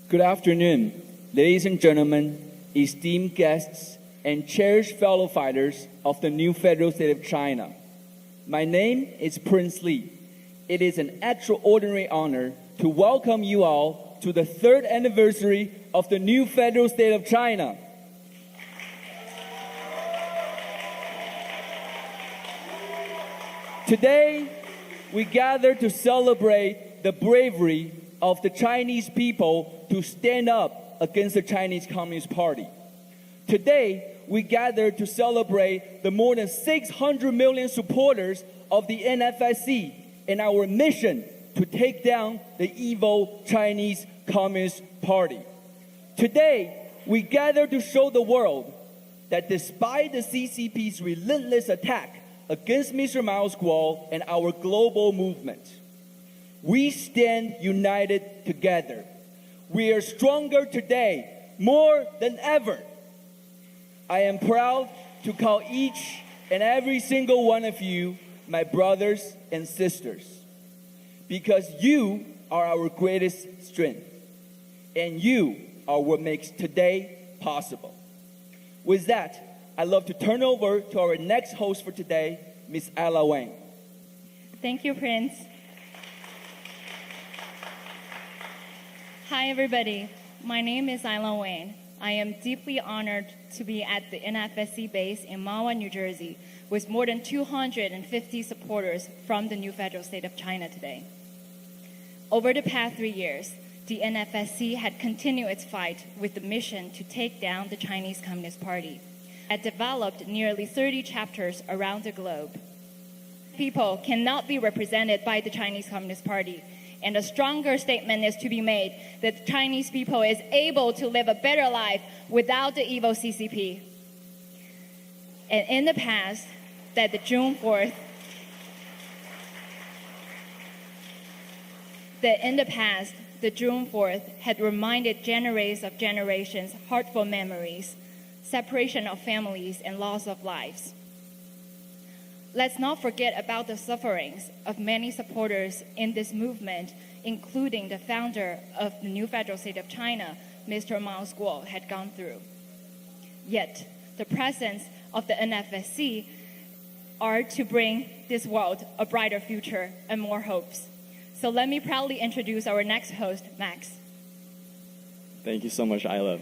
Good afternoon, ladies and gentlemen, esteemed guests, and cherished fellow fighters of the new Federal State of China. My name is Prince Li. It is an extraordinary honor to welcome you all to the 3rd anniversary of the new Federal State of China. Today, we gather to celebrate the bravery of the Chinese people to stand up against the Chinese Communist Party. Today, we gather to celebrate the more than 600 million supporters of the NFSC in our mission to take down the evil Chinese Communist Party. Today, we gather to show the world that despite the CCP's relentless attack against Mr. Mao's Guo and our global movement, we stand united together. We are stronger today, more than ever. I am proud to call each and every single one of you my brothers and sisters, because you are our greatest strength, and you are what makes today possible. With that, I'd love to turn over to our next host for today, Ms. Ayla Wang. Thank you, Prince. Hi, everybody. My name is Ayla Wang. I am deeply honored to be at the NFSC base in Mahwah, New Jersey, with more than 250 supporters from the new Federal State of China today. Over the past 3 years, the NFSC had continued its fight with the mission to take down the Chinese Communist Party. It developed nearly 30 chapters around the globe. People cannot be represented by the Chinese Communist Party, and a stronger statement is to be made that Chinese people is able to live a better life without the evil CCP. And in the past, that the June 4th, the June 4th had reminded generations hurtful memories, separation of families, and loss of lives. Let's not forget about the sufferings of many supporters in this movement, including the founder of the new Federal State of China, Mr. Mao's Guo, had gone through. Yet, the presence of the NFSC are to bring this world a brighter future and more hopes. So let me proudly introduce our next host, Max. Thank you so much, Ayla.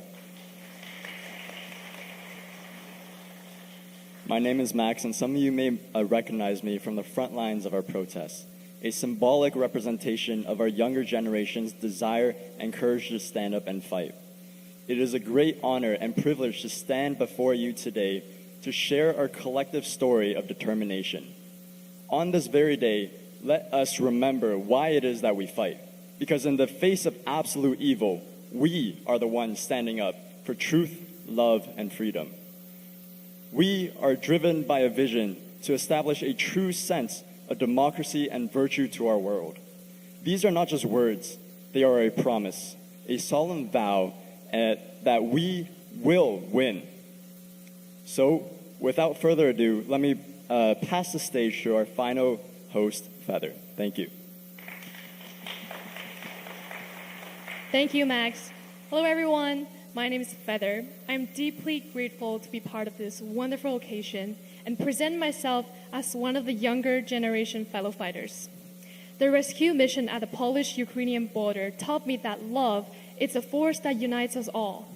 My name is Max, and some of you may recognize me from the front lines of our protests, a symbolic representation of our younger generation's desire and courage to stand up and fight. It is a great honor and privilege to stand before you today to share our collective story of determination. On this very day, let us remember why it is that we fight, because in the face of absolute evil, we are the ones standing up for truth, love, and freedom. We are driven by a vision to establish a true sense of democracy and virtue to our world. These are not just words, they are a promise, a solemn vow that we will win. So, without further ado, let me pass the stage to our final host, Feather. Thank you. Thank you, Max. Hello, everyone. My name is Feather. I'm deeply grateful to be part of this wonderful occasion and present myself as one of the younger generation fellow fighters. The rescue mission at the Polish-Ukrainian border taught me that love is a force that unites us all.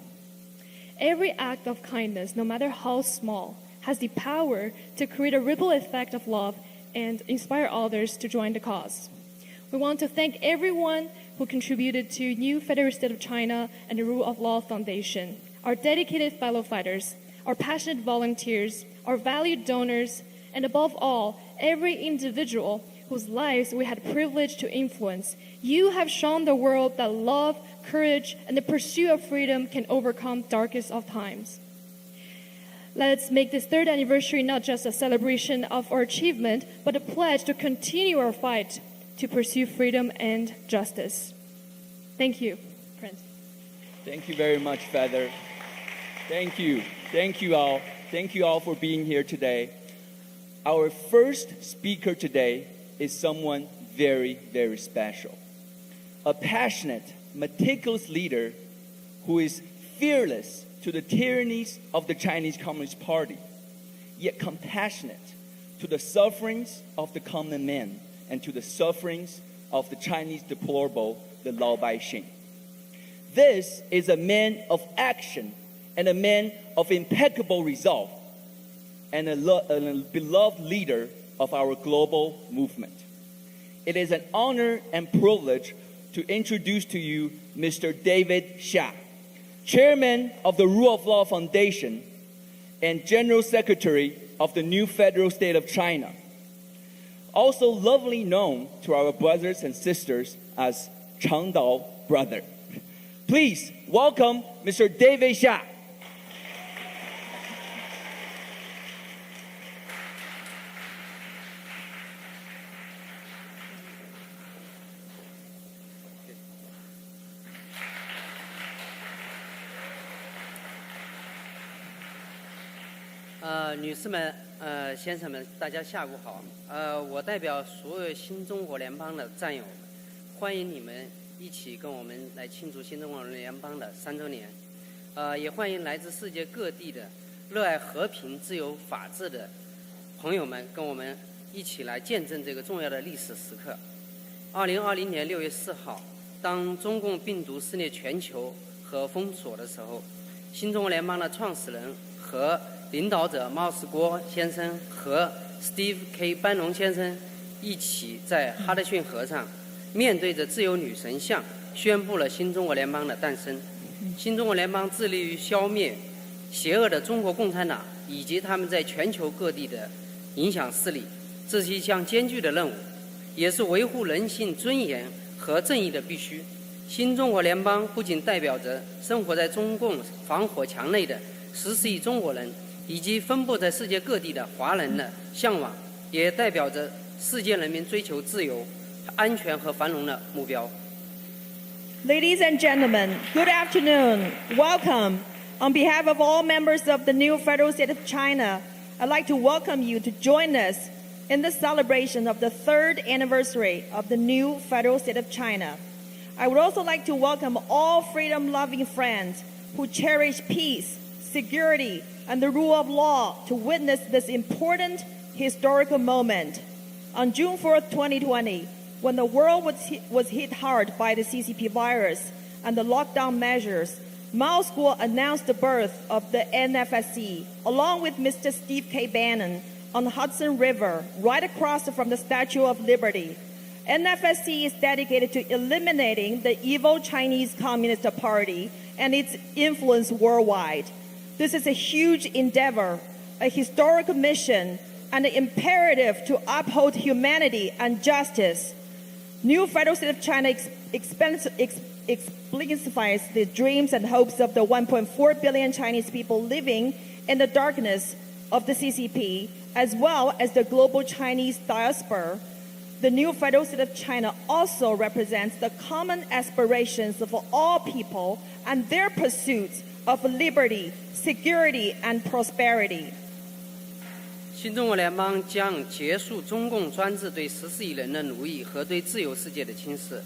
Every act of kindness, no matter how small, has the power to create a ripple effect of love and inspire others to join the cause. We want to thank everyone who contributed to New Federal State of China and the Rule of Law Foundation, our dedicated fellow fighters, our passionate volunteers, our valued donors, and above all, every individual whose lives we had privilege to influence. You have shown the world that love, courage, and the pursuit of freedom can overcome darkest of times. Let's make this 3rd anniversary not just a celebration of our achievement, but a pledge to continue our fight to pursue freedom and justice. Thank you, Prince. Thank you very much, Feather. Thank you. Thank you all. Thank you all for being here today. Our first speaker today is someone very, very special. A passionate meticulous leader who is fearless to the tyrannies of the Chinese Communist Party, yet compassionate to the sufferings of the common man and to the sufferings of the Chinese deplorable, the Lao Baixing. This is a man of action and a man of impeccable resolve and a beloved leader of our global movement. It is an honor and privilege to introduce to you Mr. David Xia, Chairman of the Rule of Law Foundation and General Secretary of the New Federal State of China, also lovingly known to our brothers and sisters as Changdao Brother. Please welcome Mr. David Xia. 女士们、先生们，大家下午好。我代表所有新中国联邦的战友，欢迎你们一起跟我们来庆祝新中国联邦的3周年。也欢迎来自世界各地的热爱和平、自由、法治的朋友们，跟我们一起来见证这个重要的历史时刻。2020年6月4号，当中共病毒肆虐全球和封锁的时候，新中国联邦的创始人和领导者毛世郭先生和 Steve K. 班农先生一起在哈德逊河上，面对着自由女神像，宣布了新中国联邦的诞生。新中国联邦致力于消灭邪恶的中国共产党以及他们在全球各地的影响势力，这是一项艰巨的任务，也是维护人性尊严和正义的必须。新中国联邦不仅代表着生活在中共防火墙内的14亿中国人，以及分布在世界各地的华人的向往，也代表着世界人民追求自由、安全和繁荣的目标。 Ladies and gentlemen, good afternoon. Welcome. On behalf of all members of the new Federal State of China, I'd like to welcome you to join us in the celebration of the 3rd anniversary of the new Federal State of China. I would also like to welcome all freedom-loving friends who cherish peace, security, and the rule of law to witness this important historical moment. On June 4th, 2020, when the world was hit hard by the CCP virus and the lockdown measures, Mao School announced the birth of the NFSC, along with Mr. Steve K. Bannon, on the Hudson River, right across from the Statue of Liberty. NFSC is dedicated to eliminating the evil Chinese Communist Party and its influence worldwide. This is a huge endeavor, a historic mission, and an imperative to uphold humanity and justice. New Federal State of China exemplifies the dreams and hopes of the 1.4 billion Chinese people living in the darkness of the CCP, as well as the global Chinese diaspora. The new Federal State of China also represents the common aspirations of all people and their pursuits of liberty, security, and prosperity. 新中国联邦将结束中共专制对14亿人的奴役和对自由世界的轻视，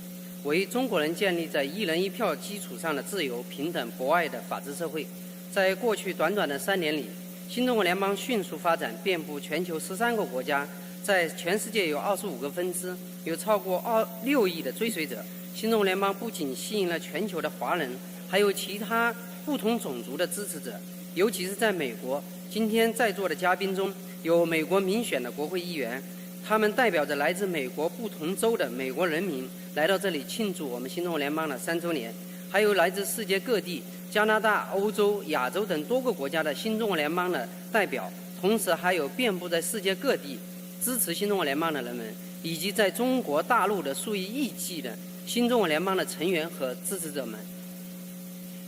为中国人建立在一人一票基础上的自由、平等、博爱的法治社会。在过去短短的3年里，新中国联邦迅速发展，遍布全球13个国家，在全世界有25个分支，有超过6亿的追随者。新中国联邦不仅吸引了全球的华人，还有其他不同种族的支持者，尤其是在美国。今天在座的嘉宾中有美国民选的国会议员，他们代表着来自美国不同州的美国人民来到这里庆祝我们新中国联邦的3周年，还有来自世界各地加拿大、欧洲、亚洲等多个国家的新中国联邦的代表，同时还有遍布在世界各地支持新中国联邦的人们，以及在中国大陆的数以亿计的新中国联邦的成员和支持者们。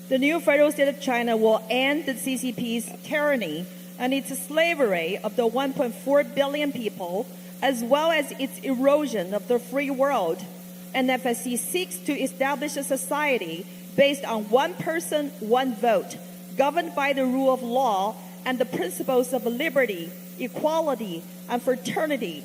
The new Federal State of China will end the CCP's tyranny and its slavery of the 1.4 billion people, as well as its erosion of the free world. NFSC seeks to establish a society based on one person, one vote, governed by the rule of law and the principles of liberty, equality, and fraternity.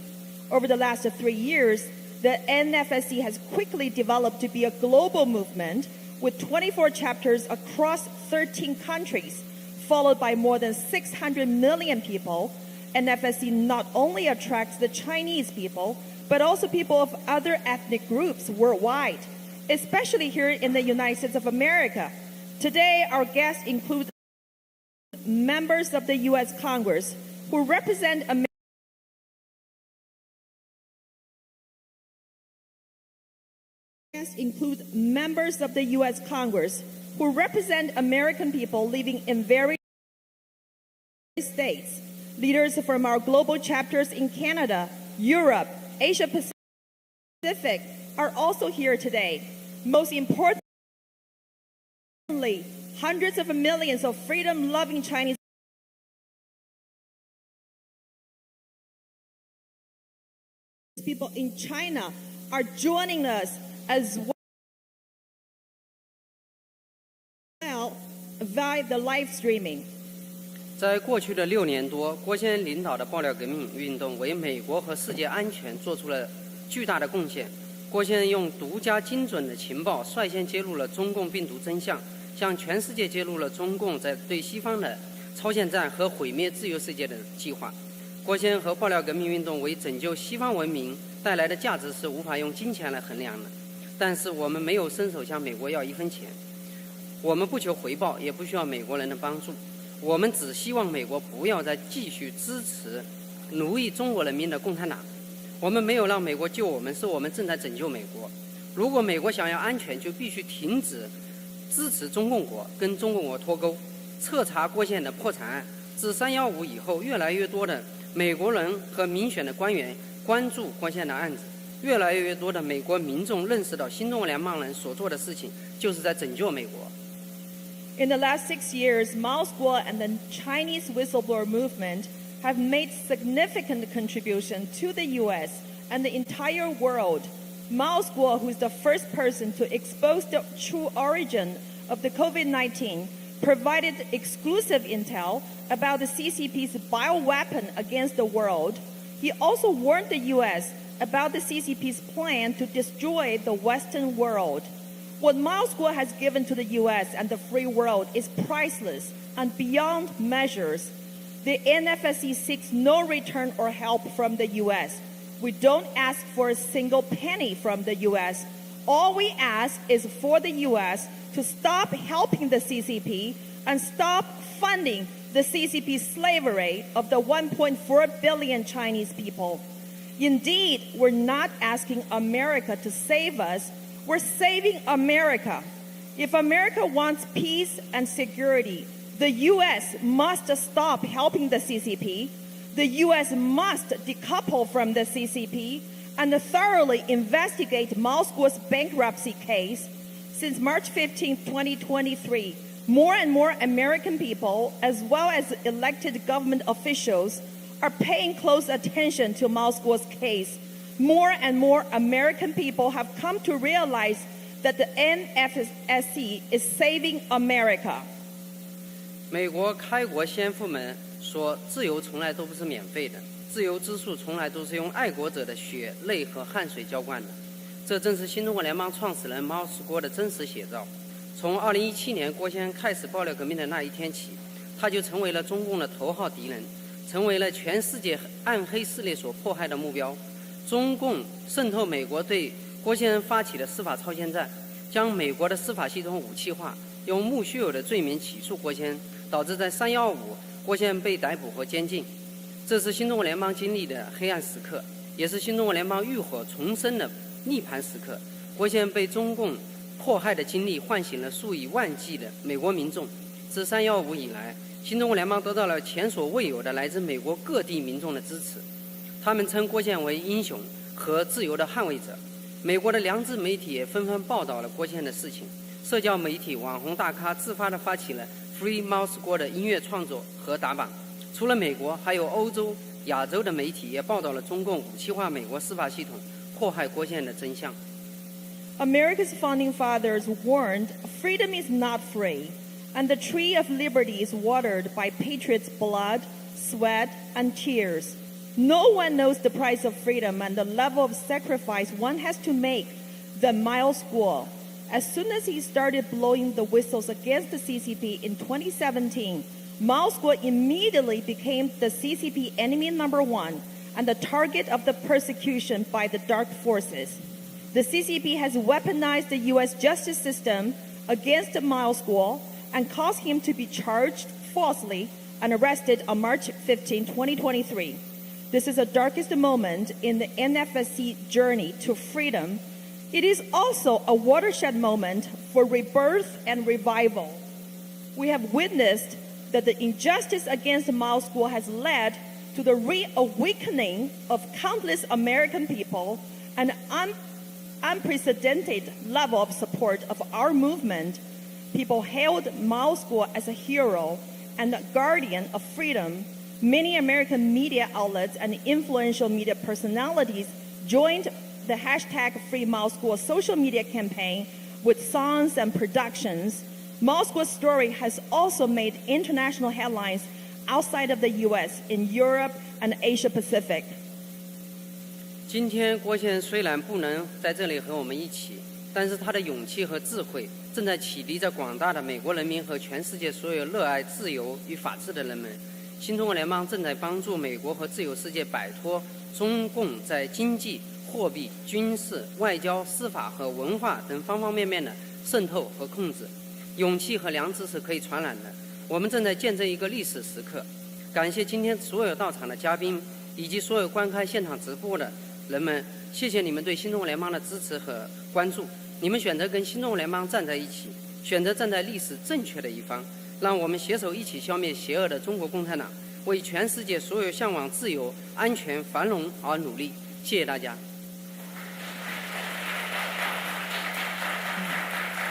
Over the last 3 years, the NFSC has quickly developed to be a global movement with 24 chapters across 13 countries, followed by more than 600 million people. NFSC not only attracts the Chinese people, but also people of other ethnic groups worldwide, especially here in the United States of America. Today, our guests include members of the U.S. Congress who represent include members of the U.S. Congress who represent American people living in various states. Leaders from our global chapters in Canada, Europe, Asia Pacific are also here today. Most importantly, hundreds of millions of freedom-loving Chinese people in China are joining us as well via the live streaming. 在过去的6年多，郭先生领导的爆料革命运动为美国和世界安全做出了巨大的贡献。郭先生用独家精准的情报，率先揭露了中共病毒真相，向全世界揭露了中共在对西方的超限战和毁灭自由世界的计划。郭先生和爆料革命运动为拯救西方文明带来的价值是无法用金钱来衡量的。但是我们没有伸手向美国要1分钱，我们不求回报，也不需要美国人的帮助，我们只希望美国不要再继续支持奴役中国人民的共产党。我们没有让美国救我们，是我们正在拯救美国。如果美国想要安全，就必须停止支持中共国，跟中共国脱钩，彻查郭先生的破产案。自315以后，越来越多的美国人和民选的官员关注郭先生的案子。越来越多的美国民众认识到新中国联邦人所做的事情就是在拯救美国。In the last 6 years, Mao Squad and the Chinese whistleblower movement have made significant contribution to the U.S. and the entire world. Mao Squad, who is the first person to expose the true origin of the COVID-19, provided exclusive intel about the CCP's bioweapon against the world. He also warned the U.S. about the CCP's plan to destroy the Western world. What Mao Squad has given to the U.S. and the free world is priceless and beyond measures. The NFSC seeks no return or help from the U.S. We don't ask for a single penny from the U.S. All we ask is for the U.S. to stop helping the CCP and stop funding the CCP slavery of the 1.4 billion Chinese people. Indeed, we're not asking America to save us, we're saving America. If America wants peace and security, the U.S. must stop helping the CCP. The U.S. must decouple from the CCP and thoroughly investigate Mao Squad's bankruptcy case. Since March 15, 2023, more and more American people, as well as elected government officials, are paying close attention to Mao Squad's case. More and more American people have come to realize that the NFSC is saving America. 美国开国先父们说，自由从来都不是免费的，自由之树从来都是用爱国者的血泪和汗水浇灌的。这正是新中国联邦创始人毛主席的真实写照。从2017年郭先生开始爆料革命的那一天起，他就成为了中共的头号敌人，成为了全世界暗黑势力所迫害的目标。中共渗透美国对郭先生发起的司法超限战，将美国的司法系统武器化，用莫须有的罪名起诉郭先生，导致在315郭先生被逮捕和监禁。这是新中国联邦经历的黑暗时刻，也是新中国联邦浴火重生的逆盘时刻。郭先生被中共迫害的经历唤醒了数以万计的美国民众。自315以来，新中国联邦得到了前所未有的来自美国各地民众的支持，他们称郭先生为英雄和自由的捍卫者。美国的良知媒体也纷纷报道了郭先生的事情，社交媒体、网红大咖自发地发起了 Free Mao Squad 的音乐创作和打榜。除了美国，还有欧洲、亚洲的媒体也报道了中共武器化美国司法系统迫害郭先生的真相。America's founding fathers warned freedom is not free, and the tree of liberty is watered by patriots' blood, sweat, and tears. No one knows the price of freedom and the level of sacrifice one has to make than Miles Guo. As soon as he started blowing the whistles against the CCP in 2017, Miles Guo immediately became the CCP enemy number one and the target of the persecution by the dark forces. The CCP has weaponized the U.S. justice system against Miles Guo and caused him to be charged falsely and arrested on March 15, 2023. This is the darkest moment in the NFSC journey to freedom. It is also a watershed moment for rebirth and revival. We have witnessed that the injustice against Miles Guo has led to the reawakening of countless American people and unprecedented level of support of our movement. People hailed Miles Guo as a hero and a guardian of freedom. Many American media outlets and influential media personalities joined the hashtag Free Miles Guo social media campaign with songs and productions. Miles Guo's story has also made international headlines outside of the U.S. in Europe and Asia Pacific. 今天郭先生虽然不能在这里和我们一起，但是他的勇气和智慧正在启迪着广大的美国人民和全世界所有热爱自由与法治的人们。新中国联邦正在帮助美国和自由世界摆脱中共在经济、货币、军事、外交、司法和文化等方方面面的渗透和控制。勇气和良知是可以传染的。我们正在见证一个历史时刻。感谢今天所有到场的嘉宾以及所有观看现场直播的人们，谢谢你们对新中国联邦的支持和关注。你们选择跟新中国联邦站在一起，选择站在历史正确的一方。让我们携手一起消灭邪恶的中国共产党，为全世界所有向往自由、安全、繁荣而努力。谢谢大家。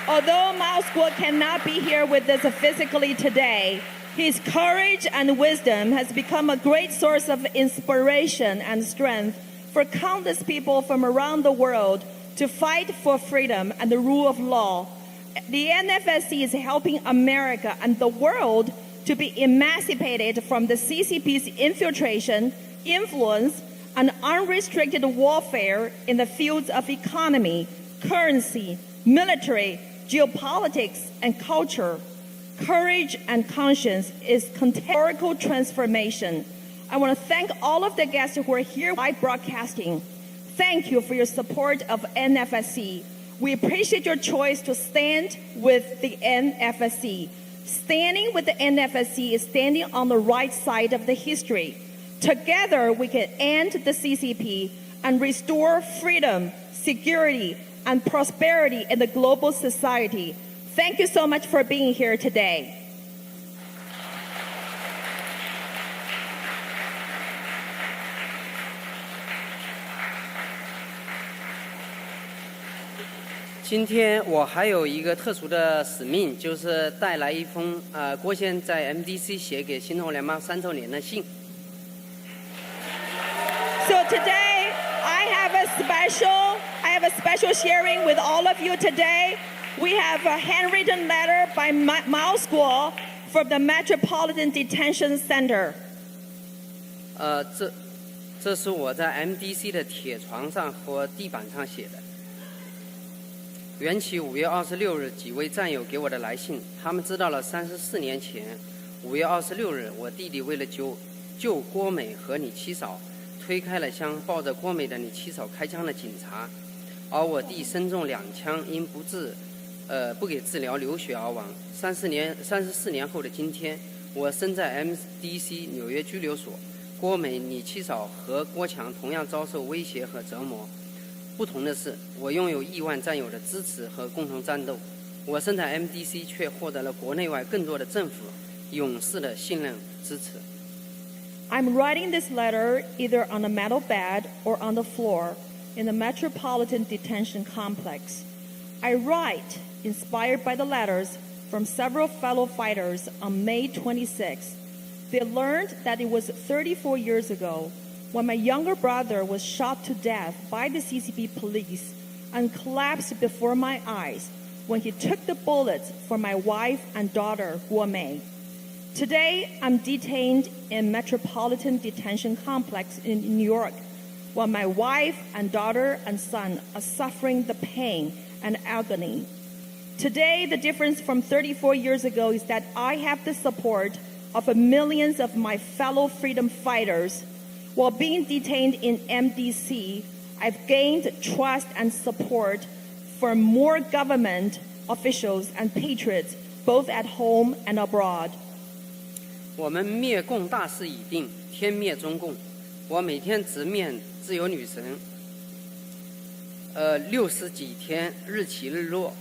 Although Miles Guo cannot be here with us physically today, his courage and wisdom has become a great source of inspiration and strength for countless people from around the world to fight for freedom and the rule of law. The NFSC is helping America and the world to be emancipated from the CCP's infiltration, influence, and unrestricted warfare in the fields of economy, currency, military, geopolitics, and culture. Courage and conscience is contemporary transformation. I want to thank all of the guests who are here live broadcasting. Thank you for your support of NFSC. We appreciate your choice to stand with the NFSC. Standing with the NFSC is standing on the right side of the history. Together, we can end the CCP and restore freedom, security, and prosperity in the global society. Thank you so much for being here today. "今天我还有一个特殊的使命，就是带来一封郭先生在 MDC 写给新中国联邦3周年的信。So today, I have a special sharing with all of you today. We have a handwritten letter by Miles Guo from the Metropolitan Detention Center. 这是我在 MDC 的铁床上和地板上写的。缘起5月26日，几位战友给我的来信，他们知道了34年前5月26日，我弟弟为了救郭美和你七嫂，推开了枪，抱着郭美的你七嫂开枪的警察，而我弟身中2枪，因不给治疗流血而亡。34年后的今天，我身在 MDC 纽约拘留所，郭美、你七嫂和郭强同样遭受威胁和折磨。不同的是，我拥有亿万战友的支持和共同战斗。我身在 MDC 却获得了国内外更多的政府勇士的信任支持。I'm writing this letter either on a metal bed or on the floor in the Metropolitan Detention Complex. I write inspired by the letters from several fellow fighters on May 26th. They learned that it was 34 years ago when my younger brother was shot to death by the CCP police and collapsed before my eyes when he took the bullets for my wife and daughter, Guo Mei. Today, I'm detained in Metropolitan Detention Complex in New York, while my wife and daughter and son are suffering the pain and agony. Today, the difference from 34 years ago is that I have the support of millions of my fellow freedom fighters. While being detained in MDC, I've gained trust and support from more government officials and patriots, both at home and abroad. 我们灭共大势已定，天灭中共。我每天直面自由女神，60几天日起日落。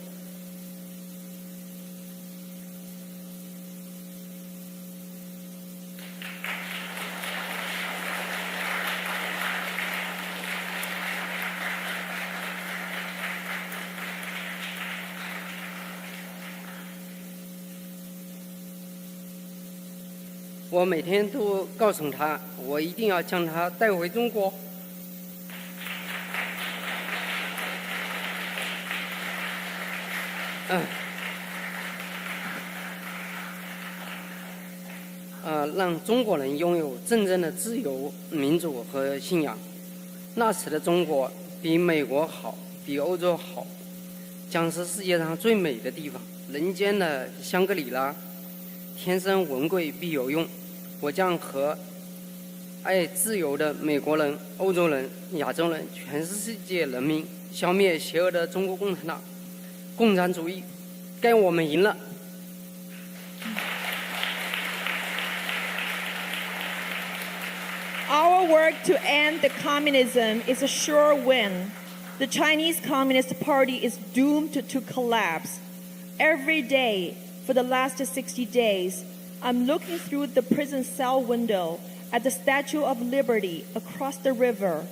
我每天都告诉他，我一定要将他带回中国。让中国人拥有真正的自由、民主和信仰。那时的中国比美国好，比欧洲好，将是世界上最美的地方，人间的香格里拉。天生文贵必有用，我将和爱自由的美国人、欧洲人、亚洲人、全世界人民消灭邪恶的中国共产党。共产主义，该我们赢了。Our work to end the communism is a sure win. The Chinese Communist Party is doomed to collapse. Every day, for the last 60 days, I'm looking through the prison cell window at the Statue of Liberty across the river.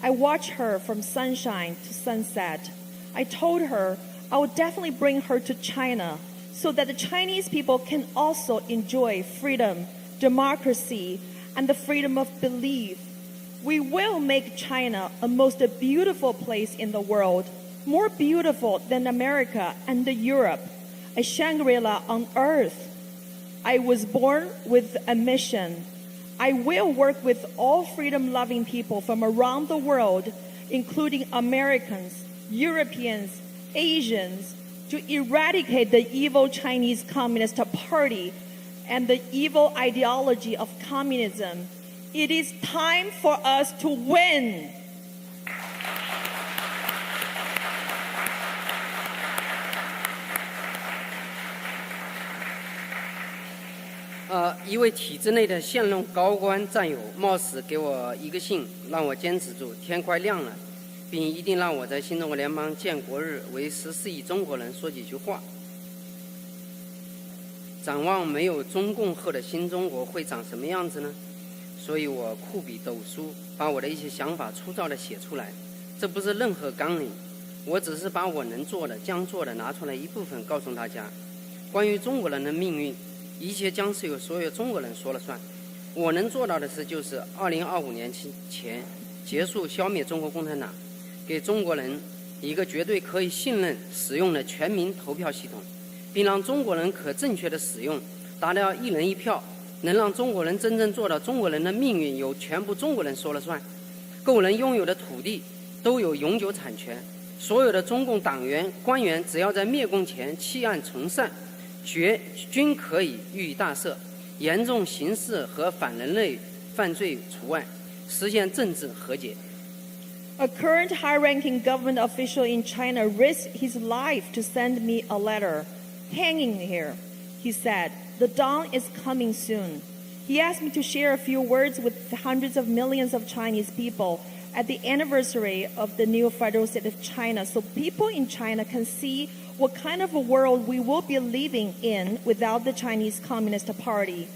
I watch her from sunshine to sunset. I told her I would definitely bring her to China so that the Chinese people can also enjoy freedom, democracy, and the freedom of belief. We will make China a most beautiful place in the world, more beautiful than America and Europe, a Shangri-La on earth. I was born with a mission. I will work with all freedom-loving people from around the world, including Americans, Europeans, Asians, to eradicate the evil Chinese Communist Party and the evil ideology of communism. It is time for us to win. ”一位体制内的现任高官战友冒死给我一个信，让我坚持住。天快亮了，并一定让我在新中国联邦建国日为14亿中国人说几句话。展望没有中共后的新中国会长什么样子呢？所以我酷笔抖书，把我的一些想法粗糙地写出来。这不是任何纲领，我只是把我能做的、将做的拿出来一部分告诉大家。关于中国人的命运，一切将是由所有中国人说了算。我能做到的事就是2025年前结束消灭中国共产党，给中国人一个绝对可以信任使用的全民投票系统，并让中国人可正确的使用，达到一人一票，能让中国人真正做到中国人的命运由全部中国人说了算。个人拥有的土地都有永久产权，所有的中共党员官员只要在灭共前弃暗从善，均可以予以大赦，严重刑事和反人类犯罪除外，实现政治和解。A current high-ranking government official in China risked his life to send me a letter. Hanging here, he said, the dawn is coming soon. He asked me to share a few words with hundreds of millions of Chinese people at the anniversary of the new federal state of China, so people in China can see what kind of a world we will be living in without the Chinese Communist Party.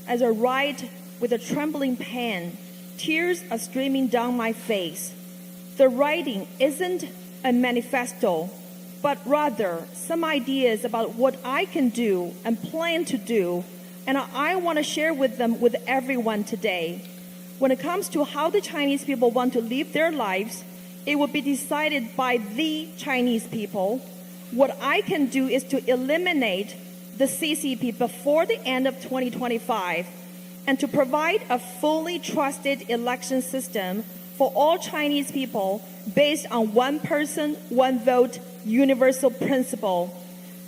As I write with a trembling pen, tears are streaming down my face. The writing isn't a manifesto, but rather some ideas about what I can do and plan to do, and I want to share with them with everyone today. When it comes to how the Chinese people want to live their lives, it will be decided by the Chinese people. What I can do is to eliminate the CCP before the end of 2025 and to provide a fully trusted election system for all Chinese people based on one person, one vote universal principle,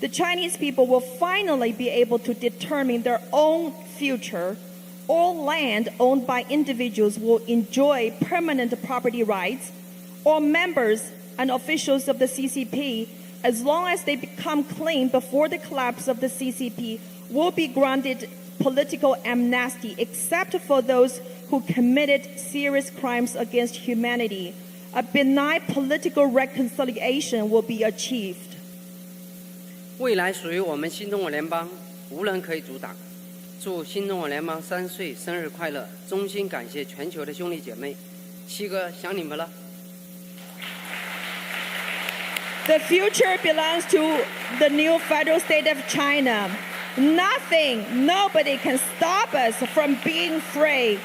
the Chinese people will finally be able to determine their own future. All land owned by individuals will enjoy permanent property rights. All members and officials of the CCP, as long as they become clean before the collapse of the CCP, will be granted political amnesty, except for those who committed serious crimes against humanity. A benign political reconciliation will be achieved. 未来属于我们新中国联邦，无人可以阻挡。祝新中国联邦3岁生日快乐！衷心感谢全球的兄弟姐妹，七哥想你们了。The future belongs to the new federal state of China. Nothing, nobody can stop us from being free.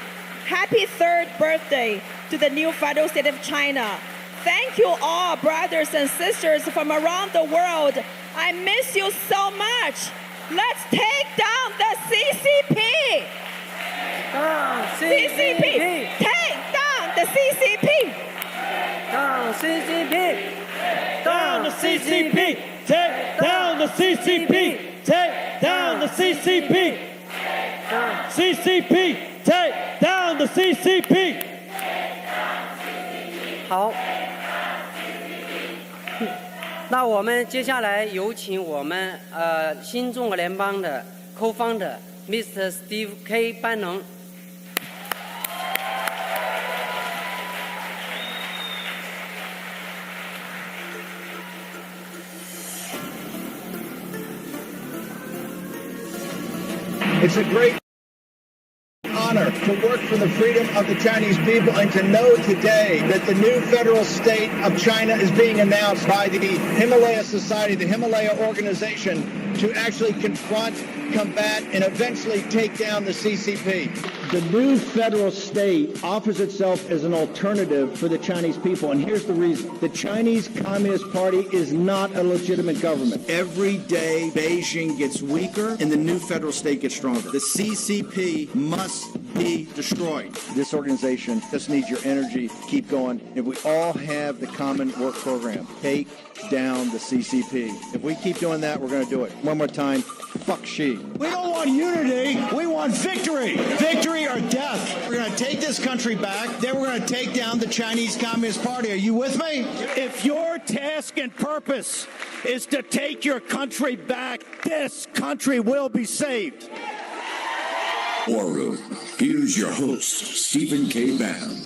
Happy 3rd birthday to the new federal state of China. Thank you all, brothers and sisters from around the world. I miss you so much. Let's take down the CCP. CCP. Take down the CCP. Down CCP. Down the CCP. Take down the CCP. Take down the CCP. CCP. Take down the CCP. 好，那我们接下来有请我们新中国联邦的 co-founder Mr. Steve K. 班农。It's a great honor to work for the freedom of the Chinese people and to know today that the new federal state of China is being announced by the Himalaya Society, the Himalaya organization, to actually confront, combat, and eventually take down the CCP. The new federal state offers itself as an alternative for the Chinese people, and here's the reason. The Chinese Communist Party is not a legitimate government. Every day, Beijing gets weaker and the new federal state gets stronger. The CCP must be destroyed. This organization just needs your energy. Keep going. If we all have the common work program, take down the CCP. If we keep doing that, we're going to do it. One more time, fuck Xi. We don't want unity. We want victory. Victory or death. We're going to take this country back. Then we're going to take down the Chinese Communist Party. Are you with me? If your task and purpose is to take your country back, this country will be saved. War Room. Here's your host, Stephen K. Bannon.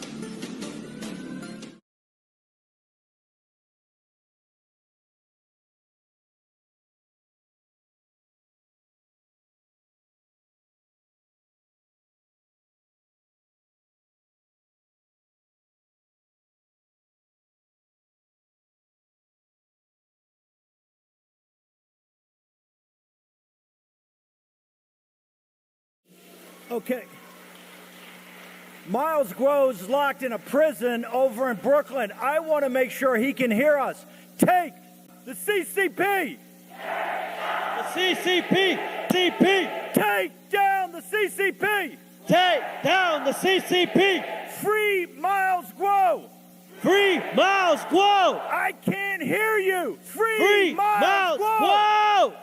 Okay. Miles Grove's locked in a prison over in Brooklyn. I want to make sure he can hear us. Take the CCP. The CCP. CP. Take down the CCP. Take down the CCP. Free Miles Grove. Free Miles Grove. I can't hear you. Free Miles Grove.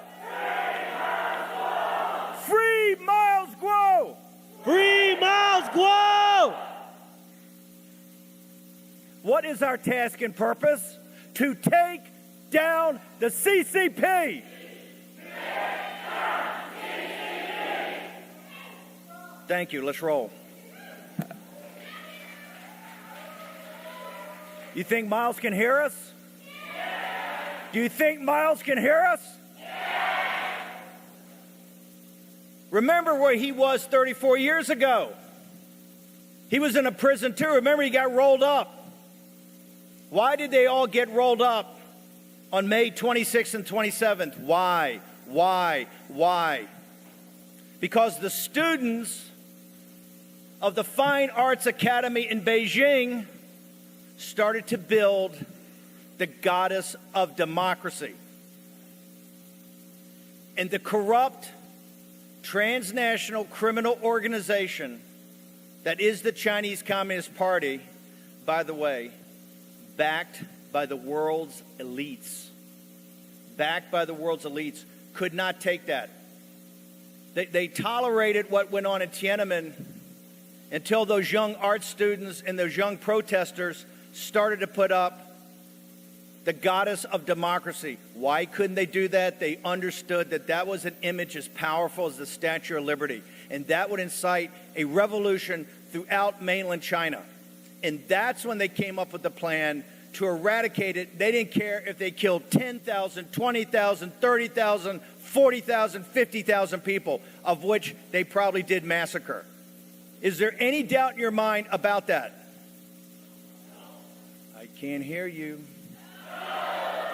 Free Miles Grove! Free Miles Grove! What is our task and purpose? To take down the CCP. Thank you. Let's roll. You think Miles can hear us? Do you think Miles can hear us? Remember where he was 34 years ago. He was in a prison too. Remember, he got rolled up. Why did they all get rolled up on May 26th and 27th? Why? Because the students of the Fine Arts Academy in Beijing started to build the goddess of democracy. and the corrupt transnational criminal organization that is the Chinese Communist Party, by the way, backed by the world's elites, could not take that. They tolerated what went on in Tiananmen until those young art students and those young protesters started to put up the goddess of democracy. Why couldn't they do that? They understood that that was an image as powerful as the Statue of Liberty, and that would incite a revolution throughout mainland China. And that's when they came up with the plan to eradicate it. They didn't care if they killed 10,000, 20,000, 30,000, 40,000, 50,000 people, of which they probably did massacre. Is there any doubt in your mind about that? I can't hear you.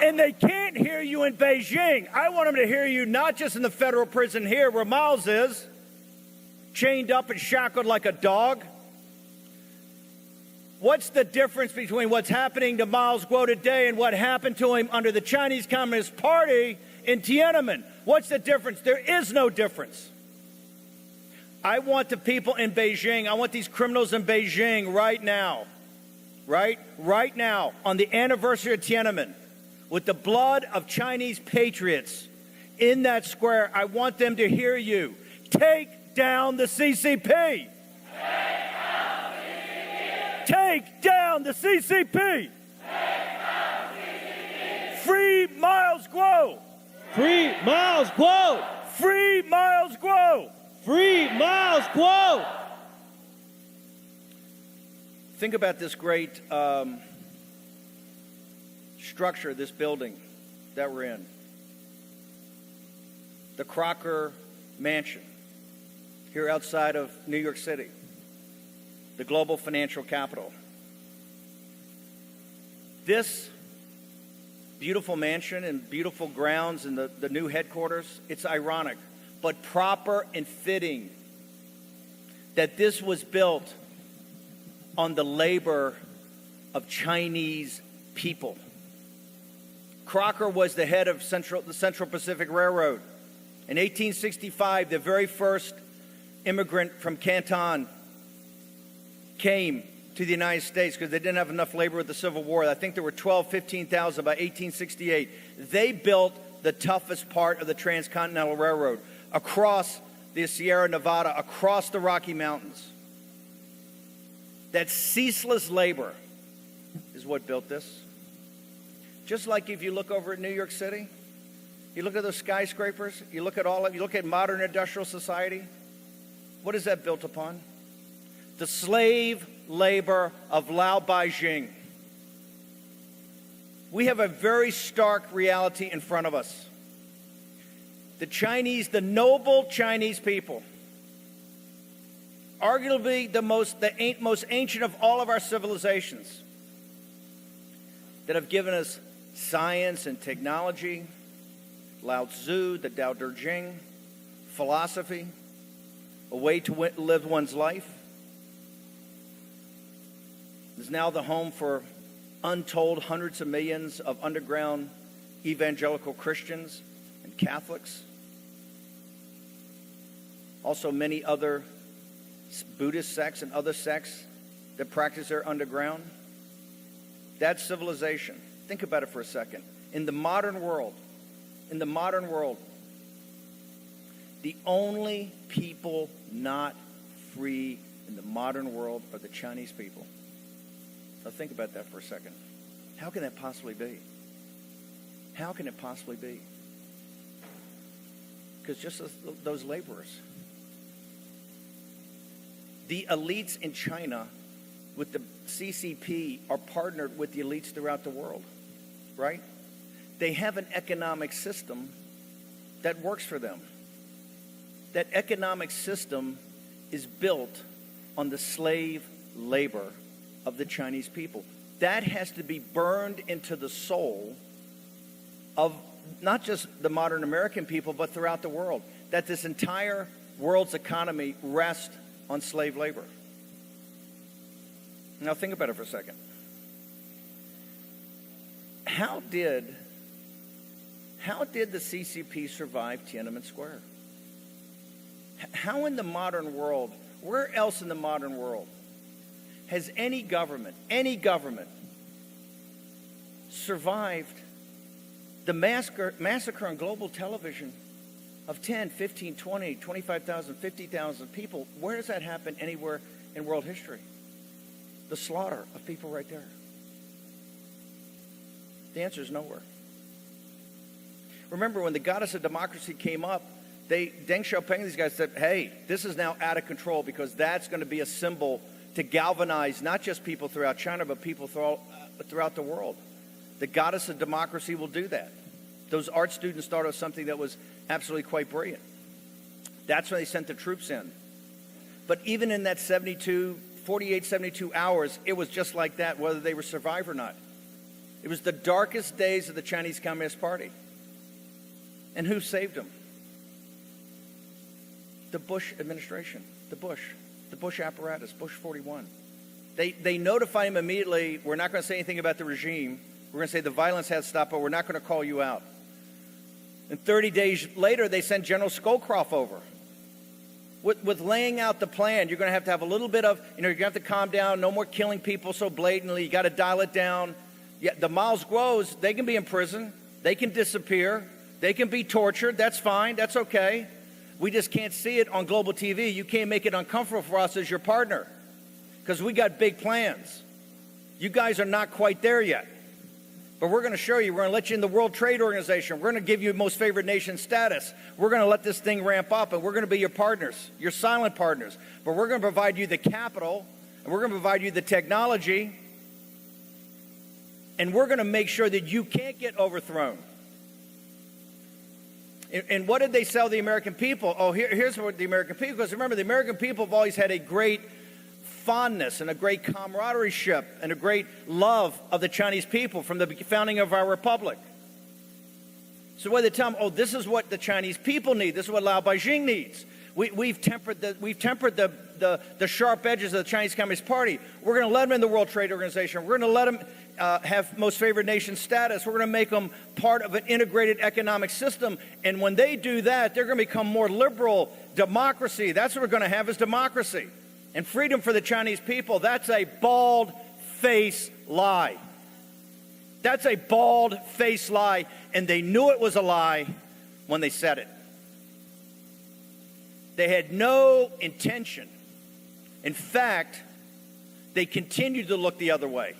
And they can't hear you in Beijing. I want them to hear you not just in the federal prison here where Miles is, chained up and shackled like a dog. What's the difference between what's happening to Miles Guo today and what happened to him under the Chinese Communist Party in Tiananmen? What's the difference? There is no difference. I want the people in Beijing, I want these criminals in Beijing right now, right now, on the anniversary of Tiananmen, with the blood of Chinese patriots in that square, I want them to hear you. Take down the CCP. Take down the CCP. Free Miles Guo. Free Miles Guo. Free Miles Guo. Free Miles Guo. Think about this great structure, this building that we're in. The Crocker Mansion here outside of New York City, the global financial capital. This beautiful mansion and beautiful grounds and the new headquarters, it's ironic, but proper and fitting that this was built on the labor of Chinese people. Crocker was the head of the Central Pacific Railroad. In 1865, the very first immigrant from Canton came to the United States because they didn't have enough labor with the Civil War. I think there were 12,000, 15,000 by 1868. They built the toughest part of the Transcontinental Railroad across the Sierra Nevada, across the Rocky Mountains. That ceaseless labor is what built this. Just like if you look over at New York City, you look at those skyscrapers, you look at modern industrial society, what is that built upon? The slave labor of Lao Beijing. We have a very stark reality in front of us. The Chinese, the noble Chinese people, arguably the most ancient of all of our civilizations, that have given us science and technology, Lao Tzu, the Tao Te Ching, philosophy, a way to live one's life, is now the home for untold hundreds of millions of underground evangelical Christians and Catholics. Also many other Buddhist sects and other sects that practice their underground. That's civilization. Think about it for a second. In the modern world, the only people not free in the modern world are the Chinese people. Now think about that for a second. How can that possibly be? How can it possibly be? Because just those laborers. The elites in China with the CCP are partnered with the elites throughout the world, right? They have an economic system that works for them. That economic system is built on the slave labor of the Chinese people. That has to be burned into the soul of not just the modern American people, but throughout the world. That this entire world's economy rests on slave labor. Now think about it for a second. How How did the CCP survive Tiananmen Square? How in the modern world, where else in the modern world, has any government survived the massacre on global television of 10, 15, 20, 25,000, 50,000 people? Where does that happen anywhere in world history? The slaughter of people right there. The answer is nowhere. Remember, when the goddess of democracy came up, Deng Xiaoping, these guys said, hey, this is now out of control, because that's going to be a symbol to galvanize not just people throughout China, but people throughout the world. The goddess of democracy will do that. Those art students thought it was something that was absolutely quite brilliant. That's when they sent the troops in. But even in that 48, 72 hours, it was just like that, whether they were survived or not. It was the darkest days of the Chinese Communist Party. And who saved them? The Bush administration, the Bush apparatus, Bush 41. They notify him immediately, we're not going to say anything about the regime. We're going to say the violence has stopped, but we're not going to call you out. And 30 days later, they sent General Scowcroft over. With laying out the plan, you're going to have a little bit of, you're going to have to calm down, no more killing people so blatantly, you got to dial it down. Yeah, the Miles Guos, they can be in prison, they can disappear, they can be tortured, that's fine, that's okay. We just can't see it on global TV. You can't make it uncomfortable for us as your partner, because we got big plans. You guys are not quite there yet. But we're going to show you. We're going to let you in the World Trade Organization. We're going to give you most favored nation status. We're going to let this thing ramp up, and we're going to be your partners, your silent partners. But we're going to provide you the capital, and we're going to provide you the technology, and we're going to make sure that you can't get overthrown. And what did they sell the American people? Oh, here's what the American people, because remember, the American people have always had a great fondness and a great camaraderie and a great love of the Chinese people from the founding of our republic. So when they tell them, oh, this is what the Chinese people need, this is what Lao Beijing needs. We've tempered the sharp edges of the Chinese Communist Party. We're going to let them in the World Trade Organization. We're going to let them have most favored nation status. We're going to make them part of an integrated economic system. And when they do that, they're going to become more liberal democracy. That's what we're going to have, is democracy. And freedom for the Chinese people. That's a bald-faced lie. That's a bald-faced lie. And they knew it was a lie when they said it. They had no intention. In fact, they continued to look the other way.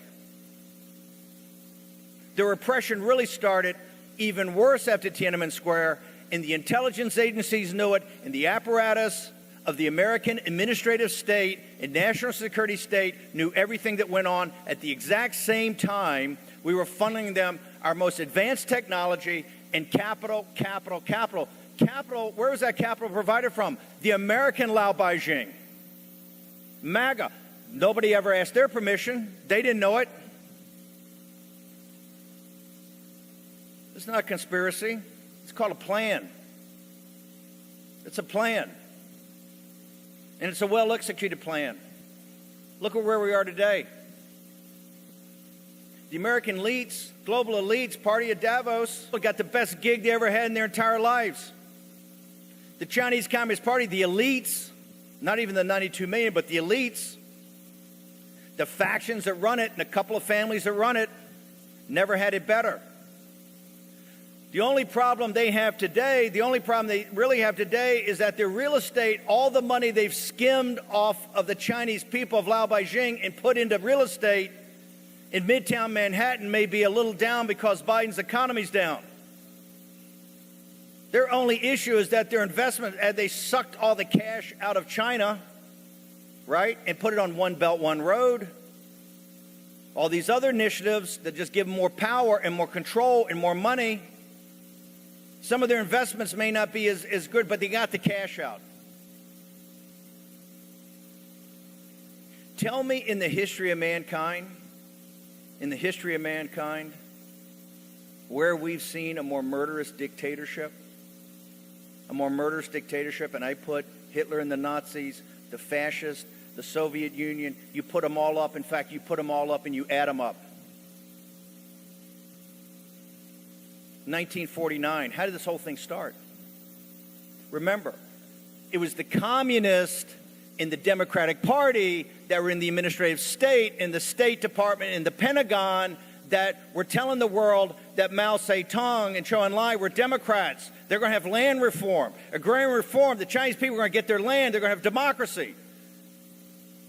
The repression really started even worse after Tiananmen Square, and the intelligence agencies knew it, and the apparatus of the American administrative state and national security state knew everything that went on. At the exact same time, we were funneling them our most advanced technology and capital. Capital, where was that capital provided from? The American Lao Beijing. MAGA. Nobody ever asked their permission. They didn't know it. It's not a conspiracy. It's called a plan. It's a plan. And it's a well-executed plan. Look at where we are today. The American elites, global elites, party of Davos, got the best gig they ever had in their entire lives. The Chinese Communist Party, the elites, not even the 92 million, but the elites, the factions that run it, and a couple of families that run it, never had it better. The only problem they have today, the only problem they really have today is that their real estate, all the money they've skimmed off of the Chinese people of Lao Beijing and put into real estate in Midtown Manhattan may be a little down because Biden's economy's down. Their only issue is that their investment, they sucked all the cash out of China, right, and put it on One Belt, One Road. All these other initiatives that just give them more power and more control and more money. Some of their investments may not be as good, but they got the cash out. Tell me in the history of mankind, where we've seen a more murderous dictatorship, and I put Hitler and the Nazis, the fascists, the Soviet Union, you put them all up. In fact, you put them all up and you add them up. 1949. How did this whole thing start? Remember, it was the communists in the Democratic Party that were in the administrative state, in the State Department, in the Pentagon, that were telling the world that Mao Zedong and Zhou Enlai were Democrats. They're going to have land reform, agrarian reform. The Chinese people are going to get their land. They're going to have democracy.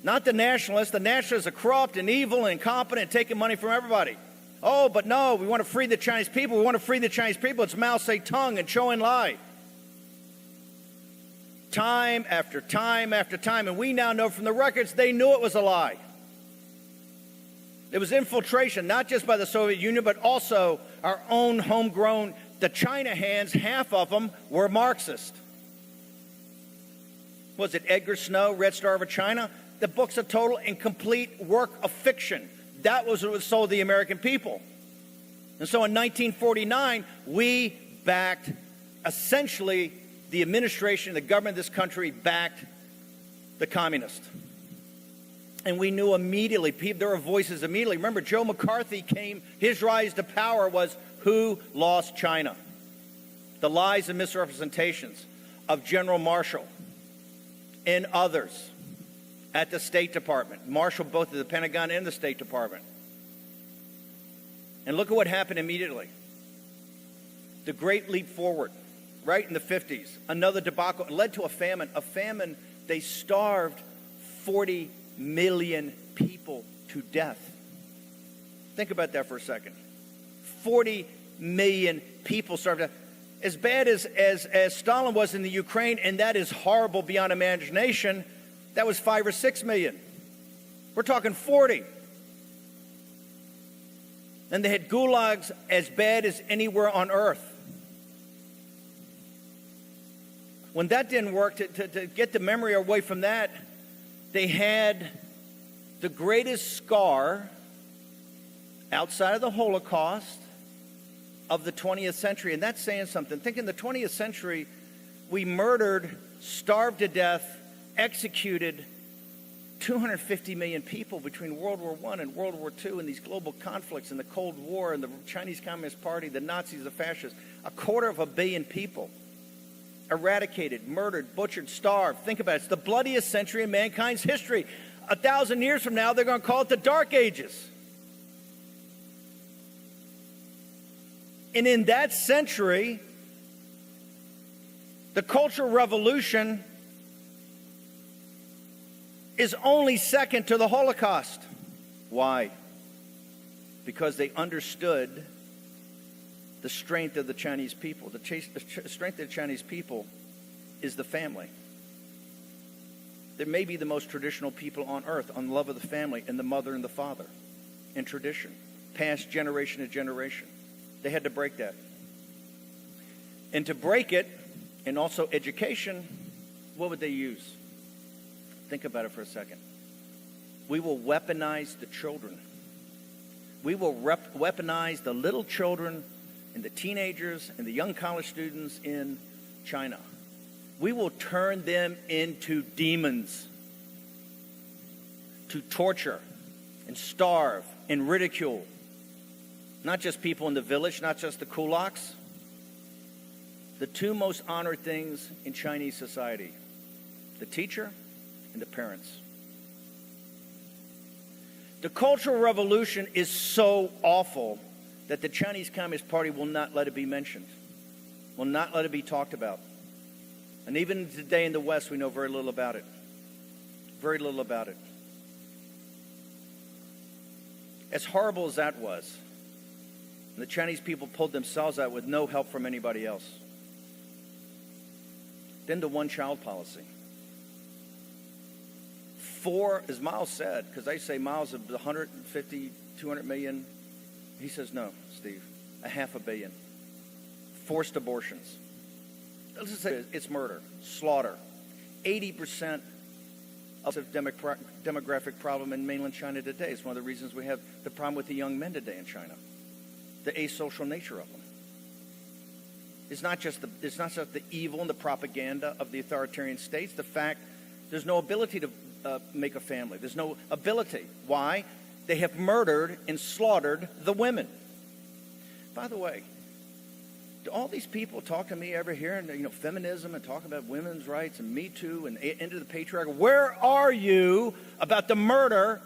Not the nationalists. The nationalists are corrupt and evil and incompetent and taking money from everybody. Oh, but no, we want to free the Chinese people. We want to free the Chinese people. It's Mao Zedong and Zhou Enlai. Time after time after time. And we now know from the records they knew it was a lie. It was infiltration, not just by the Soviet Union, but also our own homegrown, the China hands, half of them were Marxist. Was it Edgar Snow, Red Star of China? The book's a total and complete work of fiction. That was what was sold to the American people. And so in 1949, we backed, essentially, the administration, the government of this country backed the communists. And we knew immediately, there were voices immediately. Remember, Joe McCarthy came, his rise to power was who lost China? The lies and misrepresentations of General Marshall and others at the State Department. Marshall, both at the Pentagon and the State Department. And look at what happened immediately. The Great Leap Forward, right in the 50s. Another debacle led to a famine. A famine, they starved 40 million people to death. Think about that for a second. 40 million people starved to death. As bad as Stalin was in the Ukraine, and that is horrible beyond imagination, that was 5 or 6 million. We're talking 40. And they had gulags as bad as anywhere on earth. When that didn't work, to get the memory away from that, they had the greatest scar outside of the Holocaust of the 20th century. And that's saying something. Think in the 20th century, we murdered, starved to death, executed 250 million people between World War I and World War II in these global conflicts and the Cold War and the Chinese Communist Party, the Nazis, the fascists. 250 million people eradicated, murdered, butchered, starved. Think about it. It's the bloodiest century in mankind's history. 1,000 years from now, they're going to call it the Dark Ages. And in that century, the Cultural Revolution is only second to the Holocaust. Why? Because they understood the strength of the Chinese people. The strength of the Chinese people is the family. They may be the most traditional people on earth, on love of the family and the mother and the father, and tradition, passed generation to generation. They had to break that. And to break it, and also education, what would they use? Think about it for a second. We will weaponize the children. We will weaponize the little children and the teenagers and the young college students in China. We will turn them into demons to torture and starve and ridicule. Not just people in the village, not just the kulaks. The two most honored things in Chinese society, the teacher and the parents. The Cultural Revolution is so awful that the Chinese Communist Party will not let it be mentioned, will not let it be talked about. And even today in the West, we know very little about it. Very little about it. As horrible as that was, the Chinese people pulled themselves out with no help from anybody else. Then the one-child policy. 4, as Miles said, because they say Miles of 150, 200 million. He says, no, Steve, 500 million. Forced abortions. Let's just say it's murder, slaughter. 80% of the demographic problem in mainland China today. It's one of the reasons we have the problem with the young men today in China. The asocial nature of them. It's not just the evil and the propaganda of the authoritarian states. The fact there's no ability to make a family. There's no ability. Why? They have murdered and slaughtered the women. By the way, Do all these people talk to me ever here, and feminism and talking about women's rights and Me Too and end of the patriarchy? Where are you about the murder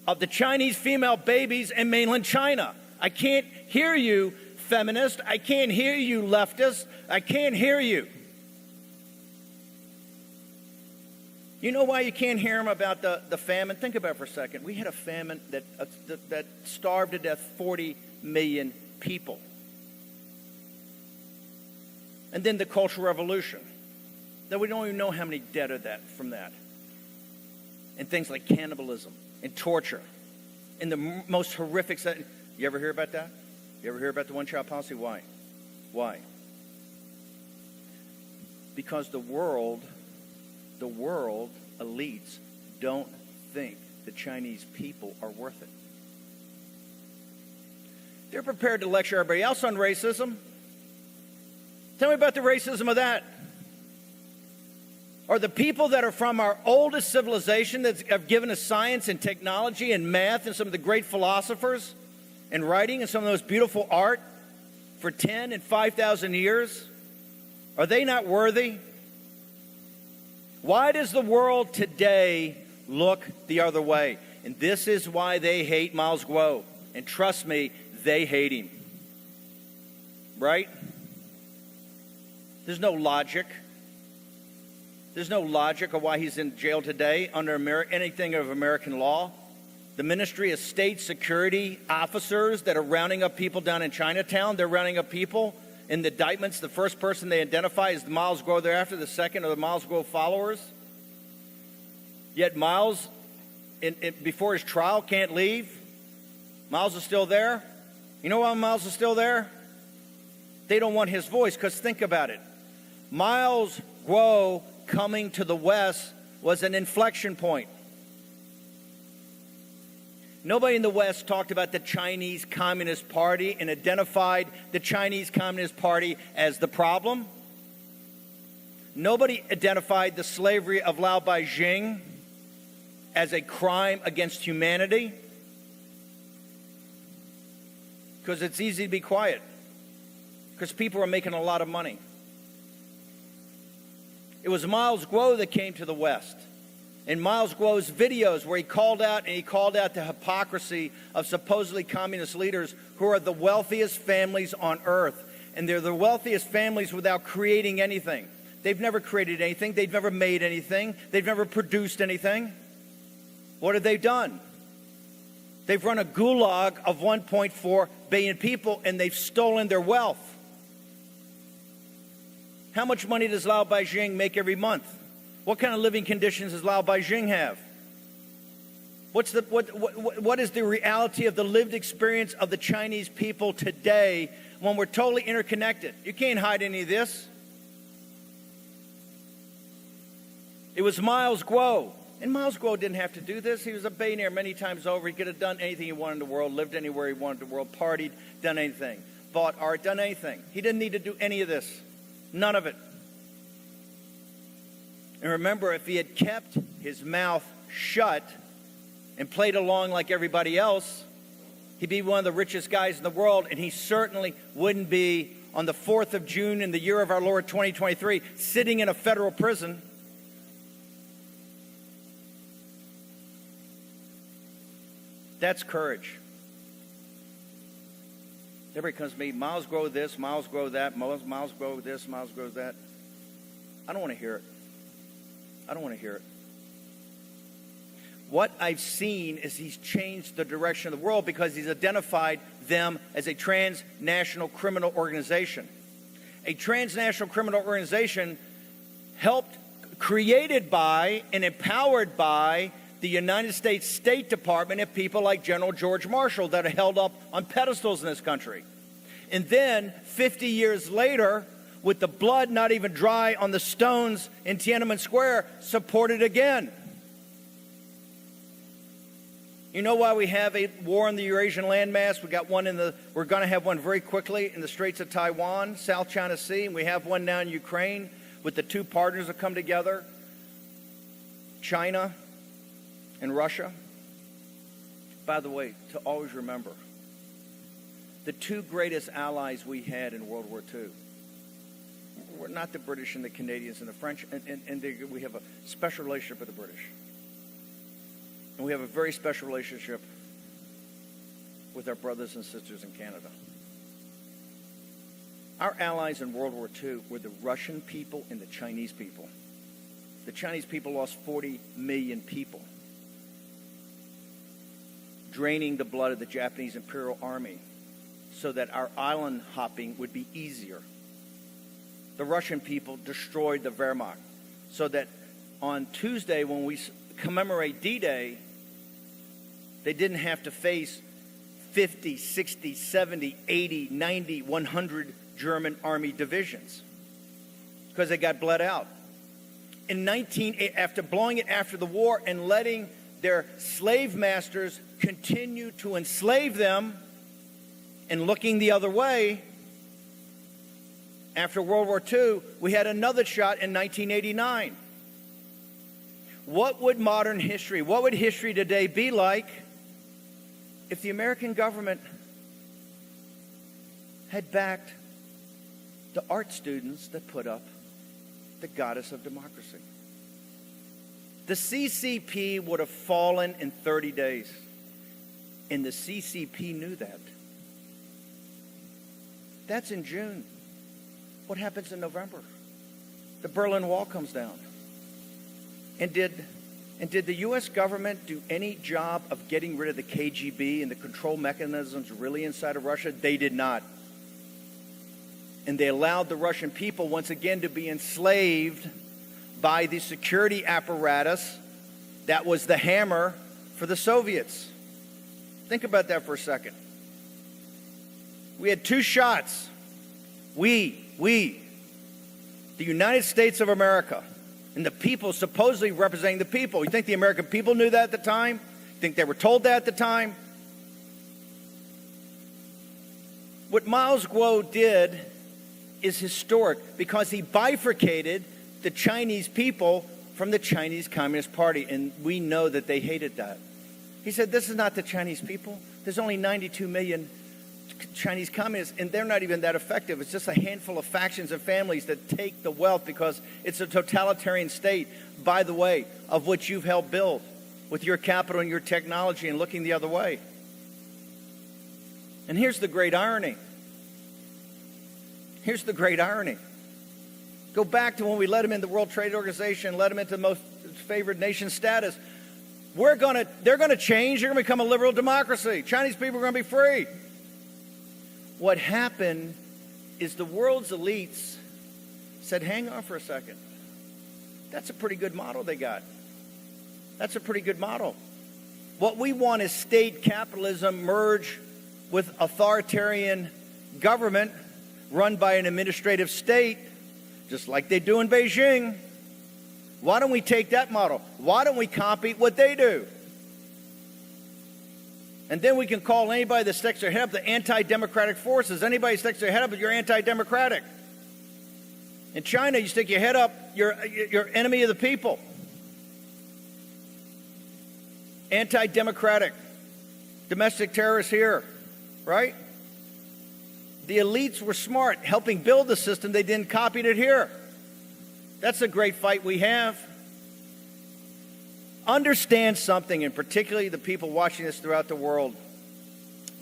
of the Chinese female babies in mainland China? I can't hear you, feminist. I can't hear you, leftist. I can't hear you. You know why you can't hear them about the famine? Think about it for a second. We had a famine that starved to death 40 million people. And then the Cultural Revolution. That we don't even know how many dead are from that. And things like cannibalism and torture. And the most horrific... You ever hear about that? You ever hear about the one-child policy? Why? Why? Because the world elites don't think the Chinese people are worth it. They're prepared to lecture everybody else on racism. Tell me about the racism of that. Or the people that are from our oldest civilization that have given us science and technology and math and some of the great philosophers and writing and some of those beautiful art for 10 and 5,000 years. Are they not worthy? Why does the world today look the other way? And this is why they hate Miles Guo. And trust me, they hate him. Right? There's no logic. There's no logic of why he's in jail today under anything of American law. The Ministry of State Security officers that are rounding up people down in Chinatown, they're rounding up people in the indictments. The first person they identify is the Miles Guo. Thereafter, the second are the Miles Guo followers. Yet Miles, before his trial, can't leave. Miles is still there. You know why Miles is still there? They don't want his voice, because think about it. Miles Guo coming to the West was an inflection point. Nobody in the West talked about the Chinese Communist Party and identified the Chinese Communist Party as the problem. Nobody identified the slavery of Lao Beijing as a crime against humanity. Because it's easy to be quiet. Because people are making a lot of money. It was Miles Guo that came to the West. In Miles Guo's videos where he called out the hypocrisy of supposedly communist leaders who are the wealthiest families on earth. And they're the wealthiest families without creating anything. They've never created anything. They've never made anything. They've never produced anything. What have they done? They've run a gulag of 1.4 billion people, and they've stolen their wealth. How much money does Lao Beijing make every month? What kind of living conditions does Lao Beijing have? What is the reality of the lived experience of the Chinese people today when we're totally interconnected? You can't hide any of this. It was Miles Guo. And Miles Guo didn't have to do this. He was a billionaire many times over. He could have done anything he wanted in the world, lived anywhere he wanted in the world, partied, done anything, bought art, done anything. He didn't need to do any of this. None of it. And remember, if he had kept his mouth shut and played along like everybody else, he'd be one of the richest guys in the world, and he certainly wouldn't be on the 4th of June in the year of our Lord 2023 sitting in a federal prison. That's courage. Everybody comes to me, Miles Guo this, Miles Guo that, Miles Guo this, Miles Guo that. I don't want to hear it. I don't want to hear it. What I've seen is he's changed the direction of the world because he's identified them as a transnational criminal organization. A transnational criminal organization created by and empowered by the United States State Department and people like General George Marshall that are held up on pedestals in this country. And then 50 years later, with the blood not even dry on the stones in Tiananmen Square, supported again. You know why we have a war in the Eurasian landmass? We're going to have one very quickly in the Straits of Taiwan, South China Sea, and we have one now in Ukraine with the two partners that come together, China and Russia. By the way, to always remember, the two greatest allies we had in World War II were not the British and the Canadians and the French, and we have a special relationship with the British. And we have a very special relationship with our brothers and sisters in Canada. Our allies in World War II were the Russian people and the Chinese people. The Chinese people lost 40 million people, draining the blood of the Japanese Imperial Army so that our island hopping would be easier. The Russian people destroyed the Wehrmacht so that on Tuesday, when we commemorate D-Day, they didn't have to face 50, 60, 70, 80, 90, 100 German army divisions because they got bled out. After blowing it after the war and letting their slave masters continue to enslave them and looking the other way, after World War II, we had another shot in 1989. What would modern history, what would history today be like if the American government had backed the art students that put up the goddess of democracy? The CCP would have fallen in 30 days. And the CCP knew that. That's in June. What happens in November? The Berlin Wall comes down. And did the U.S. government do any job of getting rid of the KGB and the control mechanisms really inside of Russia? They did not. And they allowed the Russian people once again to be enslaved by the security apparatus that was the hammer for the Soviets. Think about that for a second. We had two shots. We, the United States of America, and the people supposedly representing the people. You think the American people knew that at the time? You think they were told that at the time? What Miles Guo did is historic because he bifurcated the Chinese people from the Chinese Communist Party, and we know that they hated that. He said, this is not the Chinese people. There's only 92 million Chinese communists, and they're not even that effective. It's just a handful of factions and families that take the wealth because it's a totalitarian state, by the way, of which you've helped build with your capital and your technology and looking the other way. And here's the great irony. Here's the great irony. Go back to when we let them in the World Trade Organization, let them into the most favored nation status. They're going to change. They're going to become a liberal democracy. Chinese people are going to be free. What happened is the world's elites said, hang on for a second. That's a pretty good model they got. That's a pretty good model. What we want is state capitalism merged with authoritarian government run by an administrative state, just like they do in Beijing. Why don't we take that model? Why don't we copy what they do? And then we can call anybody that sticks their head up the anti-democratic forces. Anybody that sticks their head up, you're anti-democratic. In China, you stick your head up, you're enemy of the people. Anti-democratic. Domestic terrorists here, right? The elites were smart, helping build the system. They didn't copy it here. That's a great fight we have. Understand something, and particularly the people watching this throughout the world,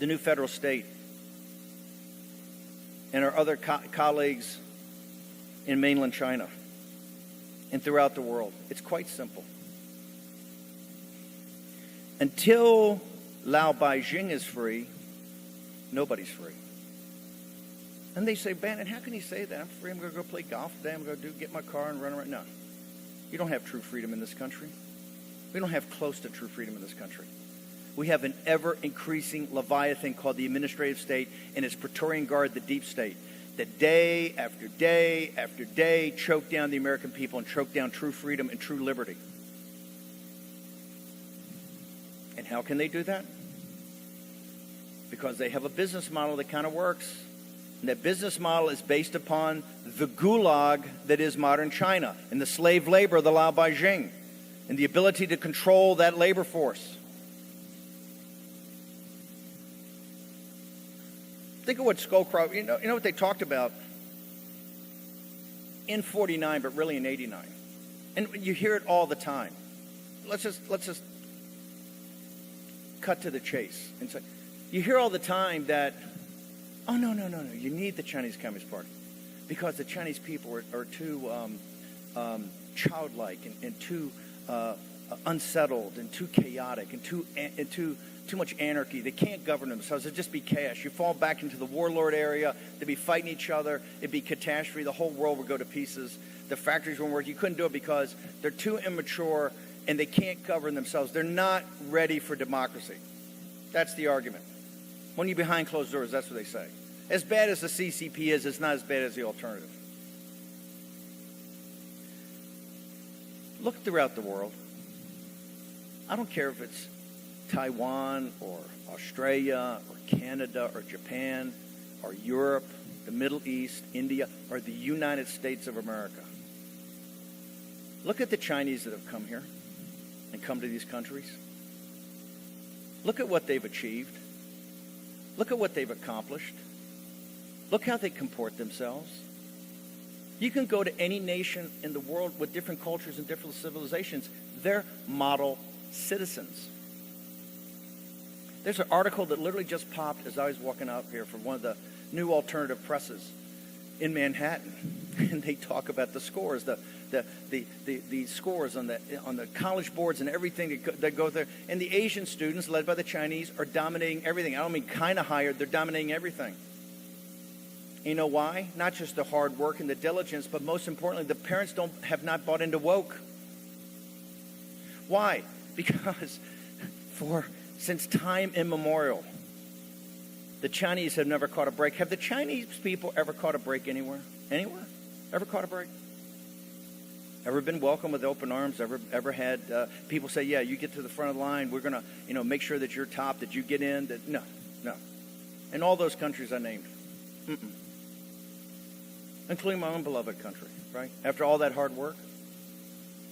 the new federal state, and our other colleagues in mainland China and throughout the world. It's quite simple. Until Lao Beijing is free, nobody's free. And they say, Bannon, how can you say that? I'm free. I'm going to go play golf today. I'm going to get my car and run around. No. You don't have true freedom in this country. We don't have close to true freedom in this country. We have an ever-increasing leviathan called the administrative state and its Praetorian Guard, the deep state, that day after day after day choke down the American people and choke down true freedom and true liberty. And how can they do that? Because they have a business model that kind of works. And that business model is based upon the gulag that is modern China and the slave labor of the Lao Beijing and the ability to control that labor force. Think of what Scowcroft, you know what they talked about in 49, but really in 89. And you hear it all the time. Let's just cut to the chase. And say, you hear all the time that, oh, no, you need the Chinese Communist Party because the Chinese people are too childlike and too unsettled and too chaotic and too much anarchy. They can't govern themselves. It'd just be chaos. You fall back into the warlord area. They'd be fighting each other. It'd be catastrophe. The whole world would go to pieces. The factories wouldn't work. You couldn't do it because they're too immature and they can't govern themselves. They're not ready for democracy. That's the argument. When you're behind closed doors, that's what they say. As bad as the CCP is, it's not as bad as the alternative. Look throughout the world. I don't care if it's Taiwan or Australia or Canada or Japan or Europe, the Middle East, India, or the United States of America. Look at the Chinese that have come here and come to these countries. Look at what they've achieved. Look at what they've accomplished. Look how they comport themselves. You can go to any nation in the world with different cultures and different civilizations. They're model citizens. There's an article that literally just popped as I was walking out here from one of the new alternative presses in Manhattan, and they talk about the scores, the scores on the college boards and everything that go there. And the Asian students, led by the Chinese, are dominating everything. I don't mean kind of higher; they're dominating everything. You know why? Not just the hard work and the diligence, but most importantly, the parents have not bought into woke. Why? Because since time immemorial, the Chinese have never caught a break. Have the Chinese people ever caught a break anywhere? Anywhere? Ever caught a break? Ever been welcomed with open arms? Ever had people say, yeah, you get to the front of the line, we're going to make sure that you're top, that you get in? No. In all those countries I named. Including my own beloved country, right? After all that hard work,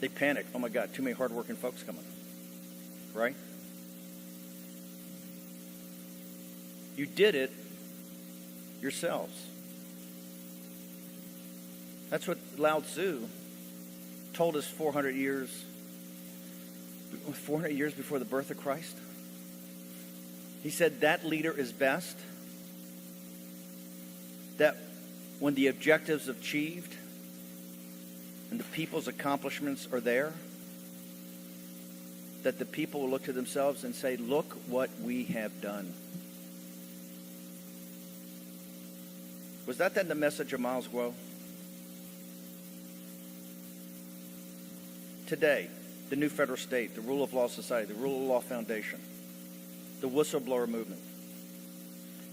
they panic. Oh my God, too many hardworking folks coming, right? You did it yourselves. That's what Lao Tzu told us 400 years before the birth of Christ. He said that leader is best, that when the objectives achieved and the people's accomplishments are there, that the people will look to themselves and say, look what we have done. Was that then the message of Miles Guo? Today, the new federal state, the rule of law society, the rule of law foundation, the whistleblower movement,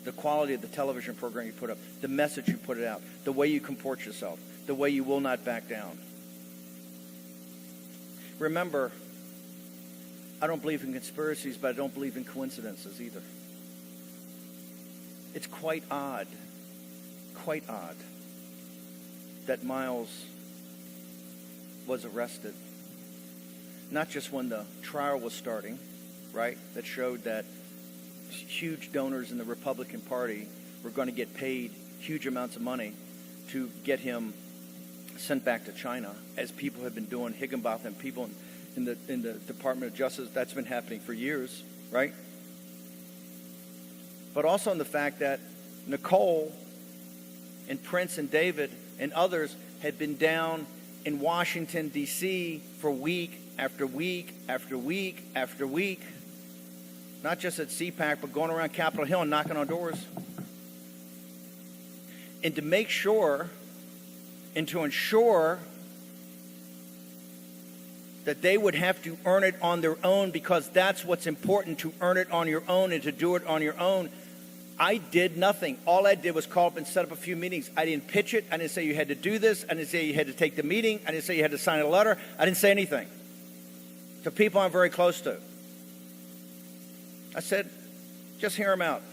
the quality of the television program you put up, the message you put it out, the way you comport yourself, the way you will not back down. Remember, I don't believe in conspiracies, but I don't believe in coincidences either. It's quite odd that Miles was arrested. Not just when the trial was starting, right? That showed that huge donors in the Republican Party were going to get paid huge amounts of money to get him sent back to China, as people have been doing. Higginbotham, people in the Department of Justice, that's been happening for years, right? But also in the fact that Nicole and Prince and David and others had been down in Washington, D.C. for week after week after week after week. Not just at CPAC, but going around Capitol Hill and knocking on doors. And to make sure and to ensure that they would have to earn it on their own, because that's what's important, to earn it on your own and to do it on your own. I did nothing. All I did was call up and set up a few meetings. I didn't pitch it. I didn't say you had to do this. I didn't say you had to take the meeting. I didn't say you had to sign a letter. I didn't say anything to people I'm very close to. I said, just hear them out.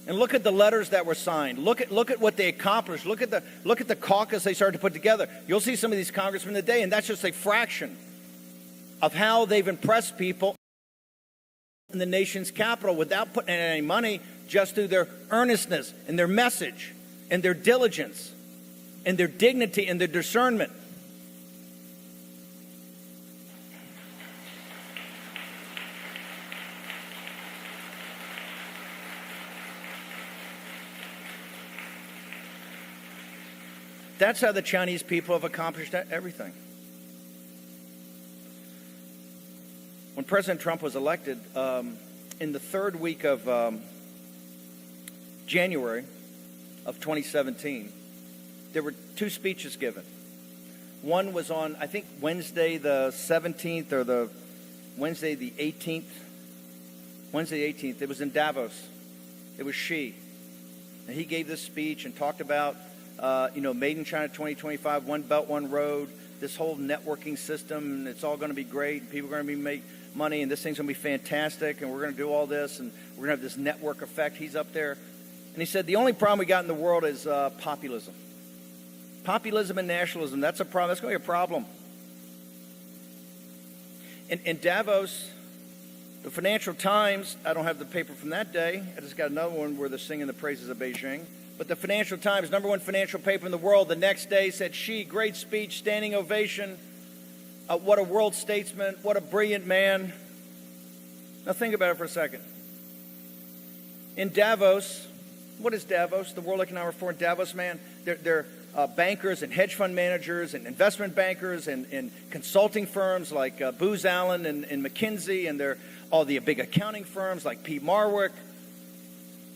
And look at the letters that were signed. Look at what they accomplished. Look at the caucus they started to put together. You'll see some of these congressmen today, and that's just a fraction of how they've impressed people in the nation's capital without putting in any money, just through their earnestness and their message and their diligence and their dignity and their discernment. That's how the Chinese people have accomplished everything. When President Trump was elected, in the third week of January of 2017, there were two speeches given. One was on, I think, Wednesday the 17th or the Wednesday the 18th. Wednesday the 18th. It was in Davos. It was Xi. And he gave this speech and talked about Made in China 2025, One Belt, One Road, this whole networking system, and it's all going to be great. People are going to make money, and this thing's going to be fantastic, and we're going to do all this, and we're going to have this network effect. He's up there. And he said, the only problem we got in the world is populism. Populism and nationalism, that's a problem. That's going to be a problem. In Davos, the Financial Times, I don't have the paper from that day. I just got another one where they're singing the praises of Beijing. But the Financial Times, #1 financial paper in the world, the next day said, Xi, great speech, standing ovation. What a world statesman. What a brilliant man. Now think about it for a second. In Davos, what is Davos? The World Economic Forum, Davos, man. They're bankers and hedge fund managers and investment bankers and consulting firms like Booz Allen and McKinsey, and they're all the big accounting firms like Pete Marwick.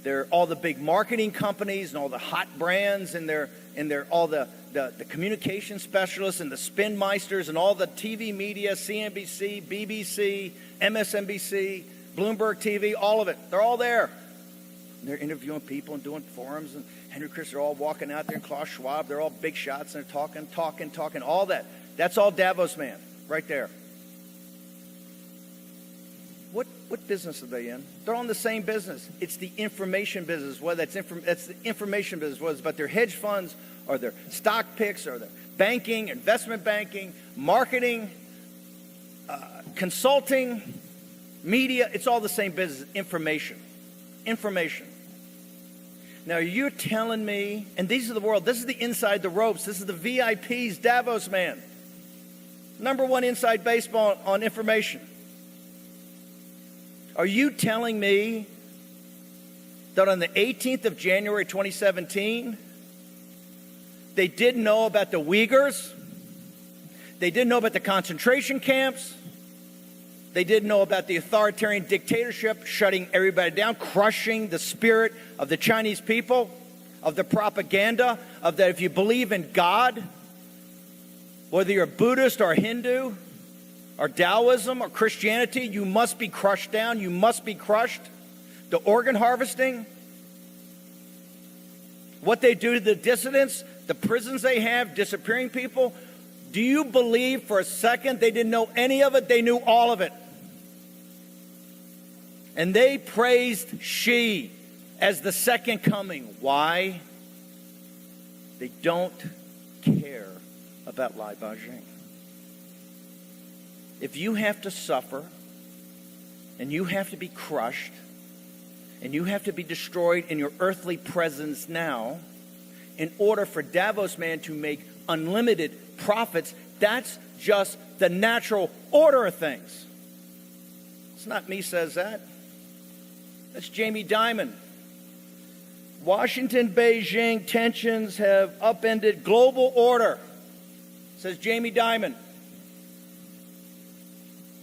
They're all the big marketing companies and all the hot brands, and they're all the communication specialists and the spin meisters and all the TV media, CNBC, BBC, MSNBC, Bloomberg TV, all of it. They're all there. And they're interviewing people and doing forums, and Henry Chris are all walking out there, and Klaus Schwab, they're all big shots, and they're talking, all that. That's all Davos, man, right there. What business are they in? They're all in the same business. It's the information business. Whether that's the information business, whether it's about their hedge funds or their stock picks or their banking, investment banking, marketing, consulting, media. It's all the same business. Information. Now you're telling me, and these are the world. This is the inside the ropes. This is the VIPs, Davos, man. #1 inside baseball on information. Are you telling me that on the 18th of January 2017, they didn't know about the Uyghurs? They didn't know about the concentration camps? They didn't know about the authoritarian dictatorship shutting everybody down, crushing the spirit of the Chinese people, of the propaganda, of that if you believe in God, whether you're Buddhist or Hindu, or Taoism or Christianity, you must be crushed down. You must be crushed. The organ harvesting, what they do to the dissidents, the prisons they have, disappearing people. Do you believe for a second they didn't know any of it? They knew all of it. And they praised Xi as the second coming. Why? They don't care about Lai Beijing. If you have to suffer, and you have to be crushed, and you have to be destroyed in your earthly presence now, in order for Davos, man, to make unlimited profits, that's just the natural order of things. It's not me says that. That's Jamie Dimon. Washington-Beijing tensions have upended global order, says Jamie Dimon.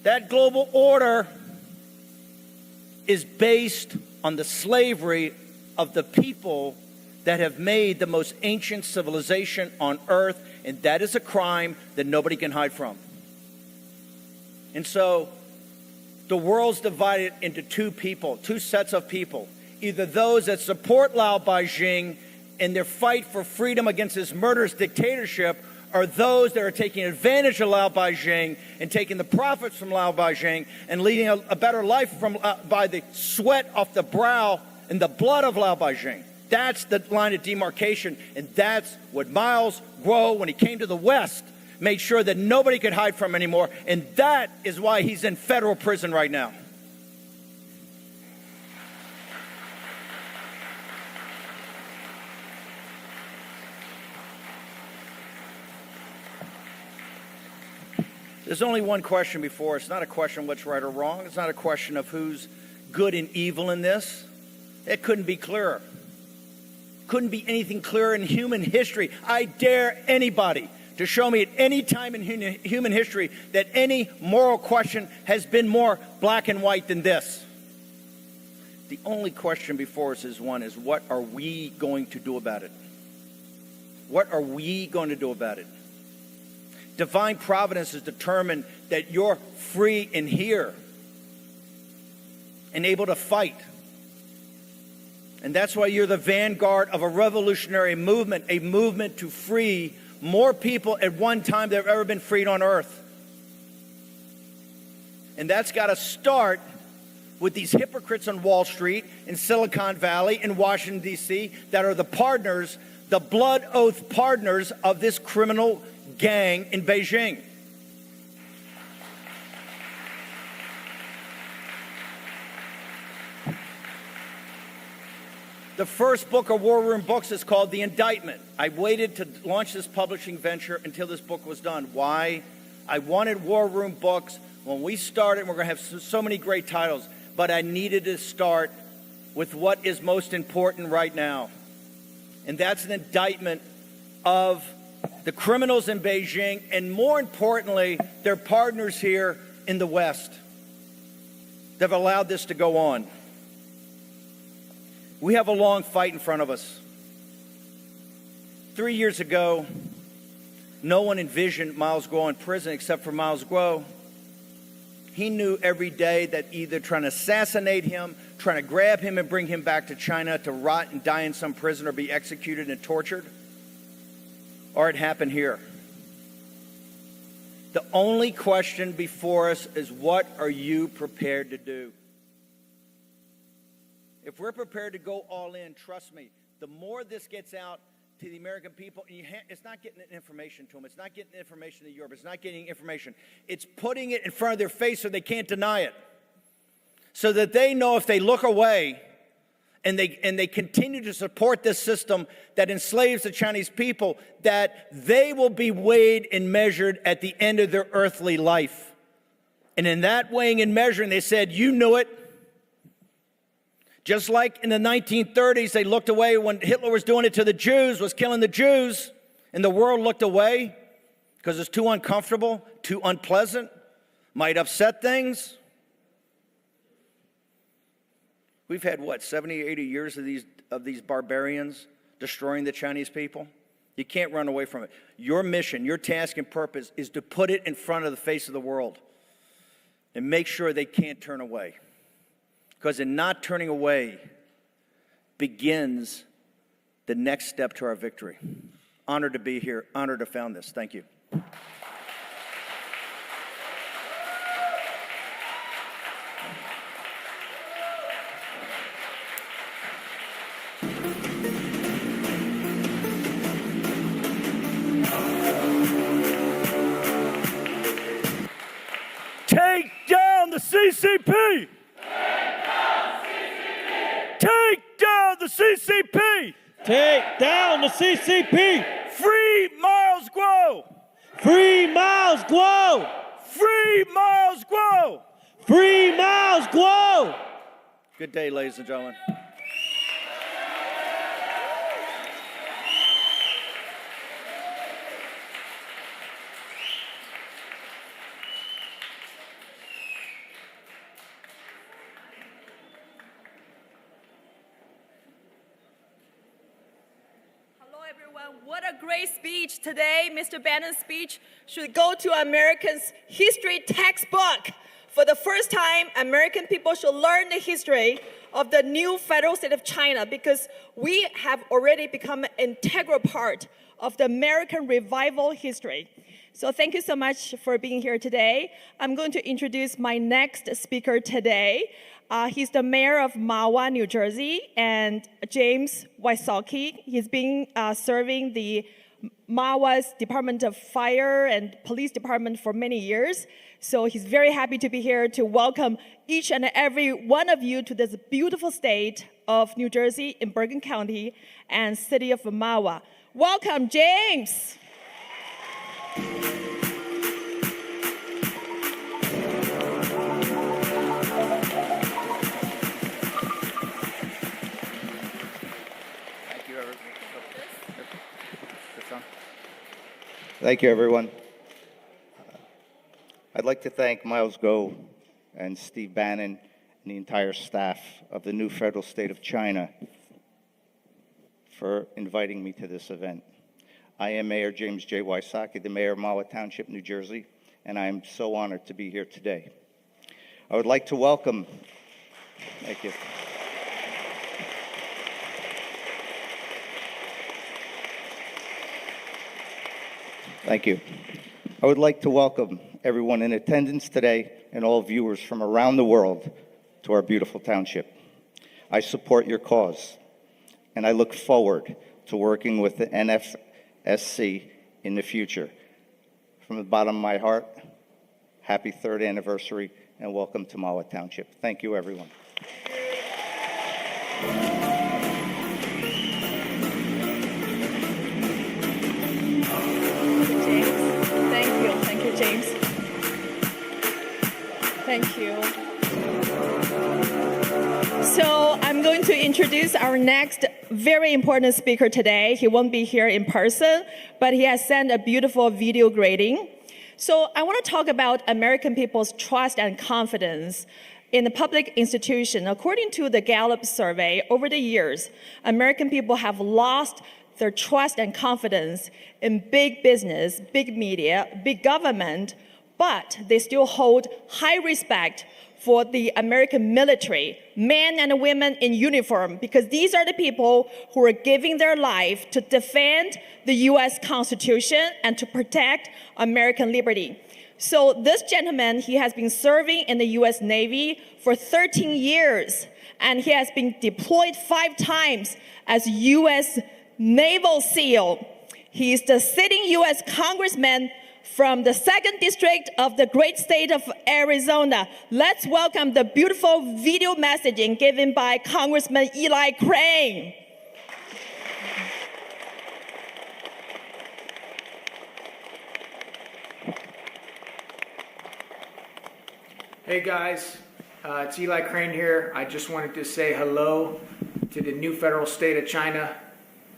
That global order is based on the slavery of the people that have made the most ancient civilization on earth, and that is a crime that nobody can hide from. And so the world's divided into two sets of people. Either those that support Lao Beijing in their fight for freedom against his murderous dictatorship, are those that are taking advantage of Lao Beijing and taking the profits from Lao Beijing and leading a better life by the sweat off the brow and the blood of Lao Beijing. That's the line of demarcation, and that's what Miles Guo, when he came to the West, made sure that nobody could hide from anymore, and that is why he's in federal prison right now. There's only one question before us. It's not a question of what's right or wrong. It's not a question of who's good and evil in this. It couldn't be clearer. Couldn't be anything clearer in human history. I dare anybody to show me at any time in human history that any moral question has been more black and white than this. The only question before us is what are we going to do about it? What are we going to do about it? Divine providence has determined that you're free in here and able to fight. And that's why you're the vanguard of a revolutionary movement, a movement to free more people at one time than have ever been freed on earth. And that's got to start with these hypocrites on Wall Street, in Silicon Valley, in Washington, D.C., that are the partners, the blood oath partners of this criminal gang in Beijing. The first book of War Room Books is called The Indictment. I waited to launch this publishing venture until this book was done. Why? I wanted War Room Books. When we started, we're going to have so many great titles, but I needed to start with what is most important right now. And that's an indictment of the criminals in Beijing, and more importantly, their partners here in the West that have allowed this to go on. We have a long fight in front of us. 3 years ago, no one envisioned Miles Guo in prison except for Miles Guo. He knew every day that either trying to assassinate him, trying to grab him and bring him back to China to rot and die in some prison or be executed and tortured, or it happened here. The only question before us is, what are you prepared to do? If we're prepared to go all in, trust me, the more this gets out to the American people, and it's not getting information to them, it's not getting information to Europe, it's not getting information. It's putting it in front of their face so they can't deny it. So that they know if they look away and they continue to support this system that enslaves the Chinese people, that they will be weighed and measured at the end of their earthly life. And in that weighing and measuring, they said, you knew it. Just like in the 1930s, they looked away when Hitler was doing it to the Jews, was killing the Jews, and the world looked away because it's too uncomfortable, too unpleasant, might upset things. We've had, 70, 80 years of these barbarians destroying the Chinese people? You can't run away from it. Your mission, your task and purpose is to put it in front of the face of the world and make sure they can't turn away. Because in not turning away begins the next step to our victory. Honored to be here, honored to found this. Thank you. Take down the CCP! Take down the CCP! Take down the CCP! Free Miles Guo! Free Miles Guo! Free Miles Guo! Free Miles Guo! Good day, ladies and gentlemen. What a great speech today. Mr. Bannon's speech should go to Americans' history textbook. For the first time, American people should learn the history of the new federal state of China, because we have already become an integral part of the American revival history. So thank you so much for being here today. I'm going to introduce my next speaker today. He's the mayor of Mahwah, New Jersey, and James Wysocki. He's been serving the Mahwah's Department of Fire and Police Department for many years. So he's very happy to be here to welcome each and every one of you to this beautiful state of New Jersey in Bergen County and city of Mahwah. Welcome, James. Thank you, everyone. I'd like to thank Miles Goh and Steve Bannon and the entire staff of the new federal state of China for inviting me to this event. I am Mayor James J. Wysocki, the mayor of Mahwah Township, New Jersey, and I am so honored to be here today. I would like to welcome, thank you. Thank you. I would like to welcome everyone in attendance today and all viewers from around the world to our beautiful township. I support your cause, and I look forward to working with the NFSC in the future. From the bottom of my heart, happy 3rd anniversary and welcome to Mahwah Township. Thank you, everyone. Thank you, James. Thank you. So I'm going to introduce our next very important speaker today. He won't be here in person, but he has sent a beautiful video greeting. So I want to talk about American people's trust and confidence in the public institution. According to the Gallup survey, over the years, American people have lost their trust and confidence in big business, big media, big government, but they still hold high respect for the American military, men and women in uniform, because these are the people who are giving their life to defend the US Constitution and to protect American liberty. So this gentleman, he has been serving in the US Navy for 13 years, and he has been deployed 5 times as US Naval SEAL. He is the sitting US Congressman from the 2nd District of the great state of Arizona. Let's welcome the beautiful video messaging given by Congressman Eli Crane. Hey guys, it's Eli Crane here. I just wanted to say hello to the new federal state of China.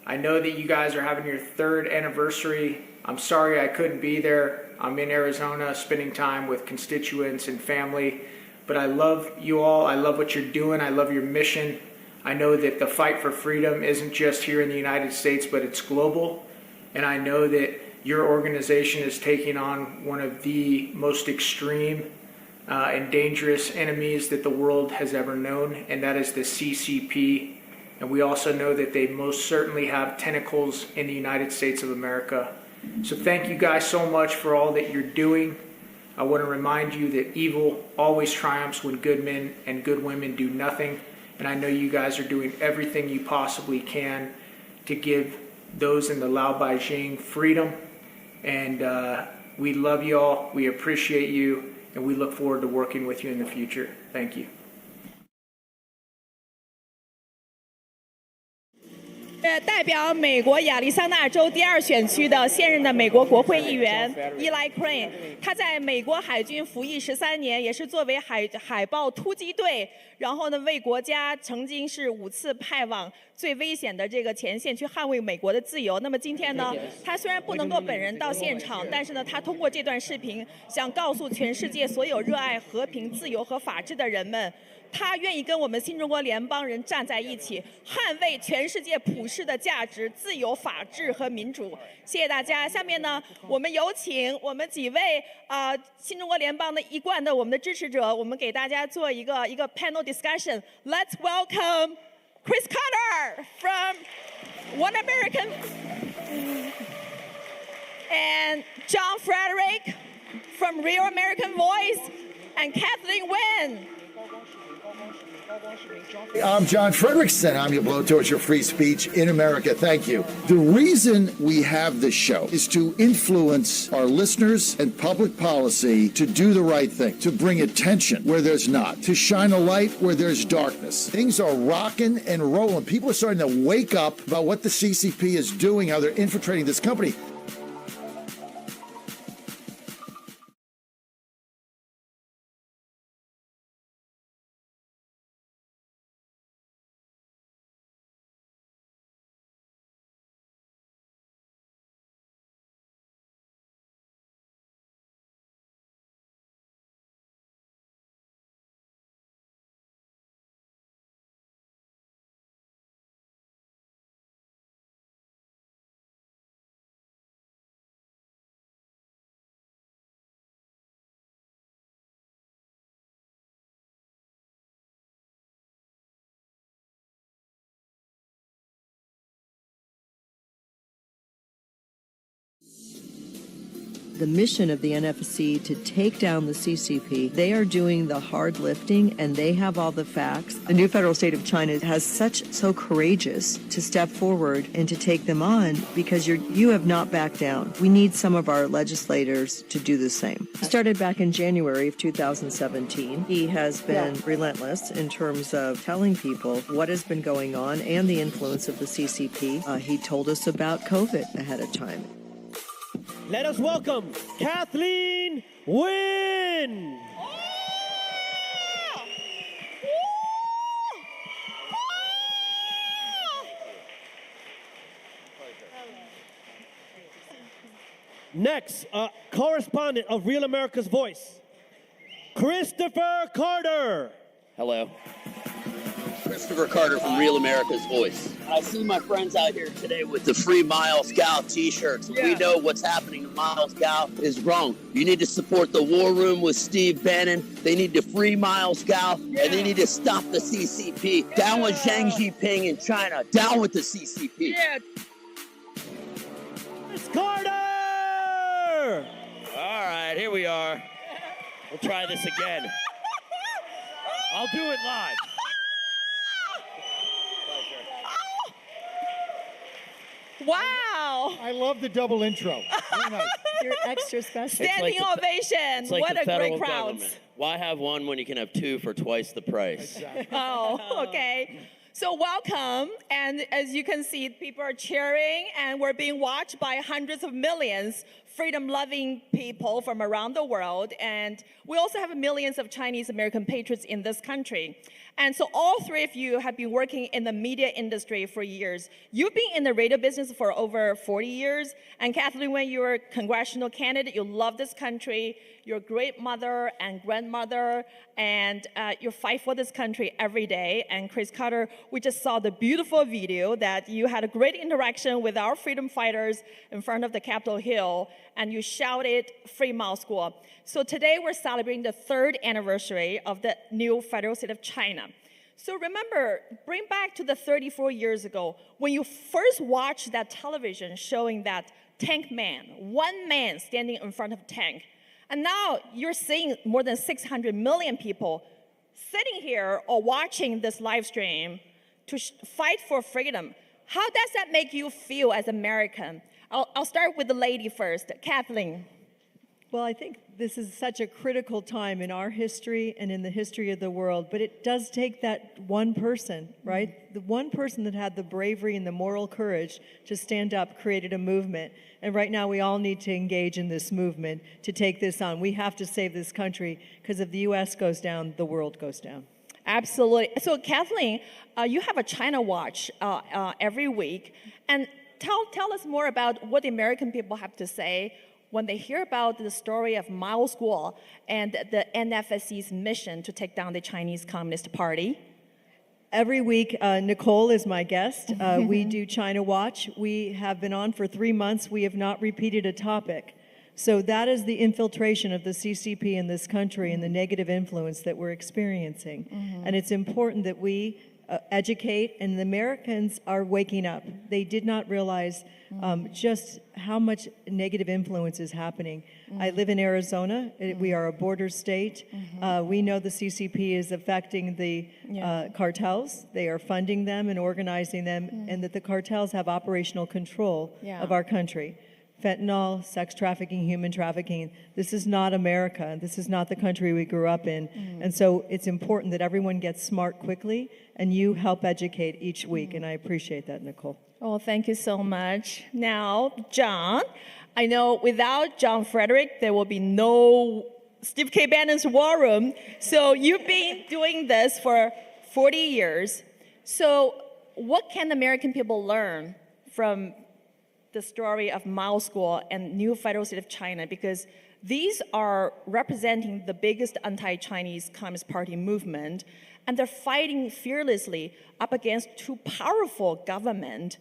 I know that you guys are having your 3rd anniversary. I'm sorry I couldn't be there. I'm in Arizona spending time with constituents and family. But I love you all. I love what you're doing. I love your mission. I know that the fight for freedom isn't just here in the United States, but it's global. And I know that your organization is taking on one of the most extreme and dangerous enemies that the world has ever known, and that is the CCP. And we also know that they most certainly have tentacles in the United States of America. So thank you guys so much for all that you're doing. I want to remind you that evil always triumphs when good men and good women do nothing. And I know you guys are doing everything you possibly can to give those in the Lao Beijing freedom. And we love you all. We appreciate you. And we look forward to working with you in the future. Thank you. 代表美国亚利桑那州第2选区的现任的美国国会议员伊莱·克瑞，他在美国海军服役13年，也是作为海豹突击队，然后呢为国家曾经是5次派往最危险的这个前线去捍卫美国的自由。那么今天呢，他虽然不能够本人到现场，但是呢，他通过这段视频想告诉全世界所有热爱和平、自由和法治的人们。他愿意跟我们新中国联邦人站在一起，捍卫全世界普世的价值、自由、法治和民主。谢谢大家。下面呢，我们有请我们几位新中国联邦的一贯的我们的支持者，我们给大家做一个panel discussion. Let's welcome Chris Carter from One American and John Frederick from Real American Voice and Kathleen Wynn. I'm John Frederickson. I'm your blowtorch of free speech in America. Thank you. The reason we have this show is to influence our listeners and public policy to do the right thing, to bring attention where there's not, to shine a light where there's darkness. Things are rocking and rolling. People are starting to wake up about what the CCP is doing, how they're infiltrating this company. the mission of the NFSC to take down the CCP. They are doing the hard lifting, and they have all the facts. The new federal state of China has so courageous to step forward and to take them on because you have not backed down. We need some of our legislators to do the same. Started back in January of 2017. He has been relentless in terms of telling people what has been going on and the influence of the CCP. He told us about COVID ahead of time. Let us welcome Kathleen Wynne. Next, correspondent of Real America's Voice, Christopher Carter. Hello. Christopher Carter from Real America's Voice. I see my friends out here today with the Free Miles Gal t-shirts. Yeah. We know what's happening to Miles Gal is wrong. You need to support the War Room with Steve Bannon. They need to free Miles Gal, and they need to stop the CCP. Yeah. Down with Xi Jinping in China. Down with the CCP. Yeah. It's Carter! All right, here we are. We'll try this again. I'll do it live. Wow! I love the double intro. Very nice. You're extra special. Standing ovation. Like what the a federal great crowd. government. Why have one when you can have two for twice the price? Exactly. Oh, okay. So welcome, and as you can see, people are cheering, and we're being watched by hundreds of millions freedom-loving people from around the world, and we also have millions of Chinese American patriots in this country. And so all three of you have been working in the media industry for years. You've been in the radio business for over 40 years, and Kathleen, when you were a congressional candidate, you love this country, you're a great mother and grandmother, and you fight for this country every day. And Chris Carter, we just saw the beautiful video that you had a great interaction with our freedom fighters in front of the Capitol Hill, and you shouted Free Mao School. So today we're celebrating the 3rd anniversary of the new federal state of China. So remember, bring back to the 34 years ago, when you first watched that television showing that tank man, one man standing in front of a tank. And now you're seeing more than 600 million people sitting here or watching this live stream to fight for freedom. How does that make you feel as American? I'll start with the lady first, Kathleen. Well, I think this is such a critical time in our history and in the history of the world, but it does take that one person, right? The one person that had the bravery and the moral courage to stand up created a movement. And right now we all need to engage in this movement to take this on. We have to save this country, because if the U.S. goes down, the world goes down. Absolutely. So Kathleen, you have a China Watch every week. And tell us more about what the American people have to say when they hear about the story of Mao School and the NFSC's mission to take down the Chinese Communist Party. Every week, Nicole is my guest. We do China Watch. We have been on for 3 months. We have not repeated a topic. So that is the infiltration of the CCP in this country and the negative influence that we're experiencing. And it's important that we educate, and the Americans are waking up. They did not realize just how much negative influence is happening. I live in Arizona. We are a border state. We know the CCP is affecting the cartels. They are funding them and organizing them, and that the cartels have operational control of our country. Fentanyl, sex trafficking, human trafficking. This is not America. This is not the country we grew up in. And so it's important that everyone gets smart quickly, and you help educate each week, and I appreciate that, Nicole. Oh, thank you so much. Now, John, I know without John Frederick, there will be no Steve K. Bannon's War Room. So you've been doing this for 40 years. So what can American people learn from the story of Mao School and new federal state of China? Because these are representing the biggest anti-Chinese Communist Party movement, and they're fighting fearlessly up against two powerful governments,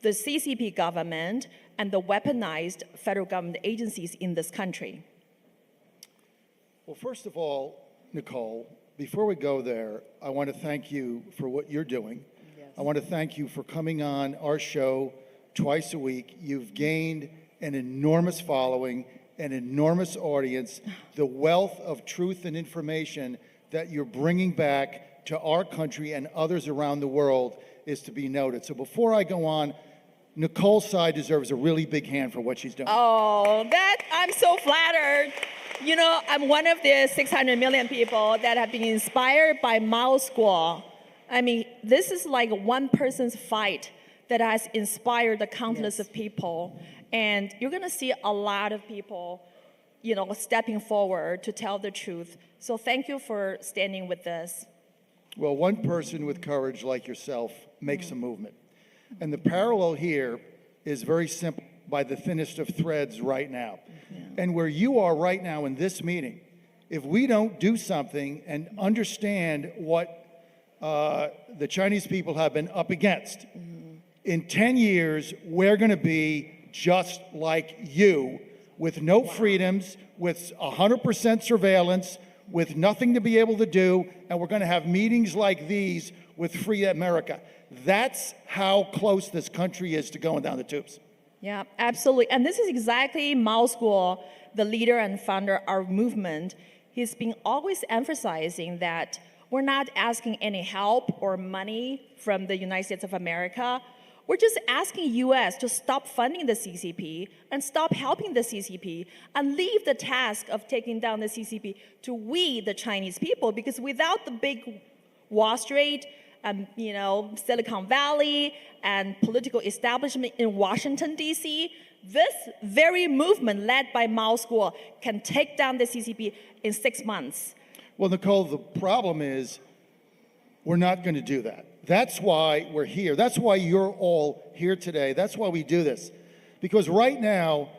the CCP government and the weaponized federal government agencies in this country. Well, first of all, Nicole, before we go there, I want to thank you for what you're doing. Yes. I want to thank you for coming on our show twice a week. You've gained an enormous following, an enormous audience. The wealth of truth and information that you're bringing back to our country and others around the world is to be noted. So before I go on, Nicole Sy deserves a really big hand for what she's doing. Oh, I'm so flattered. You know, I'm one of the 600 million people that have been inspired by Mao School. I mean, this is like one person's fight that has inspired the countless of people. And you're going to see a lot of people, you know, stepping forward to tell the truth. So thank you for standing with this. Well, one person with courage like yourself makes a movement. And the parallel here is very simple, by the thinnest of threads right now. And where you are right now in this meeting, if we don't do something and understand what the Chinese people have been up against, in 10 years, we're going to be just like you, with no freedoms, with 100% surveillance, with nothing to be able to do, and we're going to have meetings like these with Free America. That's how close this country is to going down the tubes. Yeah, absolutely. And this is exactly Mao School, the leader and founder of our movement. He's been always emphasizing that we're not asking any help or money from the United States of America. We're just asking U.S. to stop funding the CCP and stop helping the CCP and leave the task of taking down the CCP to we, the Chinese people, because without the big Wall Street, you know, Silicon Valley and political establishment in Washington, D.C., this very movement led by Mao School can take down the CCP in 6 months. Well, Nicole, the problem is we're not going to do that. That's why we're here. That's why you're all here today. That's why we do this. Because right now,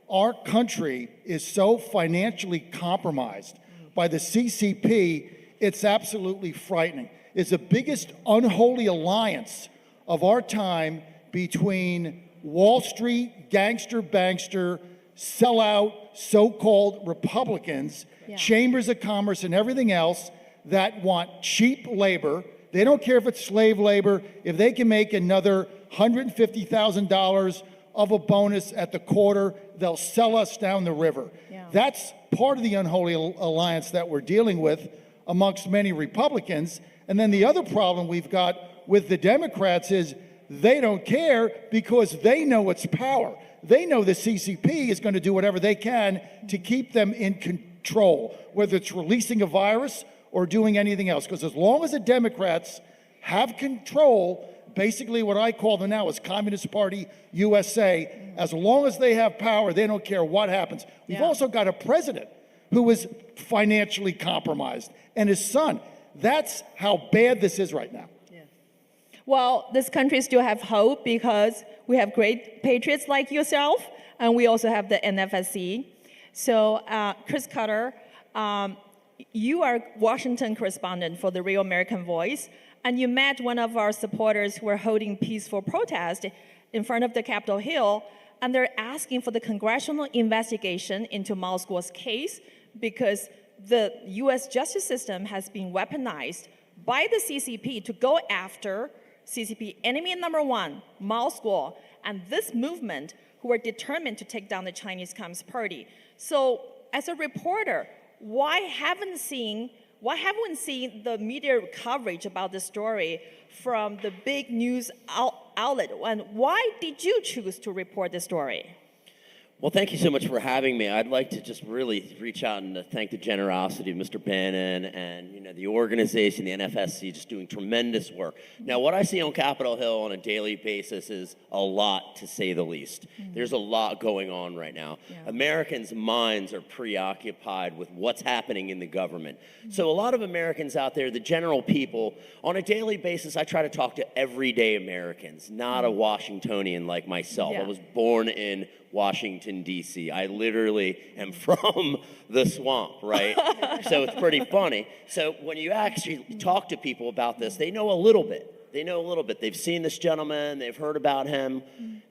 our country is so financially compromised by the CCP, it's absolutely frightening. It's the biggest unholy alliance of our time between Wall Street, gangster, bankster, sellout, so-called Republicans, chambers of commerce, and everything else that want cheap labor. They don't care if it's slave labor. If they can make another $150,000 of a bonus at the quarter, they'll sell us down the river. That's part of the unholy alliance that we're dealing with amongst many Republicans. And then the other problem we've got with the Democrats is they don't care because they know it's power. They know the CCP is going to do whatever they can to keep them in control, whether it's releasing a virus or doing anything else. Because as long as the Democrats have control, basically what I call them now is Communist Party USA, as long as they have power, they don't care what happens. We've also got a president who is financially compromised, and his son. That's how bad this is right now. Well, this country still have hope because we have great patriots like yourself, and we also have the NFSC. So, Chris Cutter, you are Washington correspondent for the Real American Voice, and you met one of our supporters who were holding peaceful protest in front of the Capitol Hill, and they're asking for the congressional investigation into Mao School's case because the U.S. justice system has been weaponized by the CCP to go after CCP enemy number one, Mao School, and this movement who are determined to take down the Chinese Communist Party. So as a reporter, why haven't we seen the media coverage about this story from the big news outlet? And why did you choose to report this story? Well, thank you so much for having me. I'd like to just really reach out and thank the generosity of Mr. Bannon and the organization, the NFSC, just doing tremendous work. Now, what I see on Capitol Hill on a daily basis is a lot, to say the least. There's a lot going on right now. Americans' minds are preoccupied with what's happening in the government. So a lot of Americans out there, the general people, on a daily basis, I try to talk to everyday Americans, not a Washingtonian like myself. I was born in Washington, D.C. I literally am from the swamp, right? So it's pretty funny. So when you actually talk to people about this, they know a little bit. They've seen this gentleman, they've heard about him,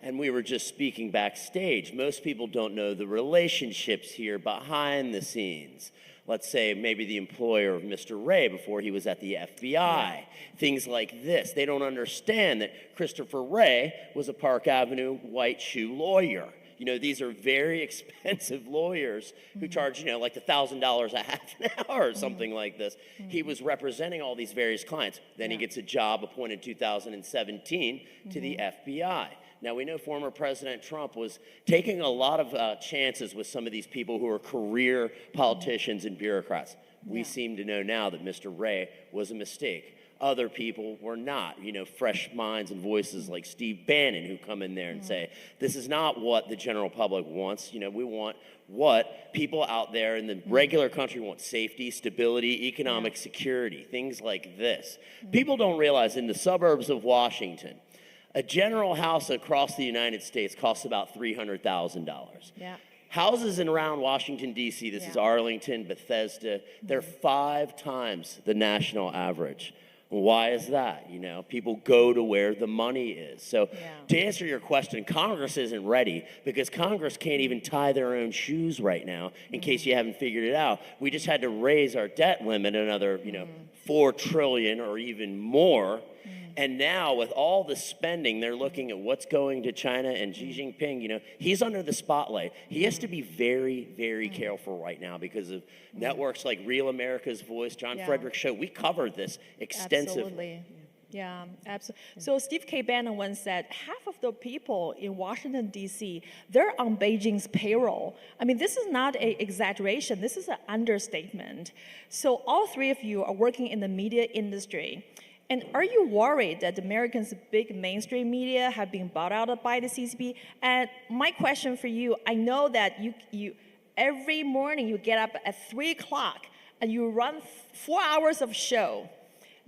and we were just speaking backstage. Most people don't know the relationships here behind the scenes. Let's say maybe the employer of Mr. Wray before he was at the FBI. Things like this. They don't understand that Christopher Wray was a Park Avenue white shoe lawyer. These are very expensive lawyers who charge, like $1,000 a half an hour or something like this. He was representing all these various clients. Then he gets a job appointed in 2017 to the FBI. Now, we know former President Trump was taking a lot of chances with some of these people who are career politicians and bureaucrats. We seem to know now that Mr. Wray was a mistake. Other people were not, fresh minds and voices like Steve Bannon who come in there and say, this is not what the general public wants. We want what people out there in the regular country want: safety, stability, economic security, things like this. People don't realize in the suburbs of Washington, a general house across the United States costs about $300,000. Yeah. Houses in around Washington, D.C., this is Arlington, Bethesda, they're 5 times the national average. Why is that? People go to where the money is. So to answer your question, Congress isn't ready because Congress can't even tie their own shoes right now, in case you haven't figured it out. We just had to raise our debt limit another, $4 trillion or even more. And now with all the spending, they're looking at what's going to China and Xi Jinping. He's under the spotlight. He has to be very, very careful right now because of networks like Real America's Voice, John Frederick's show. We covered this extensively. Absolutely. Yeah, absolutely. So Steve K. Bannon once said, half of the people in Washington, D.C., they're on Beijing's payroll. I mean, this is not an exaggeration. This is an understatement. So all 3 of you are working in the media industry. And are you worried that Americans' big mainstream media have been bought out by the CCP? And my question for you, I know that you every morning you get up at 3 o'clock and you run 4 hours of show,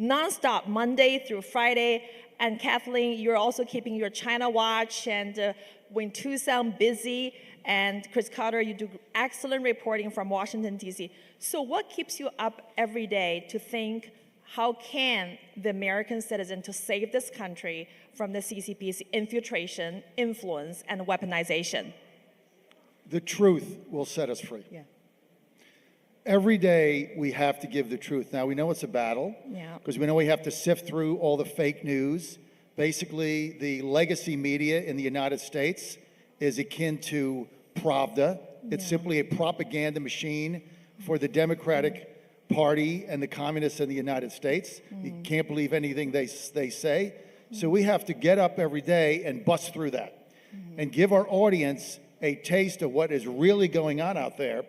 nonstop, Monday through Friday. And Kathleen, you're also keeping your China watch, and when two sound busy, and Chris Carter, you do excellent reporting from Washington, D.C. So what keeps you up every day to think, how can the American citizen to save this country from the CCP's infiltration, influence, and weaponization? The truth will set us free. Yeah. Every day we have to give the truth. Now, we know it's a battle because we know we have to sift through all the fake news. Basically, the legacy media in the United States is akin to Pravda. It's simply a propaganda machine for the Democratic Party and the communists in the United States. You can't believe anything they say. So we have to get up every day and bust through that and give our audience a taste of what is really going on out there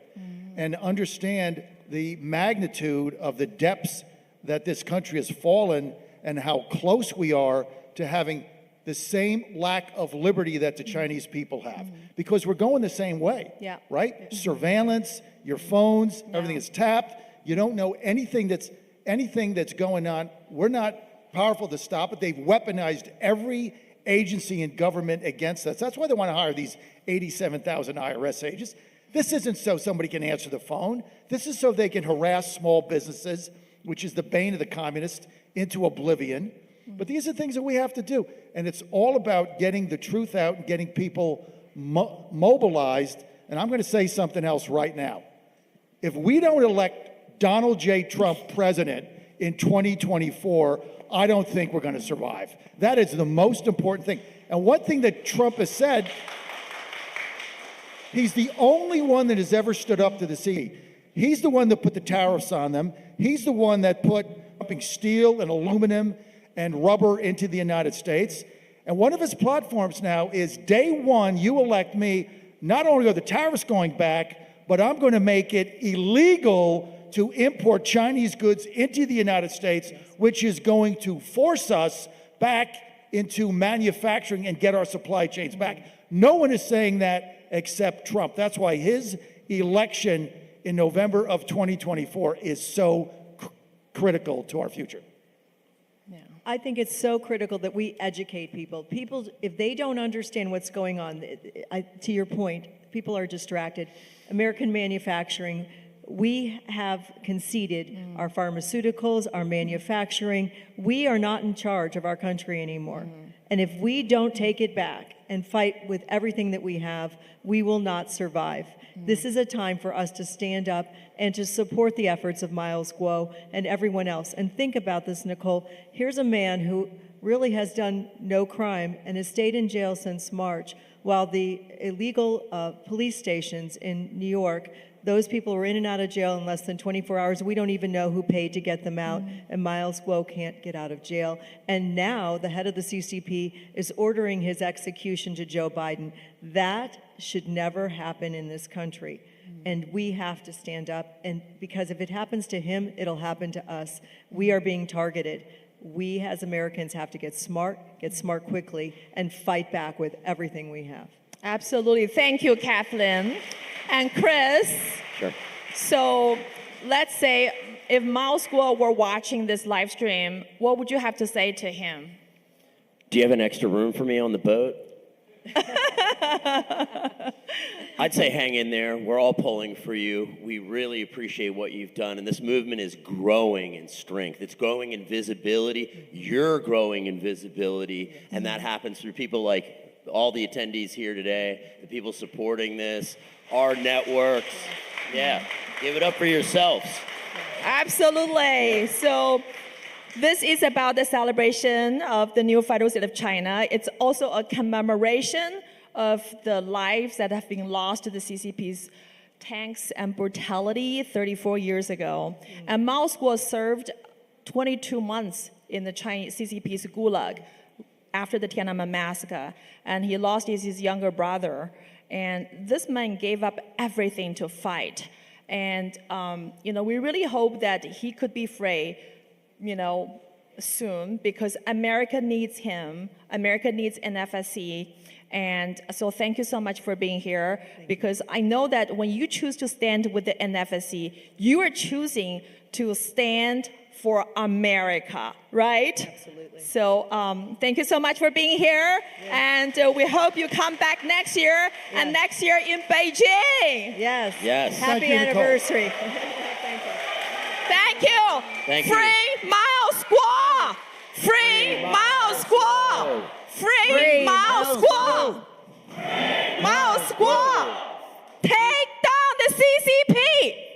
and understand the magnitude of the depths that this country has fallen and how close we are to having the same lack of liberty that the Chinese people have. Because we're going the same way, right? Surveillance, your phones, everything is tapped. You don't know anything that's going on. We're not powerful to stop it. They've weaponized every agency in government against us. That's why they want to hire these 87,000 IRS agents. This isn't so somebody can answer the phone. This is so they can harass small businesses, which is the bane of the communists, into oblivion. But these are things that we have to do. And it's all about getting the truth out and getting people mobilized. And I'm going to say something else right now. If we don't elect Donald J. Trump president in 2024, I don't think we're going to survive. That is the most important thing. And one thing that Trump has said, he's the only one that has ever stood up to the CCP. He's the one that put the tariffs on them. He's the one that put steel and aluminum and rubber into the United States. And one of his platforms now is, day one, you elect me, not only are the tariffs going back, but I'm going to make it illegal to import Chinese goods into the United States, which is going to force us back into manufacturing and get our supply chains back. No one is saying that except Trump. That's why his election in November of 2024 is so critical to our future. I think it's so critical that we educate people. People, if they don't understand what's going on, to your point, people are distracted. American manufacturing, we have conceded our pharmaceuticals, our manufacturing. We are not in charge of our country anymore. And if we don't take it back and fight with everything that we have, we will not survive. This is a time for us to stand up and to support the efforts of Miles Guo and everyone else. And think about this, Nicole. Here's a man who really has done no crime and has stayed in jail since March, while the illegal police stations in New York, those people were in and out of jail in less than 24 hours. We don't even know who paid to get them out, and Miles Guo can't get out of jail. And now the head of the CCP is ordering his execution to Joe Biden. That should never happen in this country. And we have to stand up, and because if it happens to him, it'll happen to us. We are being targeted. We as Americans have to get smart quickly, and fight back with everything we have. Absolutely. Thank you, Kathleen. And Chris, Sure. so let's say if Miles Guo were watching this live stream, what would you have to say to him? Do you have an extra room for me on the boat? I'd say hang in there. We're all pulling for you. We really appreciate what you've done. And this movement is growing in strength. It's growing in visibility. You're growing in visibility. And that happens through people like all the attendees here today, the people supporting this, our networks. Yeah, give it up for yourselves. Absolutely. So this is about the celebration of the new federal state of China. It's also a commemoration of the lives that have been lost to the CCP's tanks and brutality 34 years ago. And Miles Guo served 22 months in the Chinese CCP's gulag after the Tiananmen massacre, and he lost his younger brother. And this man gave up everything to fight. And we really hope that he could be free, soon, because America needs him. America needs NFSC. And so thank you so much for being here, because I know that when you choose to stand with the NFSC, you are choosing to stand for America, right? Absolutely. So thank you so much for being here. Yeah. And we hope you come back next year, and next year in Beijing. Yes. Yes. Happy anniversary. Thank you. Thank you. Free Miles Guo. Free Miles Guo. Free Miles Guo. Miles Guo. Take down the CCP.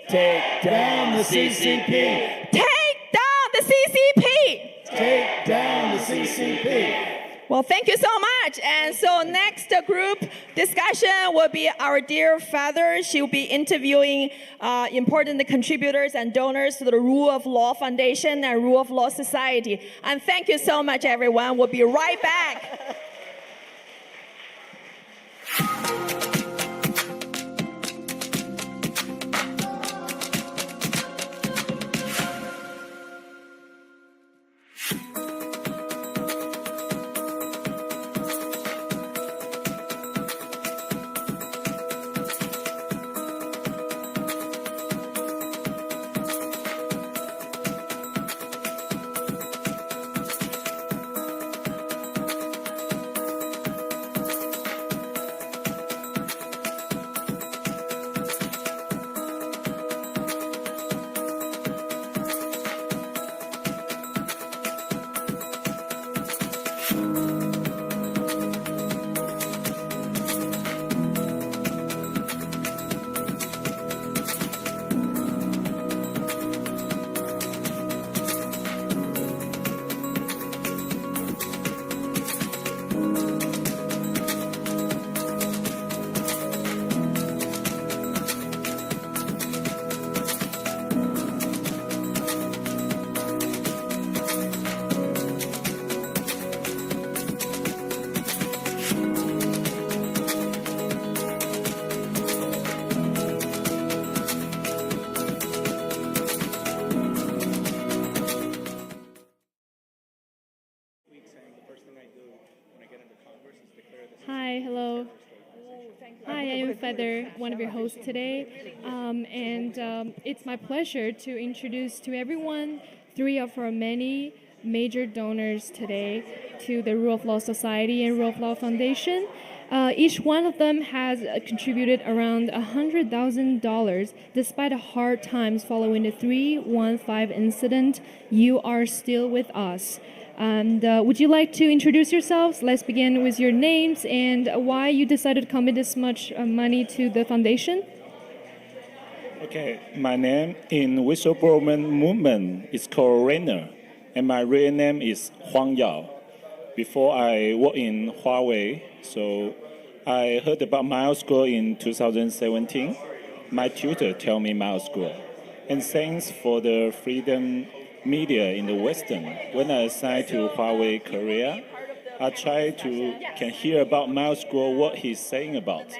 Take down the CCP. Take down the CCP. Take down the CCP. Well, thank you so much. And so next group discussion will be our dear Feather. She will be interviewing important contributors and donors to the Rule of Law Foundation and Rule of Law Society. And thank you so much, everyone. We'll be right back. Hi, hello. Hi, I am Feather, one of your hosts today. It's my pleasure to introduce to everyone 3 of our many major donors today to the Rule of Law Society and Rule of Law Foundation. Each one of them has contributed around $100,000 despite hard times following the 315 incident. You are still with us. And would you like to introduce yourselves? Let's begin with your names and why you decided to commit this much money to the foundation. Okay, my name in whistleblower movement is called Rainer, and my real name is Huang Yao. before I work in Huawei. So I heard about Mile School in 2017. My tutor told me Mile School. And thanks for the freedom media in the Western. When I assigned to Huawei Korea, I try to can hear about Mile School, what he's saying about.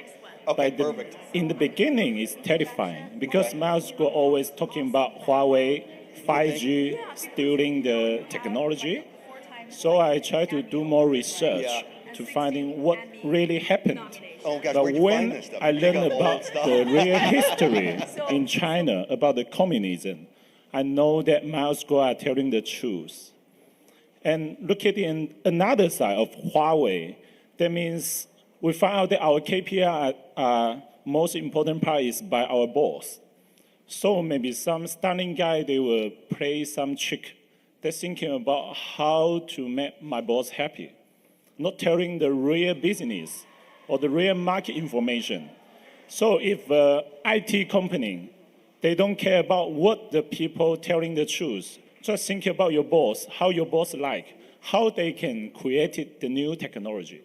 Okay, perfect. In the beginning, it's terrifying because Mile School always talking about Huawei 5G stealing the technology. So I try to do more research to finding what really happened. Oh, gosh, but where'd you when find this stuff? I You dig learned up all about that stuff? the real history in China, about the communism, I know that Mile School are telling the truth. And look at in another side of Huawei, that means we find out that our KPI most important part is by our boss. So maybe some stunning guy, they will play some trick. They're thinking about how to make my boss happy, not telling the real business or the real market information. So if IT company, they don't care about what the people telling the truth, just think about your boss, how your boss like, how they can create the new technology.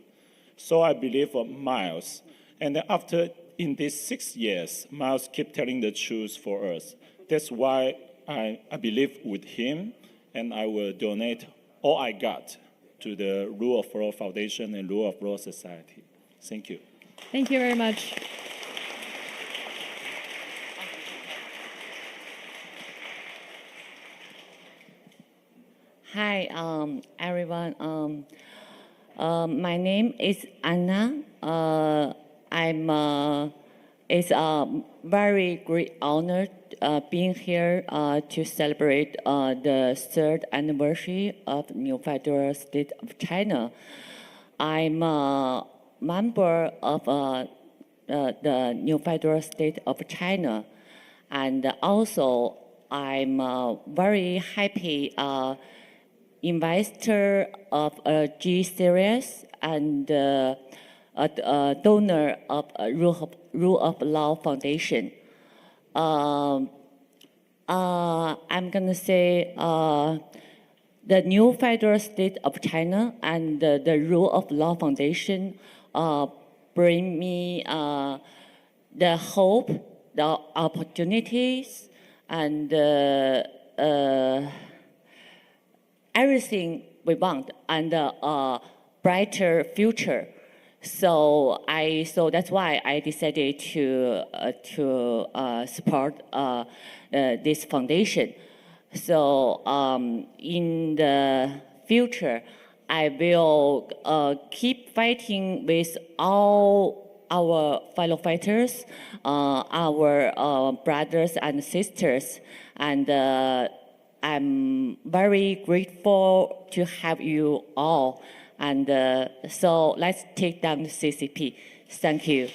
So I believe of Miles. And then after, in these 6 years, Miles keep telling the truth for us. That's why I believe with him, and I will donate all I got to the Rule of Law Foundation and Rule of Law Society. Thank you. Thank you very much. Hi, everyone. My name is Anna. It's a very great honor being here to celebrate the third anniversary of New Federal State of China. I'm a member of the New Federal State of China, and also I'm very happy investor of a G series and a donor of Rule of Law Foundation. I'm gonna say the New Federal State of China and the Rule of Law Foundation bring me the hope, the opportunities, and everything we want, and a brighter future. So that's why I decided to support this foundation. So in the future, I will keep fighting with all our fellow fighters, our brothers and sisters, and I'm very grateful to have you all. And so let's take down the CCP. Thank you.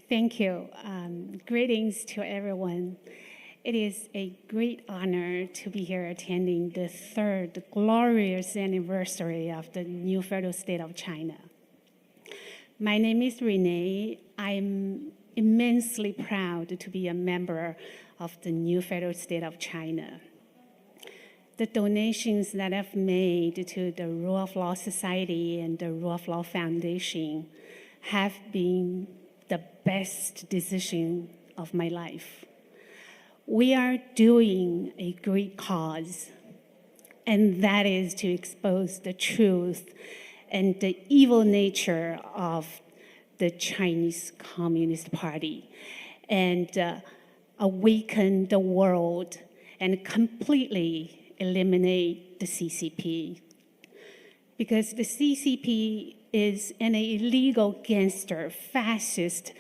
Thank you. Greetings to everyone. It is a great honor to be here attending the third glorious anniversary of the new federal state of China. My name is Renee. I'm immensely proud to be a member of the new federal state of China. The donations that I've made to the Rule of Law Society and the Rule of Law Foundation have been the best decision of my life. We are doing a great cause, and that is to expose the truth and the evil nature of the Chinese Communist Party and awaken the world and completely eliminate the CCP. Because the CCP is an illegal gangster, fascist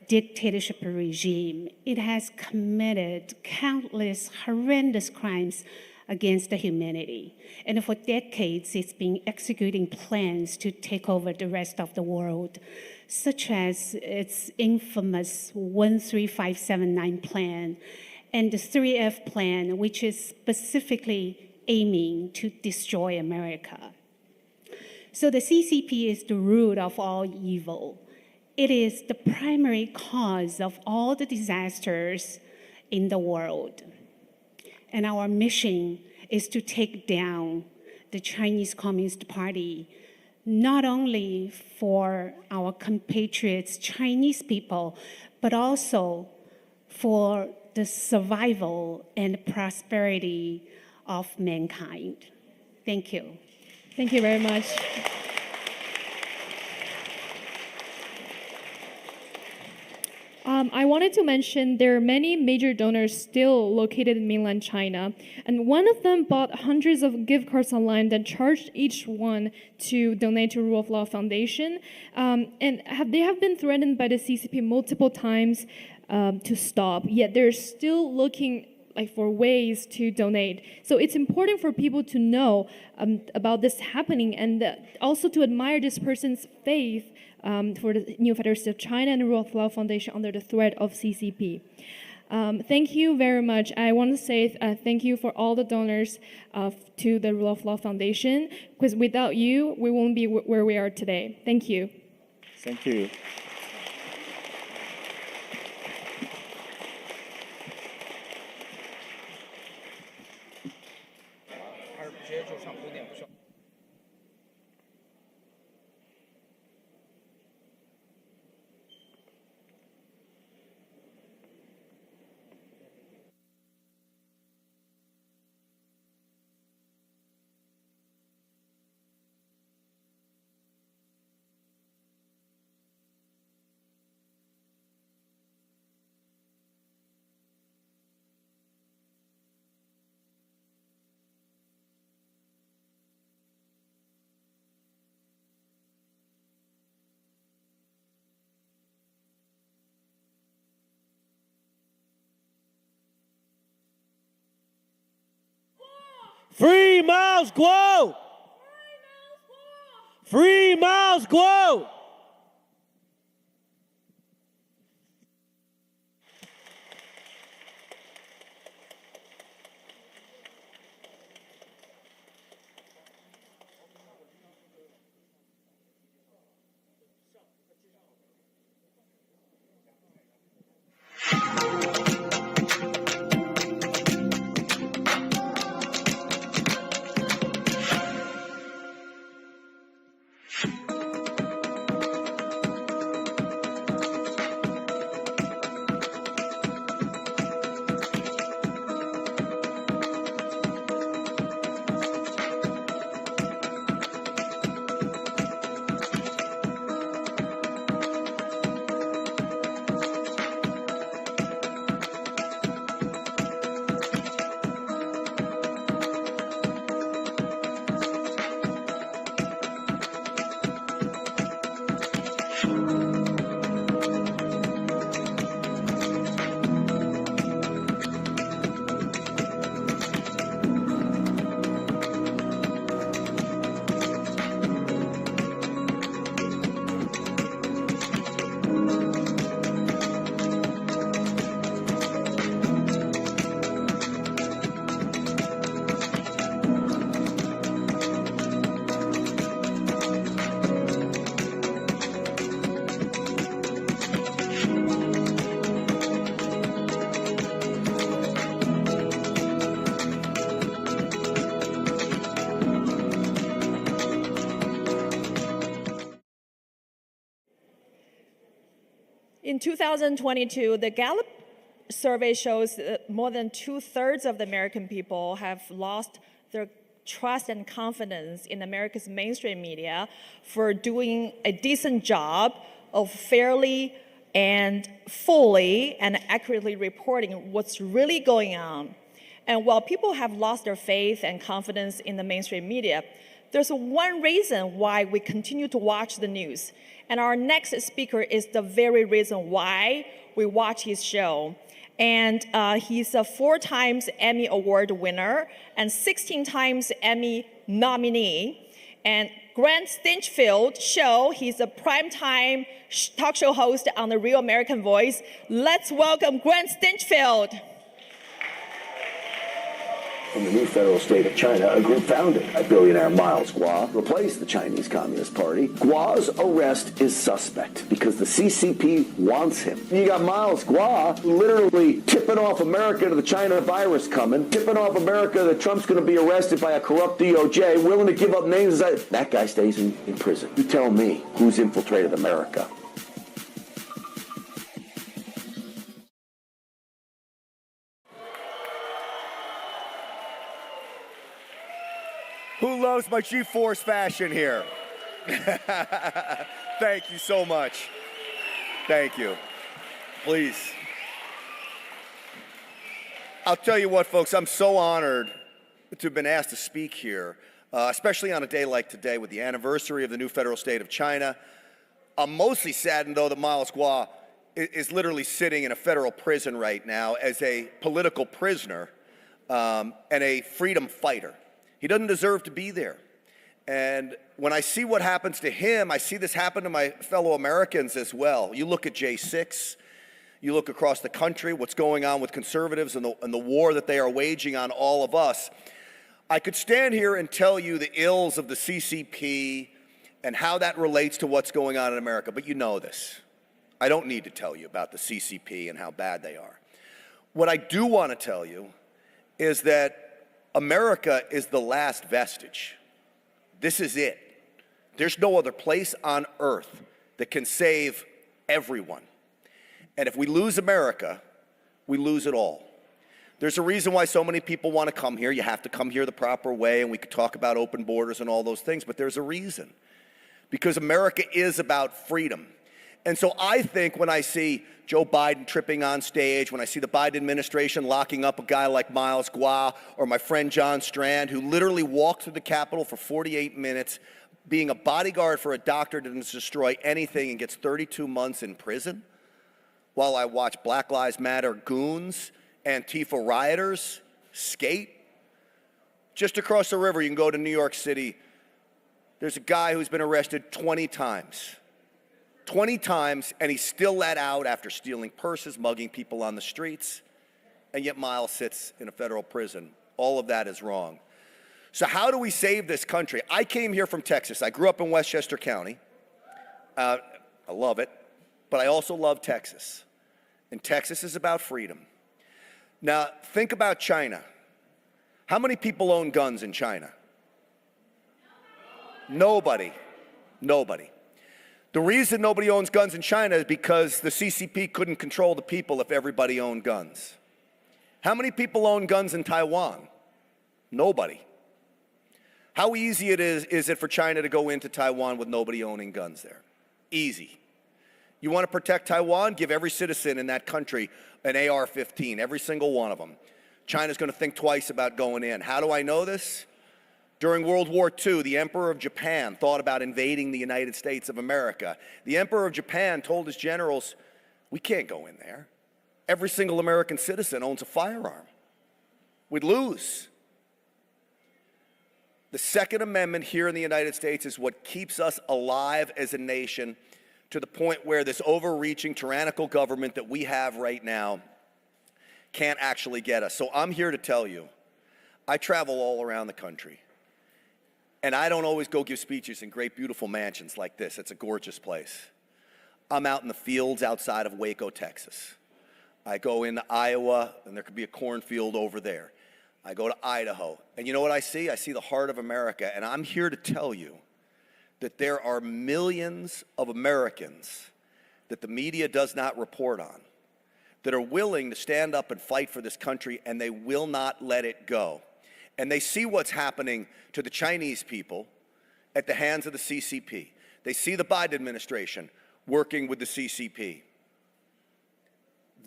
dictatorship regime. It has committed countless horrendous crimes against humanity. And for decades, it's been executing plans to take over the rest of the world, such as its infamous 13579 plan and the 3F plan, which is specifically aiming to destroy America. So the CCP is the root of all evil. it is the primary cause of all the disasters in the world. And our mission is to take down the Chinese Communist Party, not only for our compatriots, Chinese people, but also for the survival and prosperity of mankind. Thank you. Thank you very much. I wanted to mention there are many major donors still located in mainland China, and one of them bought hundreds of gift cards online that charged each one to donate to Rule of Law Foundation, they have been threatened by the CCP multiple times to stop, yet they're still looking for ways to donate. So it's important for people to know about this happening and also to admire this person's faith for the New Federal State of China and the Rule of Law Foundation under the threat of CCP. Thank you very much. I want to say thank you for all the donors to the Rule of Law Foundation, because without you, we won't be where we are today. Thank you. Thank you. Free Miles Guo! Free Miles Guo! In 2022, the Gallup survey shows that more than 2/3 of the American people have lost their trust and confidence in America's mainstream media for doing a decent job of fairly and fully and accurately reporting what's really going on. And while people have lost their faith and confidence in the mainstream media, there's one reason why we continue to watch the news. And our next speaker is the very reason why we watch his show. And he's a 4 times Emmy Award winner and 16 times Emmy nominee. And Grant Stinchfield show, he's a primetime talk show host on The Real American Voice. Let's welcome Grant Stinchfield. In the new federal state of China, a group founded by billionaire Miles Guo replaced the Chinese Communist Party. Guo's arrest is suspect because the CCP wants him. You got Miles Guo literally tipping off America to the China virus coming, tipping off America that Trump's going to be arrested by a corrupt DOJ, willing to give up names. That guy stays in prison. You tell me who's infiltrated America. Who loves my G-Force fashion here? Thank you so much. Thank you. Please. I'll tell you what, folks, I'm so honored to have been asked to speak here, especially on a day like today with the anniversary of the new federal state of China. I'm mostly saddened, though, that Miles Guo is literally sitting in a federal prison right now as a political prisoner and a freedom fighter. He doesn't deserve to be there. And when I see what happens to him, I see this happen to my fellow Americans as well. You look at J6, you look across the country, what's going on with conservatives and the war that they are waging on all of us. I could stand here and tell you the ills of the CCP and how that relates to what's going on in America, but you know this. I don't need to tell you about the CCP and how bad they are. What I do want to tell you is that America is the last vestige. This is it. There's no other place on earth that can save everyone. And if we lose America, we lose it all. There's a reason why so many people want to come here. You have to come here the proper way, and we could talk about open borders and all those things, but there's a reason. Because America is about freedom. And so I think when I see Joe Biden tripping on stage, when I see the Biden administration locking up a guy like Miles Guo or my friend John Strand, who literally walked through the Capitol for 48 minutes, being a bodyguard for a doctor that didn't destroy anything and gets 32 months in prison, while I watch Black Lives Matter goons, Antifa rioters skate. Just across the river, you can go to New York City. There's a guy who's been arrested 20 times. 20 times, and he's still let out after stealing purses, mugging people on the streets, and yet Miles sits in a federal prison. All of that is wrong. So how do we save this country? I came here from Texas. I grew up in Westchester County. I love it, but I also love Texas. And Texas is about freedom. Now, think about China. How many people own guns in China? Nobody. Nobody. The reason nobody owns guns in China is because the CCP couldn't control the people if everybody owned guns. How many people own guns in Taiwan? Nobody. How easy is it for China to go into Taiwan with nobody owning guns there? Easy. You want to protect Taiwan? Give every citizen in that country an AR-15, every single one of them. China's going to think twice about going in. How do I know this? During World War II, the Emperor of Japan thought about invading the United States of America. The Emperor of Japan told his generals, we can't go in there. Every single American citizen owns a firearm. We'd lose. The Second Amendment here in the United States is what keeps us alive as a nation to the point where this overreaching, tyrannical government that we have right now can't actually get us. So I'm here to tell you, I travel all around the country. And I don't always go give speeches in great, beautiful mansions like this. It's a gorgeous place. I'm out in the fields outside of Waco, Texas. I go into Iowa, and there could be a cornfield over there. I go to Idaho. And you know what I see? I see the heart of America. And I'm here to tell you that there are millions of Americans that the media does not report on that are willing to stand up and fight for this country, and they will not let it go. And they see what's happening to the Chinese people at the hands of the CCP. They see the Biden administration working with the CCP.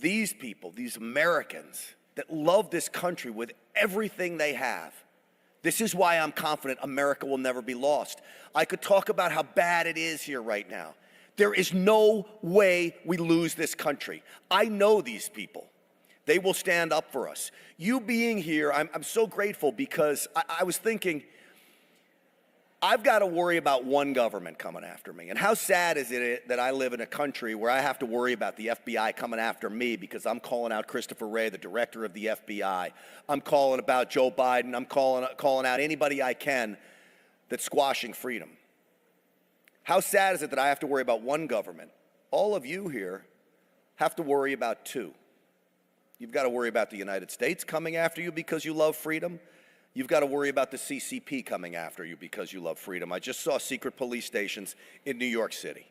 These people, these Americans that love this country with everything they have, this is why I'm confident America will never be lost. I could talk about how bad it is here right now. There is no way we lose this country. I know these people. They will stand up for us. You being here, I'm so grateful because I was thinking, I've got to worry about one government coming after me. And how sad is it that I live in a country where I have to worry about the FBI coming after me because I'm calling out Christopher Wray, the director of the FBI. I'm calling about Joe Biden. I'm calling out anybody I can that's squashing freedom. How sad is it that I have to worry about one government? All of you here have to worry about two. You've got to worry about the United States coming after you because you love freedom. You've got to worry about the CCP coming after you because you love freedom. I just saw secret police stations in New York City.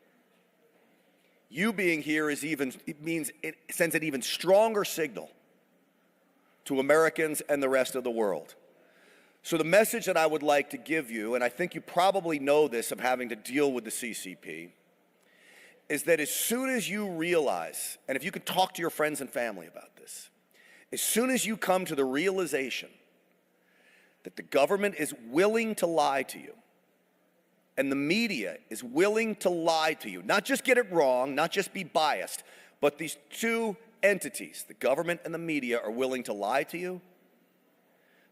You being here sends an even stronger signal to Americans and the rest of the world. So the message that I would like to give you, and I think you probably know this of having to deal with the CCP, is that as soon as you realize, and if you could talk to your friends and family about this, as soon as you come to the realization that the government is willing to lie to you, and the media is willing to lie to you, not just get it wrong, not just be biased, but these two entities, the government and the media, are willing to lie to you,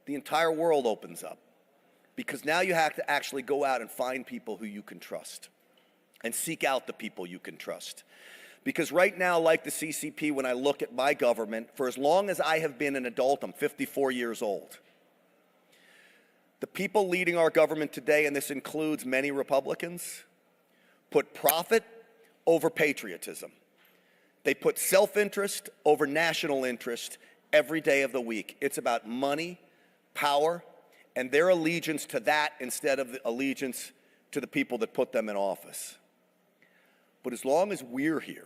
the entire world opens up. Because now you have to actually go out and find people who you can trust and seek out the people you can trust. Because right now, like the CCP, when I look at my government, for as long as I have been an adult, I'm 54 years old, the people leading our government today, and this includes many Republicans, put profit over patriotism. They put self-interest over national interest every day of the week. It's about money, power, and their allegiance to that instead of the allegiance to the people that put them in office. But as long as we're here,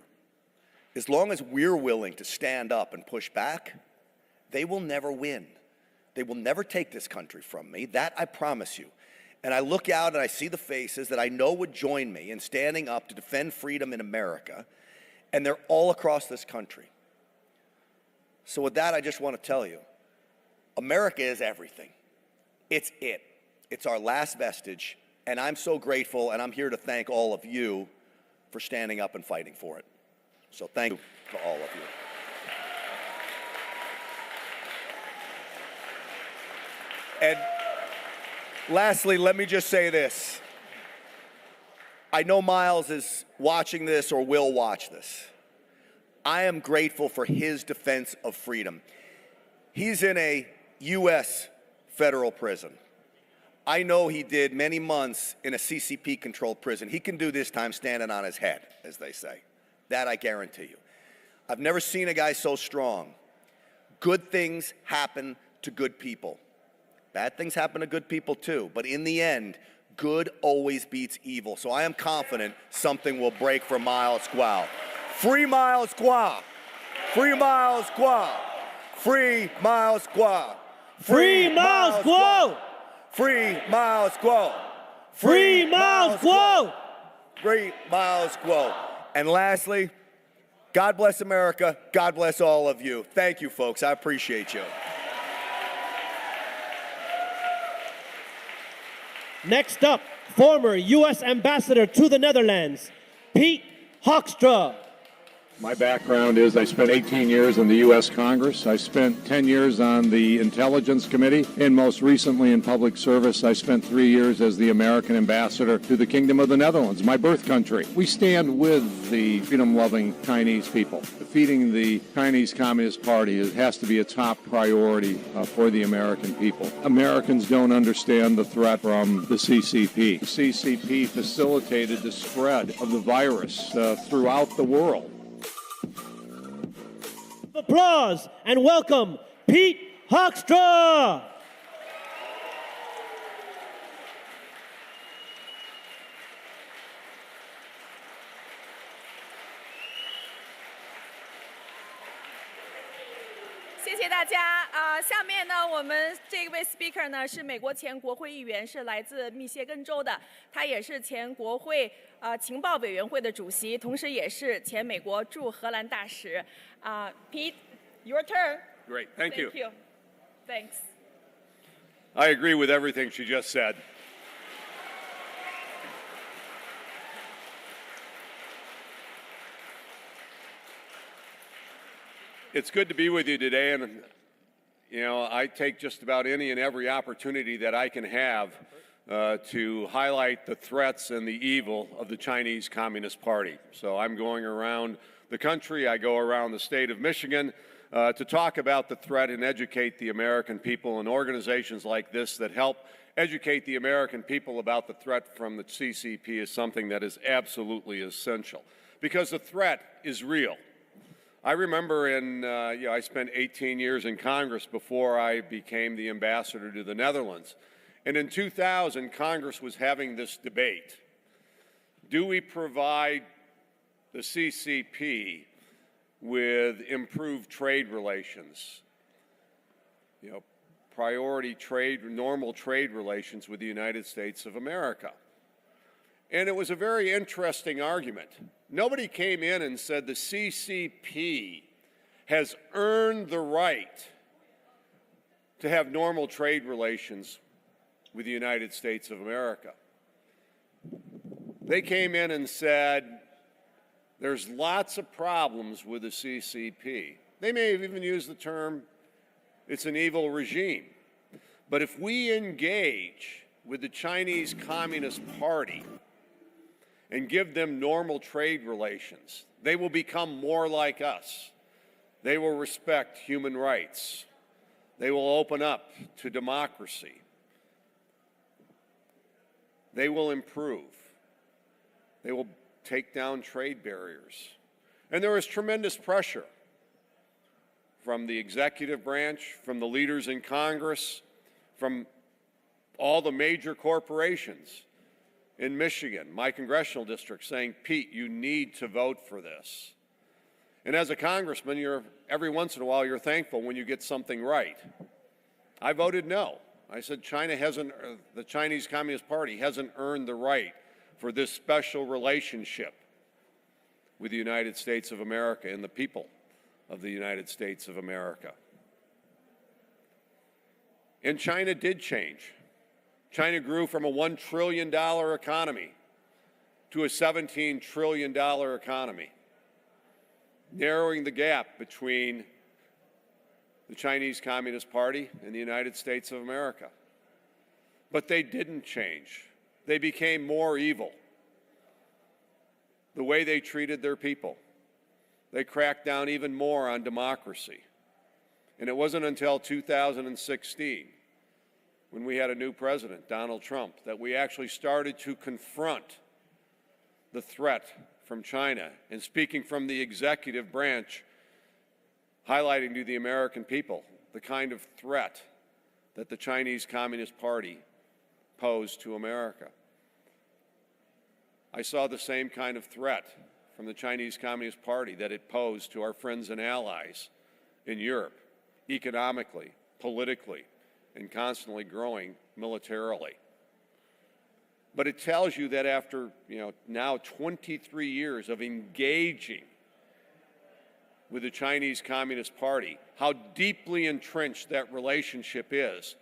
as long as we're willing to stand up and push back, they will never win. They will never take this country from me. That I promise you. And I look out and I see the faces that I know would join me in standing up to defend freedom in America, and they're all across this country. So with that, I just want to tell you, America is everything. It's it. It's our last vestige, and I'm so grateful, and I'm here to thank all of you for standing up and fighting for it. So thank you to all of you. And lastly, let me just say this. I know Miles is watching this or will watch this. I am grateful for his defense of freedom. He's in a U.S. federal prison. I know he did many months in a CCP-controlled prison. He can do this time standing on his head, as they say. That I guarantee you. I've never seen a guy so strong. Good things happen to good people. Bad things happen to good people too, but in the end, good always beats evil. So I am confident something will break for Miles Guo. Free Miles Guo! Free Miles Guo! Free Miles Guo! Free Miles Guo! Free Miles Guo! Free Miles Guo! Free Miles Guo! And lastly, God bless America. God bless all of you. Thank you, folks. I appreciate you. Next up, former U.S. Ambassador to the Netherlands, Pete Hoekstra. My background is I spent 18 years in the U.S. Congress. I spent 10 years on the Intelligence Committee, and most recently in public service, I spent 3 years as the American ambassador to the Kingdom of the Netherlands, my birth country. We stand with the freedom-loving Chinese people. Defeating the Chinese Communist Party has to be a top priority for the American people. Americans don't understand the threat from the CCP. The CCP facilitated the spread of the virus throughout the world. Applause and welcome Pete Hoekstra.谢谢大家下面呢，我们这位 speaker 呢是美国前国会议员，是来自密歇根州的，他也是前国会情报委员会的主席，同时也是前美国驻荷兰大使。Pete, your turn. Great, thank you. Thanks. I agree with everything she just said. It's good to be with you today, and I take just about any and every opportunity that I can have to highlight the threats and the evil of the Chinese Communist Party. So I'm going around the country. I go around the state of Michigan to talk about the threat and educate the American people, and organizations like this that help educate the American people about the threat from the CCP is something that is absolutely essential, because the threat is real. I remember I spent 18 years in Congress before I became the ambassador to the Netherlands. And in 2000, Congress was having this debate. Do we provide the CCP with improved trade relations? Priority trade, normal trade relations with the United States of America. And it was a very interesting argument. Nobody came in and said the CCP has earned the right to have normal trade relations with the United States of America. They came in and said there's lots of problems with the CCP. They may have even used the term it's an evil regime. But if we engage with the Chinese Communist Party and give them normal trade relations, they will become more like us. They will respect human rights. They will open up to democracy. They will improve. They will take down trade barriers. And there is tremendous pressure from the executive branch, from the leaders in Congress, from all the major corporations in Michigan, my congressional district, saying, Pete, you need to vote for this. And as a congressman, every once in a while you're thankful when you get something right. I voted no. I said the Chinese Communist Party hasn't earned the right for this special relationship with the United States of America and the people of the United States of America. And China did change. China grew from a $1 trillion economy to a $17 trillion economy, narrowing the gap between the Chinese Communist Party and the United States of America. But they didn't change. They became more evil. The way they treated their people. They cracked down even more on democracy. And it wasn't until 2016, when we had a new president, Donald Trump, that we actually started to confront the threat from China, and speaking from the executive branch, highlighting to the American people the kind of threat that the Chinese Communist Party posed to America. I saw the same kind of threat from the Chinese Communist Party that it posed to our friends and allies in Europe, economically, politically, and constantly growing militarily. But it tells you that after, now 23 years of engaging with the Chinese Communist Party, how deeply entrenched that relationship is,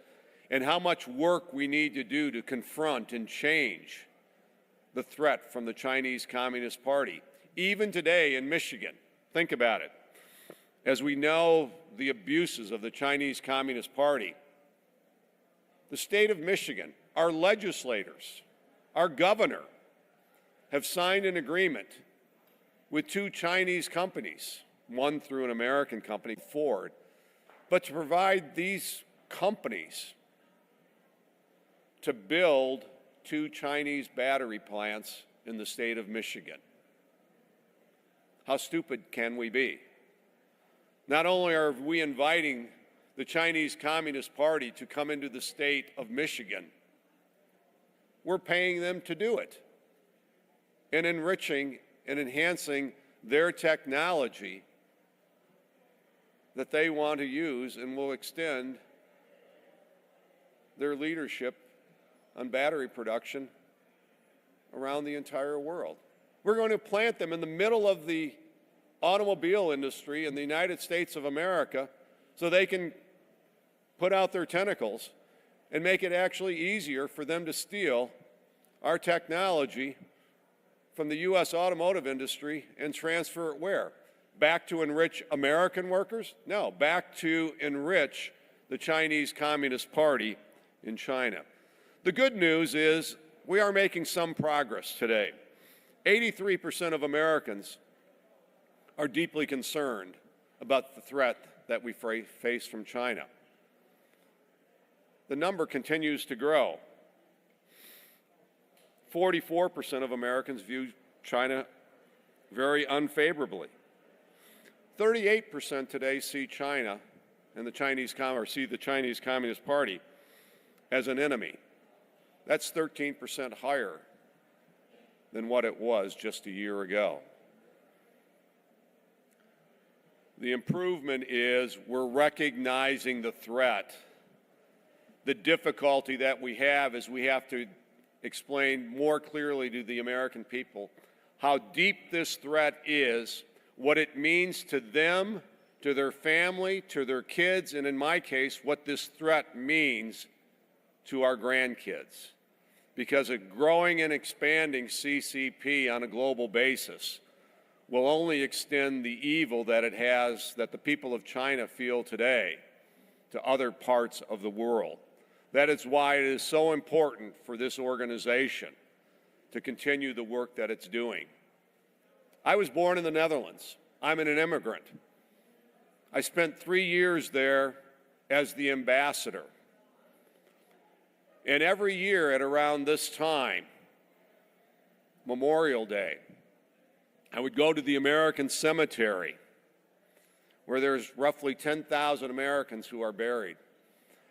and how much work we need to do to confront and change the threat from the Chinese Communist Party. Even today in Michigan, think about it. As we know the abuses of the Chinese Communist Party, the state of Michigan, our legislators, our governor, have signed an agreement with two Chinese companies, one through an American company, Ford, but to provide these companies to build two Chinese battery plants in the state of Michigan. How stupid can we be? Not only are we inviting the Chinese Communist Party to come into the state of Michigan, we're paying them to do it and enriching and enhancing their technology that they want to use, and will extend their leadership on battery production around the entire world. We're going to plant them in the middle of the automobile industry in the United States of America so they can put out their tentacles and make it actually easier for them to steal our technology from the U.S. automotive industry and transfer it where? Back to enrich American workers? No, back to enrich the Chinese Communist Party in China. The good news is we are making some progress today. 83% of Americans are deeply concerned about the threat that we face from China. The number continues to grow. 44% of Americans view China very unfavorably. 38% today see China and the Chinese Communist Party as an enemy. That's 13% higher than what it was just a year ago. The improvement is we're recognizing the threat. The difficulty that we have is we have to explain more clearly to the American people how deep this threat is, what it means to them, to their family, to their kids, and in my case, what this threat means to our grandkids. Because a growing and expanding CCP on a global basis will only extend the evil that it has, that the people of China feel today, to other parts of the world. That is why it is so important for this organization to continue the work that it's doing. I was born in the Netherlands. I'm an immigrant. I spent 3 years there as the ambassador. And every year at around this time, Memorial Day, I would go to the American cemetery where there's roughly 10,000 Americans who are buried.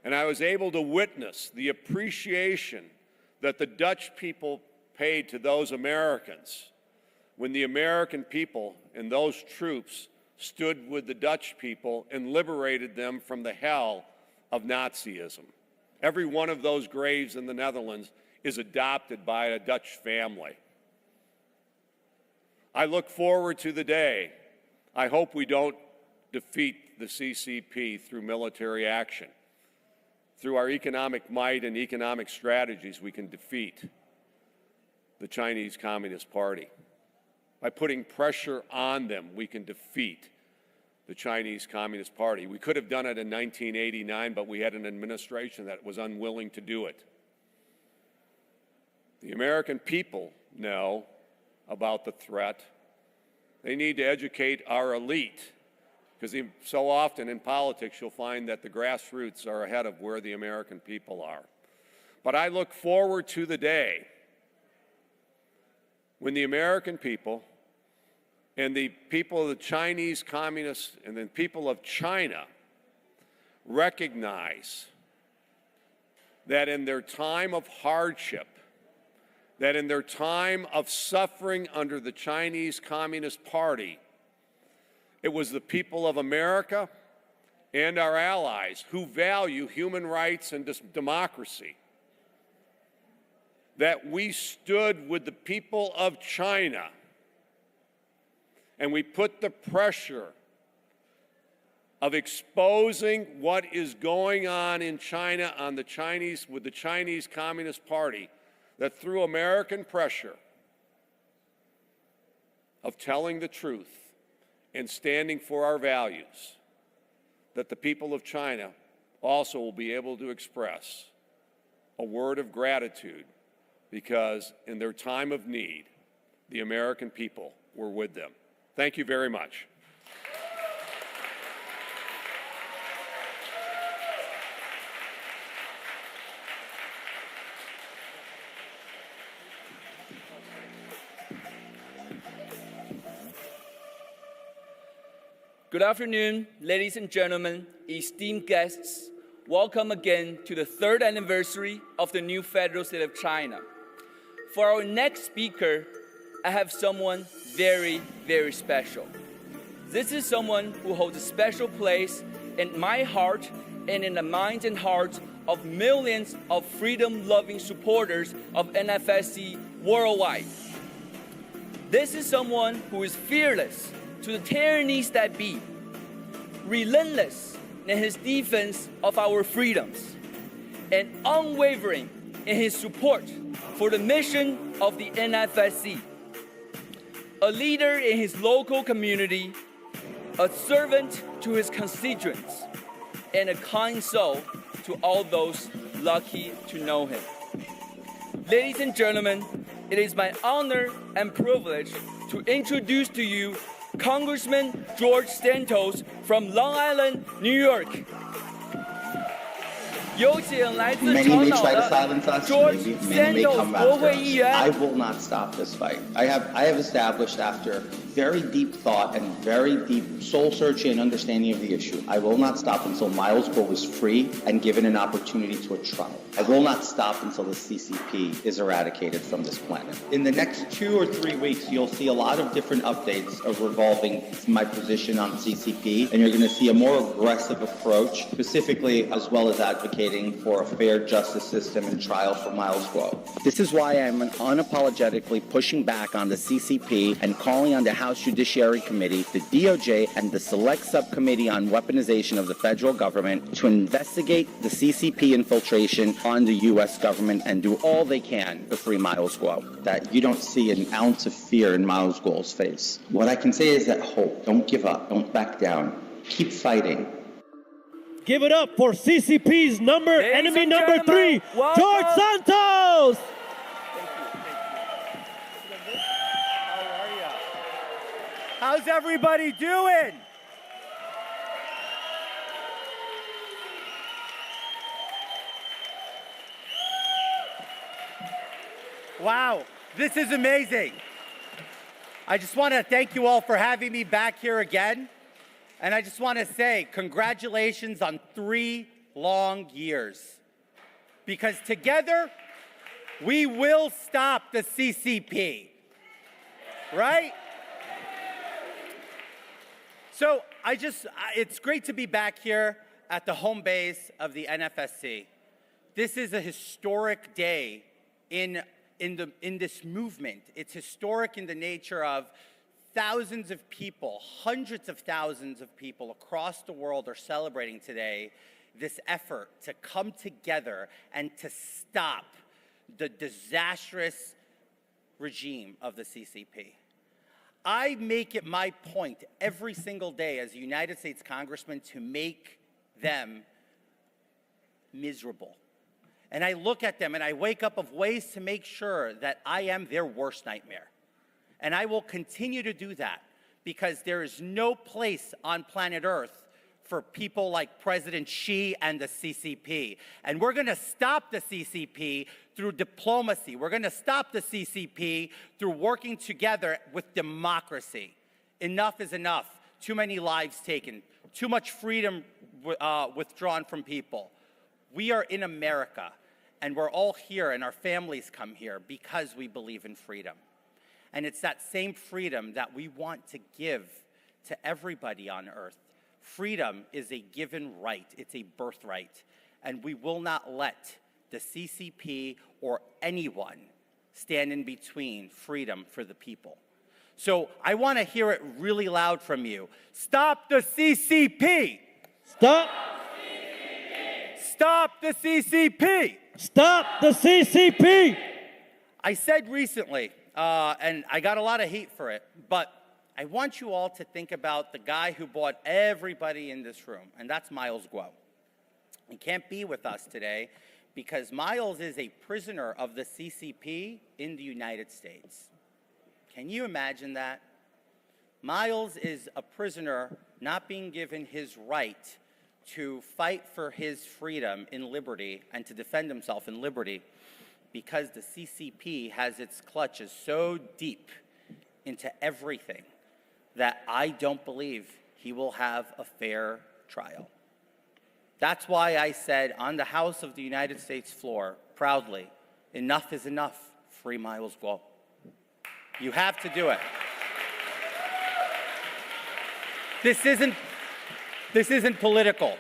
And I was able to witness the appreciation that the Dutch people paid to those Americans when the American people and those troops stood with the Dutch people and liberated them from the hell of Nazism. Every one of those graves in the Netherlands is adopted by a Dutch family. I look forward to the day. I hope we don't defeat the CCP through military action. Through our economic might and economic strategies, we can defeat the Chinese Communist Party. By putting pressure on them, we can defeat the Chinese Communist Party. We could have done it in 1989, but we had an administration that was unwilling to do it. The American people know about the threat. They need to educate our elite, because so often in politics you'll find that the grassroots are ahead of where the American people are. But I look forward to the day when the American people and the people of the Chinese Communists and the people of China recognize that in their time of hardship, that in their time of suffering under the Chinese Communist Party, it was the people of America and our allies who value human rights and democracy, that we stood with the people of China and we put the pressure of exposing what is going on in China on with the Chinese Communist Party, that through American pressure of telling the truth and standing for our values, that the people of China also will be able to express a word of gratitude, because in their time of need, the American people were with them. Thank you very much. Good afternoon, ladies and gentlemen, esteemed guests. Welcome again to the 3rd anniversary of the new federal state of China. For our next speaker, I have someone very, very special. This is someone who holds a special place in my heart and in the minds and hearts of millions of freedom-loving supporters of NFSC worldwide. This is someone who is fearless to the tyrannies that be, relentless in his defense of our freedoms, and unwavering in his support for the mission of the NFSC. A leader in his local community, a servant to his constituents, and a kind soul to all those lucky to know him. Ladies and gentlemen, it is my honor and privilege to introduce to you Congressman George Santos from Long Island, New York. 有请来自 Many 长 may 岛 try to 的 silence us. George Many may come Santos 国 after 会议 us. 员。 I will not stop this fight. I have established after very deep thought and very deep soul-searching and understanding of the issue, I will not stop until Miles Guo is free and given an opportunity to a trial. I will not stop until the CCP is eradicated from this planet. In the next 2 or 3 weeks, you'll see a lot of different updates of revolving my position on CCP, and you're going to see a more aggressive approach, specifically as well as advocating for a fair justice system and trial for Miles Guo. This is why I'm unapologetically pushing back on the CCP and calling on the House Judiciary Committee, the DOJ, and the Select Subcommittee on Weaponization of the federal government to investigate the CCP infiltration on the U.S. government and do all they can to free Miles Guo. That you don't see an ounce of fear in Miles Guo's face. What I can say is that hope. Don't give up. Don't back down. Keep fighting. Give it up for CCP's enemy number 3, George Santos! How's everybody doing? Wow, this is amazing. I just want to thank you all for having me back here again. And I just want to say congratulations on 3 long years. Because together, we will stop the CCP. Right? So it's great to be back here at the home base of the NFSC. This is a historic day in this movement. It's historic in the nature of thousands of people, hundreds of thousands of people across the world are celebrating today this effort to come together and to stop the disastrous regime of the CCP. I make it my point every single day as a United States Congressman to make them miserable. And I look at them and I wake up of ways to make sure that I am their worst nightmare. And I will continue to do that because there is no place on planet Earth for people like President Xi and the CCP. And we're going to stop the CCP through diplomacy. We're going to stop the CCP through working together with democracy. Enough is enough. Too many lives taken. Too much freedom withdrawn from people. We are in America, and we're all here, and our families come here because we believe in freedom. And it's that same freedom that we want to give to everybody on Earth. Freedom is a given right. It's a birthright. And we will not let the CCP or anyone stand in between freedom for the people. So I want to hear it really loud from you. Stop the CCP! Stop! Stop the CCP! Stop the CCP! I said recently, and I got a lot of hate for it, but I want you all to think about the guy who brought everybody in this room, and that's Miles Guo. He can't be with us today because Miles is a prisoner of the CCP in the United States. Can you imagine that? Miles is a prisoner not being given his right to fight for his freedom in liberty and to defend himself in liberty because the CCP has its clutches so deep into everything that I don't believe he will have a fair trial. That's why I said on the House of the United States floor, proudly, enough is enough, free Miles Guo. You have to do it. This isn't political.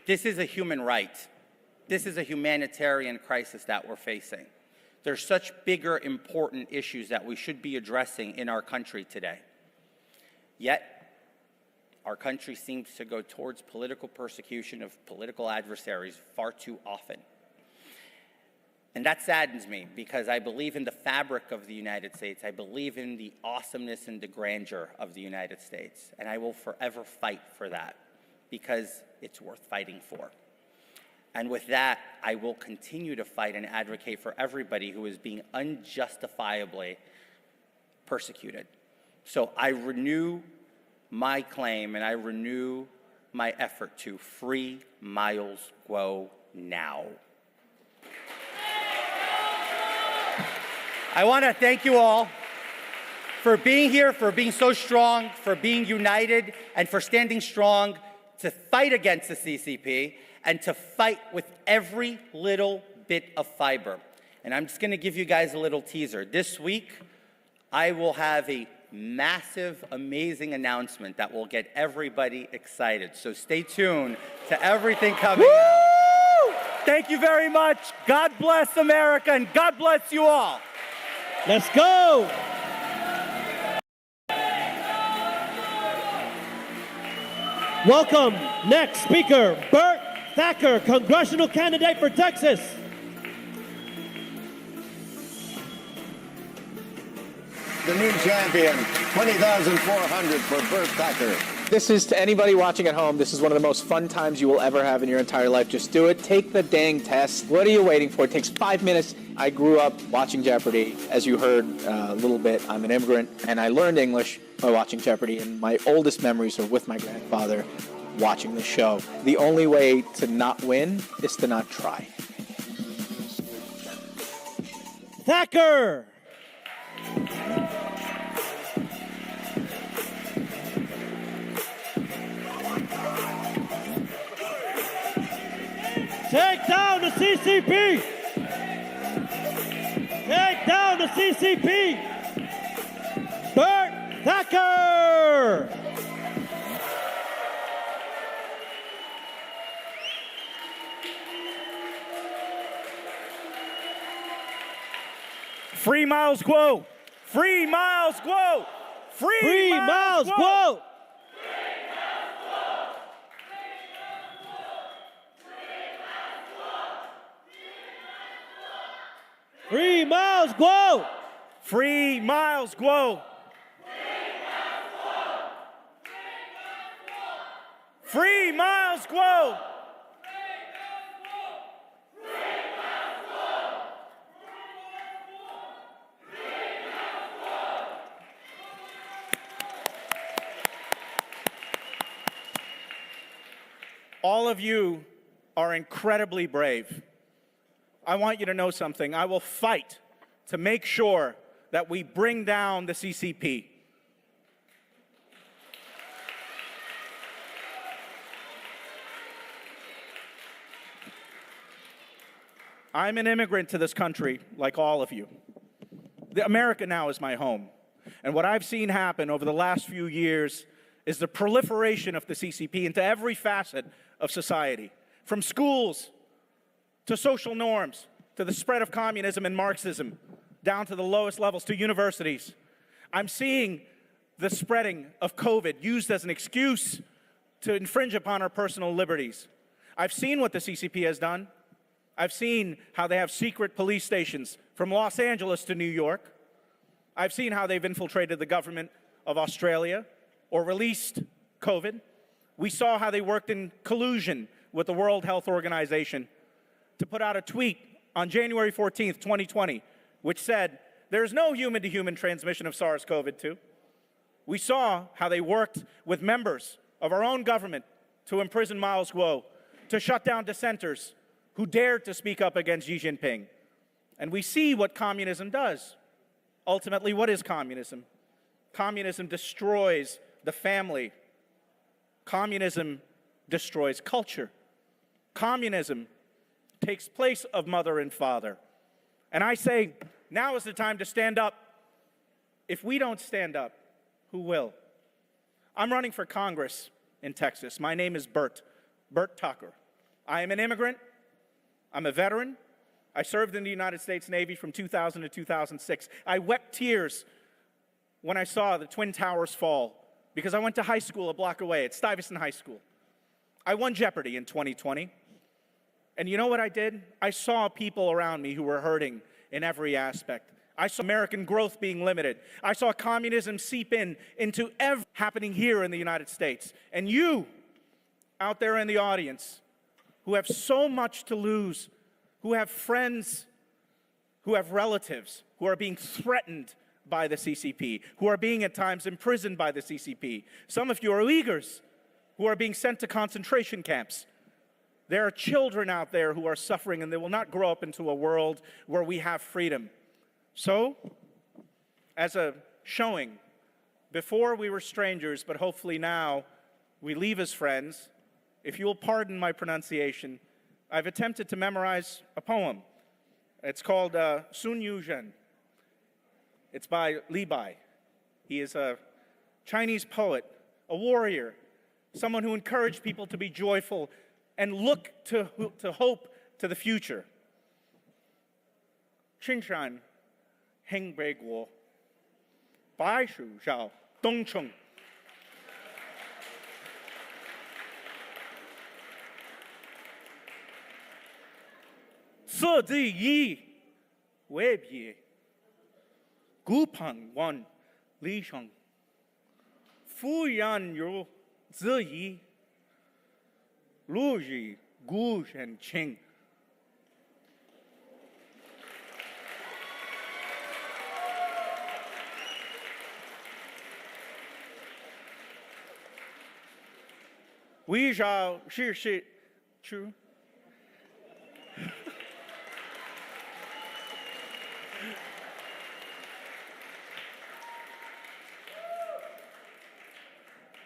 This is a human right. This is a humanitarian crisis that we're facing. There's such bigger, important issues that we should be addressing in our country today. Yet, our country seems to go towards political persecution of political adversaries far too often. And that saddens me because I believe in the fabric of the United States. I believe in the awesomeness and the grandeur of the United States. And I will forever fight for that because it's worth fighting for. And with that, I will continue to fight and advocate for everybody who is being unjustifiably persecuted. So I renew my claim and I renew my effort to free Miles Guo now. I want to thank you all for being here, for being so strong, for being united, and for standing strong to fight against the CCP and to fight with every little bit of fiber. And I'm just going to give you guys a little teaser. This week, I will have a massive, amazing announcement that will get everybody excited. So stay tuned to everything coming out. Thank you very much. God bless America, and God bless you all. Let's go. Welcome, next speaker, Bert Thacker, congressional candidate for Texas. The new champion, 20,400 for Bert Thacker. This is, to anybody watching at home, this is one of the most fun times you will ever have in your entire life. Just do it. Take the dang test. What are you waiting for? It takes 5 minutes. I grew up watching Jeopardy. As you heard a little bit, I'm an immigrant, and I learned English by watching Jeopardy, and my oldest memories are with my grandfather watching the show. The only way to not win is to not try. Thacker! Take down the CCP! Take down the CCP! Bert Thacker! Free Miles Guo! Free Miles Guo! Free Miles Guo! Free Miles Guo! Free Miles Guo! Free Miles Guo! All of you are incredibly brave. I want you to know something. I will fight to make sure that we bring down the CCP. I'm an immigrant to this country, like all of you. America now is my home. And what I've seen happen over the last few years is the proliferation of the CCP into every facet of society, from schools to social norms, to the spread of communism and Marxism, down to the lowest levels, to universities. I'm seeing the spreading of COVID used as an excuse to infringe upon our personal liberties. I've seen what the CCP has done. I've seen how they have secret police stations from Los Angeles to New York. I've seen how they've infiltrated the government of Australia or released COVID. We saw how they worked in collusion with the World Health Organization to put out a tweet on January 14th, 2020, which said, there's no human-to-human transmission of SARS-CoV-2. We saw how they worked with members of our own government to imprison Miles Guo, to shut down dissenters who dared to speak up against Xi Jinping. And we see what communism does. Ultimately, what is communism? Communism destroys the family. Communism destroys culture. Communism takes place of mother and father. And I say, now is the time to stand up. If we don't stand up, who will? I'm running for Congress in Texas. My name is Bert Thacker. I am an immigrant. I'm a veteran. I served in the United States Navy from 2000 to 2006. I wept tears when I saw the Twin Towers fall because I went to high school a block away at Stuyvesant High School. I won Jeopardy in 2020. And you know what I did? I saw people around me who were hurting in every aspect. I saw American growth being limited. I saw communism seep into everything happening here in the United States. And you, out there in the audience, who have so much to lose, who have friends, who have relatives, who are being threatened by the CCP, who are being at times imprisoned by the CCP. Some of you are Uyghurs who are being sent to concentration camps. There are children out there who are suffering, and they will not grow up into a world where we have freedom. So, as a showing, before we were strangers, but hopefully now we leave as friends, if you'll pardon my pronunciation, I've attempted to memorize a poem. It's called Sun Yuzhen. It's by Li Bai. He is a Chinese poet, a warrior, someone who encouraged people to be joyful and look to hope to the future. 青山黑北国，白树绕东城。色第一，未必。孤旁望离乡，夫人有子意，路日孤身轻。为啥是出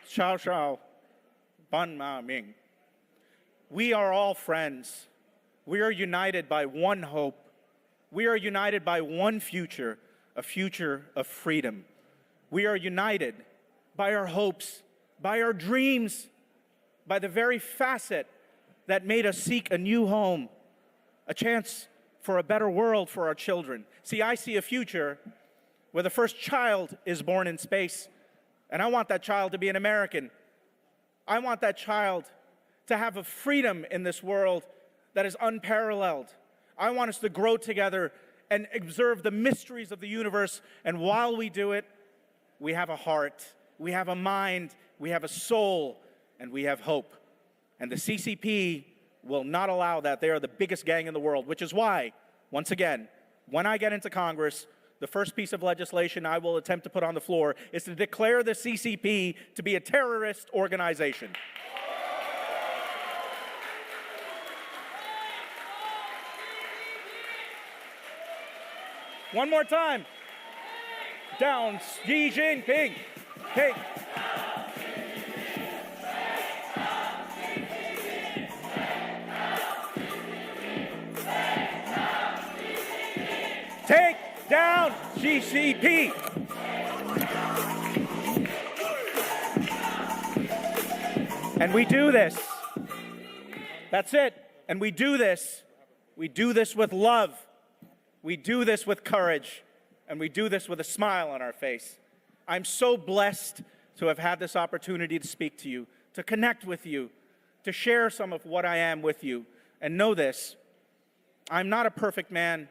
？Shao Shao, Ban Ma Ming. We are all friends. We are united by one hope. We are united by one future, a future of freedom. We are united by our hopes, by our dreams, by the very facet that made us seek a new home, a chance for a better world for our children. See, I see a future where the first child is born in space, and I want that child to be an American. I want that child to have a freedom in this world that is unparalleled. I want us to grow together and observe the mysteries of the universe. And while we do it, we have a heart, we have a mind, we have a soul, and we have hope. And the CCP will not allow that. They are the biggest gang in the world, which is why, once again, when I get into Congress, the first piece of legislation I will attempt to put on the floor is to declare the CCP to be a terrorist organization. One more time. Down Xi Jinping. Hey. Take down CCP. And we do this. That's it. And we do this. We do this with love. We do this with courage. And we do this with a smile on our face. I'm so blessed to have had this opportunity to speak to you, to connect with you, to share some of what I am with you. And know this, I'm not a perfect man,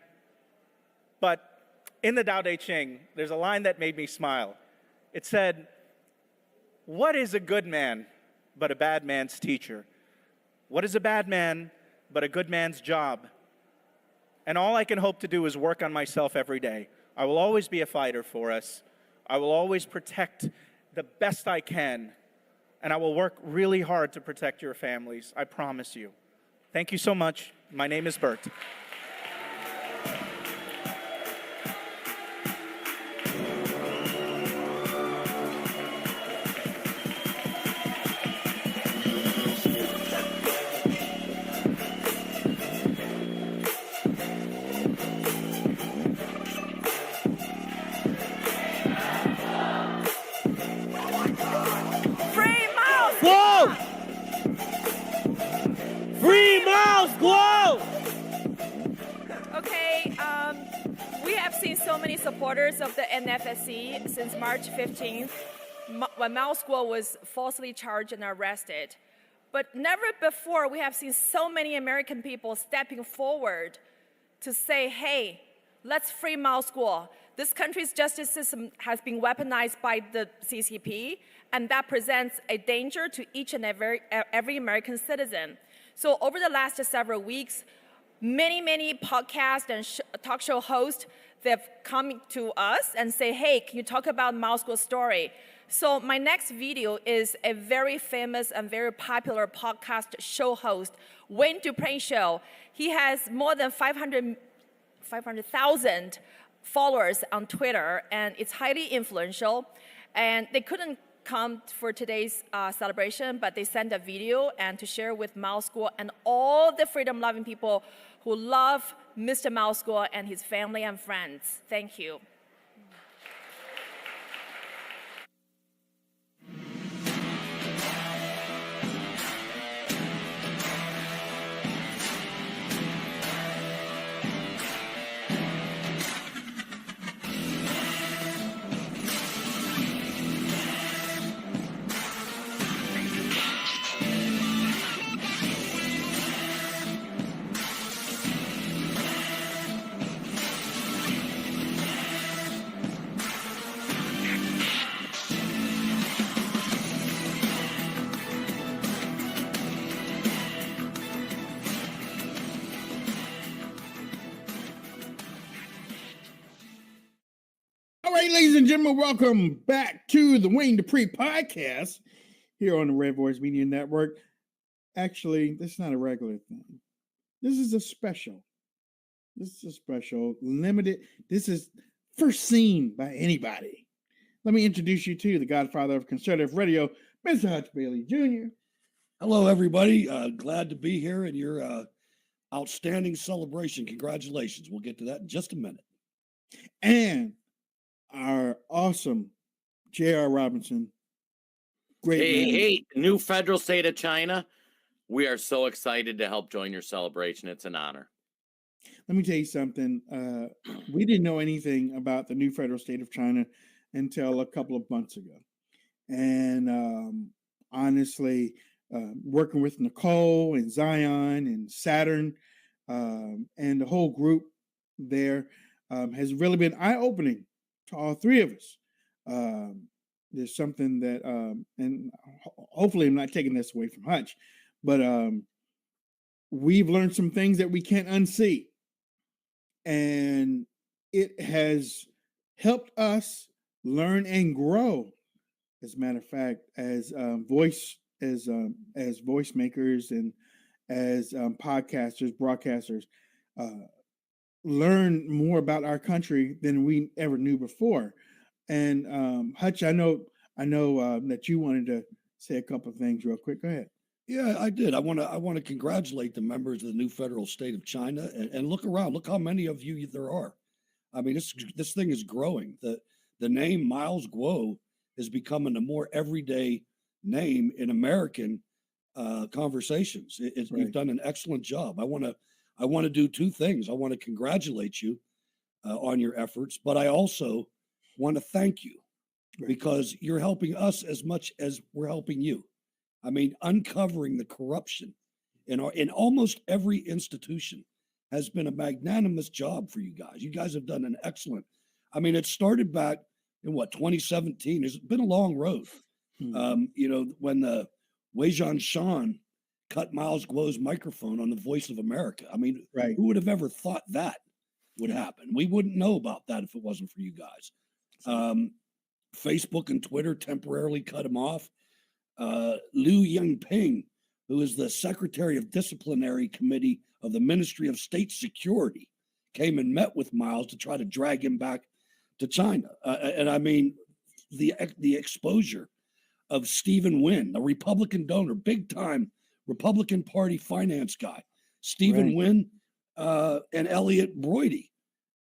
but in the Tao Te Ching, there's a line that made me smile. It said, "What is a good man but a bad man's teacher? What is a bad man but a good man's job?" And all I can hope to do is work on myself every day. I will always be a fighter for us. I will always protect the best I can. And I will work really hard to protect your families. I promise you. Thank you so much. My name is Bert. Free Miles Guo! Okay, we have seen so many supporters of the NFSC since March 15th, when Miles Guo was falsely charged and arrested. But never before we have seen so many American people stepping forward to say, hey, let's free Miles Guo. This country's justice system has been weaponized by the CCP, and that presents a danger to each and every American citizen. So over the last several weeks, many podcast and talk show hosts, they've come to us and say, hey, can you talk about Miles Guo's story? So my next video is a very famous and very popular podcast show host, Wayne Dupree Show. He has more than 500,000 followers on Twitter, and it's highly influential. And they couldn't come for today's celebration, but they sent a video and to share with Miles Guo and all the freedom-loving people who love Mr. Miles Guo and his family and friends. Thank you. All right, ladies and gentlemen, welcome back to the Wayne Dupree podcast here on the Red Voice Media Network. Actually, this is not a regular thing. This is a special. This is a special, limited. This is first seen by anybody. Let me introduce you to the godfather of conservative radio, Mr. Hutch Bailey Jr. Hello, everybody. Glad to be here in your outstanding celebration. Congratulations. We'll get to that in just a minute. And our awesome J.R. Robinson. Great man. Hey, new federal state of China. We are so excited to help join your celebration. It's an honor. Let me tell you something. We didn't know anything about the new federal state of China until a couple of months ago. And honestly, working with Nicole and Zion and Saturn and the whole group there has really been eye-opening to all three of us. There's something that, and hopefully I'm not taking this away from Hutch, but we've learned some things that we can't unsee. And it has helped us learn and grow. As a matter of fact, as voice makers and as podcasters, broadcasters, learn more about our country than we ever knew before. And Hutch, I know that you wanted to say a couple of things real quick. Go ahead. Yeah, I did. I want to congratulate the members of the new federal state of China and look around. Look how many of you there are. I mean, this thing is growing. The name Miles Guo is becoming a more everyday name in American conversations. You've done an excellent job. I want to do two things. I want to congratulate you on your efforts, but I also want to thank you because you're helping us as much as we're helping you. I mean, uncovering the corruption in almost every institution has been a magnanimous job for you guys. You guys have done an excellent. I mean, it started back in 2017. It's been a long road. When the Wei Jianshan cut Miles Guo's microphone on the Voice of America. I mean, who would have ever thought that would happen? We wouldn't know about that if it wasn't for you guys. Facebook and Twitter temporarily cut him off. Liu Yingping, who is the Secretary of Disciplinary Committee of the Ministry of State Security, came and met with Miles to try to drag him back to China. And I mean, the exposure of Stephen Wynn, a Republican donor, big-time Republican Party finance guy, Stephen Wynn and Elliot Broidy,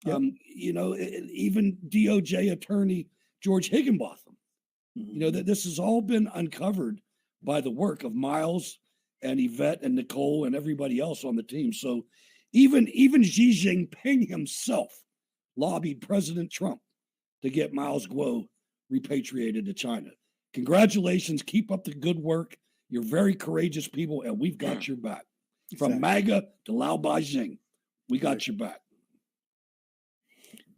even DOJ attorney George Higginbotham. That this has all been uncovered by the work of Miles and Yvette and Nicole and everybody else on the team. So even Xi Jinping himself lobbied President Trump to get Miles Guo repatriated to China. Congratulations. Keep up the good work. You're very courageous people, and we've got your back. From MAGA to Lao Beijing, we got your back.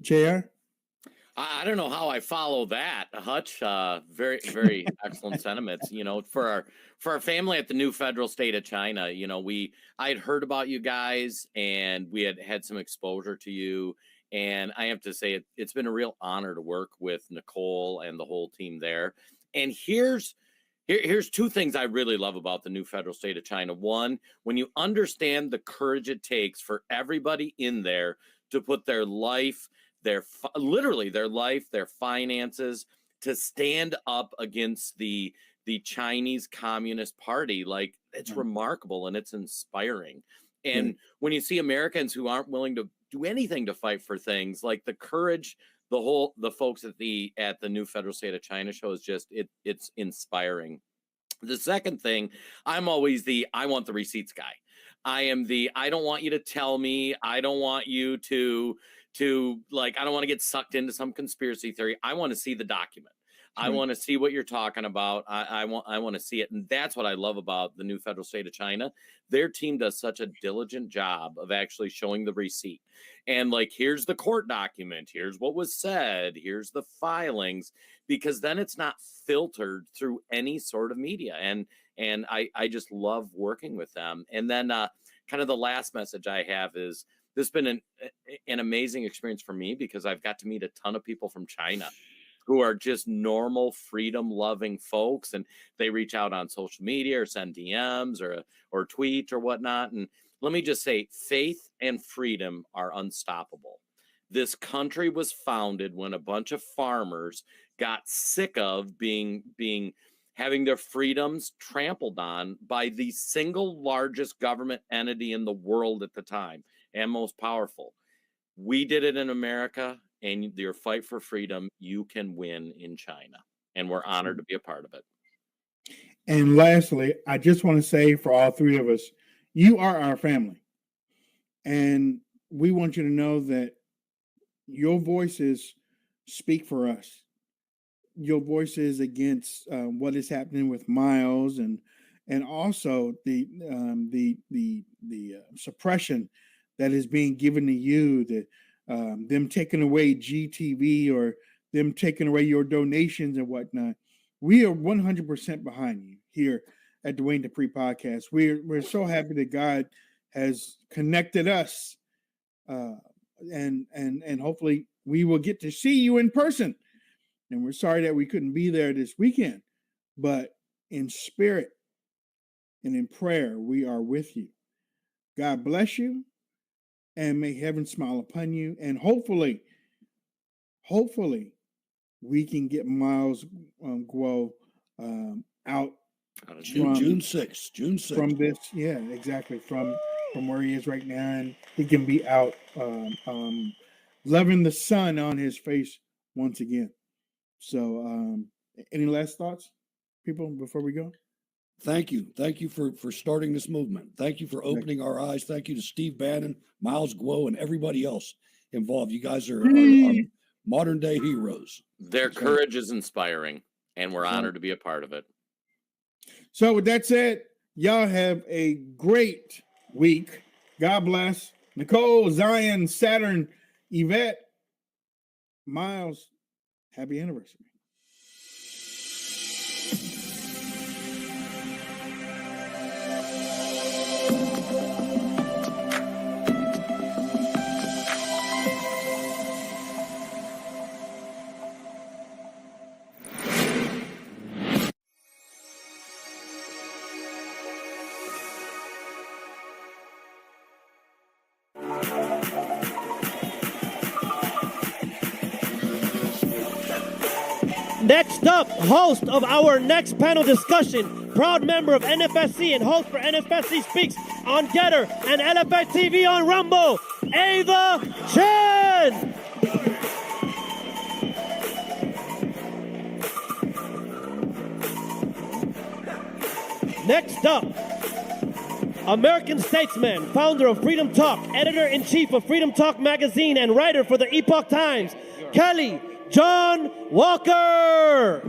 JR? I don't know how I follow that, Hutch. Very, very excellent sentiments. You know, for our family at the new federal state of China, you know, I had heard about you guys, and we had some exposure to you. And I have to say, it's been a real honor to work with Nicole and the whole team there. And here's two things I really love about the new federal state of China. One, when you understand the courage it takes for everybody in there to put their life, literally their life, their finances, to stand up against the Chinese Communist Party, like, it's remarkable and it's inspiring. And when you see Americans who aren't willing to do anything to fight for things, like the courage, the folks at the new federal state of China show is just, it's inspiring. The second thing, I'm always I want the receipts guy. I don't want you to tell me. I don't want you to I don't want to get sucked into some conspiracy theory. I want to see the document. I want to see what you're talking about. I want to see it. And that's what I love about the new federal state of China. Their team does such a diligent job of actually showing the receipt. And like, here's the court document. Here's what was said. Here's the filings, because then it's not filtered through any sort of media. And I just love working with them. And then kind of the last message I have is, this has been an amazing experience for me, because I've got to meet a ton of people from China who are just normal, freedom-loving folks, and they reach out on social media or send DMs or tweet or whatnot. And let me just say, faith and freedom are unstoppable. This country was founded when a bunch of farmers got sick of having their freedoms trampled on by the single largest government entity in the world at the time and most powerful. We did it in America, and your fight for freedom, you can win in China. And we're honored to be a part of it. And lastly, I just want to say, for all three of us, you are our family. And we want you to know that your voices speak for us. Your voices against what is happening with Miles, and also the suppression that is being given to you, that them taking away GTV, or them taking away your donations and whatnot. We are 100% behind you here at Dwayne Dupree Podcast. We're so happy that God has connected us, and hopefully we will get to see you in person. And we're sorry that we couldn't be there this weekend, but in spirit and in prayer, we are with you. God bless you, and may heaven smile upon you. And hopefully, we can get Miles Guo out June 6th. From this, yeah, exactly. From where he is right now, and he can be out loving the sun on his face once again. So, any last thoughts, people, before we go? Thank you for starting this movement. Thank you for opening our eyes. Thank you to Steve Bannon, Miles Guo, and everybody else involved. You guys are modern day heroes. Their courage is inspiring, and we're honored to be a part of it. So with that said, y'all have a great week. God bless. Nicole, Zion, Saturn, Yvette, Miles, happy anniversary. Next up, host of our next panel discussion, proud member of NFSC and host for NFSC Speaks on Getter and LFI TV on Rumble, Ava Chen. Next up, American statesman, founder of Freedom Talk, editor-in-chief of Freedom Talk magazine, and writer for the Epoch Times, Kelly John Walker.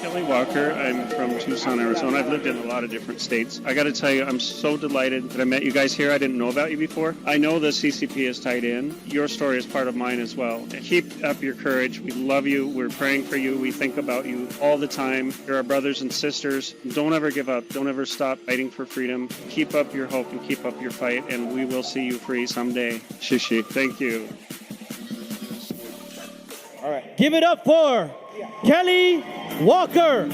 Kelly Walker. I'm from Tucson, Arizona. I've lived in a lot of different states. I got to tell you, I'm so delighted that I met you guys here. I didn't know about you before. I know the CCP is tied in. Your story is part of mine as well. Keep up your courage. We love you. We're praying for you. We think about you all the time. You're our brothers and sisters. Don't ever give up. Don't ever stop fighting for freedom. Keep up your hope and keep up your fight, and we will see you free someday. Shishi. Thank you. All right. Give it up for Kelly Walker.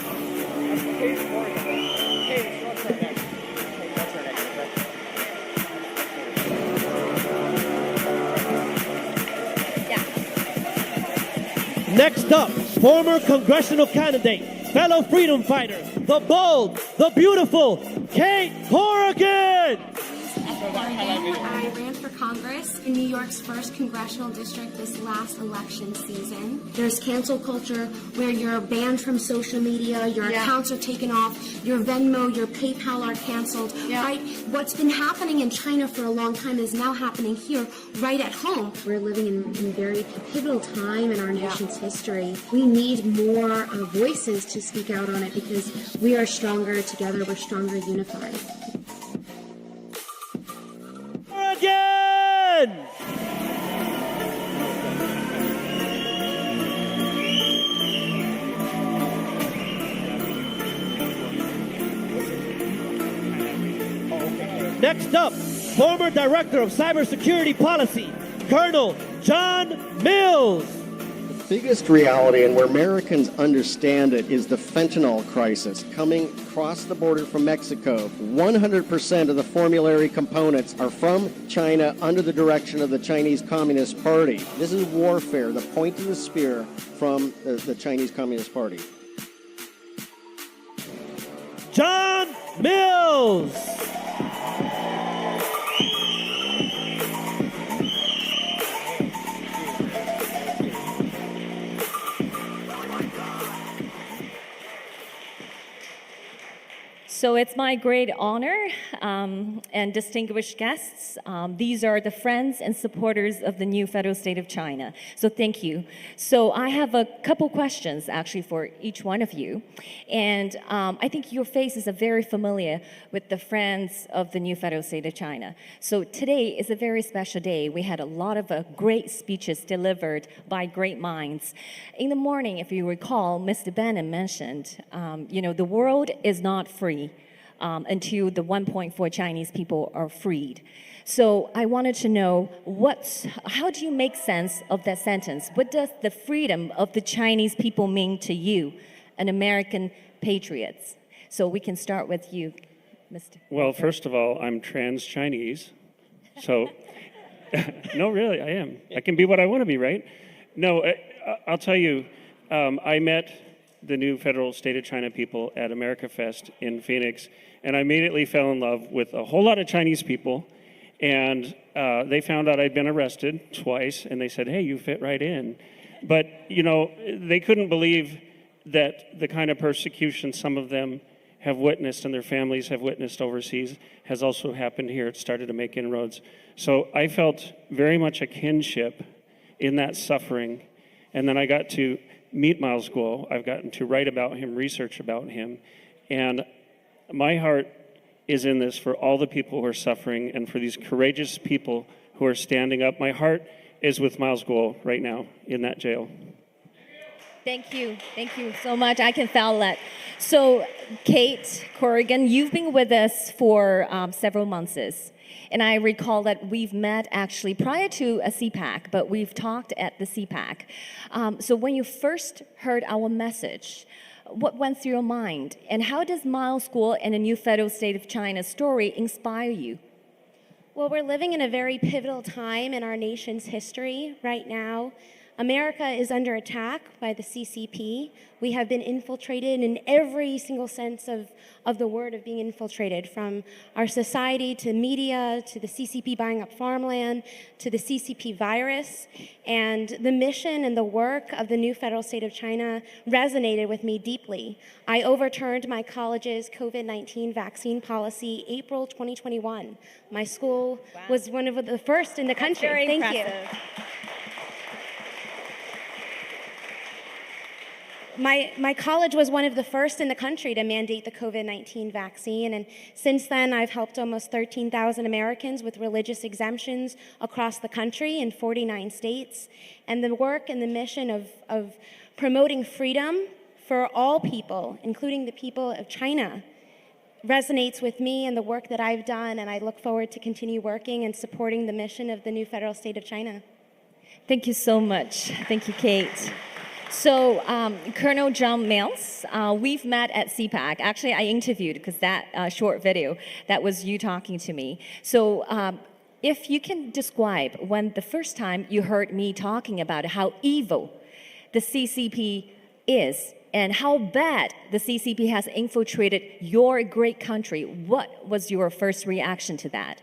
Next up, former congressional candidate, fellow freedom fighter, the bold, the beautiful, Kate Corrigan. I ran for Congress in New York's first congressional district this last election season. There's cancel culture where you're banned from social media, your accounts are taken off, your Venmo, your PayPal are canceled, right? What's been happening in China for a long time is now happening here, right at home. We're living in a very pivotal time in our nation's history. We need more voices to speak out on it because we are stronger together, we're stronger unified. Again! Next up, former Director of Cybersecurity Policy, Colonel John Mills. Biggest reality, and where Americans understand it, is the fentanyl crisis coming across the border from Mexico. 100% of the formulary components are from China under the direction of the Chinese Communist Party. This is warfare, the point of the spear from the Chinese Communist Party. John Mills. So it's my great honor and distinguished guests. These are the friends and supporters of the new federal state of China. So thank you. So I have a couple questions actually for each one of you. And I think your faces are very familiar with the friends of the new federal state of China. So today is a very special day. We had a lot of great speeches delivered by great minds. In the morning, if you recall, Mr. Bannon mentioned, the world is not free until the 1.4 Chinese people are freed. So I wanted to know, how do you make sense of that sentence? What does the freedom of the Chinese people mean to you, an American patriots? So we can start with you, Mr. Well, first of all, I'm trans-Chinese. So, no, really, I am. I can be what I want to be, right? No, I'll tell you, I met the new federal state of China people at America Fest in Phoenix, and I immediately fell in love with a whole lot of Chinese people, and they found out I'd been arrested twice, and they said, hey, you fit right in. But, they couldn't believe that the kind of persecution some of them have witnessed and their families have witnessed overseas has also happened here. It started to make inroads. So I felt very much a kinship in that suffering, and then I got to meet Miles Guo. I've gotten to write about him, research about him, and my heart is in this for all the people who are suffering and for these courageous people who are standing up. My heart is with Miles Guo right now in that jail. Thank you so much. I can feel that. So, Kate Corrigan, you've been with us for several months. And I recall that we've met actually prior to a CPAC, but we've talked at the CPAC. So when you first heard our message, what went through your mind? And how does Miles Guo and the new federal state of China story inspire you? Well, we're living in a very pivotal time in our nation's history right now. America is under attack by the CCP. We have been infiltrated in every single sense of the word of being infiltrated, from our society to media to the CCP buying up farmland to the CCP virus. And the mission and the work of the new federal state of China resonated with me deeply. I overturned my college's COVID-19 vaccine policy April 2021. My school was one of the first in the country. Very Thank impressive. you. my college was one of the first in the country to mandate the COVID-19 vaccine, and since then I've helped almost 13,000 Americans with religious exemptions across the country in 49 states. And the work and the mission of promoting freedom for all people, including the people of China, resonates with me and the work that I've done, and I look forward to continue working and supporting the mission of the new federal state of China. Thank you so much. Thank you, Kate. So, Colonel John Mills, we've met at CPAC. Actually, I interviewed, because that short video, that was you talking to me. So, if you can describe when the first time you heard me talking about how evil the CCP is and how bad the CCP has infiltrated your great country, what was your first reaction to that?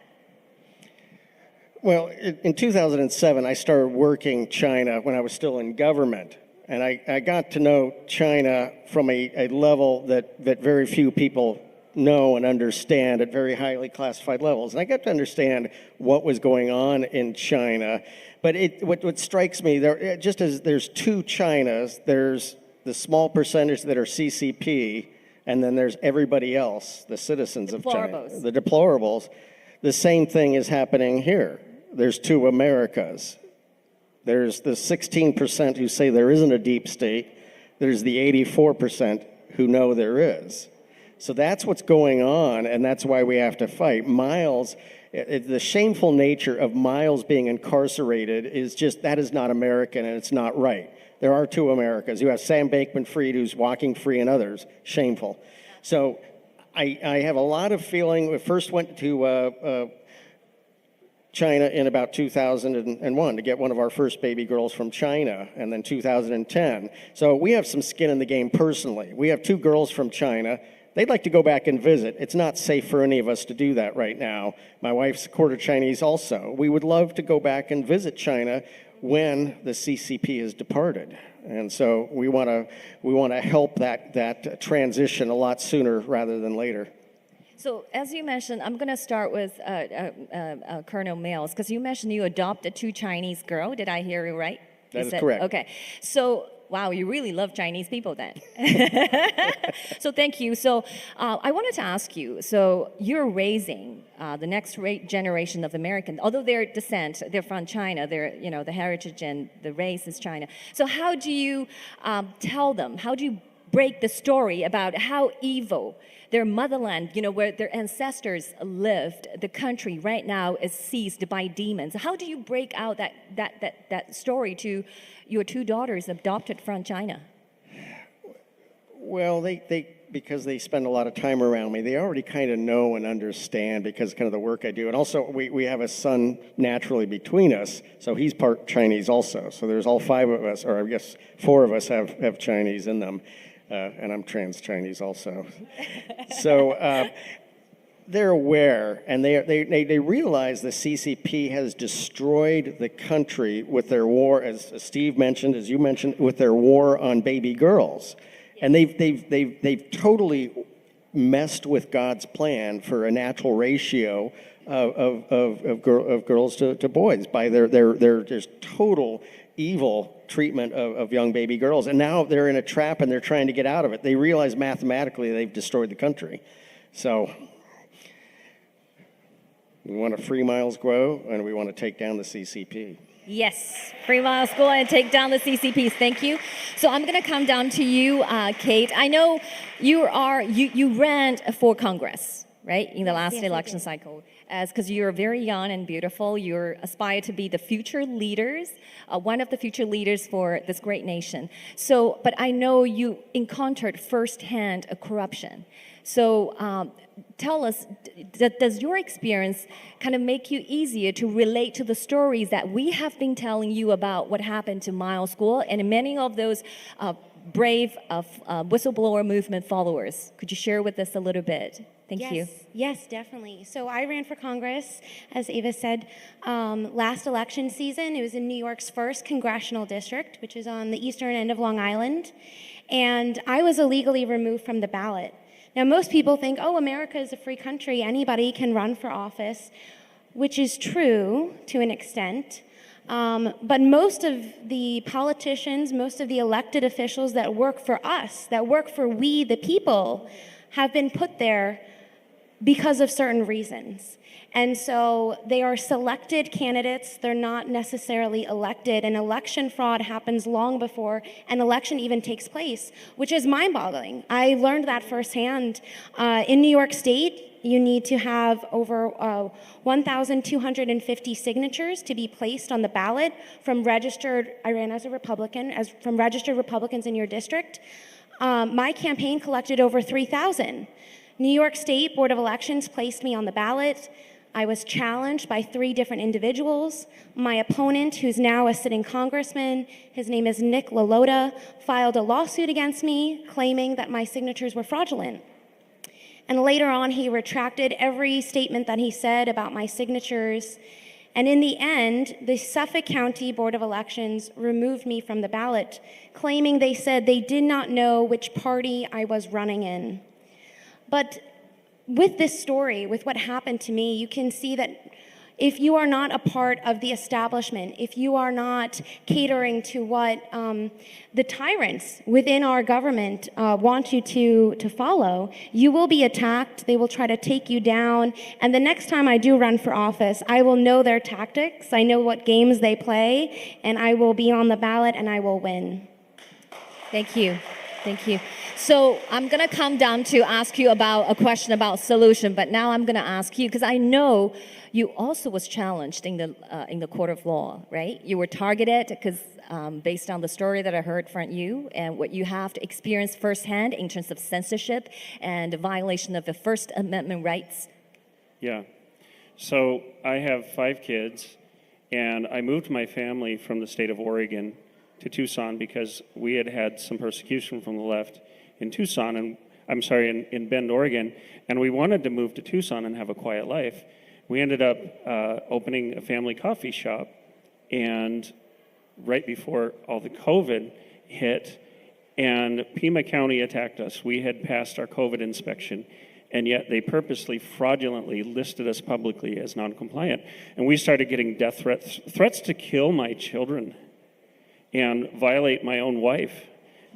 Well, in 2007, I started working China when I was still in government. And I got to know China from a level that very few people know and understand at very highly classified levels. And I got to understand what was going on in China. But what strikes me, just as there's two Chinas, there's the small percentage that are CCP, and then there's everybody else, the citizens of China, the deplorables. The same thing is happening here. There's two Americas. There's the 16% who say there isn't a deep state. There's the 84% who know there is. So that's what's going on, and that's why we have to fight. Miles, the shameful nature of Miles being incarcerated is just, that is not American, and it's not right. There are two Americas. You have Sam Bankman-Fried, who's walking free, and others. Shameful. So I have a lot of feeling. We first went to China in about 2001 to get one of our first baby girls from China, and then 2010. So we have some skin in the game personally. We have two girls from China. They'd like to go back and visit. It's not safe for any of us to do that right now. My wife's quarter Chinese also. We would love to go back and visit China when the CCP has departed. And so we want to help that transition a lot sooner rather than later. So, as you mentioned, I'm going to start with Colonel Mills, because you mentioned you adopted two Chinese girls. Did I hear you right? That is correct. Okay. So, wow, you really love Chinese people then. So, thank you. So, I wanted to ask you, so you're raising the next generation of Americans, although their descent, they're from China, the heritage and the race is China. So, how do you tell them, how do you break the story about how evil their motherland, where their ancestors lived, the country right now is seized by demons? How do you break out that story to your two daughters adopted from China? Well, because they spend a lot of time around me, they already kind of know and understand because kind of the work I do. And also, we have a son naturally between us, so he's part Chinese also. So there's all five of us, or I guess four of us have Chinese in them. And I'm trans-Chinese also. So they're aware, and they realize the CCP has destroyed the country with their war, as Steve mentioned, as you mentioned, with their war on baby girls. And they've totally messed with God's plan for a natural ratio of girls to boys by their just total evil treatment of young baby girls. And now they're in a trap and they're trying to get out of it. They realize mathematically they've destroyed the country. So we want to free Miles Guo, and we want to take down the CCP. Yes, free Miles Guo and take down the CCPs. Thank you. So I'm going to come down to you, Kate. I know you ran for Congress, right, in the last election cycle. Because you're very young and beautiful, you aspire to be the future leaders, one of the future leaders for this great nation. So, but I know you encountered firsthand corruption. So tell us, does your experience kind of make you easier to relate to the stories that we have been telling you about what happened to Miles Guo and many of those brave whistleblower movement followers? Could you share with us a little bit? Thank you. Yes, definitely. So I ran for Congress, as Ava said, last election season. It was in New York's 1st congressional district, which is on the eastern end of Long Island. And I was illegally removed from the ballot. Now, most people think, oh, America is a free country. Anybody can run for office, which is true to an extent. But most of the politicians, most of the elected officials that work for us, that work for we, the people, have been put there because of certain reasons. And so they are selected candidates. They're not necessarily elected. And election fraud happens long before an election even takes place, which is mind-boggling. I learned that firsthand. In New York State, you need to have over 1,250 signatures to be placed on the ballot from registered, I ran as a Republican, from registered Republicans in your district. My campaign collected over 3,000. New York State Board of Elections placed me on the ballot. I was challenged by 3 different individuals. My opponent, who's now a sitting congressman, his name is Nick LaLota, filed a lawsuit against me claiming that my signatures were fraudulent. And later on, he retracted every statement that he said about my signatures. And in the end, the Suffolk County Board of Elections removed me from the ballot, claiming they said they did not know which party I was running in. But with this story, with what happened to me, you can see that if you are not a part of the establishment, if you are not catering to what the tyrants within our government want you to follow, you will be attacked. They will try to take you down. And the next time I do run for office, I will know their tactics. I know what games they play, and I will be on the ballot and I will win. Thank you. Thank you. So I'm going to come down to ask you about a question about solution, but now I'm going to ask you, because I know you also was challenged in the court of law, right? You were targeted because based on the story that I heard from you and what you have to experience firsthand in terms of censorship and the violation of the First Amendment rights. Yeah. So I have 5 kids, and I moved my family from the state of Oregon to Tucson because we had had some persecution from the left in Tucson, and in Bend, Oregon, and we wanted to move to Tucson and have a quiet life. We ended up opening a family coffee shop, and right before all the COVID hit, and Pima County attacked us. We had passed our COVID inspection, and yet they purposely, fraudulently listed us publicly as non-compliant. And we started getting death threats to kill my children and violate my own wife.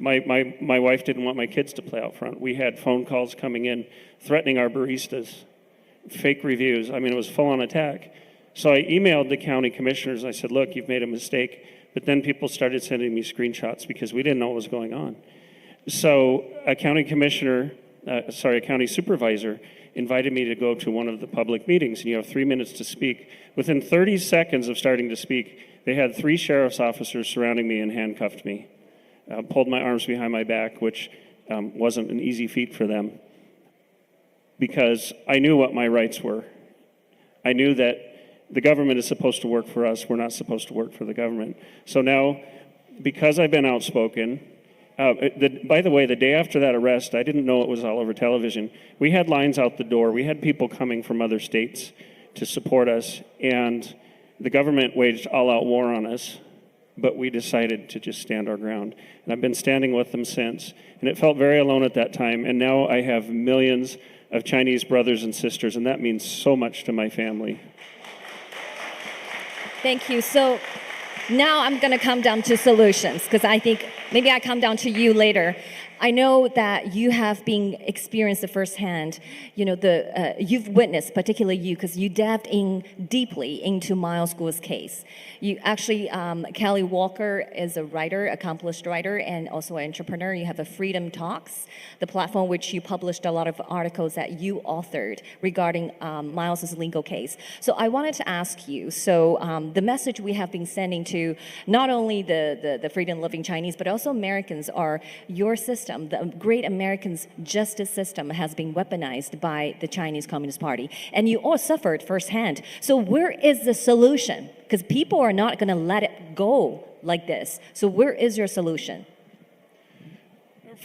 My wife didn't want my kids to play out front. We had phone calls coming in threatening our baristas, fake reviews. I mean, it was full-on attack. So I emailed the county commissioners. I said, look, you've made a mistake. But then people started sending me screenshots because we didn't know what was going on. So a county supervisor invited me to go to one of the public meetings, and you have 3 minutes to speak. Within 30 seconds of starting to speak, they had 3 sheriff's officers surrounding me and handcuffed me. Pulled my arms behind my back, which wasn't an easy feat for them, because I knew what my rights were. I knew that the government is supposed to work for us. We're not supposed to work for the government. So now, because I've been outspoken, by the way, the day after that arrest, I didn't know it was all over television. We had lines out the door. We had people coming from other states to support us, and the government waged all-out war on us. But we decided to just stand our ground. And I've been standing with them since. And it felt very alone at that time. And now I have millions of Chinese brothers and sisters, and that means so much to my family. Thank you. So now I'm going to come down to solutions, because I think maybe I come down to you later. I know that you have been experienced firsthand. You know, you've witnessed, particularly you, because you delved in deeply into Miles Guo's case. You actually, Kelly Walker is a writer, accomplished writer, and also an entrepreneur. You have a Freedom Talks, the platform which you published a lot of articles that you authored regarding Miles's legal case. So I wanted to ask you, the message we have been sending to not only the Freedom Living Chinese, but also Americans are your system. The great American's justice system has been weaponized by the Chinese Communist Party, and you all suffered firsthand. So where is the solution? Because people are not going to let it go like this. So where is your solution?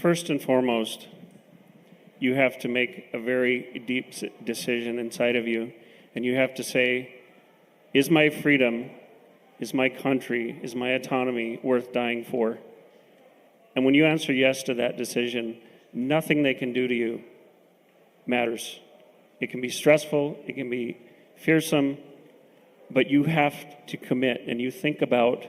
First and foremost, you have to make a very deep decision inside of you, and you have to say, is my freedom, is my country, is my autonomy worth dying for? And when you answer yes to that decision, nothing they can do to you matters. It can be stressful, it can be fearsome, but you have to commit, and you think about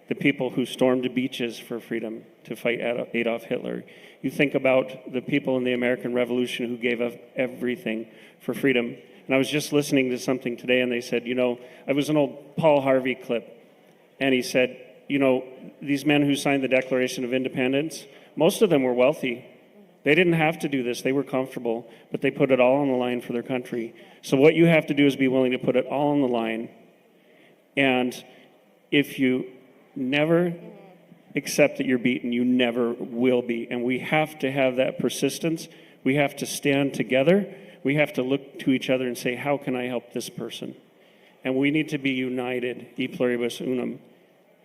the people who stormed the beaches for freedom to fight Adolf Hitler. You think about the people in the American Revolution who gave up everything for freedom. And I was just listening to something today, and they said, it was an old Paul Harvey clip, and he said, these men who signed the Declaration of Independence, most of them were wealthy. They didn't have to do this. They were comfortable, but they put it all on the line for their country. So what you have to do is be willing to put it all on the line. And if you never accept that you're beaten, you never will be. And we have to have that persistence. We have to stand together. We have to look to each other and say, how can I help this person? And we need to be united, e pluribus unum.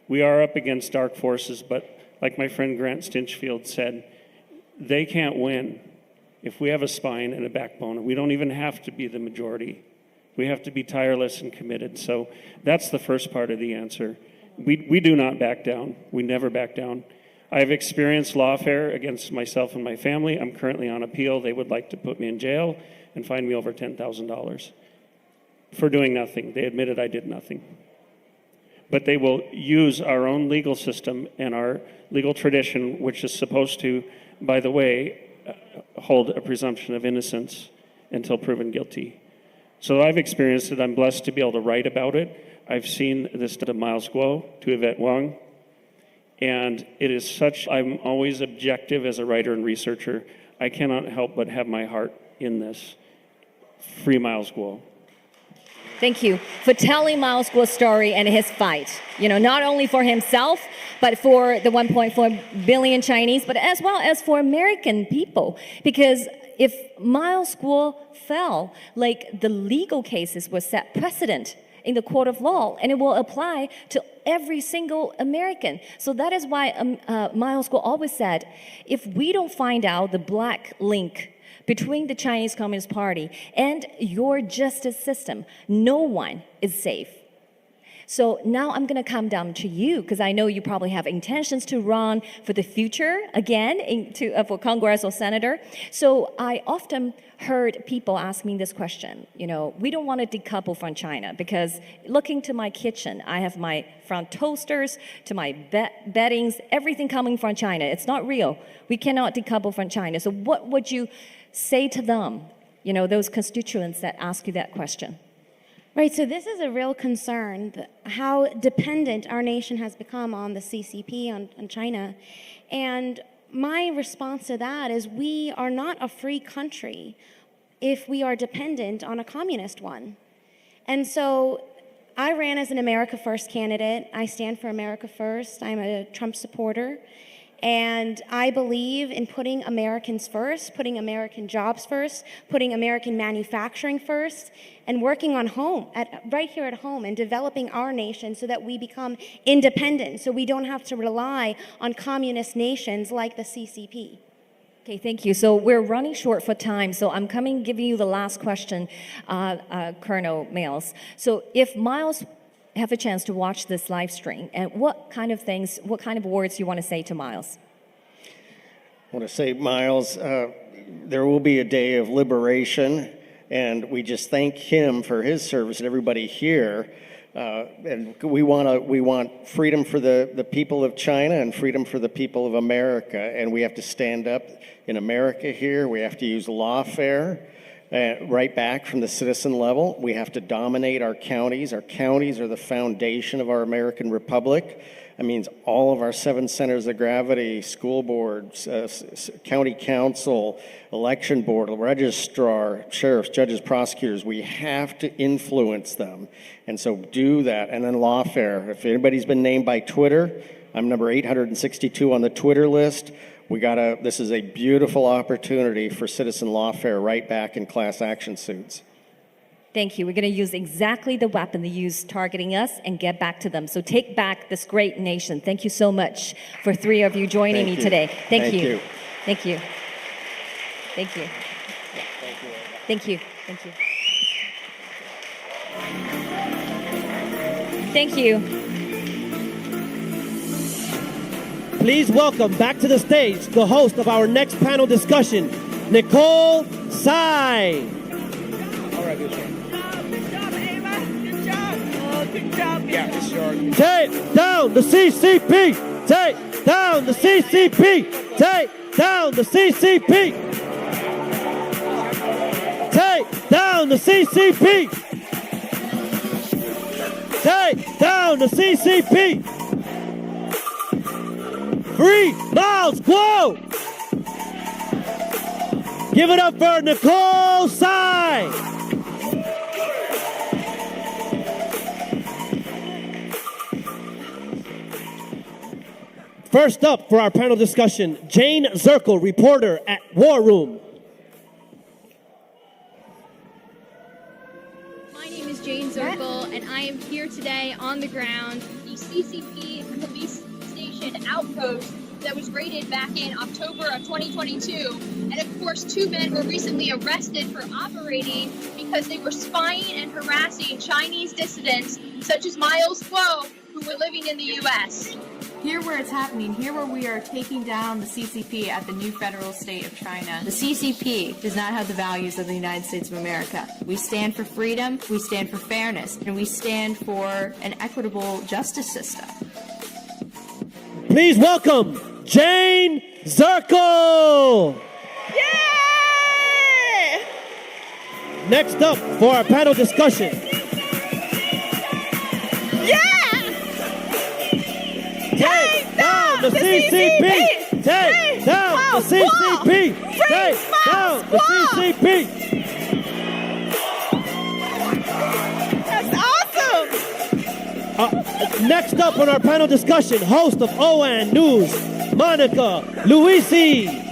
We are up against dark forces, but like my friend Grant Stinchfield said, they can't win if we have a spine and a backbone. We don't even have to be the majority. We have to be tireless and committed. So that's the first part of the answer. We do not back down. We never back down. I've experienced lawfare against myself and my family. I'm currently on appeal. They would like to put me in jail and fine me over $10,000 for doing nothing. They admitted I did nothing. But they will use our own legal system and our legal tradition, which is supposed to, by the way, hold a presumption of innocence until proven guilty. So I've experienced it. I'm blessed to be able to write about it. I've seen this to Miles Guo, to Yvette Wang, and it is such, I'm always objective as a writer and researcher. I cannot help but have my heart in this. Free Miles Guo. Thank you for telling Miles Guo's story and his fight. Not only for himself, but for the 1.4 billion Chinese, but as well as for American people. Because if Miles Guo fell, the legal cases will set precedent in the court of law, and it will apply to every single American. So that is why Miles Guo always said, if we don't find out the black link between the Chinese Communist Party and your justice system, no one is safe. So now I'm going to come down to you, because I know you probably have intentions to run for the future again for Congress or Senator. So I often heard people ask me this question. We don't want to decouple from China, because looking to my kitchen, I have my front toasters to my beddings, everything coming from China. It's not real. We cannot decouple from China. So what would you say to them, those constituents that ask you that question? Right, so this is a real concern, how dependent our nation has become on the CCP, on China. And my response to that is we are not a free country if we are dependent on a communist one. And so I ran as an America First candidate. I stand for America First. I'm a Trump supporter. And I believe in putting Americans first, putting American jobs first, putting American manufacturing first, and working on right here at home, and developing our nation so that we become independent, so we don't have to rely on communist nations like the CCP. Okay, thank you. So we're running short for time, so I'm giving you the last question, Colonel Miles. So if Miles have a chance to watch this live stream, and what kind of words you want to say to Miles? I want to say, Miles, there will be a day of liberation, and we just thank him for his service and everybody here. And we want freedom for the people of China and freedom for the people of America, and we have to stand up in America here. We have to use lawfare. Right back from the citizen level. We have to dominate our counties. Our counties are the foundation of our American Republic. That means all of our 7 centers of gravity, school boards, county council, election board, registrar, sheriffs, judges, prosecutors. We have to influence them. And so do that. And then lawfare. If anybody's been named by Twitter, I'm number 862 on the Twitter list. This is a beautiful opportunity for citizen lawfare right back in class action suits. Thank you. We're going to use exactly the weapon they use targeting us and get back to them. So take back this great nation. Thank you so much for 3 of you joining me today. Thank you. Thank you. Thank you. Thank you. Thank you. Thank you. Please welcome back to the stage the host of our next panel discussion, Nicole Tsai. Good job, Ava. Good job. Take down the CCP! Take down the CCP! Take down the CCP! Take down the CCP! Take down the CCP! Free Miles Guo! Give it up for Nicole Tsai! First up for our panel discussion, Jane Zirkle, reporter at War Room. My name is Jane Zirkle, and I am here today on the ground, the CCP police station outpost that was raided back in October of 2022. And of course, 2 men were recently arrested for operating because they were spying and harassing Chinese dissidents such as Miles Guo, who were living in the U.S. Here where it's happening, here where we are taking down the CCP at the new federal state of China. The CCP does not have the values of the United States of America. We stand for freedom, we stand for fairness, and we stand for an equitable justice system. Please welcome Jane Zirkle! Yay! Next up for our panel discussion. Take down the CCP! Take down the CCP! Take down the CCP! That's awesome! Next up on our panel discussion, host of OAN News, Monica Luisi.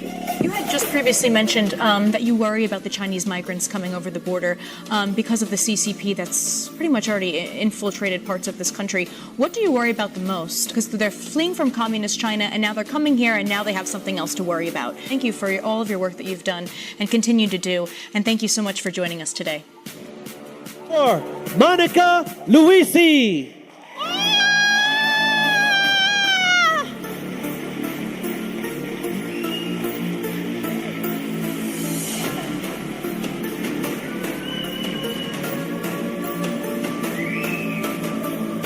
You had just previously mentioned that you worry about the Chinese migrants coming over the border because of the CCP that's pretty much already infiltrated parts of this country. What do you worry about the most? Because they're fleeing from communist China, and now they're coming here, and now they have something else to worry about. Thank you for all of your work that you've done and continue to do, and thank you so much for joining us today. For Monica Luisi.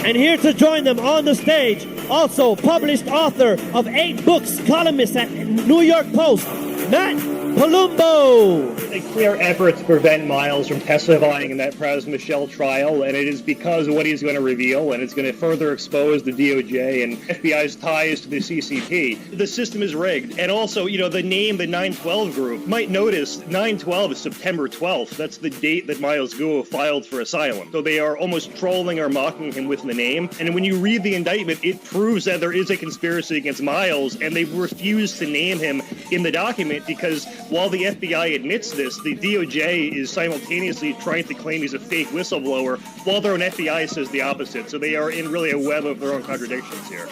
And here to join them on the stage, also published author of 8 books, columnist at New York Post, Matt Palumbo. A clear effort to prevent Miles from testifying in that Pras-Michel trial, and it is because of what he's going to reveal, and it's going to further expose the DOJ and FBI's ties to the CCP. The system is rigged. And also, the name, the 912 group, might notice 912 is September 12th. That's the date that Miles Guo filed for asylum. So they are almost trolling or mocking him with the name. And when you read the indictment, it proves that there is a conspiracy against Miles, and they refuse to name him in the document because while the FBI admits this, the DOJ is simultaneously trying to claim he's a fake whistleblower, while their own FBI says the opposite. So they are in really a web of their own contradictions here.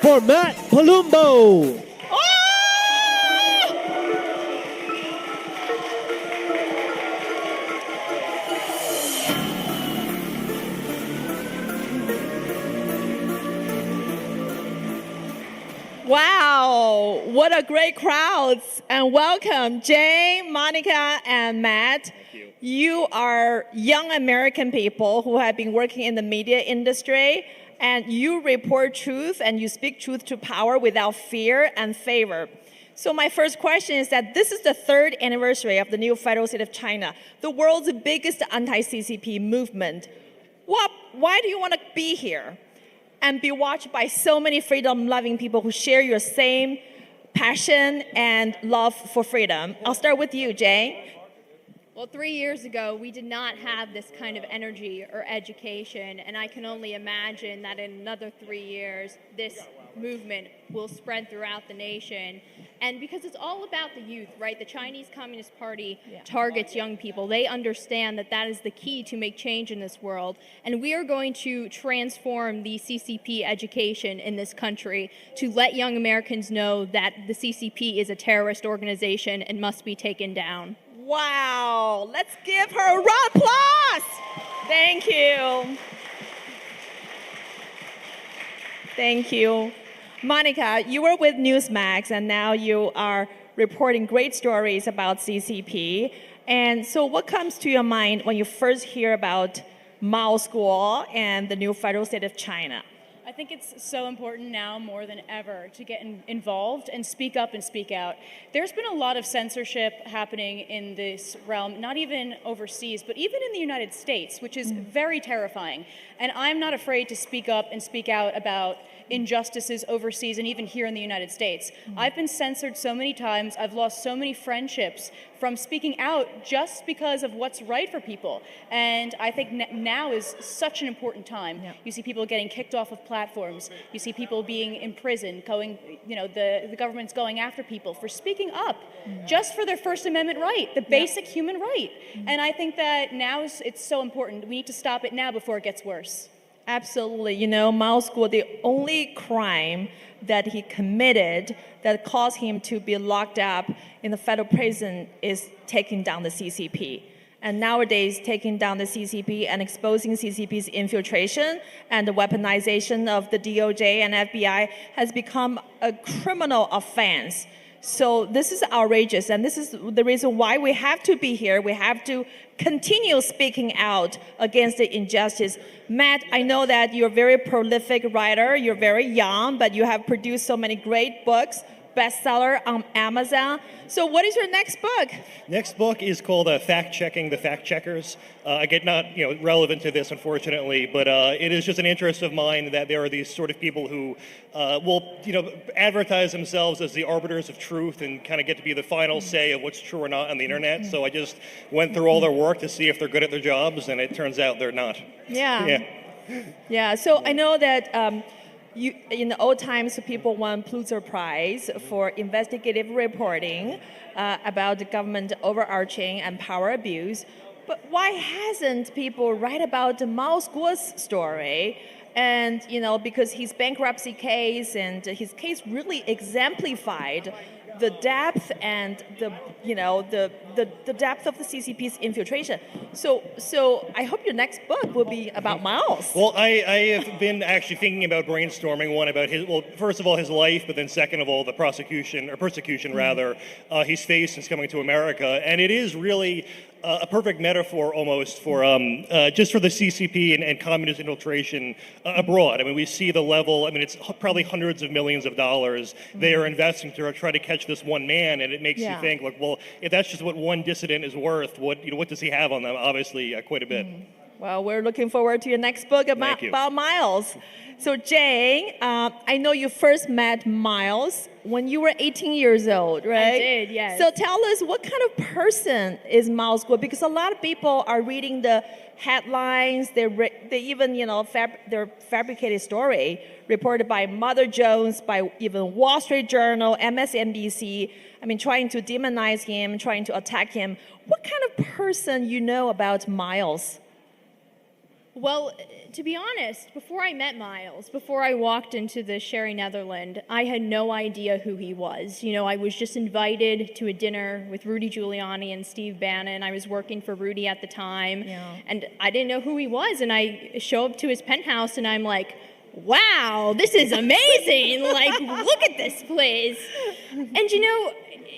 For Matt Palumbo. Wow, what a great crowd. And welcome, Jane, Monica, and Matt. Thank you. You are young American people who have been working in the media industry, and you report truth and you speak truth to power without fear and favor. So my first question is that this is the 3rd anniversary of the new federal state of China, the world's biggest anti-CCP movement. Why do you want to be here and be watched by so many freedom-loving people who share your same passion and love for freedom? I'll start with you, Jay. Well, 3 years ago, we did not have this kind of energy or education, and I can only imagine that in another 3 years, this movement will spread throughout the nation. And because it's all about the youth, right? The Chinese Communist Party targets young people. They understand that that is the key to make change in this world. And we are going to transform the CCP education in this country to let young Americans know that the CCP is a terrorist organization and must be taken down. Wow, let's give her a round of applause. Thank you. Thank you. Monica, you were with Newsmax, and now you are reporting great stories about CCP. And so what comes to your mind when you first hear about Mao School and the new federal state of China? I think it's so important now more than ever to get involved and speak up and speak out. There's been a lot of censorship happening in this realm, not even overseas, but even in the United States, which is very terrifying. And I'm not afraid to speak up and speak out about injustices overseas and even here in the United States. I've been censored so many times. I've lost so many friendships from speaking out just because of what's right for people. And I think now is such an important time. You see people getting kicked off of platforms. You see people being imprisoned, the government's going after people for speaking up just for their First Amendment right, the basic human right. And I think that now it's so important. We need to stop it now before it gets worse. Absolutely. Mao School, the only crime that he committed that caused him to be locked up in the federal prison is taking down the CCP. And nowadays, taking down the CCP and exposing CCP's infiltration and the weaponization of the DOJ and FBI has become a criminal offense. So this is outrageous, and this is the reason why we have to be here. We have to continue speaking out against the injustice. Matt, I know that you're a very prolific writer. You're very young, but you have produced so many great books, bestseller on Amazon. So what is your next book? Next book is called Fact Checking the Fact Checkers. Again, not relevant to this, unfortunately, but it is just an interest of mine that there are these sort of people who will advertise themselves as the arbiters of truth and kind of get to be the final say of what's true or not on the internet. So I just went through all their work to see if they're good at their jobs, and it turns out they're not. Yeah. So I know that in the old times, people won Pulitzer Prize for investigative reporting about the government overarching and power abuse. But why hasn't people write about the Mao School's story? And because his bankruptcy case and his case really exemplified the depth and the depth of the CCP's infiltration. So I hope your next book will be about Miles. Well, I have been actually thinking about brainstorming one about first of all, his life, but then second of all, the persecution rather, he's faced since coming to America. And it is really a perfect metaphor almost for just for the CCP and communist infiltration abroad. I mean, we see the level. I mean, it's probably hundreds of millions of dollars they are investing to try to catch this one man, and it makes you think, like, well, if that's just what one dissident is worth, what does he have on them? Obviously, quite a bit. Well, we're looking forward to your next book about Miles. So, Jane, I know you first met Miles when you were 18 years old, right? I did, yes. So tell us, what kind of person is Miles Guo? Because a lot of people are reading the headlines. They even, their fabricated story reported by Mother Jones, by even Wall Street Journal, MSNBC. I mean, trying to demonize him, trying to attack him. What kind of person you know about Miles? Well, to be honest, before I met Miles, before I walked into the Sherry Netherland, I had no idea who he was. I was just invited to a dinner with Rudy Giuliani and Steve Bannon. I was working for Rudy at the time, and I didn't know who he was. And I show up to his penthouse, and I'm like, wow, this is amazing. Like, look at this place. And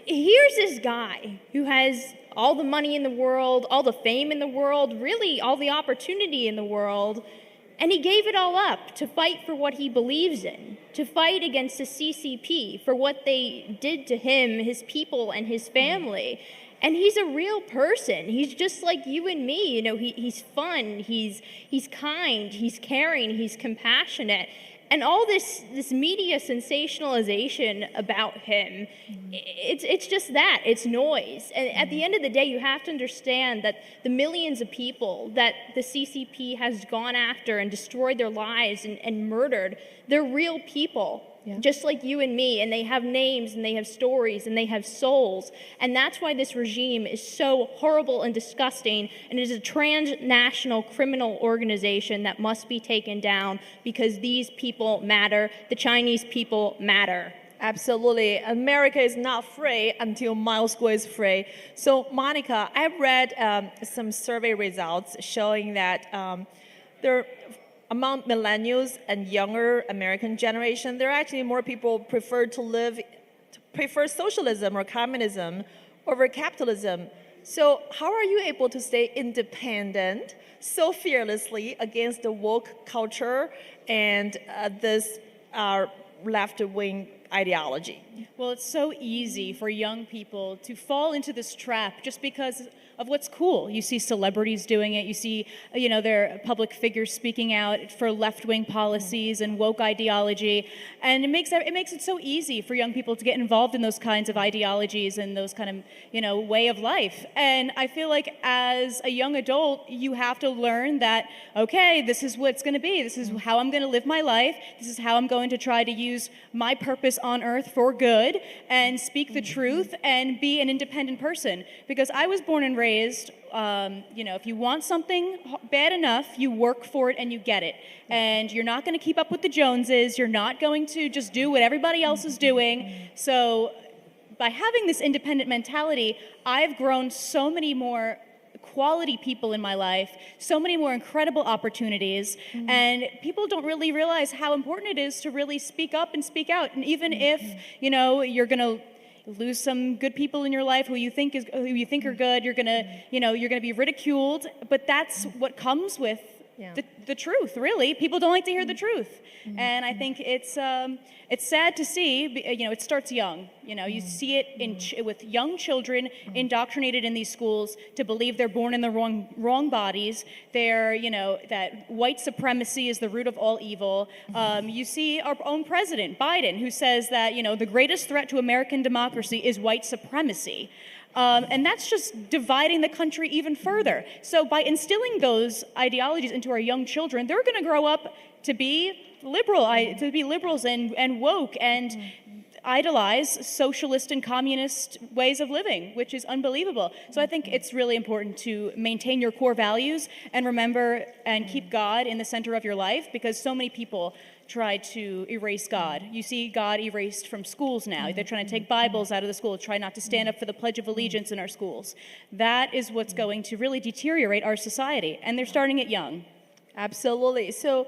here's this guy who has all the money in the world, all the fame in the world, really all the opportunity in the world, and he gave it all up to fight for what he believes in, to fight against the CCP for what they did to him, his people, and his family. And he's a real person. He's just like you and me. He's fun, he's kind, he's caring, he's compassionate. And all this media sensationalization about him, it's just that. It's noise. And at the end of the day, you have to understand that the millions of people that the CCP has gone after and destroyed their lives and murdered, they're real people. Just like you and me, and they have names, and they have stories, and they have souls. And that's why this regime is so horrible and disgusting, and it is a transnational criminal organization that must be taken down, because these people matter. The Chinese people matter. Absolutely. America is not free until Miles Guo is free. So, Monica, I've read some survey results showing that among millennials and younger American generation, there are actually more people prefer socialism or communism over capitalism. So how are you able to stay independent so fearlessly against the woke culture and this left-wing ideology? Well, it's so easy for young people to fall into this trap just because of what's cool. You see celebrities doing it. You see, their public figures speaking out for left-wing policies and woke ideology, and it makes it so easy for young people to get involved in those kinds of ideologies and those kind of, way of life. And I feel like as a young adult, you have to learn that, okay, this is what it's going to be. This is how I'm going to live my life. This is how I'm going to try to use my purpose on earth for good and speak the truth and be an independent person. Because I was born and raised, if you want something bad enough, you work for it and you get it. And you're not going to keep up with the Joneses. You're not going to just do what everybody else is doing. So by having this independent mentality, I've grown so many more quality people in my life, so many more incredible opportunities, and people don't really realize how important it is to really speak up and speak out. And even if, you're going to lose some good people in your life who you think are good, you're going to be ridiculed, but that's what comes with the truth, really. People don't like to hear the truth. And I think it's sad to see, it starts young. You see it with young children indoctrinated in these schools to believe they're born in the wrong bodies. They're, that white supremacy is the root of all evil. You see our own president, Biden, who says that, the greatest threat to American democracy is white supremacy. And that's just dividing the country even further. So by instilling those ideologies into our young children, they're going to grow up to be liberals and woke and idolize socialist and communist ways of living, which is unbelievable. So I think it's really important to maintain your core values and remember and keep God in the center of your life, because so many people try to erase God. You see God erased from schools now. They're trying to take Bibles out of the school, try not to stand up for the Pledge of Allegiance in our schools. That is what's going to really deteriorate our society, and they're starting it young. Absolutely. So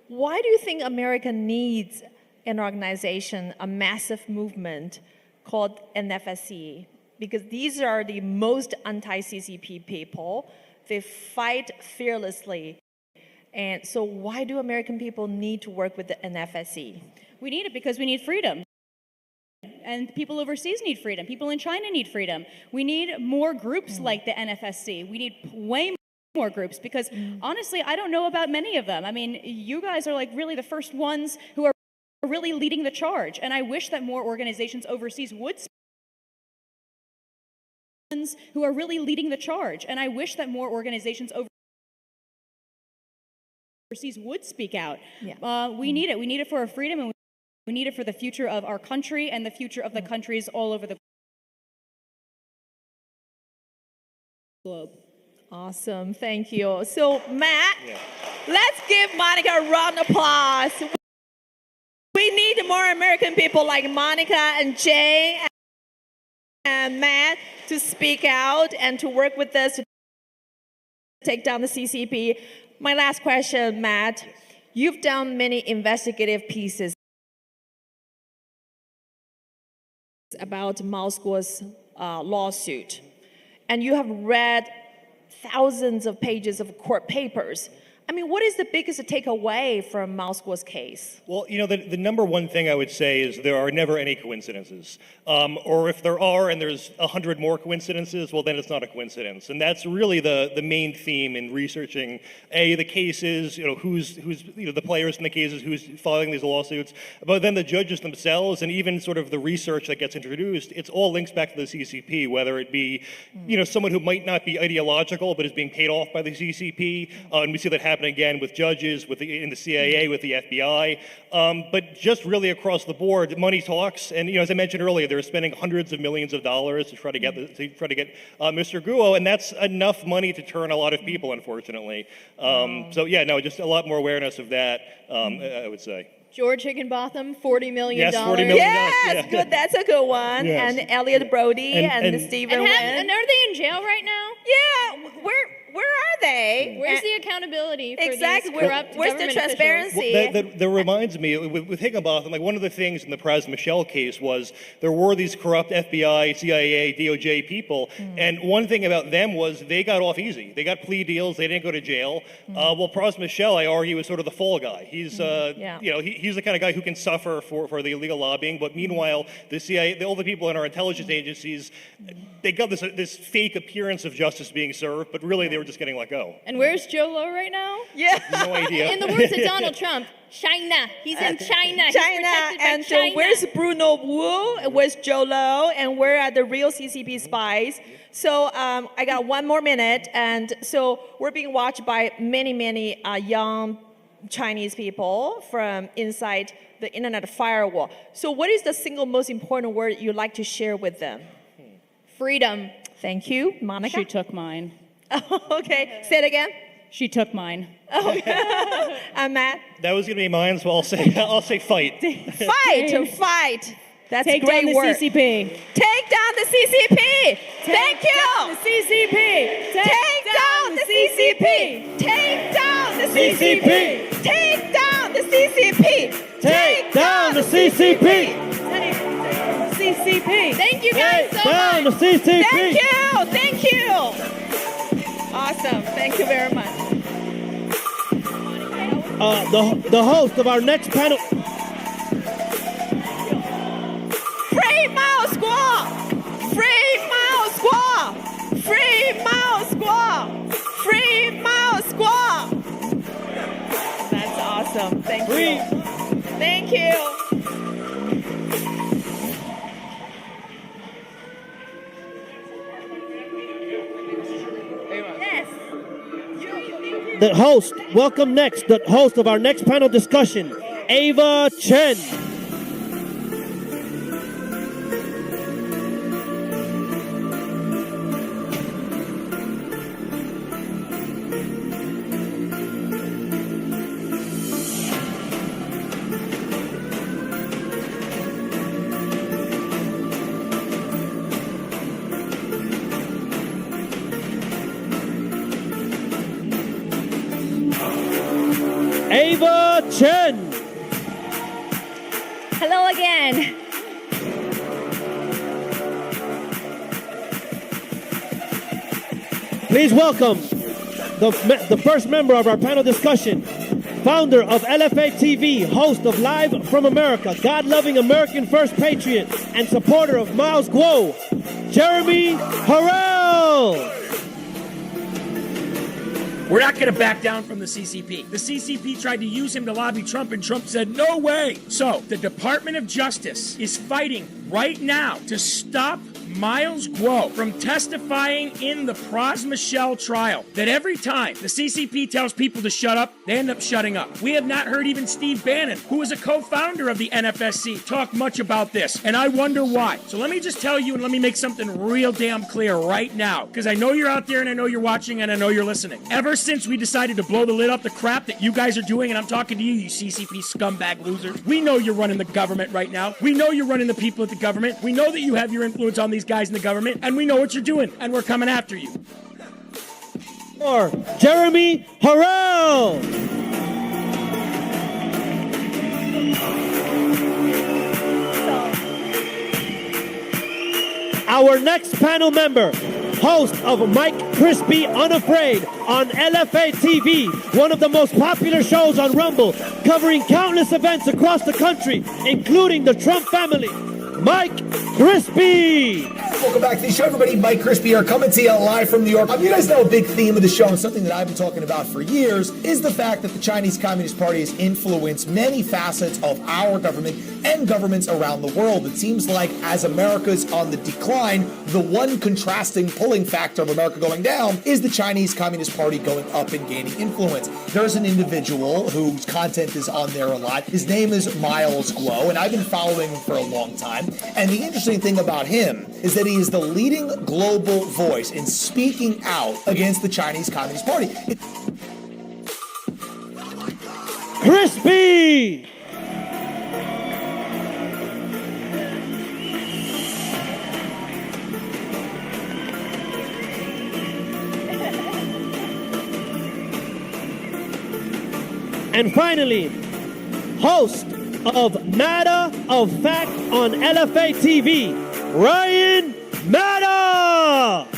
why do you think America needs an organization, a massive movement called NFSC? Because these are the most anti-CCP people. They fight fearlessly. And so why do American people need to work with the NFSC? We need it because we need freedom. And people overseas need freedom. People in China need freedom. We need more groups like the NFSC. We need way more groups, because honestly, I don't know about many of them. I mean, you guys are like really the first ones who are really leading the charge. And I wish that more organizations overseas would speak out. We need it. We need it for our freedom, and we need it for the future of our country and the future of the countries all over the globe. Awesome. Thank you. So, Matt, let's give Monica a round of applause. We need more American people like Monica and Jay and Matt to speak out and to work with us to take down the CCP. My last question, Matt. You've done many investigative pieces about Mao's lawsuit, and you have read thousands of pages of court papers. I mean, what is the biggest takeaway from Mao's case? Well, the number one thing I would say is there are never any coincidences. Or if there are and there's 100 more coincidences, well, then it's not a coincidence. And that's really the main theme in researching, the cases, who's the players in the cases, who's filing these lawsuits, but then the judges themselves, and even sort of the research that gets introduced, it's all links back to the CCP, whether it be, someone who might not be ideological, but is being paid off by the CCP. And we see that happen again with judges, in the CIA, with the FBI, but just really across the board, money talks. And as I mentioned earlier, they're spending hundreds of millions of dollars to try to get Mr. Guo, and that's enough money to turn a lot of people, unfortunately. Just a lot more awareness of that, I would say. George Higginbotham, $40 million. Yes, $40 million. Yes, good. That's a good one. Yes. And Elliot Brody and Stephen Wynn. And are they in jail right now? Yeah. Where are birthday. Where's the accountability for Exactly. these corrupt Where's the government transparency? That reminds me, with Higginbotham, like one of the things in the Praz Michel case was there were these corrupt FBI, CIA, DOJ people, and one thing about them was they got off easy. They got plea deals. They didn't go to jail. Well, Praz Michel, I argue, is sort of the fall guy. He's, he's the kind of guy who can suffer for the illegal lobbying. But meanwhile, the CIA, all the people in our intelligence agencies, they got this fake appearance of justice being served, but really they were just getting let go. And where's Joe Low right now? Yeah. No idea. In the words of Donald Trump, China. He's in China. He's China. protected by And so China. where's Bruno Wu? Where's Joe Low? And where are the real CCP spies? So I got 1 more minute. And so we're being watched by many young Chinese people from inside the internet firewall. So what is the single most important word you'd like to share with them? Freedom. Thank you. Monica? She took mine. Okay. Say it again. She took mine. Matt? That was going to be mine, so I'll say fight. Fight. That's Take great down the word. CCP. Take down the CCP. Thank you. The CCP. Take down the CCP. Take down the CCP. Take down the CCP. Take down the CCP. CCP. Thank you guys so Down the much. CCP. Thank you. Awesome. Thank you very much. The host of our next panel. Free Mao Squaw! Free Mao Squaw! Free Mao Squaw! Free Mao Squaw! That's awesome. Thank you. Thank you. The host, welcome next, the host of our next panel discussion, Ava Chen. Ava Chen. Hello again. Please welcome the first member of our panel discussion, founder of LFA TV, host of Live from America, God-loving American First Patriot, and supporter of Miles Guo, Jeremy Harrell. We're not going to back down from the CCP. The CCP tried to use him to lobby Trump, and Trump said, no way. So the Department of Justice is fighting right now to stop Miles Guo from testifying in the Praz Michel trial. That every time the CCP tells people to shut up, they end up shutting up. We have not heard even Steve Bannon, who is a co-founder of the NFSC, talk much about this, and I wonder why. So let me just tell you and let me make something real damn clear right now, because I know you're out there and I know you're watching and I know you're listening. Ever since we decided to blow the lid off the crap that you guys are doing, and I'm talking to you, you CCP scumbag losers, we know you're running the government right now. We know you're running the people at the government. We know that you have your influence on these guys in the government, and we know what you're doing, and we're coming after you. Or Jeremy Harrell. Our next panel member, host of Mike Crispy Unafraid on LFA TV, one of the most popular shows on Rumble, covering countless events across the country, including the Trump family. Mike Crispy. Welcome back to the show, everybody. Mike Crispy here, coming to you live from New York. You guys know a big theme of the show, and something that I've been talking about for years, is the fact that the Chinese Communist Party has influenced many facets of our government and governments around the world. It seems like as America's on the decline, the one contrasting pulling factor of America going down is the Chinese Communist Party going up and gaining influence. There's an individual whose content is on there a lot. His name is Miles Guo, and I've been following him for a long time. And the interesting thing about him is that he is the leading global voice in speaking out against the Chinese Communist Party. Crispy! And finally, host of Matter of Fact on LFA TV, Ryan Matter!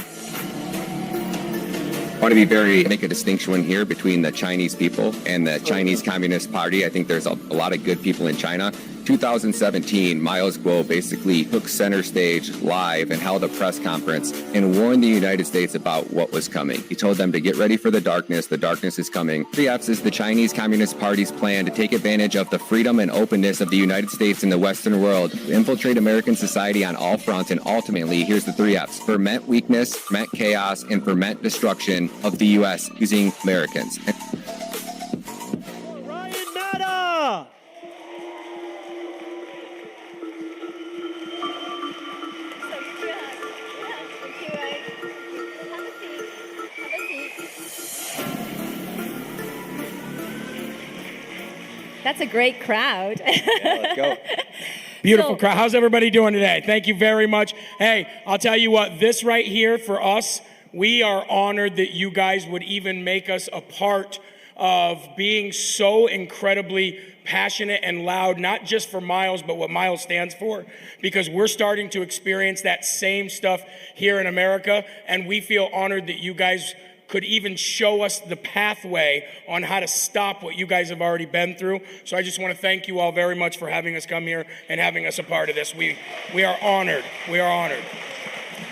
I want to make a distinction here between the Chinese people and the Chinese Communist Party. I think there's a lot of good people in China. 2017, Miles Guo basically took center stage live and held a press conference and warned the United States about what was coming. He told them to get ready for the darkness is coming. 3Fs is the Chinese Communist Party's plan to take advantage of the freedom and openness of the United States and the Western world, to infiltrate American society on all fronts, and ultimately, here's the 3Fs: ferment weakness, ferment chaos, and ferment destruction of the U.S. using Americans. Ryan Matter! That's a great crowd. Let's go. Beautiful crowd. How's everybody doing today? Thank you very much. Hey, I'll tell you what, this right here for us, we are honored that you guys would even make us a part of being so incredibly passionate and loud, not just for Miles, but what Miles stands for, because we're starting to experience that same stuff here in America, and we feel honored that you guys could even show us the pathway on how to stop what you guys have already been through. So I just want to thank you all very much for having us come here and having us a part of this. We are honored. We are honored.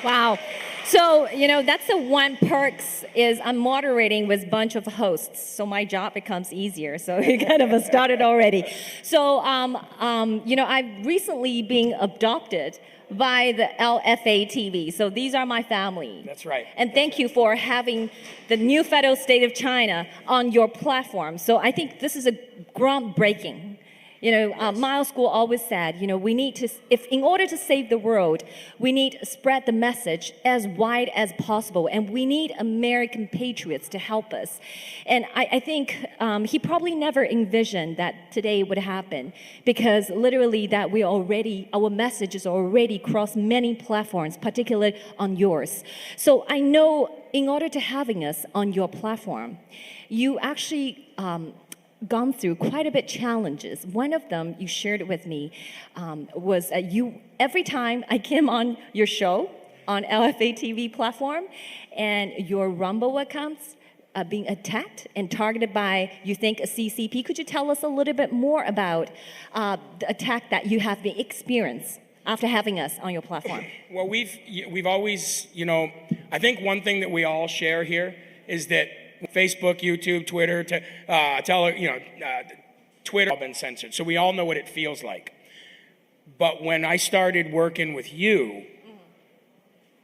Wow. So, that's the one perks is I'm moderating with a bunch of hosts. So my job becomes easier. So we kind of started already. So, I've recently been adopted by the LFA TV. So these are my family. That's right. And thank you for having the new federal state of China on your platform. So I think this is a groundbreaking. Miles Guo always said, we need to, in order to save the world, we need to spread the message as wide as possible. And we need American patriots to help us. And I think he probably never envisioned that today would happen, because literally that our message is already crossed many platforms, particularly on yours. So I know in order to having us on your platform, you actually, gone through quite a bit challenges. One of them you shared with me was every time I came on your show on LFA TV platform and your Rumble accounts being attacked and targeted by, you think, a CCP. Could you tell us a little bit more about the attack that you have been experienced after having us on your platform? Well, we've always, I think one thing that we all share here is that Facebook, YouTube, Twitter, Twitter have been censored. So we all know what it feels like. But when I started working with you,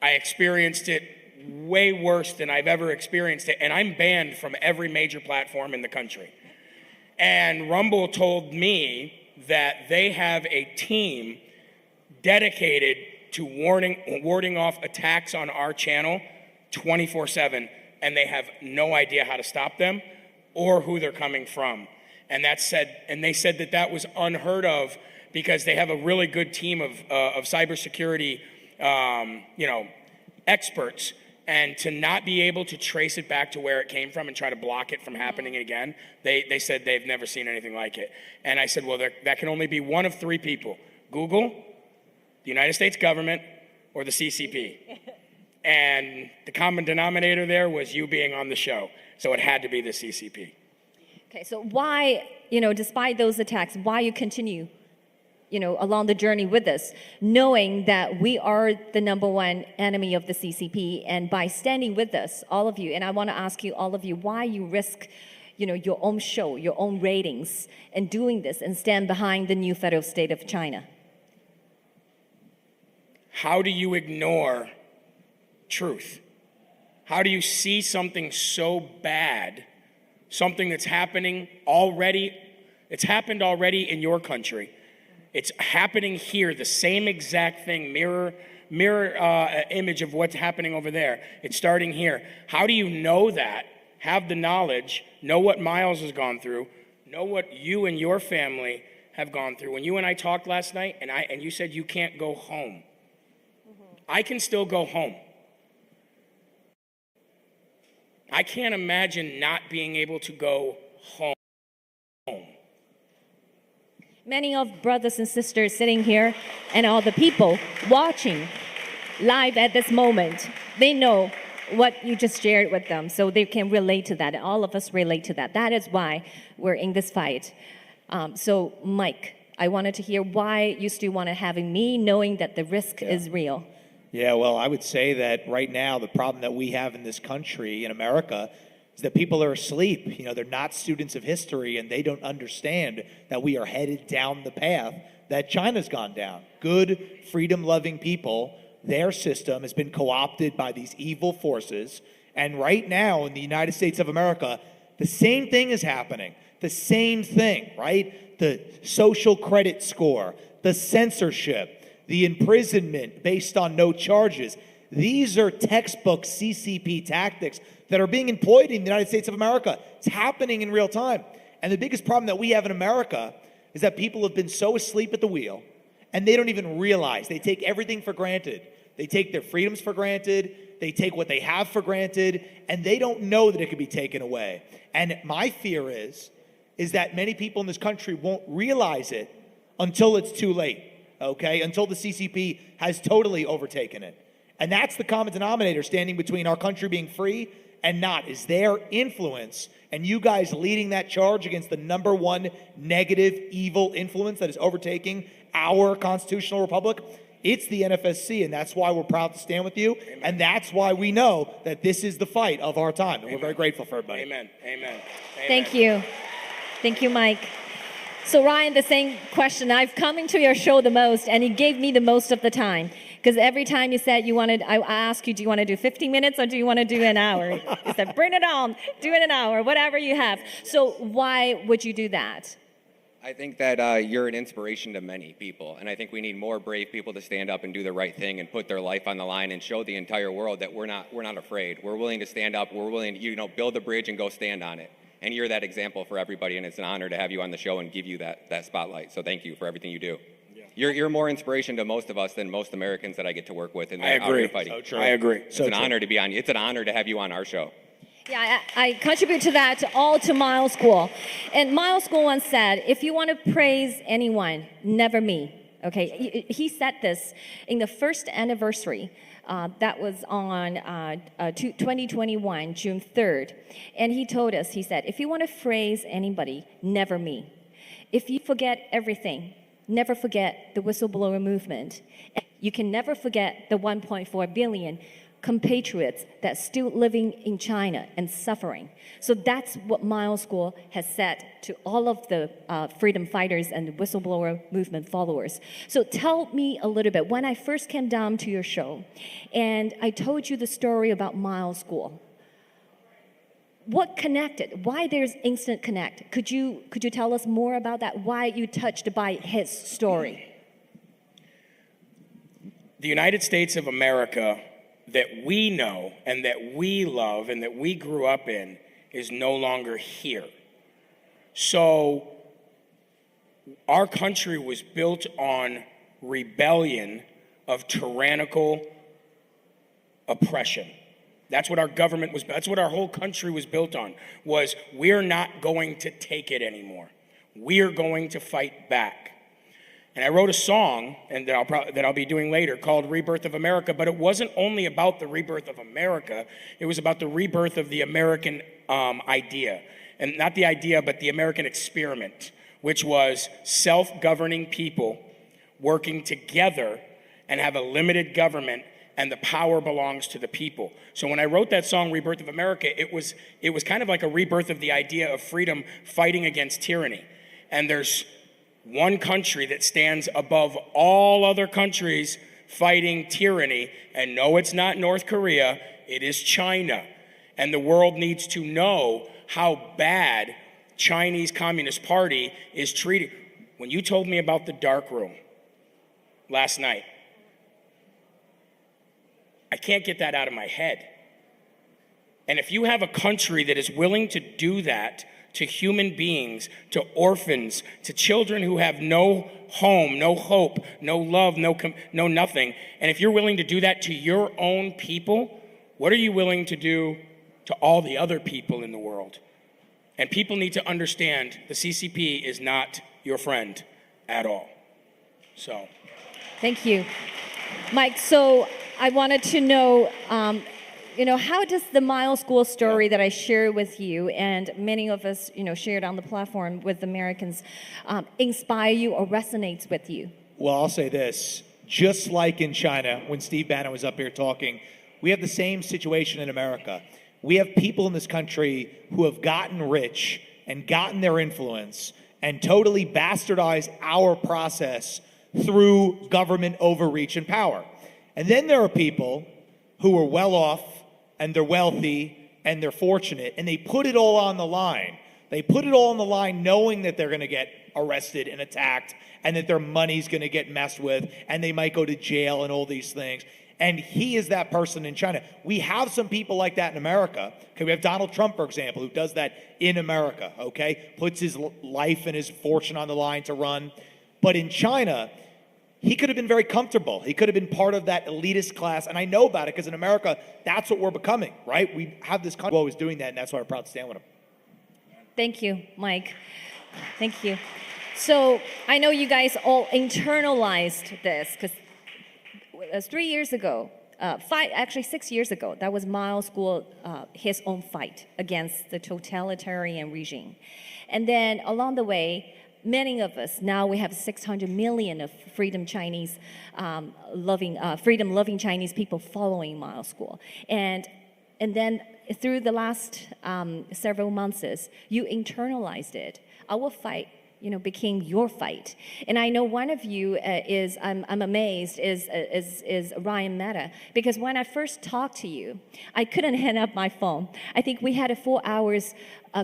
I experienced it way worse than I've ever experienced it. And I'm banned from every major platform in the country. And Rumble told me that they have a team dedicated to warding off attacks on our channel 24/7. And they have no idea how to stop them or who they're coming from. And they said that was unheard of, because they have a really good team of cybersecurity, experts, and to not be able to trace it back to where it came from and try to block it from happening again, they said they've never seen anything like it. And I said, well, that can only be one of three people: Google, the United States government, or the CCP. And the common denominator there was you being on the show. So it had to be the CCP. Okay, so why, despite those attacks, why you continue, along the journey with us, knowing that we are the number one enemy of the CCP, and by standing with us, all of you, and I want to ask you, all of you, why you risk, your own show, your own ratings, and doing this and stand behind the new federal state of China? How do you ignore truth? How do you see something so bad, something that's happening already? It's happened already in your country. It's happening here, the same exact thing, mirror image of what's happening over there. It's starting here. How do you know that, have the knowledge, know what Miles has gone through, know what you and your family have gone through? When you and I talked last night, and you said you can't go home, I can still go home. I can't imagine not being able to go home. Many of brothers and sisters sitting here and all the people watching live at this moment, they know what you just shared with them, so they can relate to that. All of us relate to that. That is why we're in this fight. So, Mike, I wanted to hear why you still want to have me, knowing that the risk is real. Yeah, well, I would say that right now the problem that we have in this country, in America, is that people are asleep. You know, they're not students of history, and they don't understand that we are headed down the path that China's gone down. Good, freedom-loving people, their system has been co-opted by these evil forces, and right now in the United States of America, the same thing is happening. The same thing, right? The social credit score, the censorship, the imprisonment based on no charges. These are textbook CCP tactics that are being employed in the United States of America. It's happening in real time. And the biggest problem that we have in America is that people have been so asleep at the wheel, and they don't even realize. They take everything for granted. They take their freedoms for granted. They take what they have for granted, and they don't know that it could be taken away. And my fear is that many people in this country won't realize it until it's too late, okay? Until the CCP has totally overtaken it. And that's the common denominator standing between our country being free and not, is their influence, and you guys leading that charge against the number one negative, evil influence that is overtaking our constitutional republic. It's the NFSC, and that's why we're proud to stand with you, and that's why we know that this is the fight of our time, and we're very grateful for everybody. Amen. Amen. Thank you. Thank you, Mike. So Ryan, the same question. I've come into your show the most, and you gave me the most of the time. Because every time you said you wanted, I asked you, do you want to do 50 minutes or do you want to do an hour? You said, bring it on, do it an hour, whatever you have. So why would you do that? I think that you're an inspiration to many people, and I think we need more brave people to stand up and do the right thing and put their life on the line and show the entire world that we're not afraid. We're willing to stand up. We're willing to, build a bridge and go stand on it. And you're that example for everybody, and it's an honor to have you on the show and give you that spotlight. So thank you for everything you do. Yeah. You're more inspiration to most of us than most Americans that I get to work with. And I agree. Fighting. So true. I agree. It's an honor to be on. It's an honor to have you on our show. Yeah, I contribute to that all to Miles School. And Miles School once said, if you want to praise anyone, never me. Okay, he said this in the first anniversary. That was on 2021, June 3rd. And he told us, he said, if you want to praise anybody, never me. If you forget everything, never forget the whistleblower movement. You can never forget the 1.4 billion compatriots that's still living in China and suffering. So that's what Miles School has said to all of the freedom fighters and the whistleblower movement followers. So tell me a little bit, when I first came down to your show and I told you the story about Miles School, what connected? Why there's instant connect? Could you tell us more about that? Why you touched by his story? The United States of America that we know and that we love and that we grew up in is no longer here. So our country was built on rebellion of tyrannical oppression. That's what our government was, that's what our whole country was built on, was we're not going to take it anymore. We're going to fight back. And I wrote a song, and that I'll be doing later, called Rebirth of America, but it wasn't only about the rebirth of America, it was about the rebirth of the American idea. And not the idea, but the American experiment, which was self-governing people working together and have a limited government, and the power belongs to the people. So when I wrote that song, Rebirth of America, it was kind of like a rebirth of the idea of freedom fighting against tyranny. And there's one country that stands above all other countries fighting tyranny, and no, it's not North Korea, it is China. And the world needs to know how bad Chinese Communist Party is treating. When you told me about the dark room last night, I can't get that out of my head. And if you have a country that is willing to do that to human beings, to orphans, to children who have no home, no hope, no love, no nothing, and if you're willing to do that to your own people, what are you willing to do to all the other people in the world? And people need to understand the CCP is not your friend at all. So. Thank you. Mike, so I wanted to know, how does the Miles School story that I shared with you and many of us, shared on the platform with Americans, inspire you or resonates with you? Well, I'll say this. Just like in China, when Steve Bannon was up here talking, we have the same situation in America. We have people in this country who have gotten rich and gotten their influence and totally bastardized our process through government overreach and power. And then there are people who are well off and they're wealthy and they're fortunate and they put it all on the line. They put it all on the line knowing that they're going to get arrested and attacked and that their money's going to get messed with and they might go to jail and all these things. And he is that person in China. We have some people like that in America. Okay, we have Donald Trump, for example, who does that in America, okay? Puts his life and his fortune on the line to run. But in China, he could have been very comfortable. He could have been part of that elitist class. And I know about it because in America, that's what we're becoming, right? We have this country always doing that, and that's why we're proud to stand with him. Thank you, Mike. Thank you. So I know you guys all internalized this because 3 years ago, 6 years ago, that was Miles School, his own fight against the totalitarian regime. And then along the way, many of us, now we have 600 million of freedom-loving Chinese people following Miles School. And then through the last several months, you internalized it. Our fight became your fight. And I know one of you I'm amazed, is Ryan Mehta. Because when I first talked to you, I couldn't hang up my phone. I think we had a 4 hours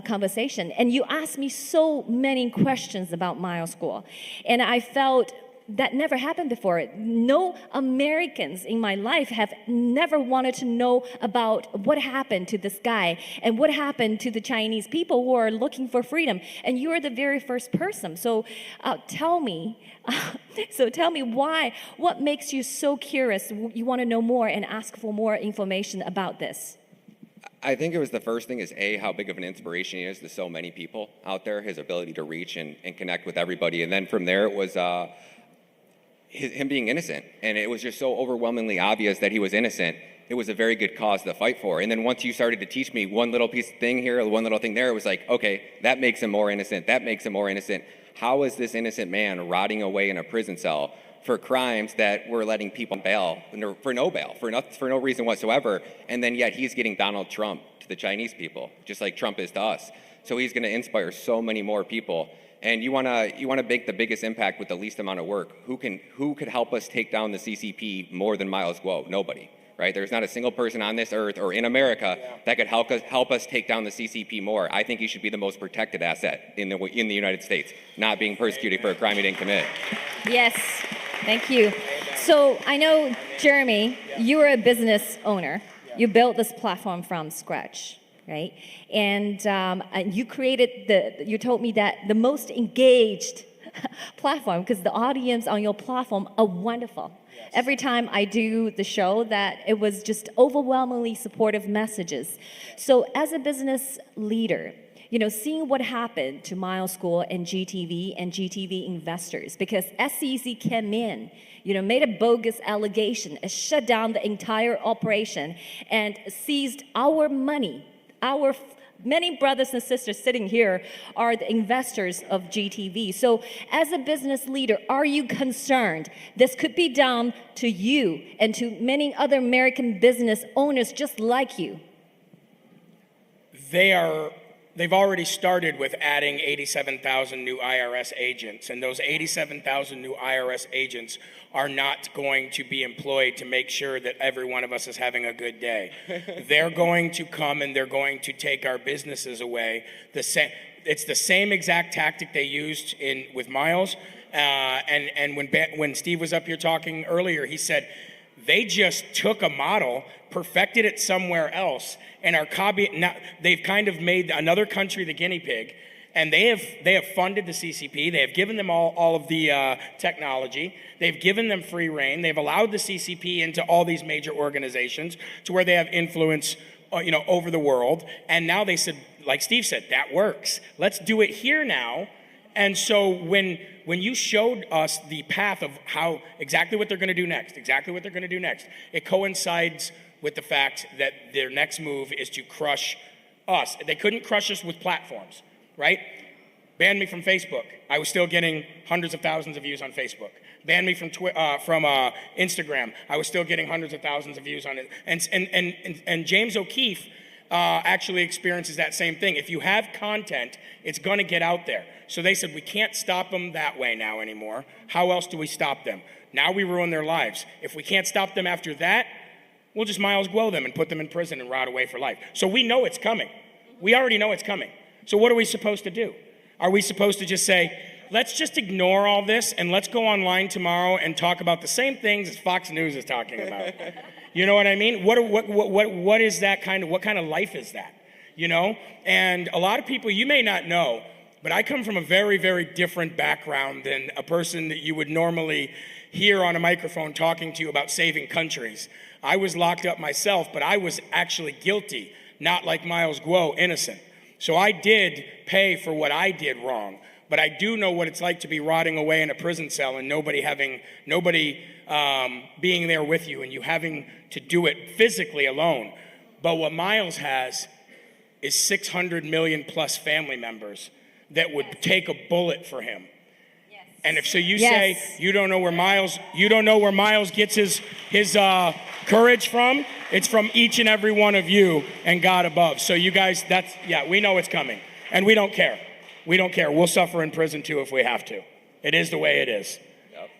conversation. And you asked me so many questions about Miles School. And I felt that never happened before. No Americans in my life have never wanted to know about what happened to this guy and what happened to the Chinese people who are looking for freedom. And you are the very first person. So tell me why, what makes you so curious? You want to know more and ask for more information about this? I think it was the first thing is how big of an inspiration he is to so many people out there, his ability to reach and connect with everybody. And then from there, it was him being innocent. And it was just so overwhelmingly obvious that he was innocent. It was a very good cause to fight for. And then once you started to teach me one little piece of thing here, one little thing there, it was like, okay, that makes him more innocent. That makes him more innocent. How is this innocent man rotting away in a prison cell for crimes that we're letting people bail for no bail, for no reason whatsoever? And then yet he's getting Donald Trump to the Chinese people, just like Trump is to us. So he's going to inspire so many more people. And you want to make the biggest impact with the least amount of work. Who could help us take down the CCP more than Miles Guo? Nobody, right? There's not a single person on this earth or in America that could help us take down the CCP more. I think he should be the most protected asset in the United States, not being persecuted for a crime he didn't commit. Yes, thank you. So I know, Jeremy, you are a business owner. You built this platform from scratch, right? And you you told me that the most engaged platform, because the audience on your platform are wonderful. Yes. Every time I do the show, that it was just overwhelmingly supportive messages. So as a business leader, seeing what happened to Miles School and GTV investors, because SEC came in, made a bogus allegation, shut down the entire operation, and seized our money. Our many brothers and sisters sitting here are the investors of GTV. So as a business leader, are you concerned this could be done to you and to many other American business owners just like you? They've already started with adding 87,000 new IRS agents, and those 87,000 new IRS agents are not going to be employed to make sure that every one of us is having a good day. They're going to come and they're going to take our businesses away. It's the same exact tactic they used with Miles. And when Steve was up here talking earlier, he said, they just took a model, perfected it somewhere else, and they've kind of made another country the guinea pig, and they have funded the CCP. They have given them all of the technology. They've given them free reign. They've allowed the CCP into all these major organizations to where they have influence over the world. And now they said, like Steve said, that works. Let's do it here now. And so when you showed us the path of how exactly what they're going to do next, it coincides with the fact that their next move is to crush us. They couldn't crush us with platforms, right? Banned me from Facebook. I was still getting hundreds of thousands of views on Facebook. Banned me from Instagram. I was still getting hundreds of thousands of views on it. And James O'Keefe actually experiences that same thing. If you have content, it's going to get out there. So they said, we can't stop them that way now anymore. How else do we stop them? Now we ruin their lives. If we can't stop them after that, we'll just Miles Guo them and put them in prison and rot away for life. So we know it's coming. We already know it's coming. So what are we supposed to do? Are we supposed to just say, let's just ignore all this and let's go online tomorrow and talk about the same things as Fox News is talking about? You know what I mean? What is that kind of, what kind of life is that? And a lot of people, you may not know, but I come from a very, very different background than a person that you would normally hear on a microphone talking to you about saving countries. I was locked up myself, but I was actually guilty, not like Miles Guo, innocent. So I did pay for what I did wrong, but I do know what it's like to be rotting away in a prison cell and nobody being there with you and you having to do it physically alone. But what Miles has is 600 million plus family members that would take a bullet for him. Yes. And if so, you say you don't know where Miles gets his courage from. It's from each and every one of you and God above. So you guys, we know it's coming, and we don't care. We don't care. We'll suffer in prison too if we have to. It is the way it is.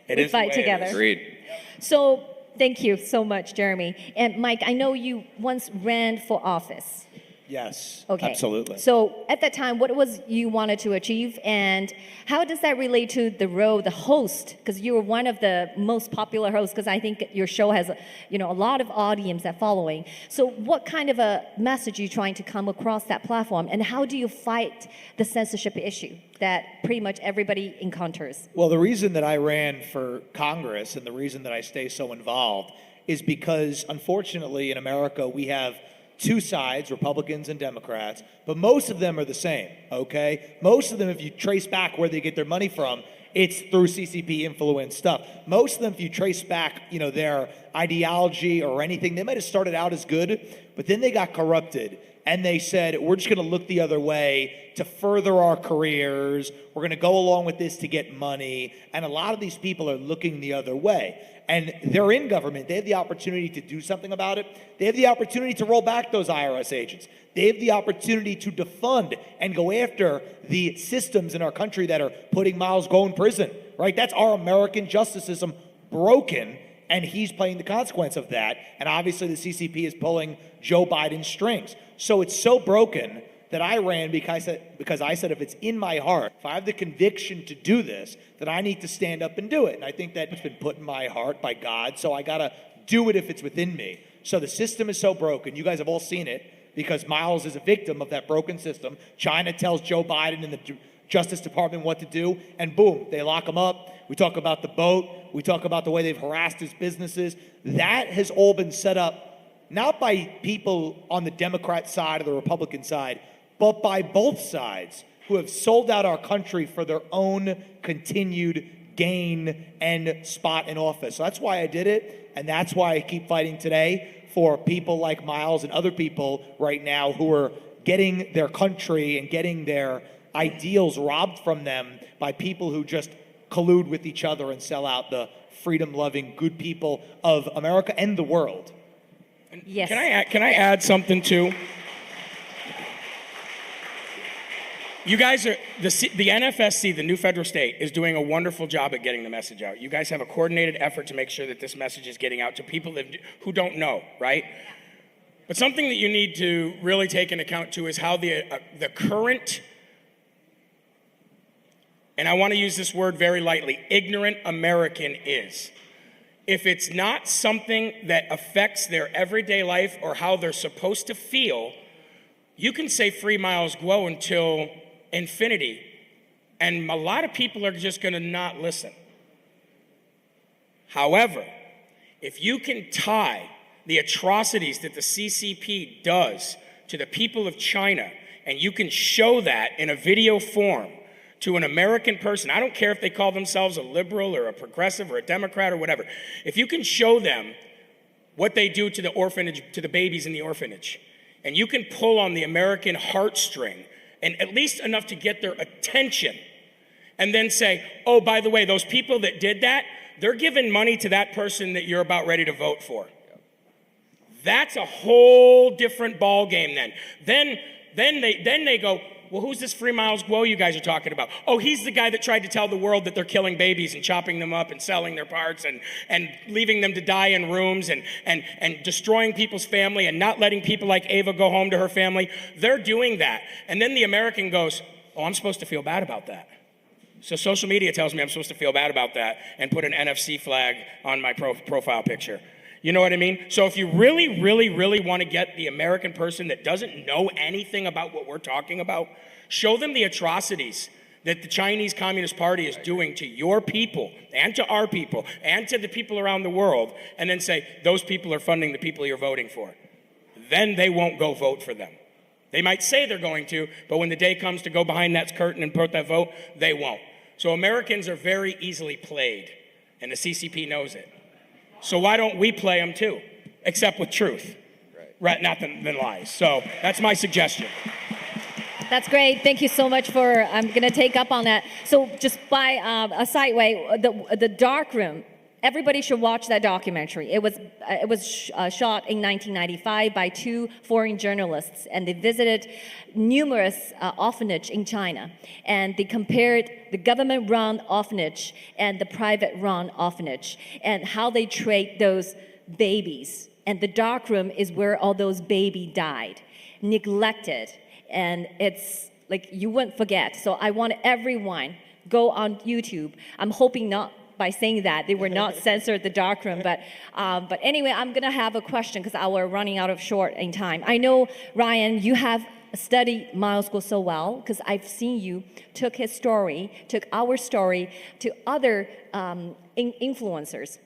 Yep. We fight together. Agreed. So thank you so much, Jeremy. And Mike, I know you once ran for office. Yes, okay. Absolutely. So at that time, what was you wanted to achieve, and how does that relate to the role, the host? Because you were one of the most popular hosts, because I think your show has a lot of audience that following. So what kind of a message are you trying to come across that platform, and how do you fight the censorship issue that pretty much everybody encounters? Well, the reason that I ran for Congress and the reason that I stay so involved is because, unfortunately, in America, we have two sides, Republicans and Democrats, but most of them are the same, okay? Most of them, if you trace back where they get their money from, it's through CCP influence stuff. Most of them, if you trace back, their ideology or anything, they might have started out as good, but then they got corrupted. And they said, we're just going to look the other way to further our careers. We're going to go along with this to get money. And a lot of these people are looking the other way. And they're in government. They have the opportunity to do something about it. They have the opportunity to roll back those IRS agents. They have the opportunity to defund and go after the systems in our country that are putting Miles Guo in prison, right? That's our American justice system broken, and he's paying the consequence of that. And obviously the CCP is pulling Joe Biden's strings. So it's so broken that I ran because I said if it's in my heart, if I have the conviction to do this, then I need to stand up and do it. And I think that it's been put in my heart by God, so I got to do it if it's within me. So the system is so broken. You guys have all seen it because Miles is a victim of that broken system. China tells Joe Biden and the Justice Department what to do, and boom, they lock him up. We talk about the boat. We talk about the way they've harassed his businesses. That has all been set up not by people on the Democrat side or the Republican side, but by both sides who have sold out our country for their own continued gain and spot in office. So that's why I did it, and that's why I keep fighting today for people like Miles and other people right now who are getting their country and getting their ideals robbed from them by people who just collude with each other and sell out the freedom-loving, good people of America and the world. Yes. Can I add something too? You guys are, the NFSC, the new federal state, is doing a wonderful job at getting the message out. You guys have a coordinated effort to make sure that this message is getting out to people who don't know, right? But something that you need to really take into account too is how the current, and I want to use this word very lightly, ignorant American is. If it's not something that affects their everyday life or how they're supposed to feel, you can say free Miles Guo until infinity, and a lot of people are just going to not listen. However, if you can tie the atrocities that the CCP does to the people of China, and you can show that in a video form to an American person, I don't care if they call themselves a liberal or a progressive or a Democrat or whatever, if you can show them what they do to the orphanage, to the babies in the orphanage, and you can pull on the American heartstring, and at least enough to get their attention, and then say, oh, by the way, those people that did that, they're giving money to that person that you're about ready to vote for. That's a whole different ball game then. Then they go, well, who's this Free Miles Guo you guys are talking about? Oh, he's the guy that tried to tell the world that they're killing babies and chopping them up and selling their parts and leaving them to die in rooms and destroying people's family and not letting people like Ava go home to her family. They're doing that. And then the American goes, oh, I'm supposed to feel bad about that. So social media tells me I'm supposed to feel bad about that and put an NFC flag on my profile picture. You know what I mean? So if you really, really, really want to get the American person that doesn't know anything about what we're talking about, show them the atrocities that the Chinese Communist Party is doing to your people and to our people and to the people around the world, and then say, those people are funding the people you're voting for. Then they won't go vote for them. They might say they're going to, but when the day comes to go behind that curtain and put that vote, they won't. So Americans are very easily played, and the CCP knows it. So why don't we play them too, except with truth, right? Not than lies. So that's my suggestion. That's great. Thank you so much for, I'm going to take up on that. So just by a sideway, the dark room, everybody should watch that documentary. It was shot in 1995 by 2 foreign journalists, and they visited numerous orphanages in China, and they compared the government-run orphanage and the private-run orphanage, and how they trade those babies. And the dark room is where all those babies died, neglected, and it's like you wouldn't forget. So I want everyone go on YouTube. I'm hoping not by saying that they were not censored the dark room, but anyway, I'm gonna have a question because we're running out of short in time. I know, Ryan, you have studied Miles Guo so well because I've seen you took our story to other influencers.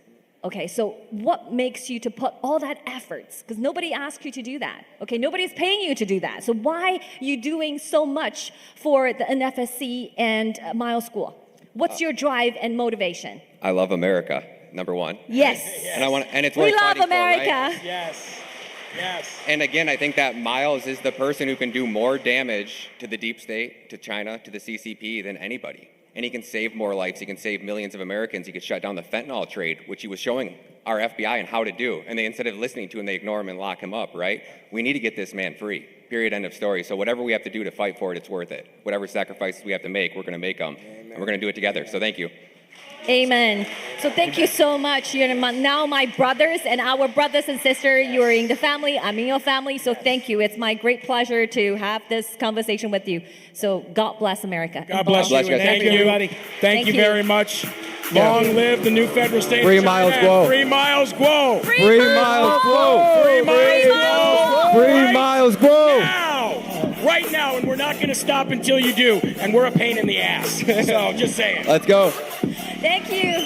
Okay, so what makes you to put all that efforts? Because nobody asked you to do that. Okay, nobody's paying you to do that. So why are you doing so much for the NFSC and Miles Guo? What's your drive and motivation? I love America, number one. Yes. And it's we worth love fighting America. For, right? Yes. And again, I think that Miles is the person who can do more damage to the deep state, to China, to the CCP than anybody. And he can save more lives. He can save millions of Americans. He could shut down the fentanyl trade, which he was showing our FBI and how to do. And they, instead of listening to him, they ignore him and lock him up, right? We need to get this man free. Period, end of story. So whatever we have to do to fight for it, it's worth it. Whatever sacrifices we have to make, we're going to make them. Amen. And we're going to do it together. So thank you. Amen. So thank you so much. You're now my brothers and our brothers and sisters. You're in the family. I'm in your family. So thank you. It's my great pleasure to have this conversation with you. So God bless America. God bless you. Thank you, everybody. Thank you very much. Long live the new federal state. Free of Miles China. Guo. Free Miles Guo. Free Miles Guo. Free Miles Guo. Free Miles Guo. Right now, and we're not going to stop until you do. And we're a pain in the ass. So just saying. Let's go. Thank you.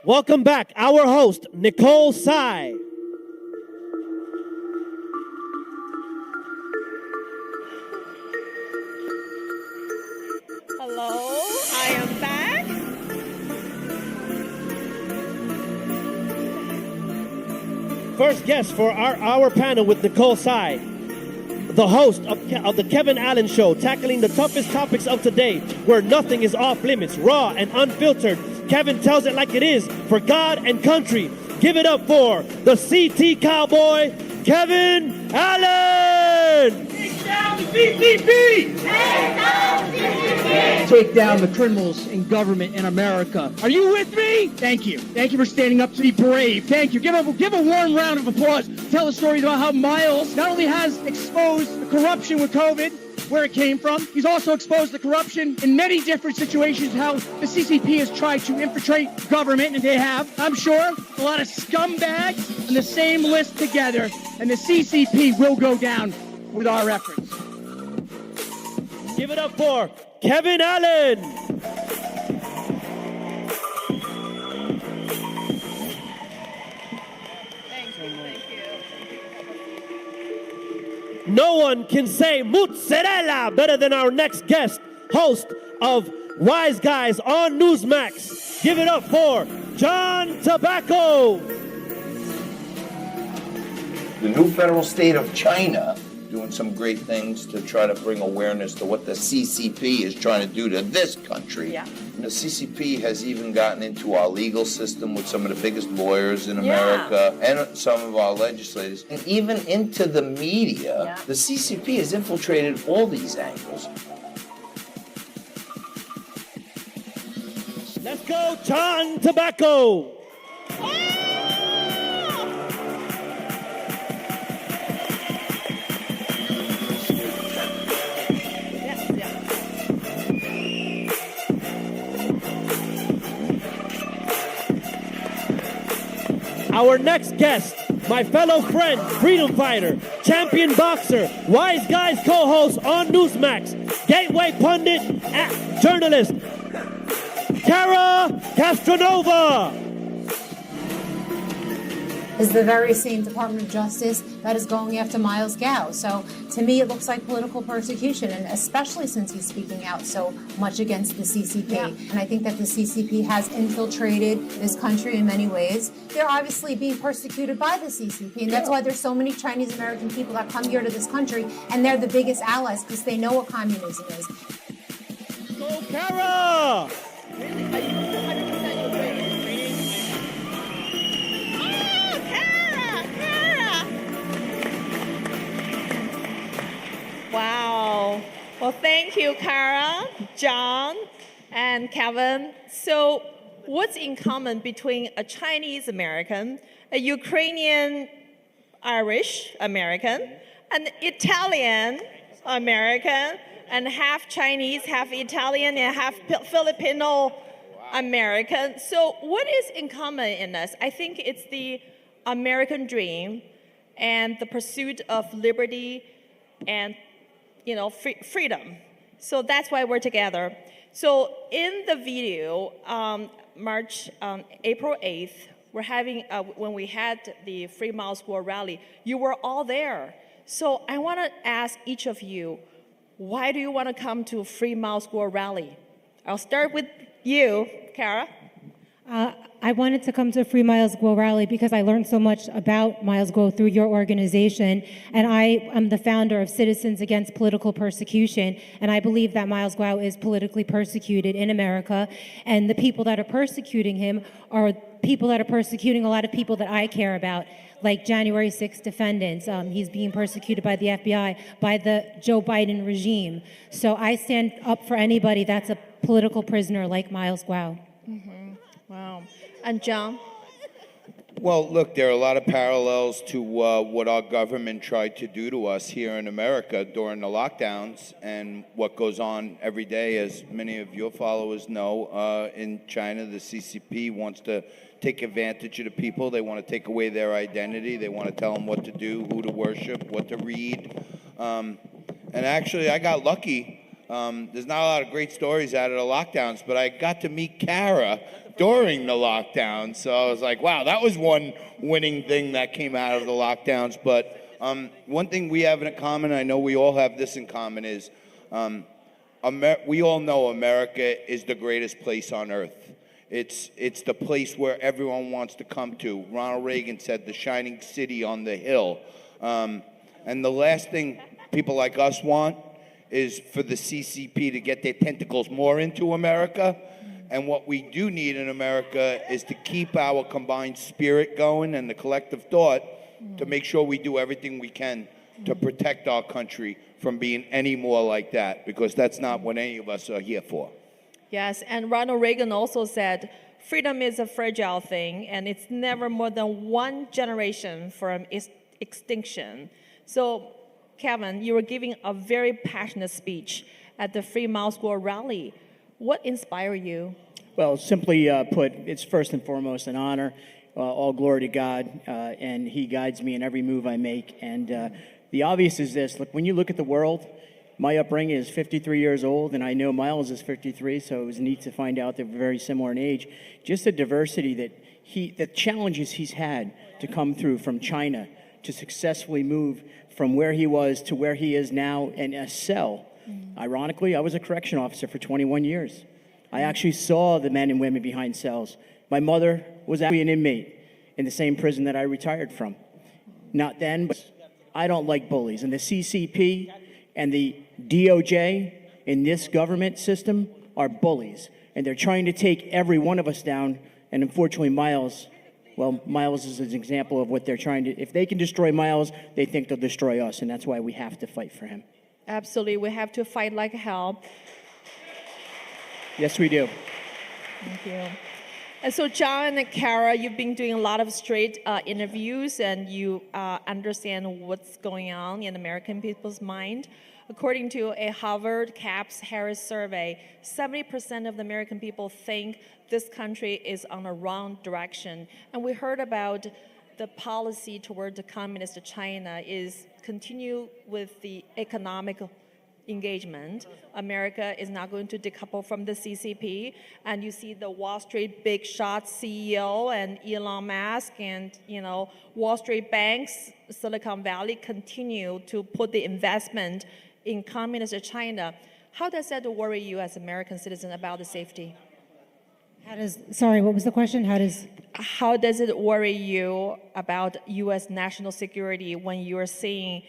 Welcome back, our host, Nicole Tsai. Hello, I am back. First guest for our panel with Nicole Tsai, the host of the Kevin Allen Show, tackling the toughest topics of today, where nothing is off limits, raw and unfiltered. Kevin tells it like it is for God and country. Give it up for the CT Cowboy, Kevin Allen! Take down the CCP! Take down the CCP! Take down the criminals in government in America. Are you with me? Thank you. Thank you for standing up to be brave. Thank you. Give a warm round of applause. Tell the stories about how Miles not only has exposed the corruption with COVID, where it came from. He's also exposed the corruption in many different situations, how the CCP has tried to infiltrate government, and they have, I'm sure, a lot of scumbags on the same list together, and the CCP will go down with our efforts. Give it up for Kevin Allen. No one can say mozzarella better than our next guest, host of Wise Guys on Newsmax. Give it up for John Tobacco. The new federal state of China doing some great things to try to bring awareness to what the CCP is trying to do to this country. Yeah. And the CCP has even gotten into our legal system with some of the biggest lawyers in America and some of our legislators, and even into the media. Yeah. The CCP has infiltrated all these angles. Let's go, John Tobacco. Our next guest, my fellow friend, freedom fighter, champion boxer, Wise Guys co-host on Newsmax, gateway pundit, journalist, Kara Castronova. Is the very same Department of Justice that is going after Miles Gao. So to me, it looks like political persecution, and especially since he's speaking out so much against the CCP. Yeah. And I think that the CCP has infiltrated this country in many ways. They're obviously being persecuted by the CCP, and that's why there's so many Chinese American people that come here to this country, and they're the biggest allies because they know what communism is. Go, Kara! Wow. Well, thank you, Kara, John, and Kevin. So, what's in common between a Chinese American, a Ukrainian Irish American, an Italian American, and half Chinese, half Italian, and half Filipino American? So, what is in common in us? I think it's the American dream and the pursuit of liberty and freedom. So that's why we're together. So in the video, April 8th, we're having, when we had the Free Miles Guo rally, you were all there. So I want to ask each of you, why do you want to come to Free Miles Guo rally? I'll start with you, Kara. I wanted to come to Free Miles Guo rally because I learned so much about Miles Guo through your organization, and I am the founder of Citizens Against Political Persecution, and I believe that Miles Guo is politically persecuted in America, and the people that are persecuting him are people that are persecuting a lot of people that I care about, like January 6th defendants. He's being persecuted by the FBI, by the Joe Biden regime. So I stand up for anybody that's a political prisoner like Miles Guo. Mm-hmm. Wow. And John? Well, look, there are a lot of parallels to what our government tried to do to us here in America during the lockdowns and what goes on every day. As many of your followers know, in China, the CCP wants to take advantage of the people. They want to take away their identity. They want to tell them what to do, who to worship, what to read. And actually, I got lucky. There's not a lot of great stories out of the lockdowns, but I got to meet Kara during the lockdown. So I was like, wow, that was one winning thing that came out of the lockdowns. But one thing we have in common, I know we all have this in common, is we all know America is the greatest place on earth. It's the place where everyone wants to come to. Ronald Reagan said the shining city on the hill. And the last thing people like us want is for the CCP to get their tentacles more into America. And what we do need in America is to keep our combined spirit going and the collective thought to make sure we do everything we can to protect our country from being any more like that, because that's not what any of us are here for. Yes, and Ronald Reagan also said, freedom is a fragile thing, and it's never more than one generation from its extinction. So Kevin, you were giving a very passionate speech at the Free Miles Go rally. What inspired you? Well, simply put, it's first and foremost an honor. All glory to God, and He guides me in every move I make. And the obvious is this: look, when you look at the world, my upbringing is 53 years old, and I know Miles is 53, so it was neat to find out they're very similar in age. Just the diversity the challenges he's had to come through from China to successfully move from where he was to where he is now in a cell. Ironically, I was a correction officer for 21 years. I actually saw the men and women behind cells. My mother was actually an inmate in the same prison that I retired from. Not then, but I don't like bullies. And the CCP and the DOJ in this government system are bullies. And they're trying to take every one of us down. And unfortunately, Miles is an example of what they're trying to. If they can destroy Miles, they think they'll destroy us. And that's why we have to fight for him. Absolutely. We have to fight like hell. Yes, we do. Thank you. And so, John and Kara, you've been doing a lot of straight interviews, and you understand what's going on in American people's mind. According to a Harvard CAPS Harris survey, 70% of the American people think this country is on a wrong direction. And we heard about the policy toward the communist China is continue with the economic engagement. America is not going to decouple from the CCP, and you see the Wall Street big shot CEO and Elon Musk and Wall Street banks, Silicon Valley continue to put the investment in communist China. How does that worry you as American citizen about the safety? Sorry, what was the question? How does it worry you about U.S. national security when you're seeing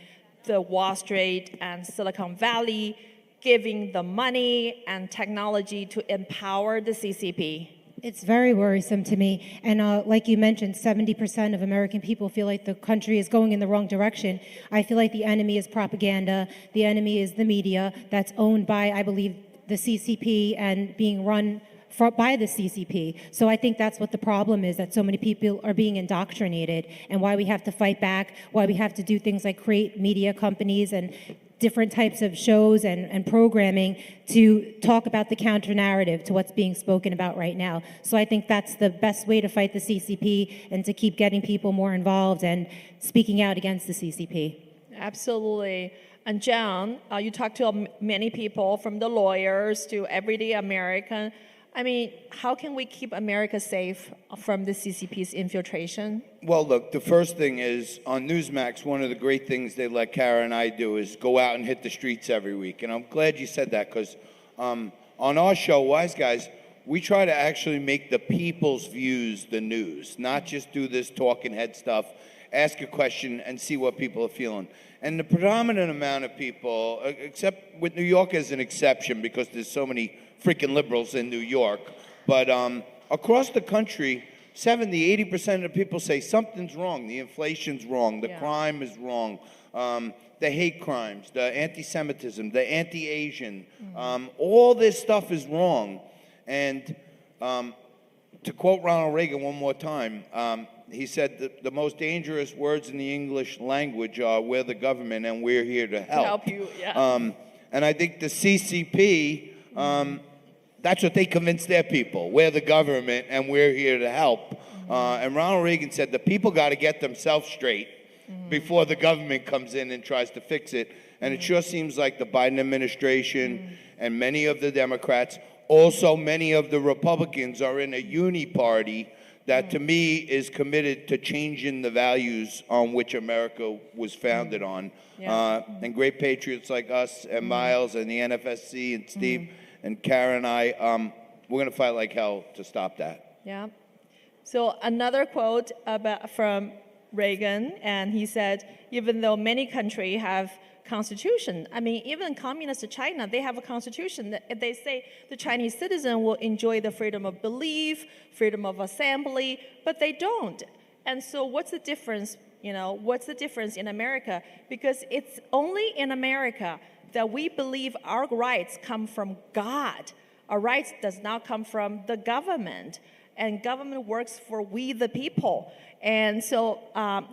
the Wall Street and Silicon Valley giving the money and technology to empower the CCP? It's very worrisome to me. And like you mentioned, 70% of American people feel like the country is going in the wrong direction. I feel like the enemy is propaganda. The enemy is the media that's owned by, I believe, the CCP and being run by the CCP. So I think that's what the problem is, that so many people are being indoctrinated, and why we have to fight back, why we have to do things like create media companies and different types of shows and programming to talk about the counter narrative to what's being spoken about right now. So I think that's the best way to fight the CCP and to keep getting people more involved and speaking out against the CCP. Absolutely. And John, you talk to many people, from the lawyers to everyday American. I mean, how can we keep America safe from the CCP's infiltration? Well, look, the first thing is, on Newsmax, one of the great things they let Kara and I do is go out and hit the streets every week. And I'm glad you said that, because on our show, Wise Guys, we try to actually make the people's views the news, not just do this talking head stuff, ask a question, and see what people are feeling. And the predominant amount of people, except with New York as an exception, because there's so many freaking liberals in New York, but across the country, 70-80% of people say something's wrong. The inflation's wrong. The crime is wrong. The hate crimes, the anti-Semitism, the anti-Asian, all this stuff is wrong. And to quote Ronald Reagan one more time, he said the most dangerous words in the English language are "we're the government and we're here to help." To help you, yeah. And I think the CCP, that's what they convinced their people. We're the government and we're here to help. And Ronald Reagan said the people got to get themselves straight before the government comes in and tries to fix it. And it sure seems like the Biden administration and many of the Democrats, also many of the Republicans, are in a uni-party that to me is committed to changing the values on which America was founded on. And great patriots like us and Miles and the NFSC and Steve and Karen and I, we're going to fight like hell to stop that. Yeah. So another quote from Reagan, and he said, even though many countries have constitution, I mean, even communist China, they have a constitution. They say the Chinese citizen will enjoy the freedom of belief, freedom of assembly, but they don't. And so what's the difference, what's the difference in America? Because it's only in America that we believe our rights come from God. Our rights does not come from the government. And government works for we the people. And so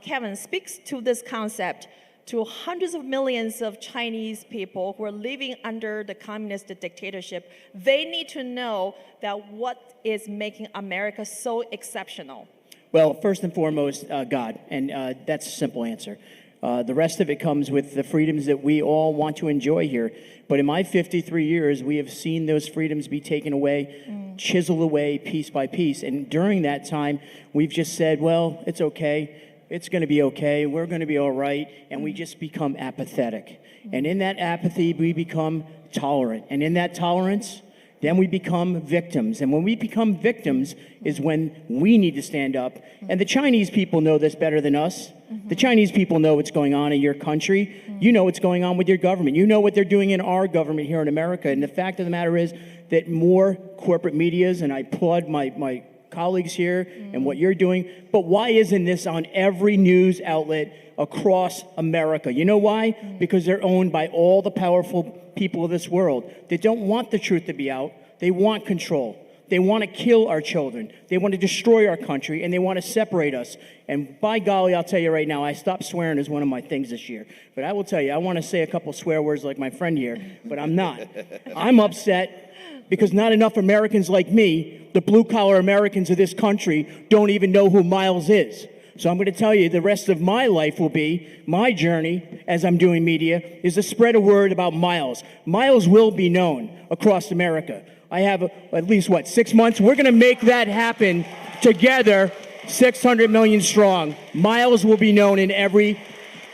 Kevin speaks to this concept. to hundreds of millions of Chinese people who are living under the communist dictatorship, they need to know that what is making America so exceptional. Well, first and foremost, God, and that's a simple answer. The rest of it comes with the freedoms that we all want to enjoy here. But in my 53 years, we have seen those freedoms be taken away, chiseled away piece by piece. And during that time, we've just said, well, it's okay. It's going to be okay. We're going to be all right. And we just become apathetic. And in that apathy, we become tolerant. And in that tolerance, then we become victims. And when we become victims is when we need to stand up. And the Chinese people know this better than us. The Chinese people know what's going on in your country. You know what's going on with your government. You know what they're doing in our government here in America. And the fact of the matter is that more corporate medias, and I applaud my colleagues here and what you're doing, but why isn't this on every news outlet across America? You know why? Because they're owned by all the powerful people of this world. They don't want the truth to be out. They want control. They want to kill our children. They want to destroy our country, and they want to separate us. And by golly, I'll tell you right now, I stopped swearing as one of my things this year. But I will tell you, I want to say a couple swear words like my friend here, but I'm not. I'm upset because not enough Americans like me, the blue-collar Americans of this country, don't even know who Miles is. So I'm going to tell you the rest of my life will be, my journey as I'm doing media, is to spread a word about Miles. Miles will be known across America. I have at least, 6 months? We're going to make that happen together, 600 million strong. Miles will be known in every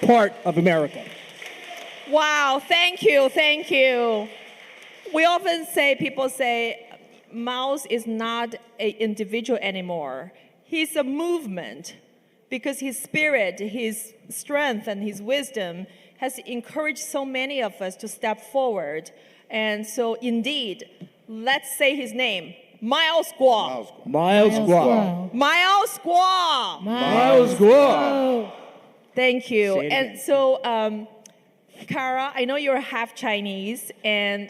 part of America. Wow, thank you, thank you. We often say, people say, Miles is not an individual anymore. He's a movement because his spirit, his strength, and his wisdom has encouraged so many of us to step forward. And so indeed, let's say his name. Miles Guo. Miles Guo. Miles Guo. Miles Guo. Thank you. Say it again. And so, Kara, I know you're half Chinese, and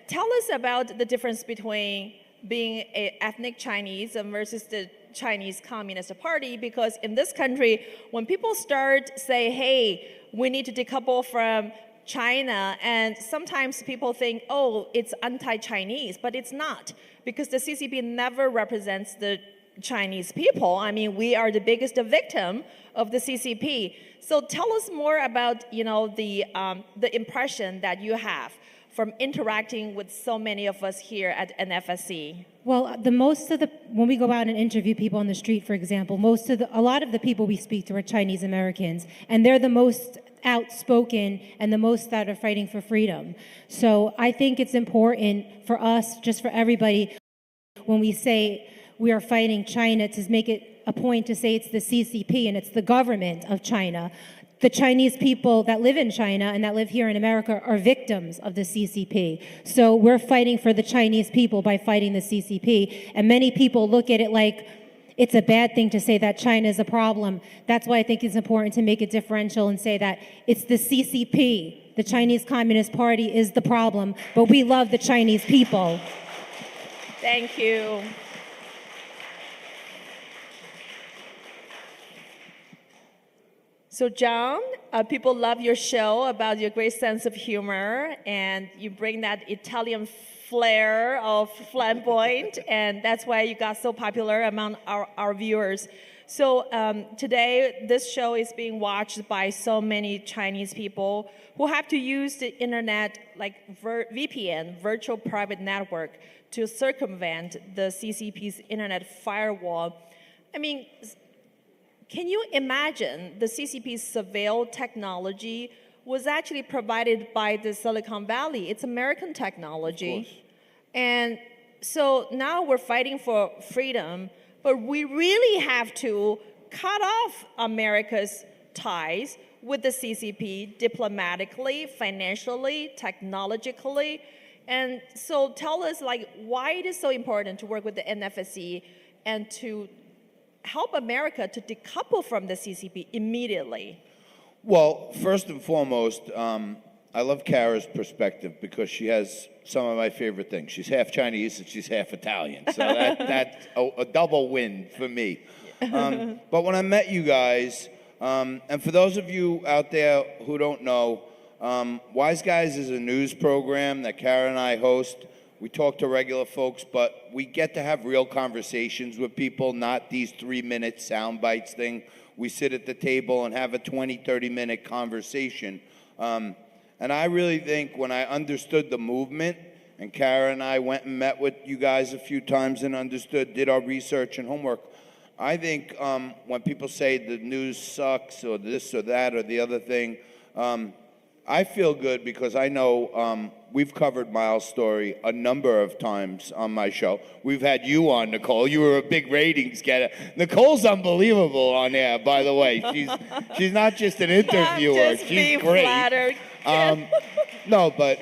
tell us about the difference between being an ethnic Chinese versus the Chinese Communist Party, because in this country, when people start say, hey, we need to decouple from China, and sometimes people think, oh, it's anti-Chinese, but it's not, because the CCP never represents the Chinese people. I mean, we are the biggest victim of the CCP. So tell us more about, the impression that you have from interacting with so many of us here at NFSC. Well, when we go out and interview people on the street, for example, a lot of the people we speak to are Chinese Americans, and they're the most outspoken and the most that are fighting for freedom. So I think it's important for us, just for everybody, when we say we are fighting China, to make it a point to say it's the CCP and it's the government of China. The Chinese people that live in China and that live here in America are victims of the CCP. So we're fighting for the Chinese people by fighting the CCP. And many people look at it like it's a bad thing to say that China is a problem. That's why I think it's important to make it differential and say that it's the CCP, the Chinese Communist Party, is the problem, but we love the Chinese people. Thank you. So John, people love your show about your great sense of humor, and you bring that Italian flair of flamboyant, and that's why you got so popular among our viewers. So today, this show is being watched by so many Chinese people who have to use the internet, like VPN, virtual private network, to circumvent the CCP's internet firewall. I mean, can you imagine the CCP's surveil technology was actually provided by the Silicon Valley? It's American technology. And so now we're fighting for freedom, but we really have to cut off America's ties with the CCP diplomatically, financially, technologically. And so tell us, why it is so important to work with the NFSC and to help America to decouple from the CCP immediately? Well, first and foremost, I love Kara's perspective because she has some of my favorite things. She's half Chinese and she's half Italian, so that's a double win for me. But when I met you guys, And for those of you out there who don't know, Wise Guys is a news program that Kara and I host. We talk to regular folks, but we get to have real conversations with people, not these 3-minute sound bites thing. We sit at the table and have a 20, 30-minute conversation. And I really think when I understood the movement, and Kara and I went and met with you guys a few times and understood, did our research and homework, I think when people say the news sucks or this or that or the other thing, I feel good because I know we've covered Miles' story a number of times on my show. We've had you on, Nicole. You were a big ratings getter. Nicole's unbelievable on air, by the way. She's not just an interviewer. She's great. Flattered. No, but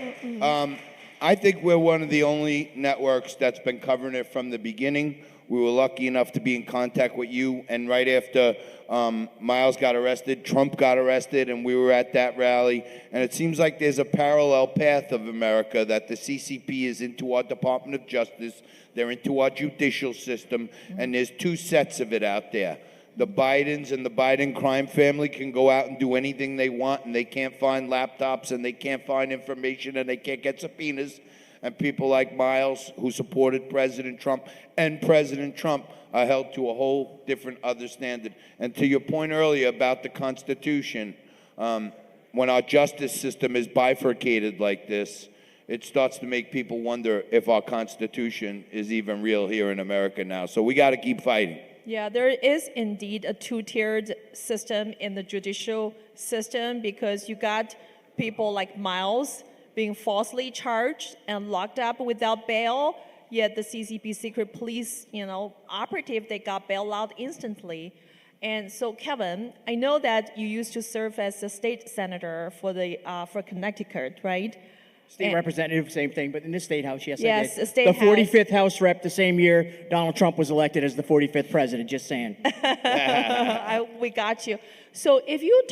I think we're one of the only networks that's been covering it from the beginning. We were lucky enough to be in contact with you, and right after Miles got arrested, Trump got arrested, and we were at that rally. And it seems like there's a parallel path of America, that the CCP is into our Department of Justice, they're into our judicial system, and there's two sets of it out there. The Bidens and the Biden crime family can go out and do anything they want, and they can't find laptops, and they can't find information, and they can't get subpoenas. And people like Miles, who supported President Trump, and President Trump are held to a whole different other standard. And to your point earlier about the Constitution, when our justice system is bifurcated like this, it starts to make people wonder if our Constitution is even real here in America now. So we got to keep fighting. Yeah, there is indeed a two-tiered system in the judicial system, because you got people like Miles being falsely charged and locked up without bail, yet the CCP secret police, operative, they got bailed out instantly. And so, Kevin, I know that you used to serve as a state senator for Connecticut, right? State representative, same thing, but in the state house, yes, Yes, I did. a state the 45th House rep the same year Donald Trump was elected as the 45th president, just saying. We got you. So if you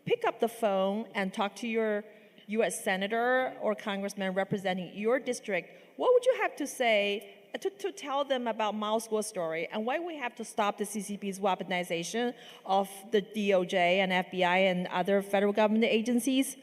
pick up the phone and talk to your U.S. senator or congressman representing your district, what would you have to say to tell them about Miles Guo's story and why we have to stop the CCP's weaponization of the DOJ and FBI and other federal government agencies?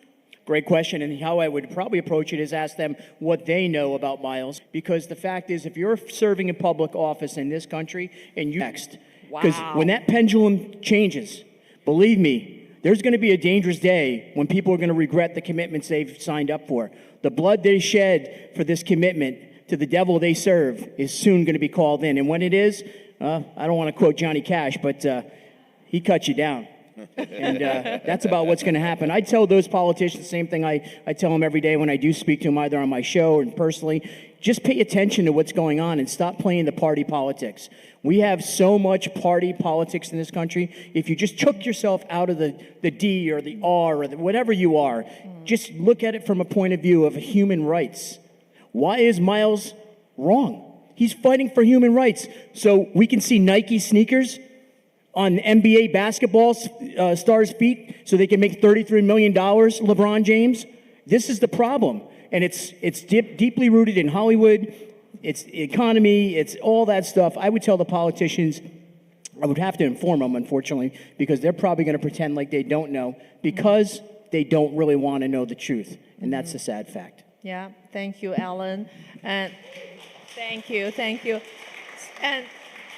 Great question, and how I would probably approach it is ask them what they know about Miles, because the fact is, if you're serving in public office in this country, and you next, because when that pendulum changes, believe me, there's going to be a dangerous day when people are going to regret the commitments they've signed up for. The blood they shed for this commitment to the devil they serve is soon going to be called in, and when it is, I don't want to quote Johnny Cash, but he cut you down. And that's about what's going to happen. I tell those politicians the same thing I tell them every day when I do speak to them, either on my show or personally. Just pay attention to what's going on and stop playing the party politics. We have so much party politics in this country. If you just took yourself out of the D or the R or whatever you are, just look at it from a point of view of human rights. Why is Miles wrong? He's fighting for human rights. So we can see Nike sneakers on NBA basketball stars' feet so they can make $33 million, LeBron James. This is the problem. And it's deeply rooted in Hollywood, it's economy, it's all that stuff. I would tell the politicians, I would have to inform them, unfortunately, because they're probably going to pretend like they don't know, because they don't really want to know the truth. And that's a sad fact. Yeah, thank you, Alan. And thank you. And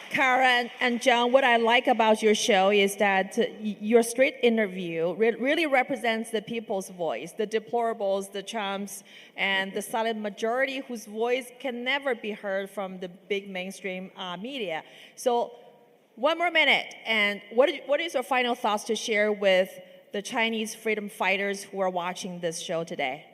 Karen and John, what I like about your show is that your straight interview really represents the people's voice, the deplorables, the Trumps, and the silent majority whose voice can never be heard from the big mainstream media. So one more minute, and what is your final thoughts to share with the Chinese freedom fighters who are watching this show today?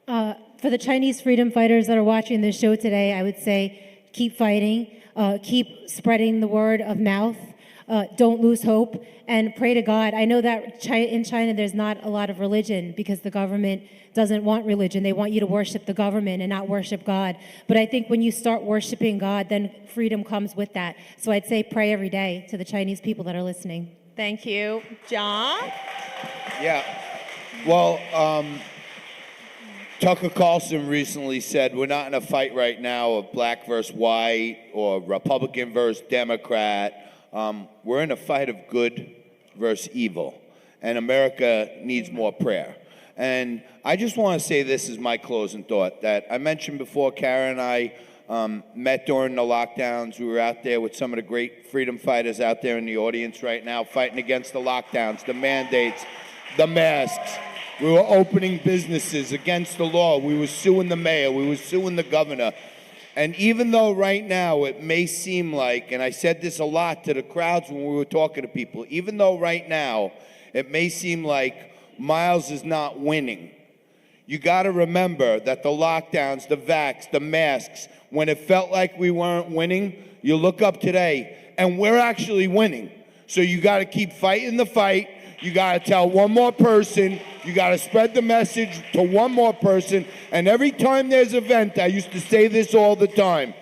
For the Chinese freedom fighters that are watching this show today, I would say keep fighting. Keep spreading the word of mouth. Don't lose hope, and pray to God. I know that in China there's not a lot of religion because the government doesn't want religion. They want you to worship the government and not worship God. But I think when you start worshiping God, then freedom comes with that. So I'd say pray every day to the Chinese people that are listening. Thank you. John? Yeah. Well, Tucker Carlson recently said we're not in a fight right now of black versus white or Republican versus Democrat. We're in a fight of good versus evil, and America needs more prayer. And I just want to say this is my closing thought, that I mentioned before, Karen and I met during the lockdowns. We were out there with some of the great freedom fighters out there in the audience right now, fighting against the lockdowns, the mandates, the masks. We were opening businesses against the law. We were suing the mayor. We were suing the governor. And even though right now it may seem like, and I said this a lot to the crowds when we were talking to people, even though right now it may seem like Miles is not winning, you got to remember that the lockdowns, the vax, the masks, when it felt like we weren't winning, you look up today and we're actually winning. So you got to keep fighting the fight. You got to tell one more person. You got to spread the message to one more person. And every time there's an event, I used to say this all the time.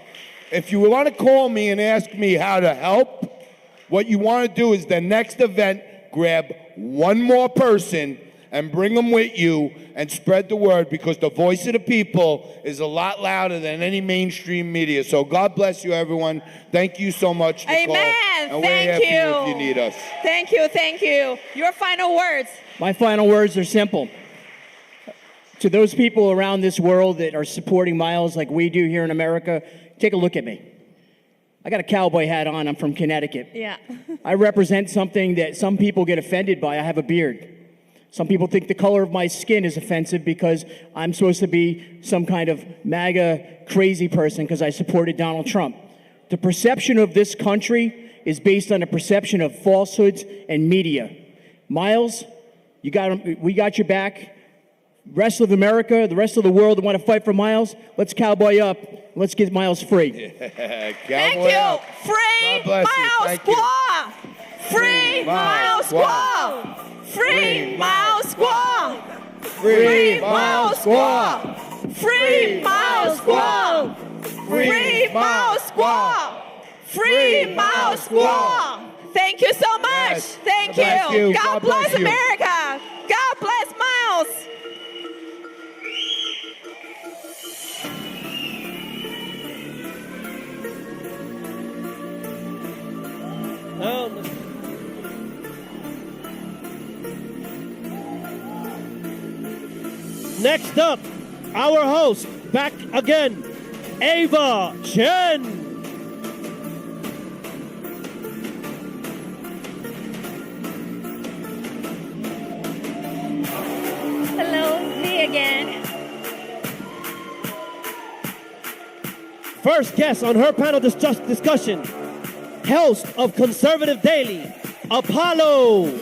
If you want to call me and ask me how to help, what you want to do is the next event, grab one more person and bring them with you and spread the word, because the voice of the people is a lot louder than any mainstream media. So God bless you, everyone. Thank you so much, Nicole. Amen. And Thank we're here for you if you need us. Thank you. Thank you. Your final words. My final words are simple. To those people around this world that are supporting Miles like we do here in America, take a look at me. I got a cowboy hat on. I'm from Connecticut. Yeah. I represent something that some people get offended by. I have a beard. Some people think the color of my skin is offensive because I'm supposed to be some kind of MAGA crazy person because I supported Donald Trump. The perception of this country is based on a perception of falsehoods and media. Miles, we got your back. Rest of America, the rest of the world that want to fight for Miles, let's cowboy up. Let's get Miles free. Thank you. Free Miles Squaw. Free Miles Squaw. Free Miles Squaw. Free Miles Squaw. Free Miles Squaw. Free Miles Squaw. Free Miles Squaw. Thank you so much. Thank you. God bless America. God bless Miles. Next up, our host, back again, Ava Chen. Hello, me again. First guest on her panel discussion, host of Conservative Daily, Apollo.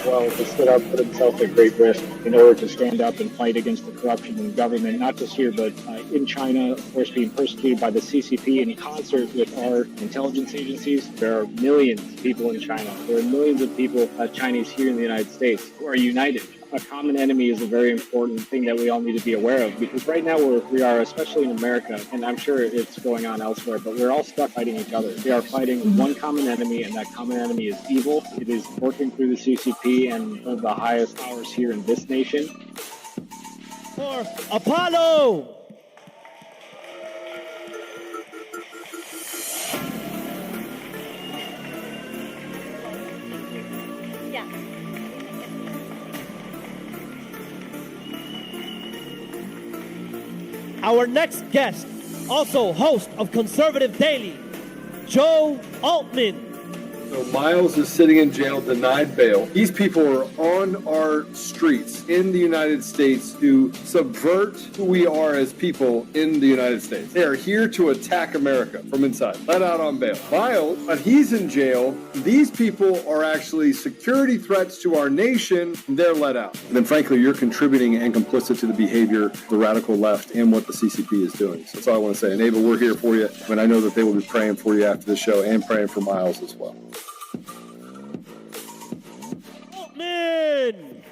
Well, he stood up, put himself at great risk in order to stand up and fight against the corruption in government, not just here, but in China, of course, being persecuted by the CCP in concert with our intelligence agencies. There are millions of people in China. There are millions of people, Chinese here in the United States, who are united. A common enemy is a very important thing that we all need to be aware of, because right now we are, especially in America, and I'm sure it's going on elsewhere, but we're all stuck fighting each other. We are fighting one common enemy, and that common enemy is evil. It is working through the CCP and one of the highest powers here in this nation. For Apollo. Our next guest, also host of Conservative Daily, Joe Altman. So Miles is sitting in jail, denied bail. These people are on our streets in the United States to subvert who we are as people in the United States. They are here to attack America from inside, let out on bail. Miles, but he's in jail. These people are actually security threats to our nation, and they're let out. And then frankly, you're contributing and complicit to the behavior of the radical left and what the CCP is doing. So that's all I want to say. And Ava, we're here for you, and I know that they will be praying for you after the show and praying for Miles as well. Altman.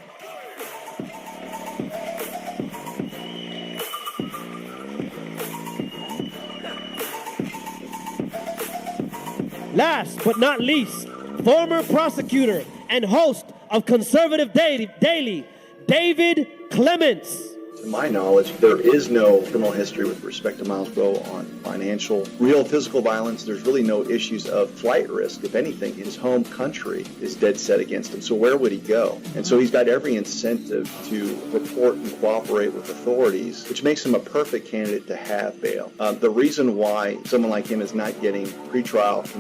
Last but not least, former prosecutor and host of Conservative Daily, David Clements. To my knowledge, there is no criminal history with respect to Miles Guo on financial, real physical violence. There's really no issues of flight risk. If anything, his home country is dead set against him. So where would he go? And so he's got every incentive to report and cooperate with authorities, which makes him a perfect candidate to have bail. The reason why someone like him is not getting pretrial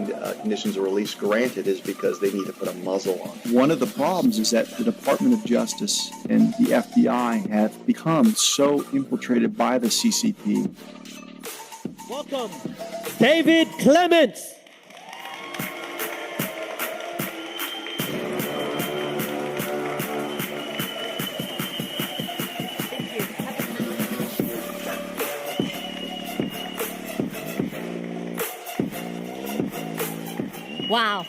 conditions of release granted is because they need to put a muzzle on. One of the problems is that the Department of Justice and the FBI have become so infiltrated by the CCP. Welcome, David Clements. Wow,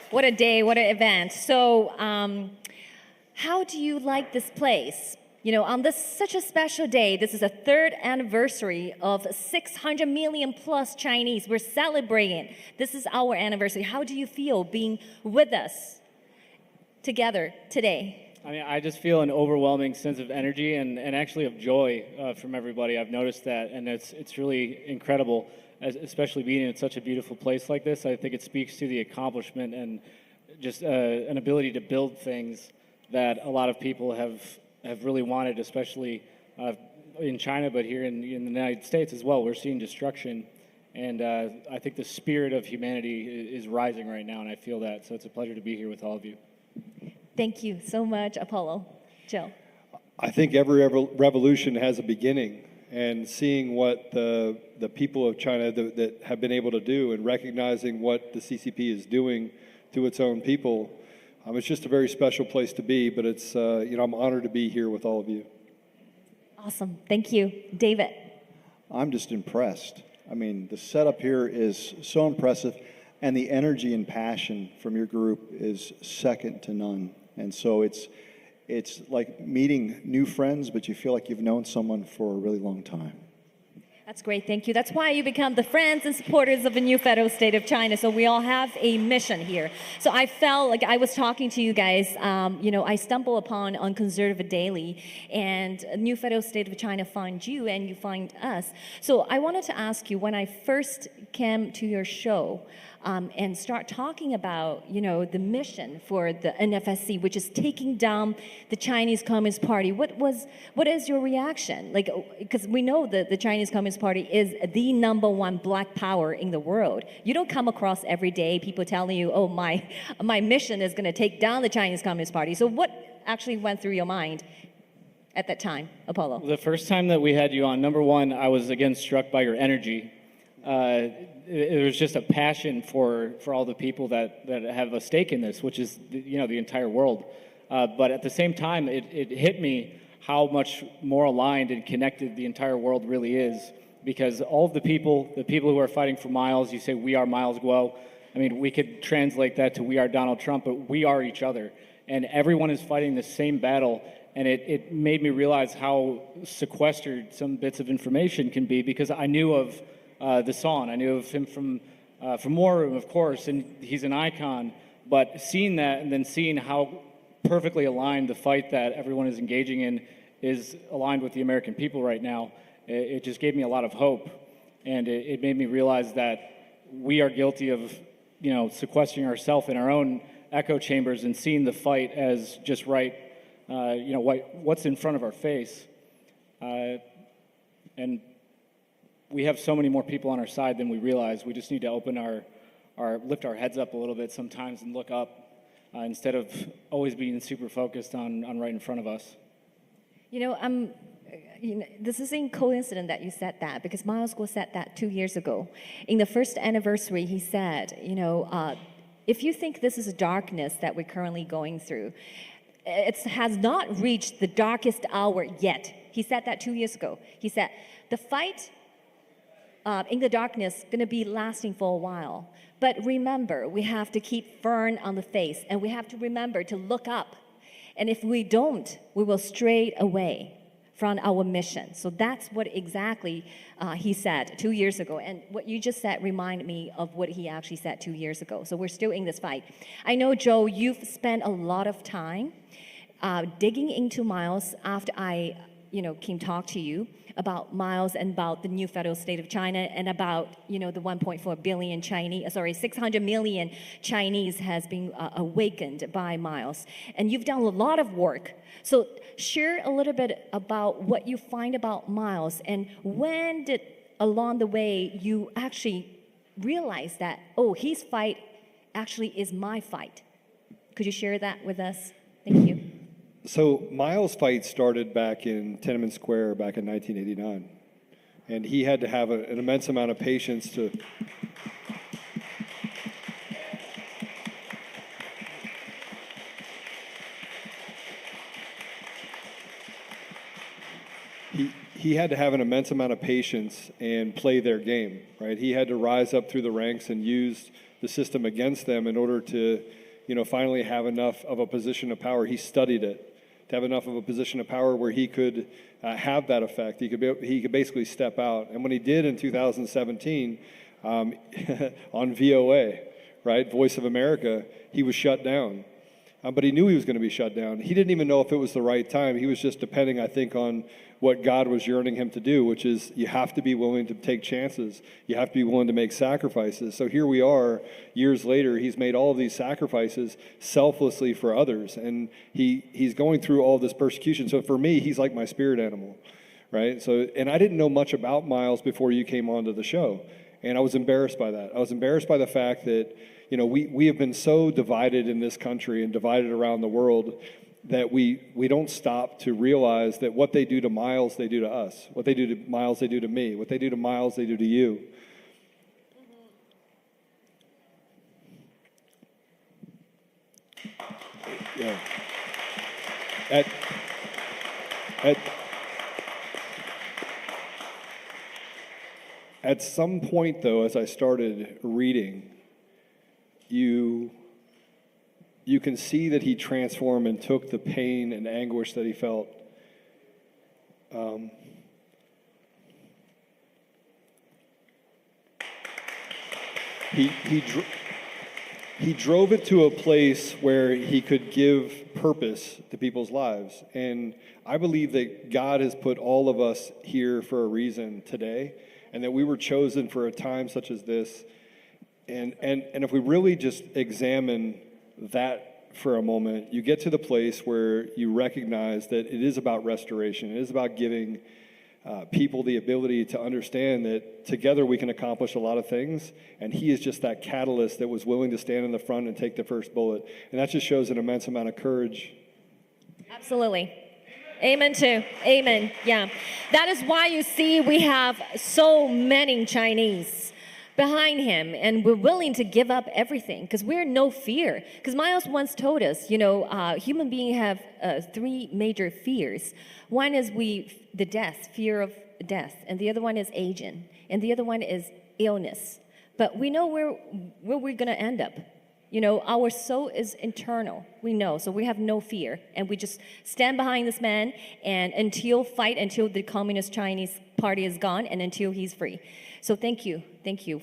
what a day, what an event. So, how do you like this place? You know, on this such a special day, this is the 3rd anniversary of 600 million plus Chinese. We're celebrating. This is our anniversary. How do you feel being with us together today? I mean, I just feel an overwhelming sense of energy and actually of joy from everybody. I've noticed that, and it's really incredible, especially being in such a beautiful place like this. I think it speaks to the accomplishment and just an ability to build things that a lot of people have really wanted, especially in China, but here in the United States as well. We're seeing destruction, and I think the spirit of humanity is rising right now, and I feel that. So it's a pleasure to be here with all of you. Thank you so much, Apollo. Joe. I think every revolution has a beginning, and seeing what the people of China that have been able to do and recognizing what the CCP is doing to its own people, it's just a very special place to be, but it's, I'm honored to be here with all of you. Awesome. Thank you. David. I'm just impressed. I mean, the setup here is so impressive, and the energy and passion from your group is second to none. And so it's like meeting new friends, but you feel like you've known someone for a really long time. That's great, thank you. That's why you become the friends and supporters of the new federal state of China. So we all have a mission here. So I felt like I was talking to you guys, I stumble upon on Conservative Daily, and new federal state of China find you and you find us. So I wanted to ask you, when I first came to your show, and start talking about, the mission for the NFSC, which is taking down the Chinese Communist Party. What is your reaction? Like, because we know that the Chinese Communist Party is the #1 black power in the world. You don't come across every day people telling you, oh, my mission is going to take down the Chinese Communist Party. So what actually went through your mind at that time, Apollo? The first time that we had you on, number one, I was again struck by your energy. It was just a passion for all the people that have a stake in this, which is the entire world. But at the same time, it hit me how much more aligned and connected the entire world really is, because all of the people who are fighting for Miles, you say we are Miles Guo. I mean, we could translate that to we are Donald Trump, but we are each other, and everyone is fighting the same battle. And it made me realize how sequestered some bits of information can be, because I knew of the song. I knew of him from War Room, of course, and he's an icon. But seeing that and then seeing how perfectly aligned the fight that everyone is engaging in is aligned with the American people right now, it just gave me a lot of hope. And it made me realize that we are guilty of, sequestering ourselves in our own echo chambers and seeing the fight as just right, what's in front of our face. And we have so many more people on our side than we realize. We just need to open lift our heads up a little bit sometimes and look up instead of always being super focused on right in front of us. This isn't coincident that you said that, because Miles Guo said that 2 years ago. In the first anniversary, he said, if you think this is a darkness that we're currently going through, it has not reached the darkest hour yet. He said that 2 years ago. He said, the fight in the darkness going to be lasting for a while. But remember, we have to keep firm on the face, and we have to remember to look up. And if we don't, we will stray away from our mission. So that's what exactly he said 2 years ago. And what you just said reminded me of what he actually said 2 years ago. So we're still in this fight. I know, Joe, you've spent a lot of time digging into Miles after I Kim talked to you about Miles and about the new federal state of China and about, the 1.4 billion Chinese, 600 million Chinese has been awakened by Miles. And you've done a lot of work. So share a little bit about what you find about Miles and when did along the way you actually realize that, his fight actually is my fight. Could you share that with us? Thank you. So Miles' fight started back in Tiananmen Square back in 1989. And he had to have an immense amount of patience to... He had to have an immense amount of patience and play their game, right? He had to rise up through the ranks and use the system against them in order to, finally have enough of a position of power. He studied it to have enough of a position of power where he could have that effect. He could basically step out. And when he did in 2017 on VOA, right, Voice of America, he was shut down. But he knew he was going to be shut down. He didn't even know if it was the right time. He was just depending, I think, on what God was yearning him to do, which is you have to be willing to take chances. You have to be willing to make sacrifices. So here we are, years later, he's made all of these sacrifices selflessly for others. And he's going through all this persecution. So for me, he's like my spirit animal, right? So, and I didn't know much about Miles before you came onto the show. And I was embarrassed by that. I was embarrassed by the fact that, we have been so divided in this country and divided around the world that we don't stop to realize that what they do to Miles, they do to us. What they do to Miles, they do to me. What they do to Miles, they do to you. Yeah. At some point, though, as I started reading, you can see that he transformed and took the pain and anguish that he felt. He drove it to a place where he could give purpose to people's lives. And I believe that God has put all of us here for a reason today, and that we were chosen for a time such as this. And if we really just examine that for a moment, you get to the place where you recognize that it is about restoration. It is about giving people the ability to understand that together we can accomplish a lot of things, and he is just that catalyst that was willing to stand in the front and take the first bullet. And that just shows an immense amount of courage. Absolutely. Amen too. Amen. Yeah. That is why you see we have so many Chinese behind him, and we're willing to give up everything because we're no fear. Because Miles once told us, human beings have three major fears. One is the death, fear of death, and the other one is aging, and the other one is illness. But we know where we're going to end up. Our soul is internal. We know, so we have no fear, and we just stand behind this man and fight until the Communist Chinese Party is gone and until he's free. So thank you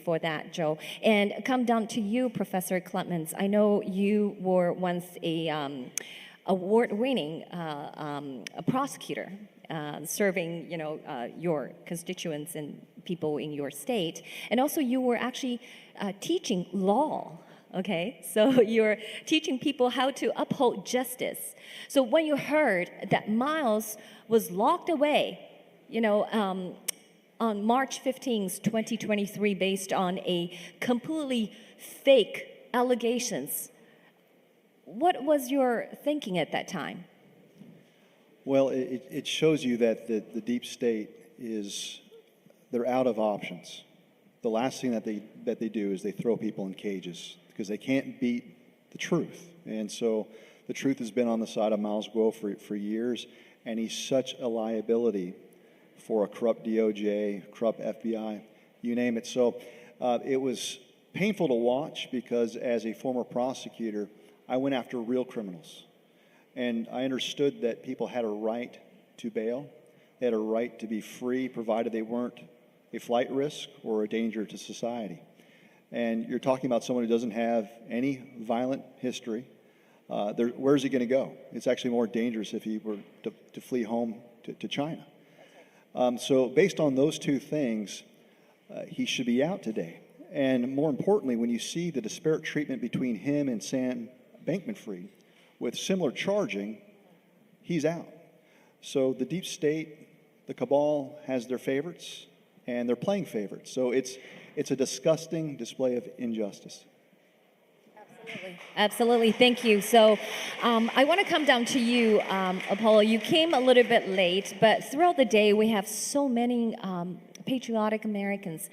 for that, Joe. And come down to you, Professor Clements. I know you were once a award-winning a prosecutor, serving your constituents and people in your state, and also you were actually teaching law. Okay, so you're teaching people how to uphold justice. So when you heard that Miles was locked away, on March 15th, 2023, based on a completely fake allegations, what was your thinking at that time? Well, it shows you that the deep state they're out of options. The last thing that they do is they throw people in cages because they can't beat the truth. And so the truth has been on the side of Miles Guo for years, and he's such a liability for a corrupt DOJ, corrupt FBI, you name it. So it was painful to watch because as a former prosecutor, I went after real criminals. And I understood that people had a right to bail. They had a right to be free, provided they weren't a flight risk or a danger to society. And you're talking about someone who doesn't have any violent history. Where's he going to go? It's actually more dangerous if he were to flee home to China. So based on those two things, he should be out today. And more importantly, when you see the disparate treatment between him and Sam Bankman-Fried with similar charging, he's out. So the deep state, the cabal has their favorites, and they're playing favorites. So it's a disgusting display of injustice. Absolutely. Thank you. So I want to come down to you, Apollo. You came a little bit late, but throughout the day, we have so many patriotic Americans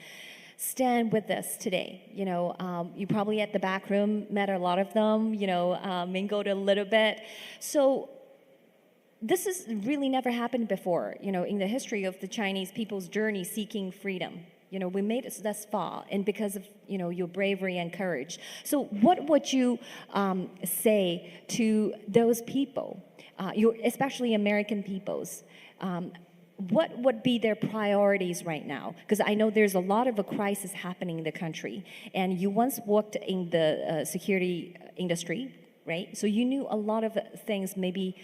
stand with us today. You know, you probably at the back room met a lot of them, you know, mingled a little bit. So this has really never happened before, you know, in the history of the Chinese people's journey seeking freedom. You know, we made it thus far, and because of, you know, your bravery and courage. So what would you say to those people, especially American peoples? What would be their priorities right now? Because I know there's a lot of a crisis happening in the country, and you once worked in the security industry, right? So you knew a lot of things, maybe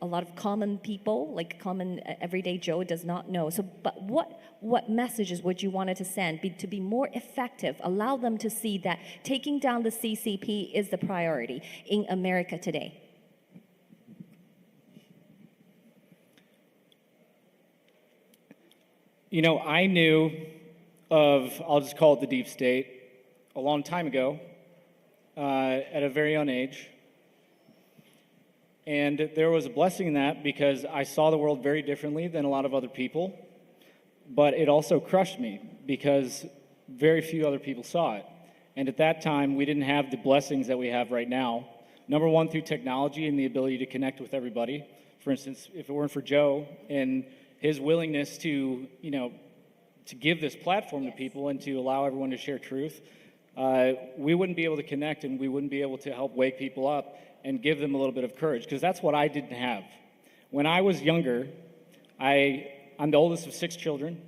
a lot of common people, like common everyday Joe, does not know. So, but what messages would you want to send to be more effective, allow them to see that taking down the CCP is the priority in America today? You know, I knew of, I'll just call it the deep state, a long time ago, at a very young age. And there was a blessing in that because I saw the world very differently than a lot of other people. But it also crushed me because very few other people saw it. And at that time, we didn't have the blessings that we have right now. Number one, through technology and the ability to connect with everybody. For instance, if it weren't for Joe and his willingness to, you know, to give this platform to people and to allow everyone to share truth, we wouldn't be able to connect, and we wouldn't be able to help wake people up and give them a little bit of courage, because that's what I didn't have. When I was younger, I'm the oldest of 6 children.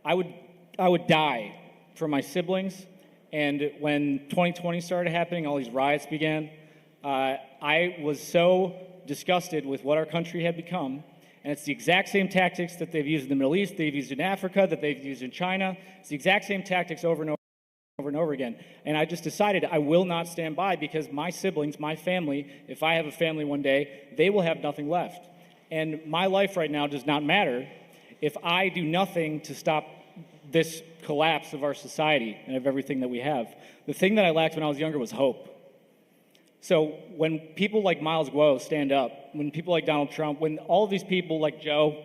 I would die for my siblings, and when 2020 started happening, all these riots began, I was so disgusted with what our country had become. And it's the exact same tactics that they've used in the Middle East, they've used in Africa, that they've used in China. It's the exact same tactics over and over again. And I just decided I will not stand by, because my siblings, my family, if I have a family one day, they will have nothing left. And my life right now does not matter if I do nothing to stop this collapse of our society and of everything that we have. The thing that I lacked when I was younger was hope. So when people like Miles Guo stand up, when people like Donald Trump, when all of these people like Joe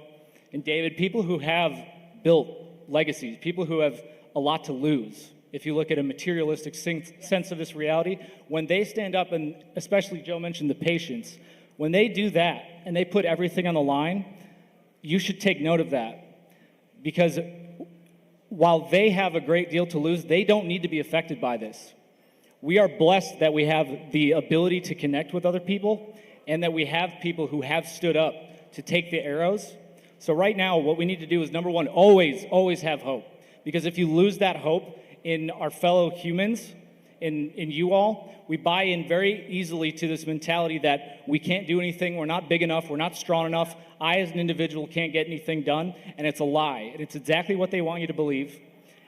and David, people who have built legacies, people who have a lot to lose, if you look at a materialistic sense of this reality, when they stand up, and especially Joe mentioned the patience, when they do that and they put everything on the line, you should take note of that. Because while they have a great deal to lose, they don't need to be affected by this. We are blessed that we have the ability to connect with other people, and that we have people who have stood up to take the arrows. So right now, what we need to do is, number one, always have hope. Because if you lose that hope in our fellow humans, in you all, we buy in very easily to this mentality that we can't do anything, we're not big enough, we're not strong enough, I as an individual can't get anything done, and it's a lie. And it's exactly what they want you to believe.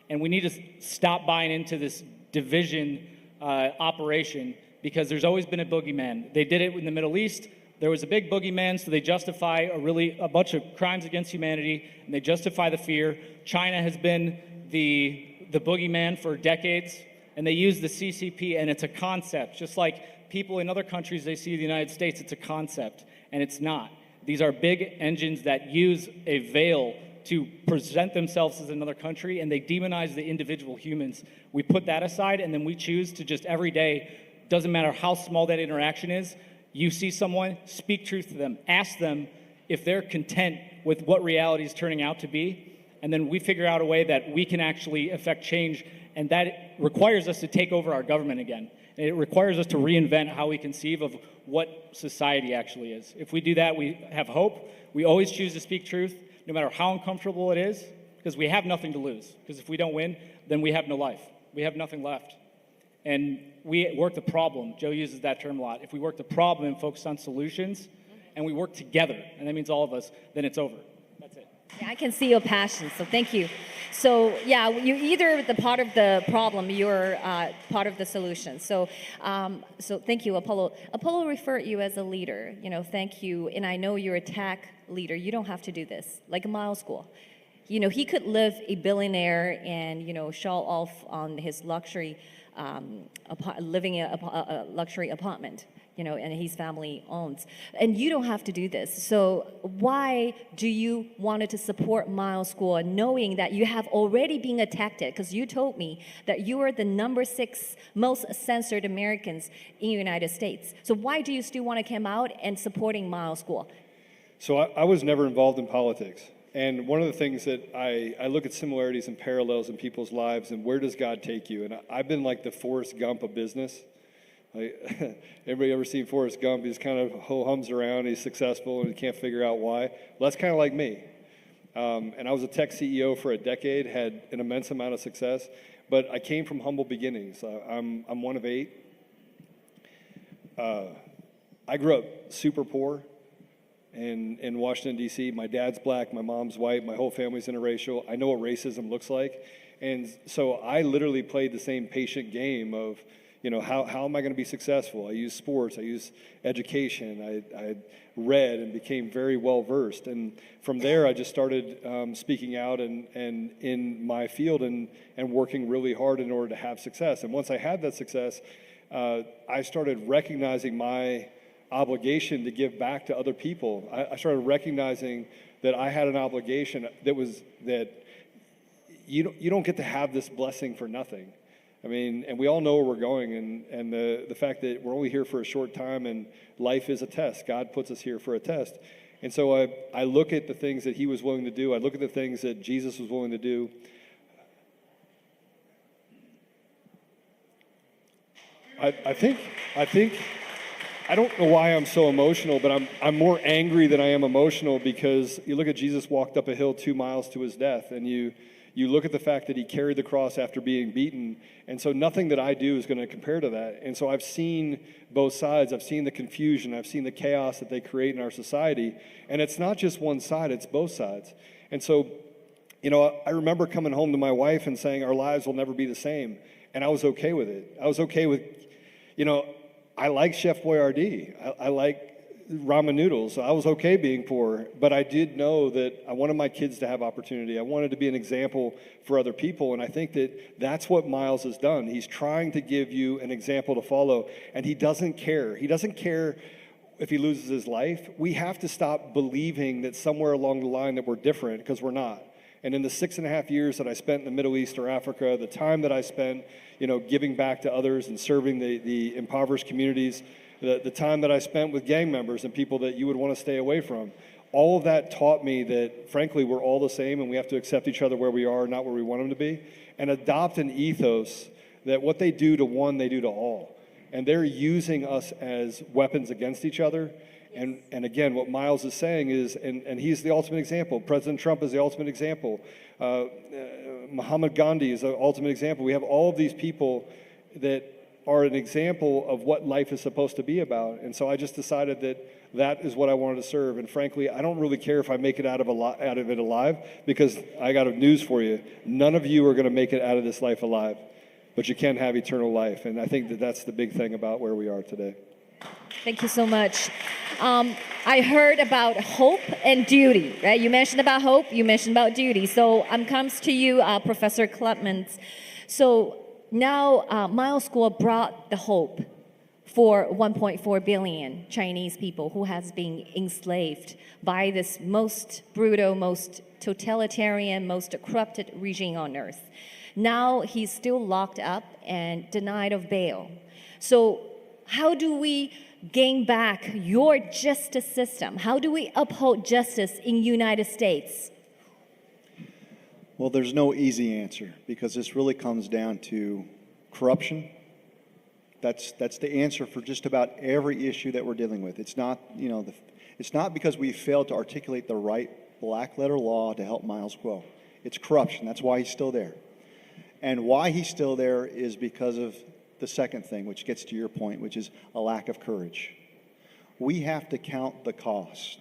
And we need to stop buying into this division operation, because there's always been a boogeyman. They did it in the Middle East. There was a big boogeyman, so they justify a bunch of crimes against humanity, and they justify the fear. China has been the boogeyman for decades, and they use the CCP, and it's a concept. Just like people in other countries, they see the United States, it's a concept, and it's not. These are big engines that use a veil to present themselves as another country, and they demonize the individual humans. We put that aside, and then we choose to just every day, doesn't matter how small that interaction is, you see someone, speak truth to them, ask them if they're content with what reality is turning out to be, and then we figure out a way that we can actually affect change, and that requires us to take over our government again. And it requires us to reinvent how we conceive of what society actually is. If we do that, we have hope. We always choose to speak truth, no matter how uncomfortable it is, because we have nothing to lose. Because if we don't win, then we have no life. We have nothing left. And we work the problem. Joe uses that term a lot. If we work the problem and focus on solutions, and we work together, and that means all of us, then it's over. That's it. Yeah, I can see your passion, so thank you. So yeah, you're either the part of the problem, you're part of the solution. So, so thank you, Apollo. Apollo referred you as a leader. Thank you. And I know you're a tech leader. You don't have to do this, like Miles Guo. He could live a billionaire and show off on his luxury, living in a luxury apartment. And his family owns. And you don't have to do this. So why do you want to support Miles Guo, knowing that you have already been attacked? Because you told me that you are the number 6 most censored Americans in the United States. So why do you still want to come out and supporting Miles Guo? So I was never involved in politics. And one of the things that I look at similarities and parallels in people's lives and where does God take you? And I've been like the Forrest Gump of business. Everybody ever seen Forrest Gump? He's kind of ho-hums around, he's successful, and he can't figure out why. Well, that's kind of like me. And I was a tech CEO for a decade, had an immense amount of success, but I came from humble beginnings. I'm one of 8. I grew up super poor in Washington, D.C. My dad's black, my mom's white, my whole family's interracial. I know what racism looks like. And so I literally played the same patient game of, how am I going to be successful? I used sports, I used education, I read and became very well versed. And from there, I just started speaking out and in my field and working really hard in order to have success. And once I had that success, I started recognizing my obligation to give back to other people. I started recognizing that I had an obligation that you don't get to have this blessing for nothing. I mean, and we all know where we're going, and the fact that we're only here for a short time, and life is a test. God puts us here for a test. And so I look at the things that he was willing to do. I look at the things that Jesus was willing to do. I think I don't know why I'm so emotional, but I'm more angry than I am emotional, because you look at Jesus walked up a hill 2 miles to his death, and you look at the fact that he carried the cross after being beaten, and so nothing that I do is going to compare to that. And so I've seen both sides. I've seen the confusion. I've seen the chaos that they create in our society, and it's not just one side, it's both sides. And so, I remember coming home to my wife and saying our lives will never be the same, and I was okay with it. I was okay with, I like Chef Boyardee. I like ramen noodles. So I was okay being poor, but I did know that I wanted my kids to have opportunity. I wanted to be an example for other people, and I think that that's what Miles has done. He's trying to give you an example to follow, and he doesn't care. He doesn't care if he loses his life. We have to stop believing that somewhere along the line that we're different, because we're not. And in the 6.5 years that I spent in the Middle East or Africa, the time that I spent, giving back to others and serving the impoverished communities, the time that I spent with gang members and people that you would want to stay away from, all of that taught me that, frankly, we're all the same and we have to accept each other where we are, not where we want them to be, and adopt an ethos that what they do to one, they do to all. And they're using us as weapons against each other. And again, what Miles is saying is, and he's the ultimate example. President Trump is the ultimate example. Mahatma Gandhi is the ultimate example. We have all of these people that are an example of what life is supposed to be about. And so I just decided that is what I wanted to serve. And frankly, I don't really care if I make it out of it alive, because I got news for you. None of you are going to make it out of this life alive, but you can have eternal life. And I think that that's the big thing about where we are today. Thank you so much. I heard about hope and duty, right? You mentioned about hope, you mentioned about duty. So comes to you, Professor Clements. So now Miles Guo brought the hope for 1.4 billion Chinese people who has been enslaved by this most brutal, most totalitarian, most corrupted regime on earth. Now he's still locked up and denied of bail. So how do we gain back your justice system? How do we uphold justice in the United States? Well, there's no easy answer, because this really comes down to corruption. That's the answer for just about every issue that we're dealing with. It's not, it's not because we failed to articulate the right black letter law to help Miles Guo. It's corruption. That's why he's still there. And why he's still there is because of the second thing, which gets to your point, which is a lack of courage. We have to count the cost.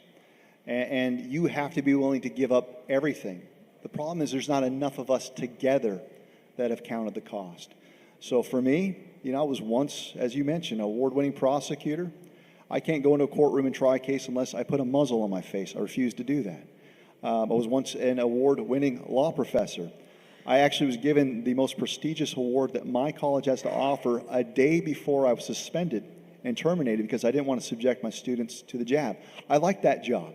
And you have to be willing to give up everything. The problem is there's not enough of us together that have counted the cost. So for me, I was once, as you mentioned, an award-winning prosecutor. I can't go into a courtroom and try a case unless I put a muzzle on my face. I refuse to do that. I was once an award-winning law professor. I actually was given the most prestigious award that my college has to offer a day before I was suspended and terminated because I didn't want to subject my students to the jab. I liked that job.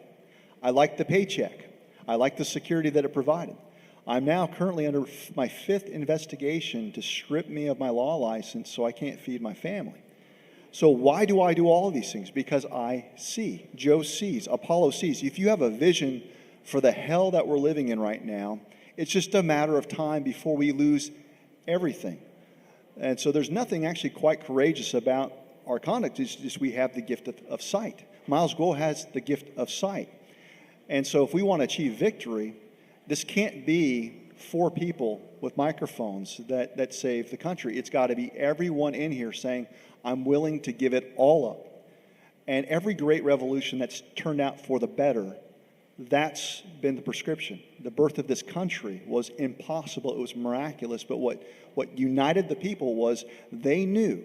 I liked the paycheck. I liked the security that it provided. I'm now currently under my 5th investigation to strip me of my law license so I can't feed my family. So why do I do all of these things? Because I see, Joe sees, Apollo sees. If you have a vision for the hell that we're living in right now, it's just a matter of time before we lose everything. And so there's nothing actually quite courageous about our conduct. It's just we have the gift of sight. Miles Guo has the gift of sight. And so if we want to achieve victory, this can't be 4 people with microphones that save the country. It's got to be everyone in here saying, I'm willing to give it all up. And every great revolution that's turned out for the better, that's been the prescription. The birth of this country was impossible. It was miraculous. But what united the people was they knew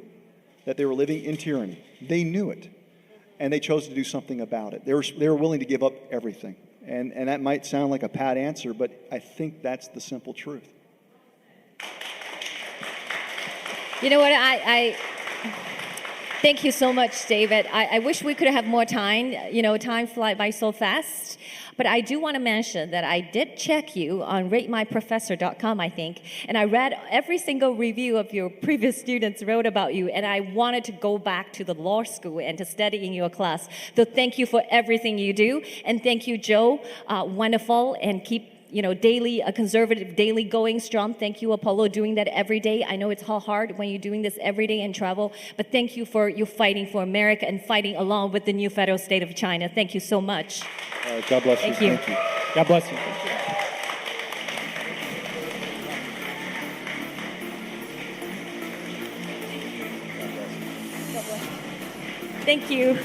that they were living in tyranny. They knew it. And they chose to do something about it. They were willing to give up everything. And that might sound like a pat answer, but I think that's the simple truth. You know what? I thank you so much, David. I wish we could have more time. Time flies by so fast. But I do want to mention that I did check you on ratemyprofessor.com, I think, and I read every single review of your previous students wrote about you, and I wanted to go back to the law school and to study in your class. So thank you for everything you do, and thank you, Joe. Wonderful, and keep a conservative daily going strong. Thank you, Apollo, doing that every day. I know it's hard when you're doing this every day and travel, but thank you for you fighting for America and fighting along with the new federal state of China. Thank you so much. God bless you. Thank you. Thank you. God bless you. Thank you.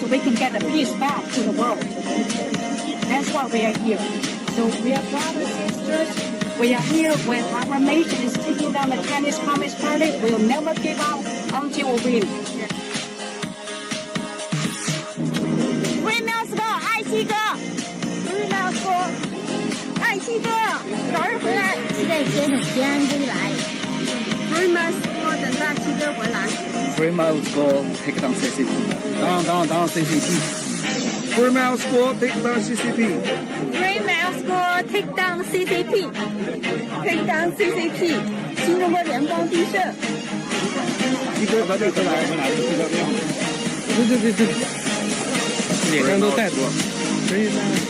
so we can get the peace back to the world. That's why we are here. So we are brothers and sisters. We are here when our nation is taking down the Chinese Communist Party. We'll never give up until we win. Freeman's Go， 爱惜哥 ，Freeman's Go， 爱惜哥，早日回来，期待节省平安归来。Freeman's Go， 等待七哥回来。Freeman's Go take down CCP， 当 CCP。Freeman's Go take down CCP。Freeman's Go take down CCP，take down CCP， 新中国联邦必胜。七哥回来。对。脸上都带多。Freeman's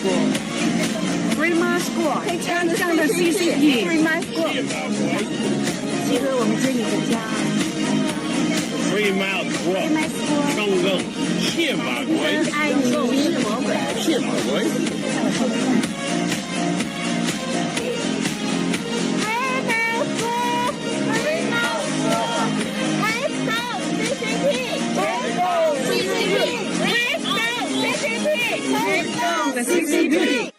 Free my school，向着 CCP。 Free my school。集合我们这里的家。Free my school， 创造宪法国，爱你，宪法国。The CCP.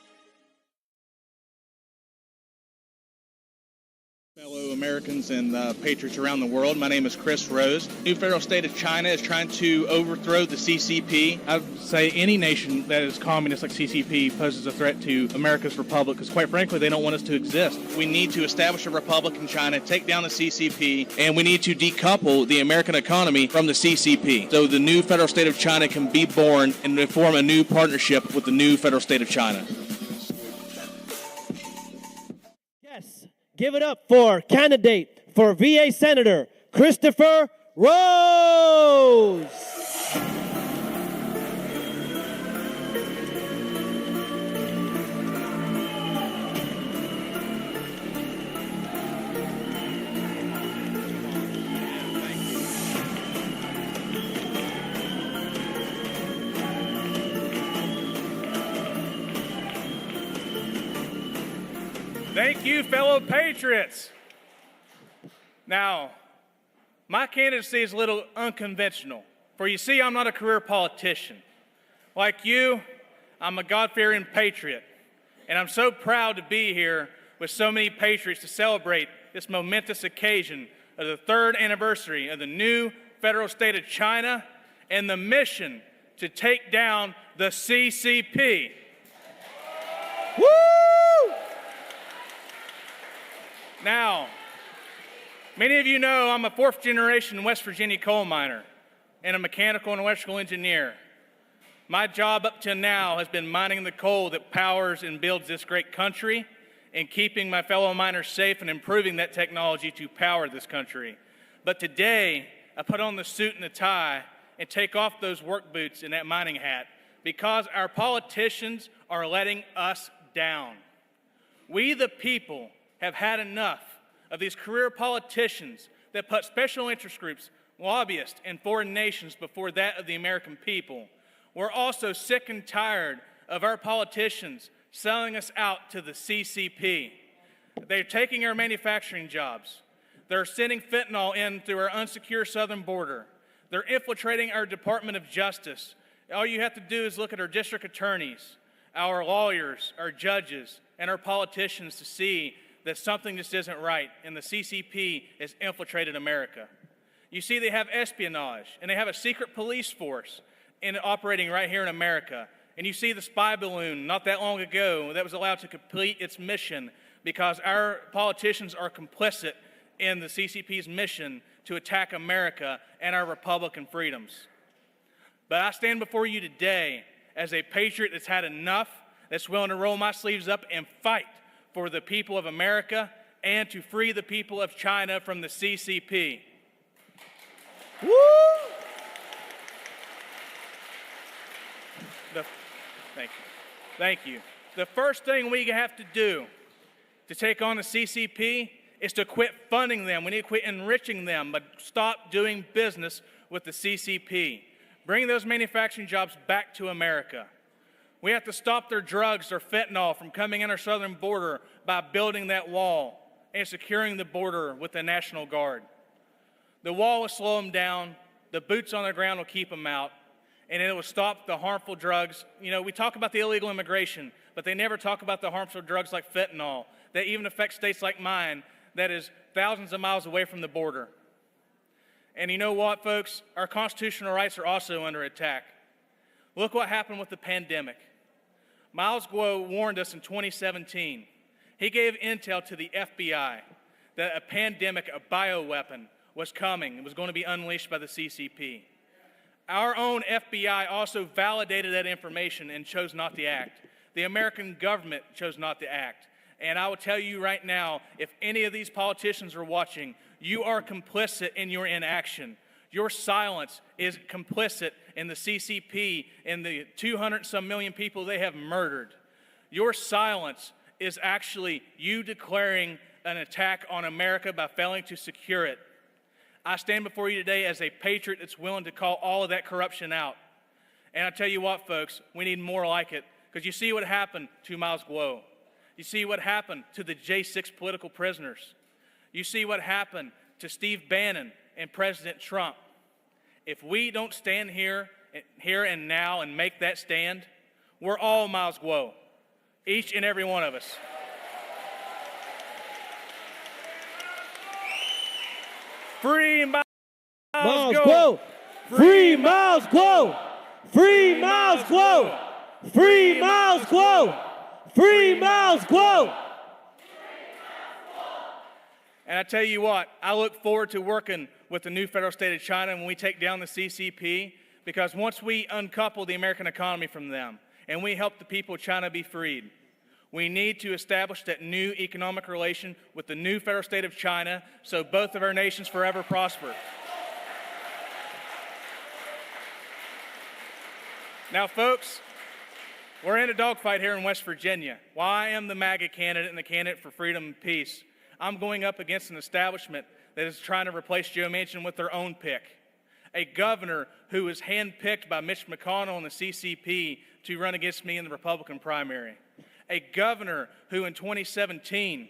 Fellow Americans and patriots around the world, my name is Chris Rose. The new federal state of China is trying to overthrow the CCP. I would say any nation that is communist like CCP poses a threat to America's republic because, quite frankly, they don't want us to exist. We need to establish a republic in China, take down the CCP, and we need to decouple the American economy from the CCP so the new federal state of China can be born and form a new partnership with the new federal state of China. Yes. Give it up for candidate for VA Senator Christopher Rose. Thank you, fellow patriots. Now, my candidacy is a little unconventional. For you see, I'm not a career politician. Like you, I'm a God-fearing patriot. And I'm so proud to be here with so many patriots to celebrate this momentous occasion of the 3rd anniversary of the new federal state of China and the mission to take down the CCP. Woo! Now, many of you know I'm a 4th-generation West Virginia coal miner and a mechanical and electrical engineer. My job up to now has been mining the coal that powers and builds this great country and keeping my fellow miners safe and improving that technology to power this country. But today, I put on the suit and the tie and take off those work boots and that mining hat because our politicians are letting us down. We, the people, have had enough of these career politicians that put special interest groups, lobbyists, and foreign nations before that of the American people. We're also sick and tired of our politicians selling us out to the CCP. They're taking our manufacturing jobs. They're sending fentanyl in through our unsecure southern border. They're infiltrating our Department of Justice. All you have to do is look at our district attorneys, our lawyers, our judges, and our politicians to see that something just isn't right, and the CCP has infiltrated America. You see, they have espionage, and they have a secret police force operating right here in America. And you see the spy balloon not that long ago that was allowed to complete its mission because our politicians are complicit in the CCP's mission to attack America and our Republican freedoms. But I stand before you today as a patriot that's had enough, that's willing to roll my sleeves up and fight for the people of America and to free the people of China from the CCP. Woo! Thank you. The first thing we have to do to take on the CCP is to quit funding them. We need to quit enriching them, but stop doing business with the CCP. Bring those manufacturing jobs back to America. We have to stop their drugs, their fentanyl, from coming in our southern border by building that wall and securing the border with the National Guard. The wall will slow them down, the boots on the ground will keep them out, and it will stop the harmful drugs. You know, we talk about the illegal immigration, but they never talk about the harmful drugs like fentanyl that even affect states like mine that is thousands of miles away from the border. And you know what, folks? Our constitutional rights are also under attack. Look what happened with the pandemic. Miles Guo warned us in 2017. He gave intel to the FBI that a pandemic, a bioweapon, was coming. It was going to be unleashed by the CCP. Our own FBI also validated that information and chose not to act. The American government chose not to act. And I will tell you right now, if any of these politicians are watching, you are complicit in your inaction. Your silence is complicit in the CCP and the 200-some million people they have murdered. Your silence is actually you declaring an attack on America by failing to secure it. I stand before you today as a patriot that's willing to call all of that corruption out. And I tell you what, folks, we need more like it. Because you see what happened to Miles Guo. You see what happened to the J6 political prisoners. You see what happened to Steve Bannon and President Trump. If we don't stand here and now and make that stand, we're all Miles Guo, each and every one of us. Free Miles Guo! Free Miles Guo! Free Miles Guo! Free Miles Guo! Free Miles Guo! And I tell you what, I look forward to working with the new federal state of China when we take down the CCP, because once we uncouple the American economy from them and we help the people of China be freed, we need to establish that new economic relation with the new federal state of China so both of our nations forever prosper. Now, folks, we're in a dogfight here in West Virginia. While I am the MAGA candidate and the candidate for freedom and peace, I'm going up against an establishment that is trying to replace Joe Manchin with their own pick. A governor who was handpicked by Mitch McConnell and the CCP to run against me in the Republican primary. A governor who in 2017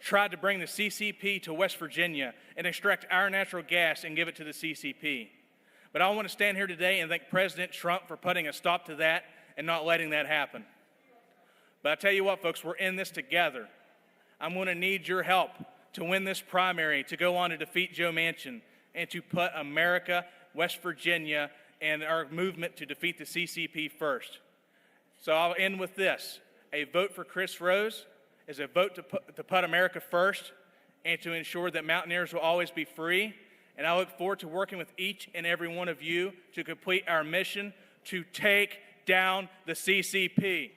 tried to bring the CCP to West Virginia and extract our natural gas and give it to the CCP. But I want to stand here today and thank President Trump for putting a stop to that and not letting that happen. But I tell you what, folks, we're in this together. I'm going to need your help to win this primary, to go on to defeat Joe Manchin, and to put America, West Virginia, and our movement to defeat the CCP first. So I'll end with this. A vote for Chris Rose is a vote to put America first and to ensure that Mountaineers will always be free. And I look forward to working with each and every one of you to complete our mission to take down the CCP.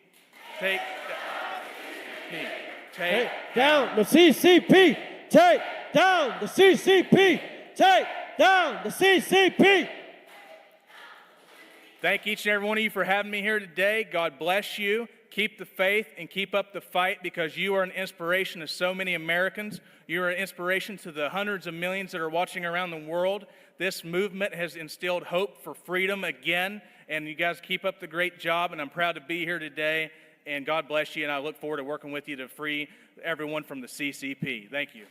Take down the CCP! Take down the CCP! Take down the CCP! Thank each and every one of you for having me here today. God bless you. Keep the faith and keep up the fight, because you are an inspiration to so many Americans. You are an inspiration to the hundreds of millions that are watching around the world. This movement has instilled hope for freedom again, and you guys keep up the great job, and I'm proud to be here today. And God bless you, and I look forward to working with you to free everyone from the CCP. Thank you.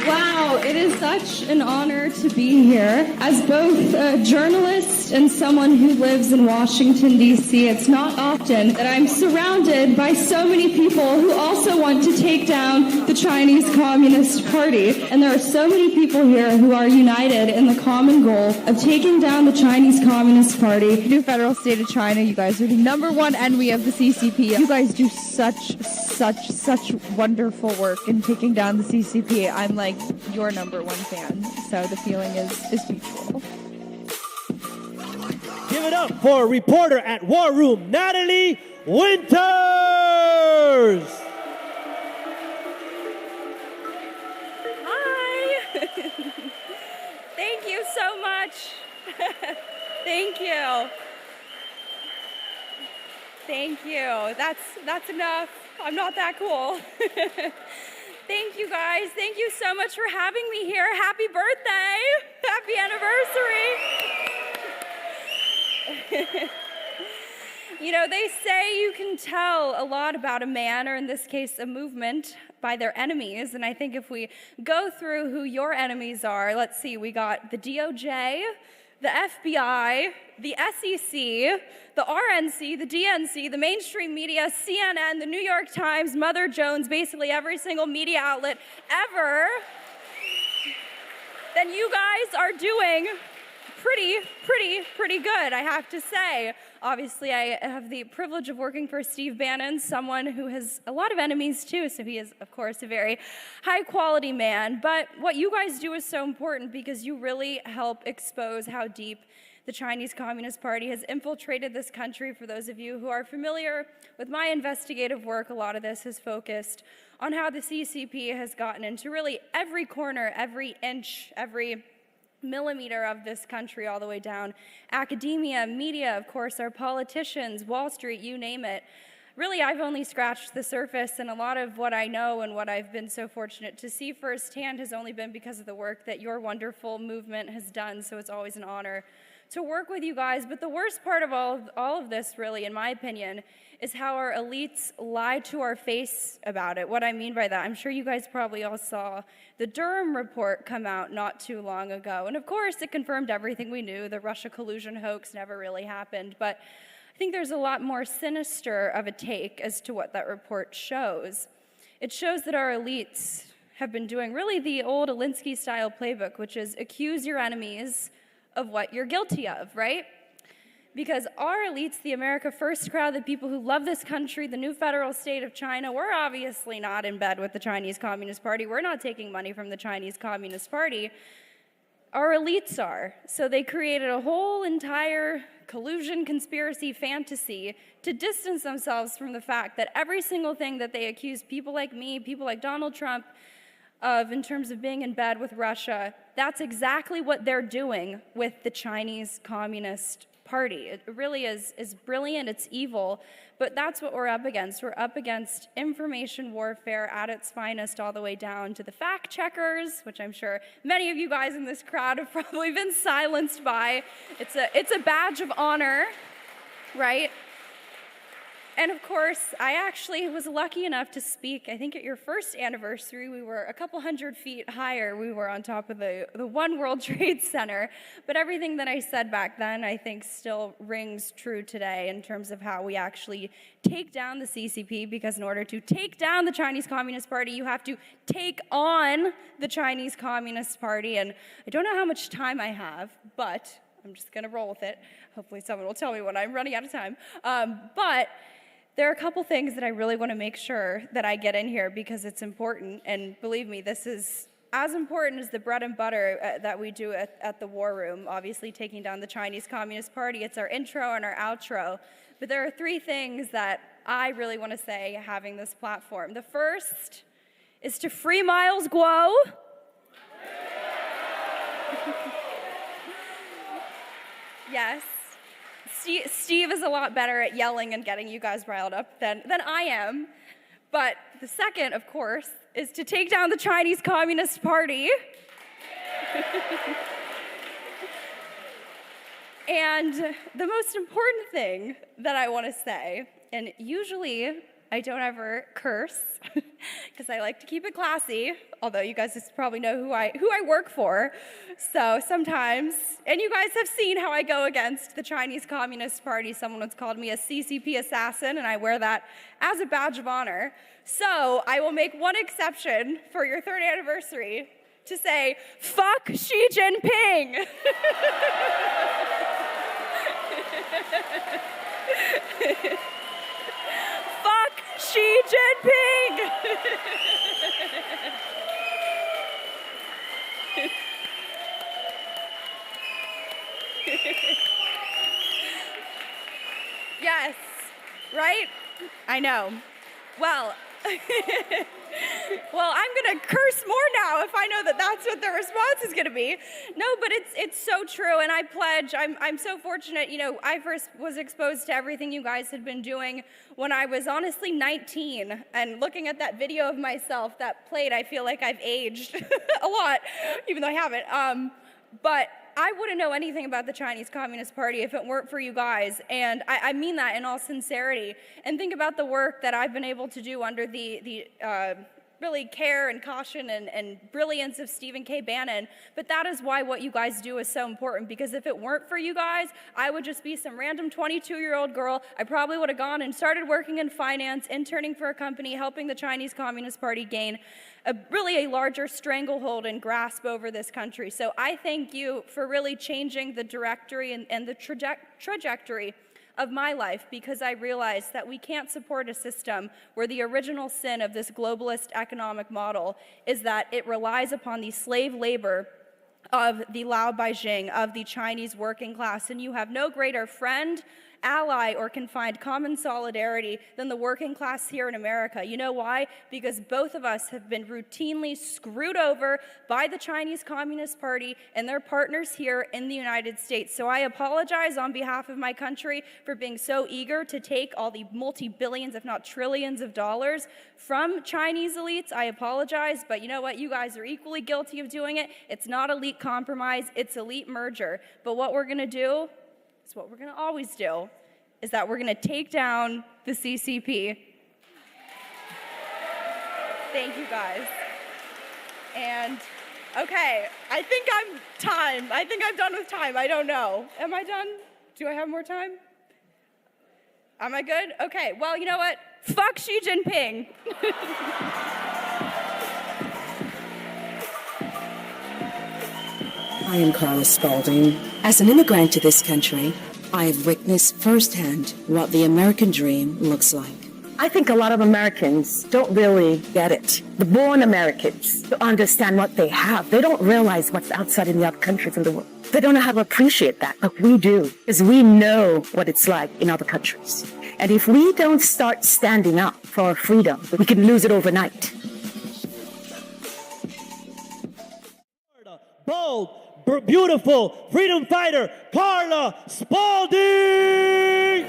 Wow, it is such an honor to be here. As both a journalist and someone who lives in Washington, D.C., it's not often that I'm surrounded by so many people who also want to take down the Chinese Communist Party. And there are so many people here who are united in the common goal of taking down the Chinese Communist Party. New federal state of China, you guys are the #1 enemy of the CCP. You guys do such wonderful work in taking down the CCP. I'm like your #1 fan, so the feeling is mutual. Give it up for a reporter at War Room, Natalie Winters! Hi! Thank you so much. Thank you. Thank you. That's enough. I'm not that cool. Thank you guys. Thank you so much for having me here. Happy birthday. Happy anniversary. You know, they say you can tell a lot about a man, or in this case, a movement, by their enemies. And I think if we go through who your enemies are, let's see, we got the DOJ, the FBI, the SEC, the RNC, the DNC, the mainstream media, CNN, the New York Times, Mother Jones, basically every single media outlet ever, then you guys are doing pretty good, I have to say. Obviously, I have the privilege of working for Steve Bannon, someone who has a lot of enemies too, so he is, of course, a very high-quality man. But what you guys do is so important, because you really help expose how deep the Chinese Communist Party has infiltrated this country. For those of you who are familiar with my investigative work, a lot of this has focused on how the CCP has gotten into really every corner, every inch, every millimeter of this country, all the way down. Academia, media, of course, our politicians, Wall Street, you name it. Really, I've only scratched the surface, and a lot of what I know and what I've been so fortunate to see firsthand has only been because of the work that your wonderful movement has done, so it's always an honor to work with you guys. But the worst part of all of this, really, in my opinion, is how our elites lie to our face about it. What I mean by that, I'm sure you guys probably all saw the Durham report come out not too long ago, and of course, it confirmed everything we knew. The Russia collusion hoax never really happened, but I think there's a lot more sinister of a take as to what that report shows. It shows that our elites have been doing really the old Alinsky-style playbook, which is accuse your enemies of what you're guilty of, right? Because our elites, the America First crowd, the people who love this country, the new federal state of China, we're obviously not in bed with the Chinese Communist Party. We're not taking money from the Chinese Communist Party. Our elites are. So they created a whole entire collusion, conspiracy, fantasy to distance themselves from the fact that every single thing that they accuse people like me, people like Donald Trump of in terms of being in bed with Russia, that's exactly what they're doing with the Chinese Communist Party. It really is brilliant, it's evil, but that's what we're up against. We're up against information warfare at its finest, all the way down to the fact checkers, which I'm sure many of you guys in this crowd have probably been silenced by. It's a badge of honor, right? And of course, I actually was lucky enough to speak, I think at your first anniversary, we were a couple hundred feet higher. We were on top of the One World Trade Center. But everything that I said back then, I think still rings true today in terms of how we actually take down the CCP, because in order to take down the Chinese Communist Party, you have to take on the Chinese Communist Party. And I don't know how much time I have, but I'm just gonna roll with it. Hopefully someone will tell me when I'm running out of time. But there are a couple things that I really want to make sure that I get in here because it's important, and believe me, this is as important as the bread and butter that we do at the War Room, obviously taking down the Chinese Communist Party. It's our intro and our outro, but there are three things that I really want to say having this platform. The first is to free Miles Guo. Yes. Steve is a lot better at yelling and getting you guys riled up than I am. But the second, of course, is to take down the Chinese Communist Party. And the most important thing that I want to say, and usually I don't ever curse because I like to keep it classy, although you guys just probably know who I work for. So sometimes, and you guys have seen how I go against the Chinese Communist Party. Someone once called me a CCP assassin, and I wear that as a badge of honor. So I will make one exception for your 3rd anniversary to say, fuck Xi Jinping. Fuck Xi Jinping! Yes, right? I know. Well, well, I'm gonna curse more now if I know that that's what the response is gonna be. No, but it's so true, and I pledge, I'm so fortunate, you know, I first was exposed to everything you guys had been doing when I was honestly 19, and looking at that video of myself that played, I feel like I've aged a lot, even though I haven't, but I wouldn't know anything about the Chinese Communist Party if it weren't for you guys, and I mean that in all sincerity. And think about the work that I've been able to do under the really care and caution and brilliance of Stephen K. Bannon, but that is why what you guys do is so important, because if it weren't for you guys, I would just be some random 22-year-old girl. I probably would have gone and started working in finance, interning for a company, helping the Chinese Communist Party gain really a larger stranglehold and grasp over this country. So I thank you for really changing the directory and the trajectory of my life, because I realized that we can't support a system where the original sin of this globalist economic model is that it relies upon the slave labor of the Lao Beijing, of the Chinese working class, and you have no greater friend, ally, or can find common solidarity than the working class here in America. You know why? Because both of us have been routinely screwed over by the Chinese Communist Party and their partners here in the United States. So I apologize on behalf of my country for being so eager to take all the multi-billions, if not trillions of dollars from Chinese elites. I apologize, but you know what? You guys are equally guilty of doing it. It's not elite compromise, it's elite merger. But what we're gonna do, is what we're going to always do, is that we're going to take down the CCP. Thank you, guys. And, okay, I think I'm done with time. I don't know. Am I done? Do I have more time? Am I good? Okay, well, you know what? Fuck Xi Jinping. I am Carla Spalding. As an immigrant to this country, I have witnessed firsthand what the American dream looks like. I think a lot of Americans don't really get it. The born Americans don't understand what they have. They don't realize what's outside in the other countries in the world. They don't know how to appreciate that, but we do, because we know what it's like in other countries. And if we don't start standing up for our freedom, we can lose it overnight. Bold, beautiful freedom fighter, Carla Spalding!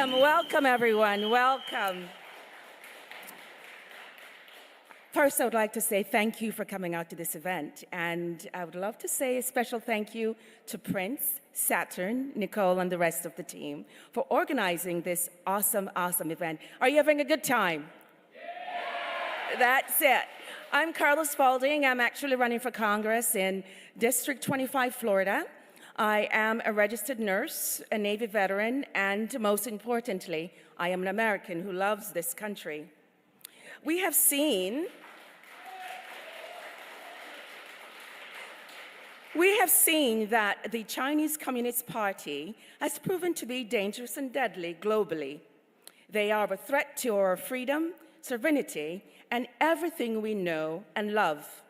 Welcome everyone, welcome. First, I would like to say thank you for coming out to this event, and I would love to say a special thank you to Prince, Saturn, Nicole, and the rest of the team for organizing this awesome event. Are you having a good time? Yeah. That's it. I'm Carla Spalding. I'm actually running for Congress in District 25, Florida. I am a registered nurse, a Navy veteran, and most importantly, I am an American who loves this country. We have seen that the Chinese Communist Party has proven to be dangerous and deadly globally. They are a threat to our freedom, sovereignty, and everything we know and love.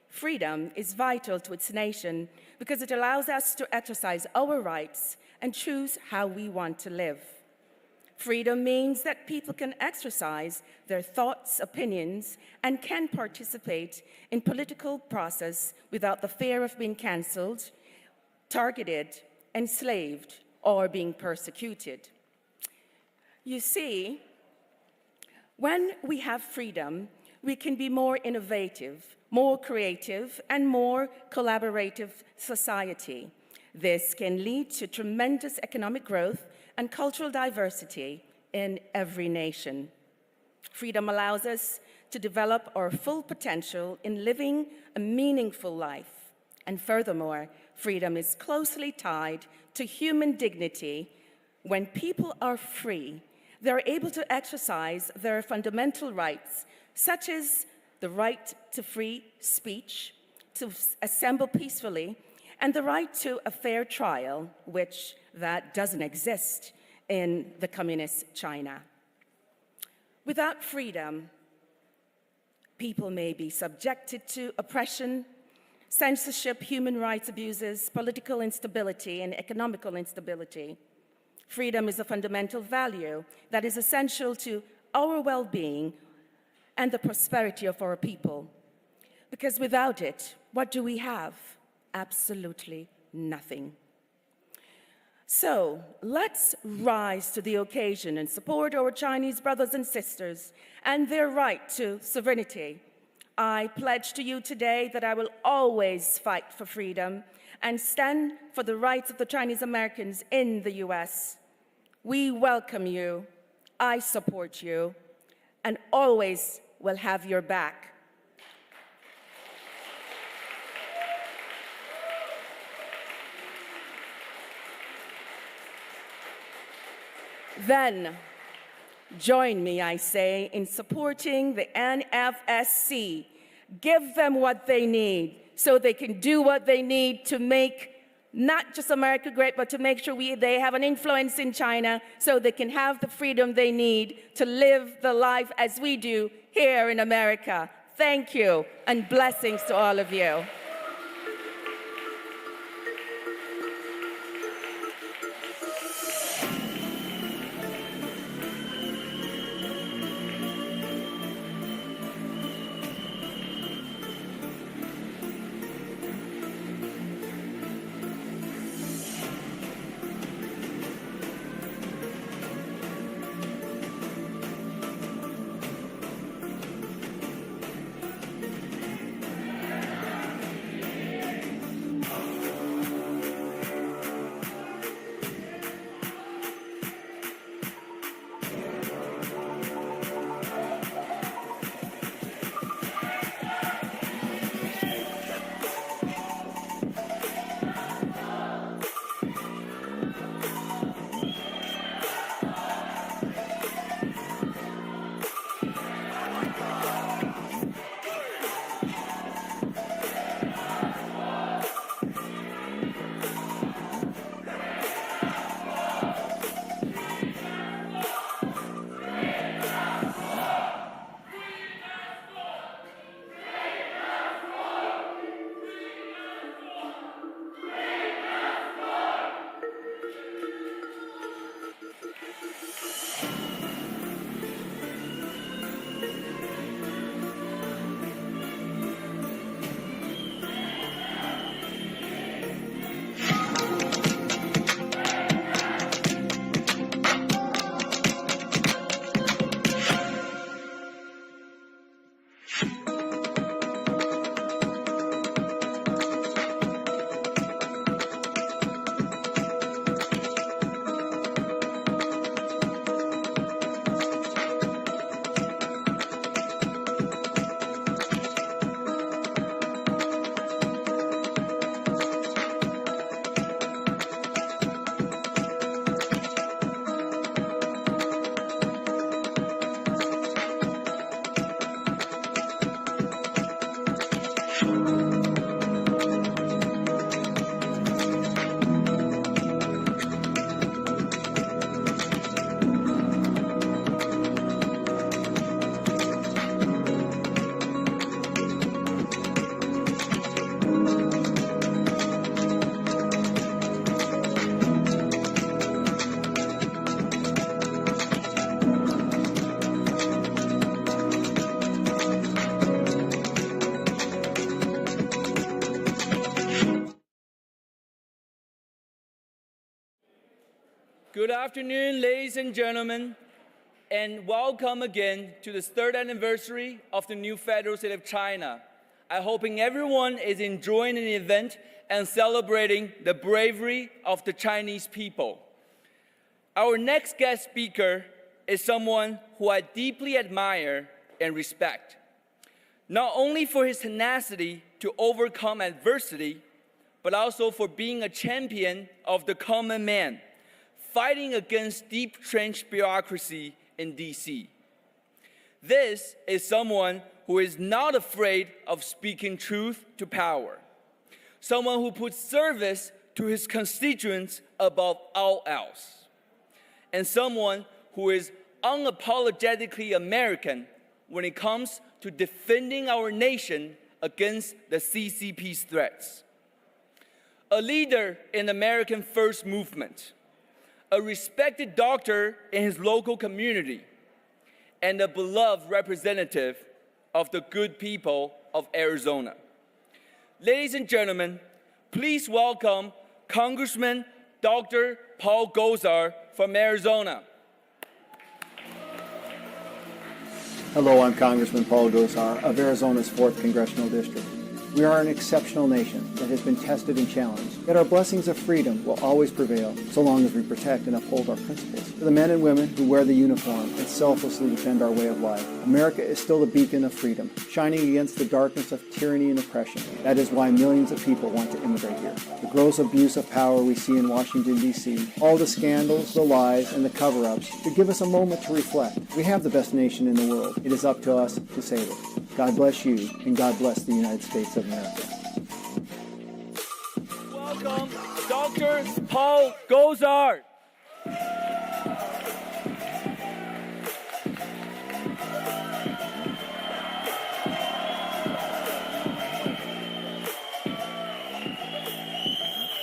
Freedom is vital to its nation because it allows us to exercise our rights and choose how we want to live. Freedom means that people can exercise their thoughts, opinions, and can participate in political process without the fear of being cancelled, targeted, enslaved, or being persecuted. You see, when we have freedom, we can be more innovative, more creative, and more collaborative society. This can lead to tremendous economic growth and cultural diversity in every nation. Freedom allows us to develop our full potential in living a meaningful life. And furthermore, freedom is closely tied to human dignity. When people are free, they're able to exercise their fundamental rights, such as the right to free speech, to assemble peacefully, and the right to a fair trial, which that doesn't exist in the communist China. Without freedom, people may be subjected to oppression, censorship, human rights abuses, political instability, and economical instability. Freedom is a fundamental value that is essential to our well-being and the prosperity of our people. Because without it, what do we have? Absolutely nothing. So let's rise to the occasion and support our Chinese brothers and sisters and their right to sovereignty. I pledge to you today that I will always fight for freedom and stand for the rights of the Chinese Americans in the US. We welcome you, I support you, and always will have your back. Then, join me, I say, in supporting the NFSC. Give them what they need so they can do what they need to make not just America great, but to make sure they have an influence in China so they can have the freedom they need to live the life as we do here in America. Thank you, and blessings to all of you. Good afternoon, ladies and gentlemen, and welcome again to the third anniversary of the new federal state of China. I'm hoping everyone is enjoying the event and celebrating the bravery of the Chinese people. Our next guest speaker is someone who I deeply admire and respect, not only for his tenacity to overcome adversity, but also for being a champion of the common man, fighting against deep-trenched bureaucracy in DC. This is someone who is not afraid of speaking truth to power, someone who puts service to his constituents above all else, and someone who is unapologetically American when it comes to defending our nation against the CCP's threats. A leader in the American First Movement, a respected doctor in his local community, and a beloved representative of the good people of Arizona. Ladies and gentlemen, please welcome Congressman Dr. Paul Gosar from Arizona. Hello, I'm Congressman Paul Gosar of Arizona's 4th Congressional District. We are an exceptional nation that has been tested and challenged, yet our blessings of freedom will always prevail so long as we protect and uphold our principles. For the men and women who wear the uniform and selflessly defend our way of life, America is still the beacon of freedom, shining against the darkness of tyranny and oppression. That is why millions of people want to immigrate here. The gross abuse of power we see in Washington, D.C., all the scandals, the lies, and the cover-ups should give us a moment to reflect. We have the best nation in the world. It is up to us to save it. God bless you, and God bless the United States of America. Welcome Dr. Paul Gosar.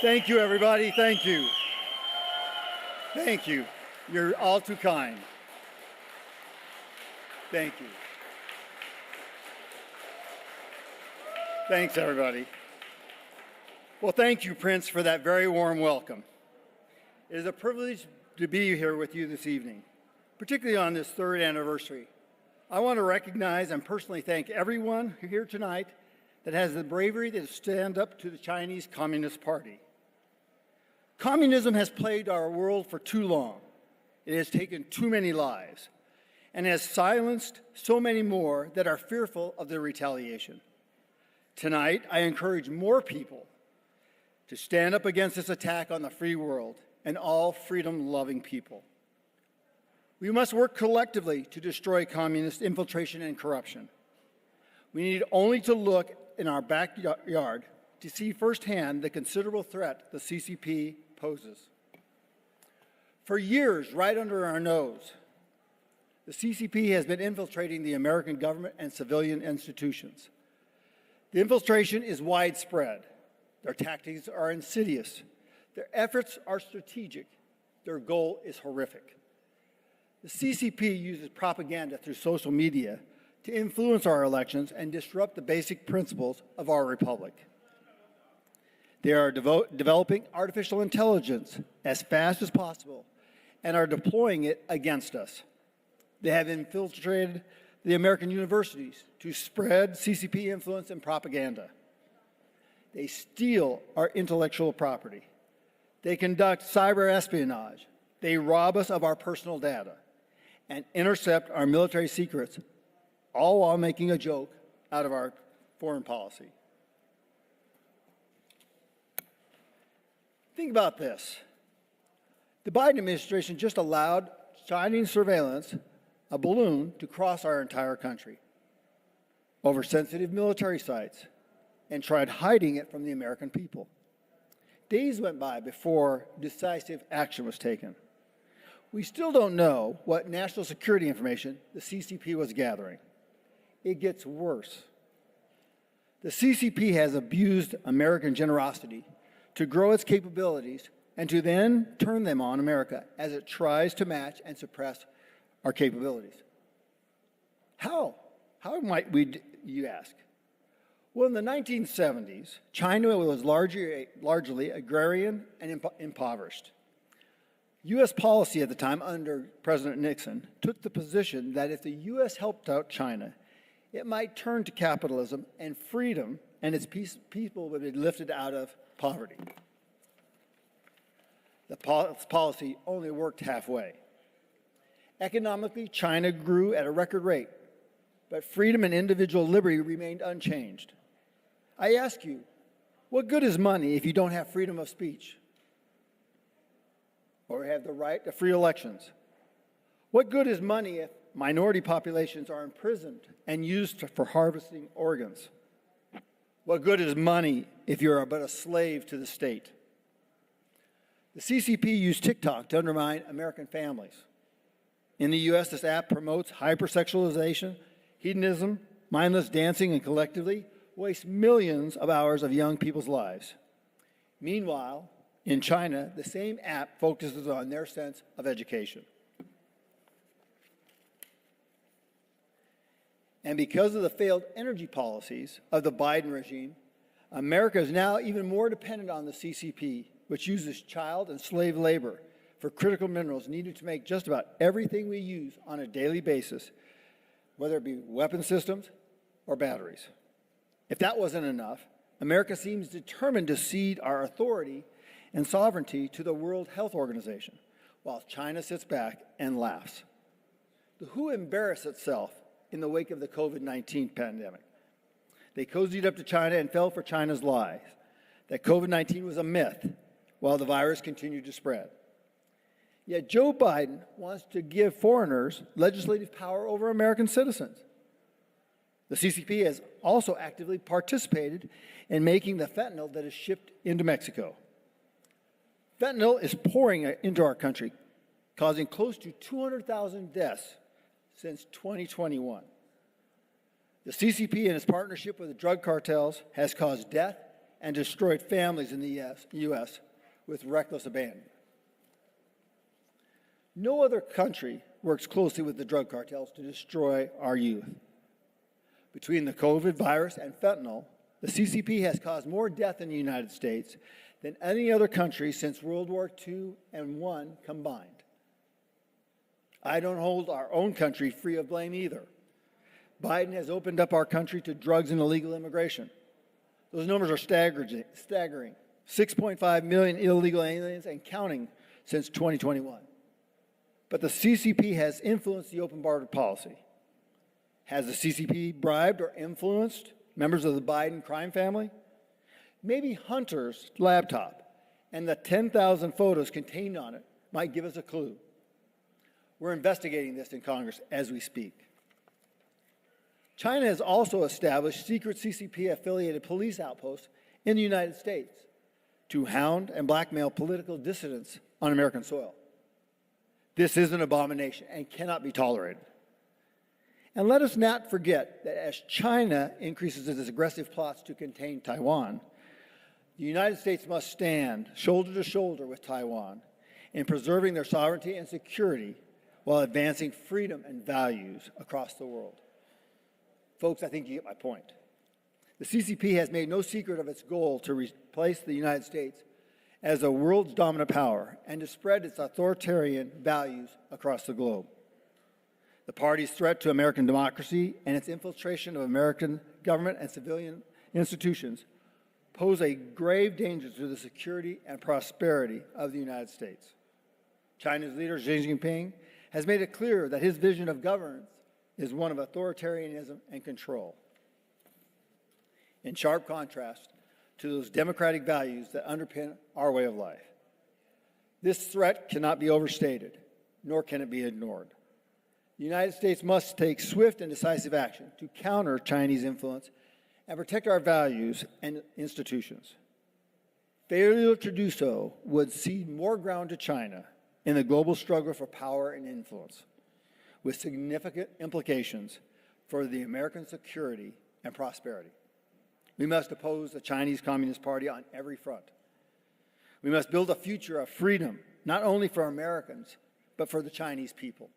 Thank you, everybody. Thank you. Thank you. You're all too kind. Thank you. Thanks, everybody. Well, thank you, Prince, for that very warm welcome. It is a privilege to be here with you this evening, particularly on this third anniversary. I want to recognize and personally thank everyone here tonight that has the bravery to stand up to the Chinese Communist Party. Communism has plagued our world for too long. It has taken too many lives and has silenced so many more that are fearful of the retaliation. Tonight, I encourage more people to stand up against this attack on the free world and all freedom-loving people. We must work collectively to destroy communist infiltration and corruption. We need only to look in our backyard to see firsthand the considerable threat the CCP poses. For years, right under our nose, the CCP has been infiltrating the American government and civilian institutions. The infiltration is widespread. Their tactics are insidious. Their efforts are strategic. Their goal is horrific. The CCP uses propaganda through social media to influence our elections and disrupt the basic principles of our republic. They are developing artificial intelligence as fast as possible and are deploying it against us. They have infiltrated the American universities to spread CCP influence and propaganda. They steal our intellectual property. They conduct cyber espionage. They rob us of our personal data and intercept our military secrets, all while making a joke out of our foreign policy. Think about this. The Biden administration just allowed Chinese surveillance, a balloon, to cross our entire country over sensitive military sites and tried hiding it from the American people. Days went by before decisive action was taken. We still don't know what national security information the CCP was gathering. It gets worse. The CCP has abused American generosity to grow its capabilities and to then turn them on America as it tries to match and suppress our capabilities. How? How might we, you ask? Well, in the 1970s, China was largely agrarian and impoverished. U.S. policy at the time under President Nixon took the position that if the U.S. helped out China, it might turn to capitalism and freedom, and its people would be lifted out of poverty. The policy only worked halfway. Economically, China grew at a record rate, but freedom and individual liberty remained unchanged. I ask you, what good is money if you don't have freedom of speech or have the right to free elections? What good is money if minority populations are imprisoned and used for harvesting organs? What good is money if you're but a slave to the state? The CCP used TikTok to undermine American families. In the U.S., this app promotes hypersexualization, hedonism, mindless dancing, and collectively wastes millions of hours of young people's lives. Meanwhile, in China, the same app focuses on their sense of education. And because of the failed energy policies of the Biden regime, America is now even more dependent on the CCP, which uses child and slave labor for critical minerals needed to make just about everything we use on a daily basis, whether it be weapon systems or batteries. If that wasn't enough, America seems determined to cede our authority and sovereignty to the World Health Organization, while China sits back and laughs. The WHO embarrassed itself in the wake of the COVID-19 pandemic. They cozied up to China and fell for China's lies that COVID-19 was a myth while the virus continued to spread. Yet Joe Biden wants to give foreigners legislative power over American citizens. The CCP has also actively participated in making the fentanyl that is shipped into Mexico. Fentanyl is pouring into our country, causing close to 200,000 deaths since 2021. The CCP and its partnership with the drug cartels has caused death and destroyed families in the U.S. with reckless abandon. No other country works closely with the drug cartels to destroy our youth. Between the COVID virus and fentanyl, the CCP has caused more death in the United States than any other country since World War II and I combined. I don't hold our own country free of blame either. Biden has opened up our country to drugs and illegal immigration. Those numbers are staggering. 6.5 million illegal aliens and counting since 2021. But the CCP has influenced the open border policy. Has the CCP bribed or influenced members of the Biden crime family? Maybe Hunter's laptop and the 10,000 photos contained on it might give us a clue. We're investigating this in Congress as we speak. China has also established secret CCP-affiliated police outposts in the United States to hound and blackmail political dissidents on American soil. This is an abomination and cannot be tolerated. And let us not forget that as China increases its aggressive plots to contain Taiwan, the United States must stand shoulder to shoulder with Taiwan in preserving their sovereignty and security while advancing freedom and values across the world. Folks, I think you get my point. The CCP has made no secret of its goal to replace the United States as the world's dominant power and to spread its authoritarian values across the globe. The party's threat to American democracy and its infiltration of American government and civilian institutions pose a grave danger to the security and prosperity of the United States. China's leader, Xi Jinping, has made it clear that his vision of governance is one of authoritarianism and control, in sharp contrast to those democratic values that underpin our way of life. This threat cannot be overstated, nor can it be ignored. The United States must take swift and decisive action to counter Chinese influence and protect our values and institutions. Failure to do so would cede more ground to China in the global struggle for power and influence, with significant implications for the American security and prosperity. We must oppose the Chinese Communist Party on every front. We must build a future of freedom, not only for Americans, but for the Chinese people.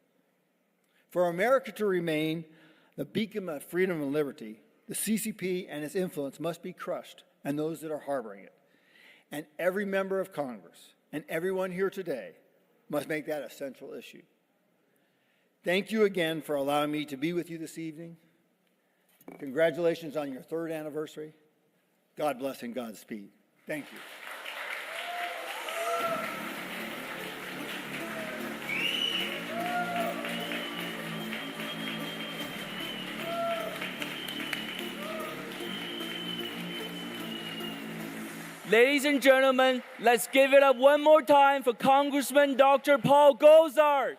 For America to remain the beacon of freedom and liberty, the CCP and its influence must be crushed, and those that are harboring it. And every member of Congress and everyone here today must make that a central issue. Thank you again for allowing me to be with you this evening. Congratulations on your 3rd anniversary. God bless and Godspeed. Thank you. Ladies and gentlemen, let's give it up one more time for Congressman Dr. Paul Gosar.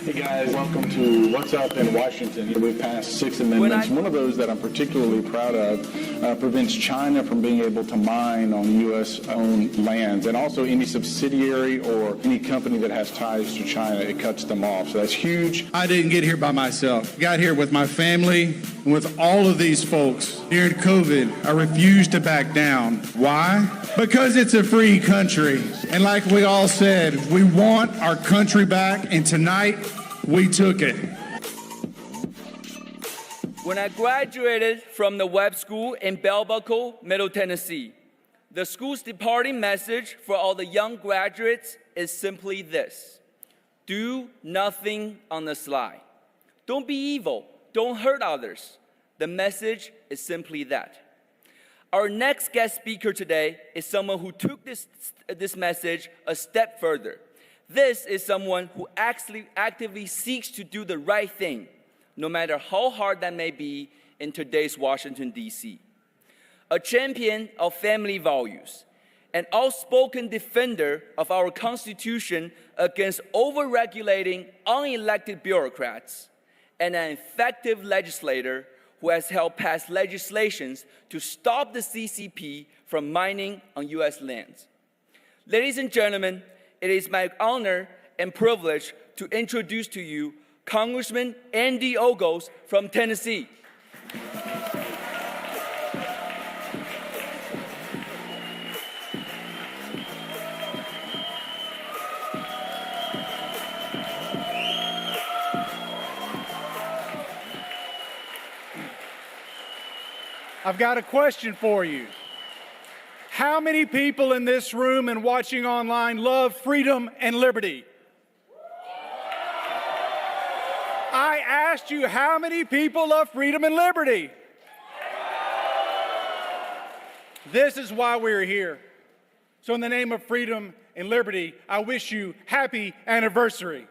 Hey guys, welcome to What's Up in Washington. We've passed 6 amendments. One of those that I'm particularly proud of prevents China from being able to mine on U.S.-owned lands. And also any subsidiary or any company that has ties to China, it cuts them off. So that's huge. I didn't get here by myself. I got here with my family and with all of these folks. During COVID, I refused to back down. Why? Because it's a free country. And like we all said, we want our country back, and tonight we took it. When I graduated from the web school in Bell Buckle, Middle Tennessee, the school's departing message for all the young graduates is simply this: do nothing on the sly. Don't be evil. Don't hurt others. The message is simply that. Our next guest speaker today is someone who took this message a step further. This is someone who actively seeks to do the right thing, no matter how hard that may be in today's Washington, D.C. A champion of family values, an outspoken defender of our Constitution against over-regulating unelected bureaucrats, and an effective legislator who has helped pass legislations to stop the CCP from mining on U.S. lands. Ladies and gentlemen, it is my honor and privilege to introduce to you Congressman Andy Ogles from Tennessee. I've got a question for you. How many people in this room and watching online love freedom and liberty? I asked you, how many people love freedom and liberty? This is why we're here. So in the name of freedom and liberty, I wish you happy anniversary.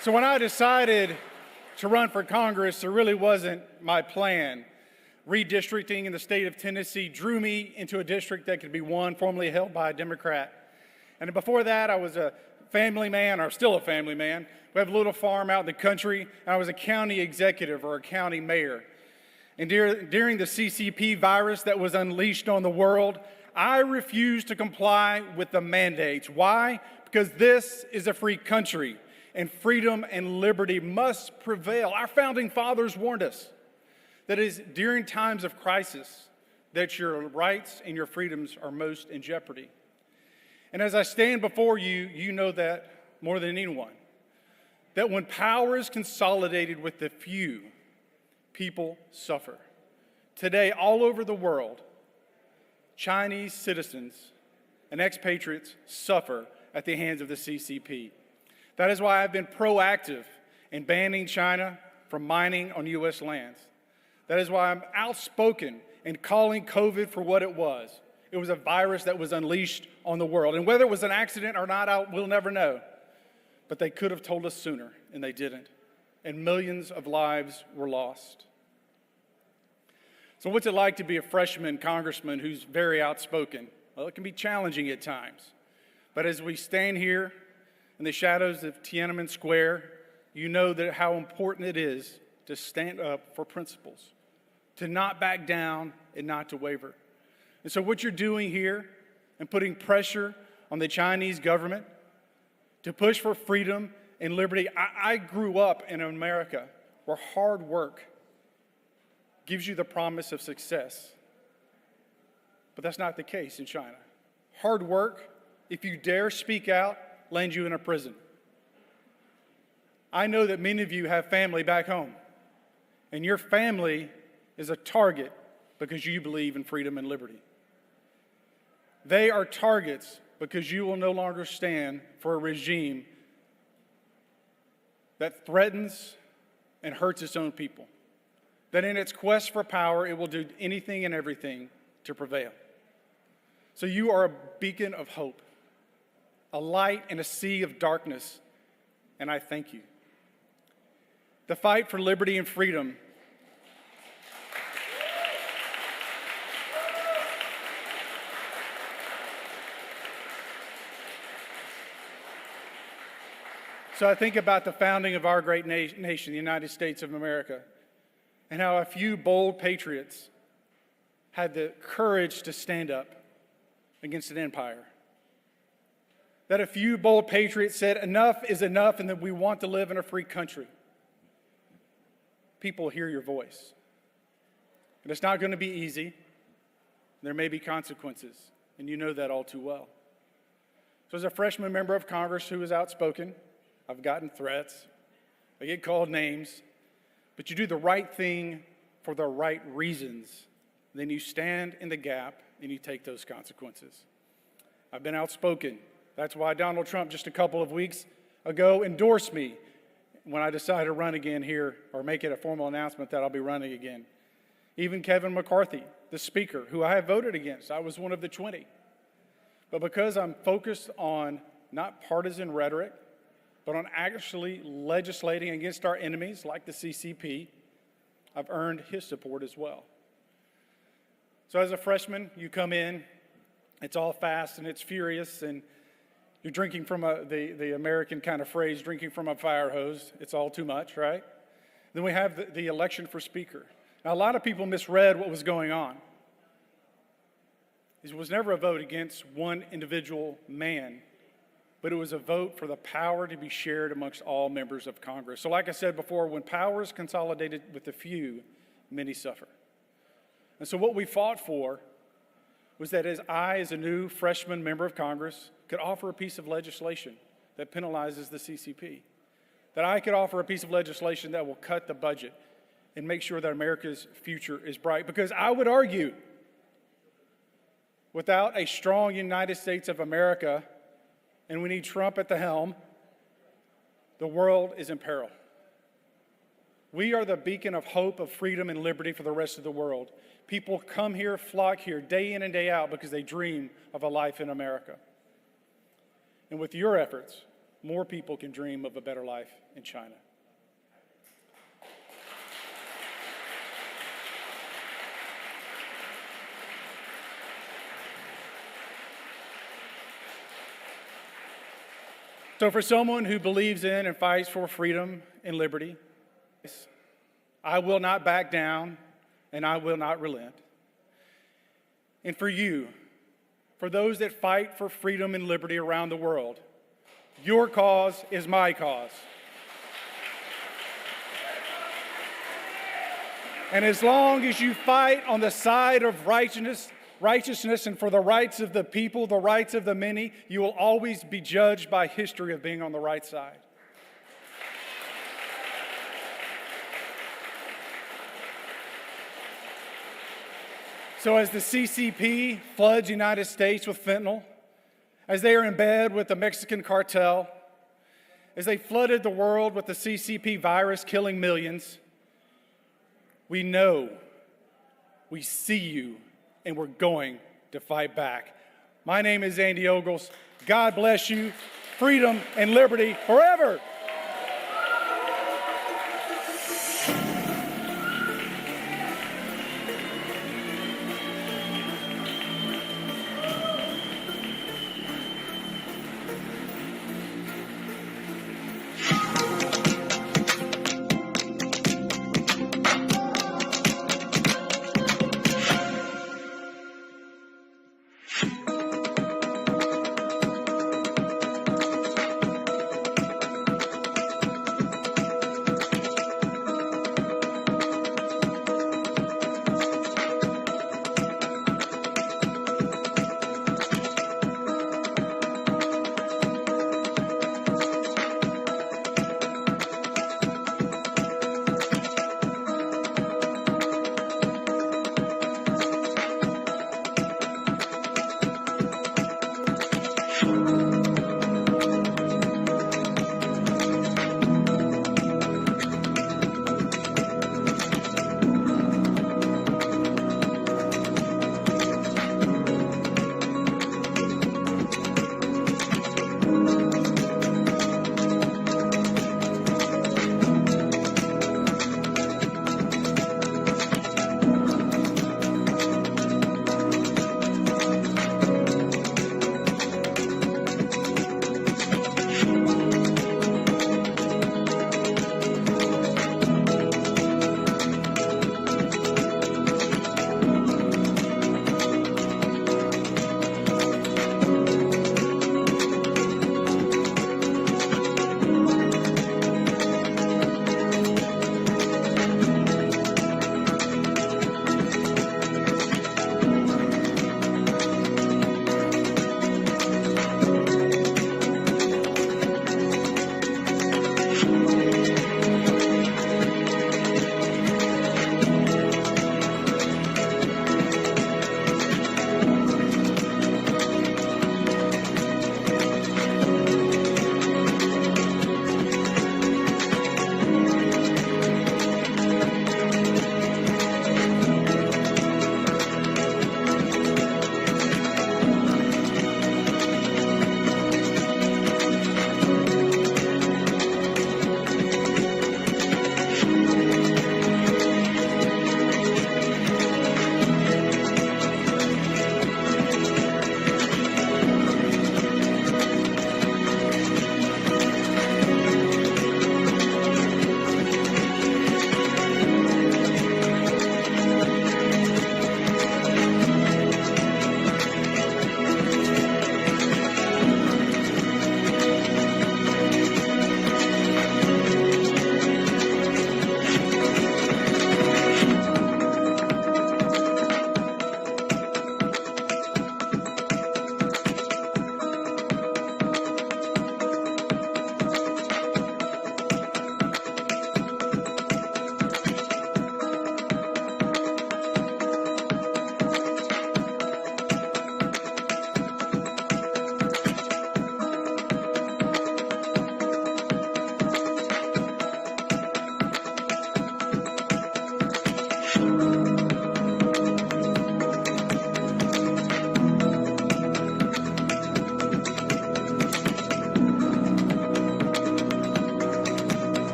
So when I decided to run for Congress, it really wasn't my plan. Redistricting in the state of Tennessee drew me into a district that could be won, formerly held by a Democrat. And before that, I was a family man, or still a family man. We have a little farm out in the country, and I was a county executive or a county mayor. And during the CCP virus that was unleashed on the world, I refused to comply with the mandates. Why? Because this is a free country, and freedom and liberty must prevail. Our founding fathers warned us that it is during times of crisis that your rights and your freedoms are most in jeopardy. And as I stand before you, you know that more than anyone, that when power is consolidated with the few, people suffer. Today, all over the world, Chinese citizens and expatriates suffer at the hands of the CCP. That is why I've been proactive in banning China from mining on U.S. lands. That is why I'm outspoken in calling COVID for what it was. It was a virus that was unleashed on the world. And whether it was an accident or not, we'll never know. But they could have told us sooner, and they didn't. And millions of lives were lost. So what's it like to be a freshman congressman who's very outspoken? Well, it can be challenging at times. But as we stand here in the shadows of Tiananmen Square, you know that how important it is to stand up for principles, to not back down and not to waver. And so what you're doing here and putting pressure on the Chinese government to push for freedom and liberty. I grew up in America where hard work gives you the promise of success. But that's not the case in China. Hard work, if you dare speak out, lands you in a prison. I know that many of you have family back home, and your family is a target because you believe in freedom and liberty. They are targets because you will no longer stand for a regime that threatens and hurts its own people, that in its quest for power, it will do anything and everything to prevail. So you are a beacon of hope, a light in a sea of darkness, and I thank you. The fight for liberty and freedom So I think about the founding of our great nation, the United States of America, and how a few bold patriots had the courage to stand up against an empire. That a few bold patriots said, enough is enough, and that we want to live in a free country. People hear your voice. And it's not going to be easy. There may be consequences, and you know that all too well. So as a freshman member of Congress who is outspoken, I've gotten threats, I get called names, but you do the right thing for the right reasons. Then you stand in the gap and you take those consequences. I've been outspoken. That's why Donald Trump just a couple of weeks ago endorsed me when I decided to run again here, or make it a formal announcement that I'll be running again. Even Kevin McCarthy, the speaker, who I have voted against, I was one of the 20. But because I'm focused on not partisan rhetoric, but on actually legislating against our enemies like the CCP, I've earned his support as well. So as a freshman, you come in, it's all fast and it's furious, and You're drinking from the American kind of phrase, drinking from a fire hose. It's all too much, right? Then we have the election for speaker. Now, a lot of people misread what was going on. It was never a vote against one individual man, but it was a vote for the power to be shared amongst all members of Congress. So like I said before, when power is consolidated with the few, many suffer. And so what we fought for was that as a new freshman member of Congress, could offer a piece of legislation that penalizes the CCP, that I could offer a piece of legislation that will cut the budget and make sure that America's future is bright. Because I would argue, without a strong United States of America, and we need Trump at the helm, the world is in peril. We are the beacon of hope, of freedom, and liberty for the rest of the world. People come here, flock here, day in and day out because they dream of a life in America. And with your efforts, more people can dream of a better life in China. So for someone who believes in and fights for freedom and liberty, I will not back down and I will not relent. And for you, for those that fight for freedom and liberty around the world, your cause is my cause. And as long as you fight on the side of righteousness and for the rights of the people, the rights of the many, you will always be judged by history of being on the right side. So as the CCP floods the United States with fentanyl, as they are in bed with the Mexican cartel, as they flooded the world with the CCP virus killing millions, we know, we see you, and we're going to fight back. My name is Andy Ogles. God bless you. Freedom and liberty forever.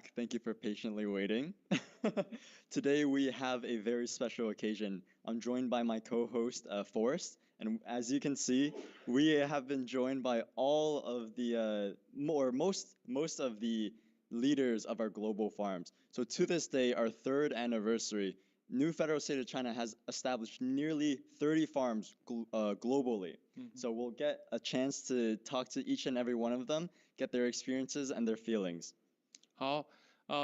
back. Thank you for patiently waiting. Today we have a very special occasion. I'm joined by my co-host, Forrest. And as you can see, we have been joined by all of the, most of the leaders of our global farms. So to this day, our 3rd anniversary, New Federal State of China has established nearly 30 farms globally. So we'll get a chance to talk to each and every one of them, get their experiences and their feelings. 好，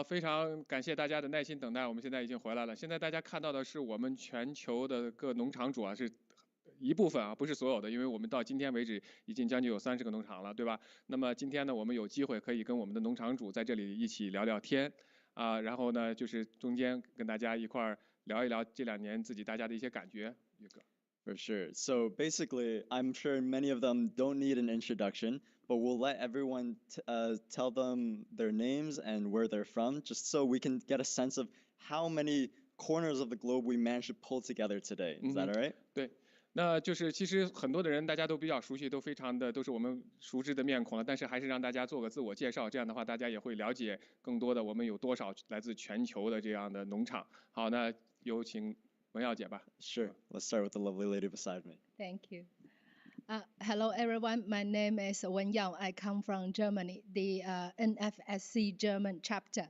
非常感谢大家的耐心等待，我们现在已经回来了。现在大家看到的是我们全球的各农场主啊，是一部分啊，不是所有的，因为我们到今天为止已经将近有30个农场了，对吧？那么今天呢，我们有机会可以跟我们的农场主在这里一起聊聊天啊，然后呢，就是中间跟大家一块儿聊一聊这2年自己大家的一些感觉。For sure. So basically, I'm sure many of them don't need an introduction, but we'll let everyone tell them their names and where they're from, just so we can get a sense of how many corners of the globe we managed to pull together today. Is that all right? 对。那就是其实很多的人大家都比较熟悉，都是我们熟知的面孔了，但是还是让大家做个自我介绍，这样的话大家也会了解更多的我们有多少来自全球的这样的农场。好，那有请文耀姐吧。Sure. Let's start with the lovely lady beside me. Thank you. Hello, everyone. My name is Wen Yao. I come from Germany, the NFSC German chapter.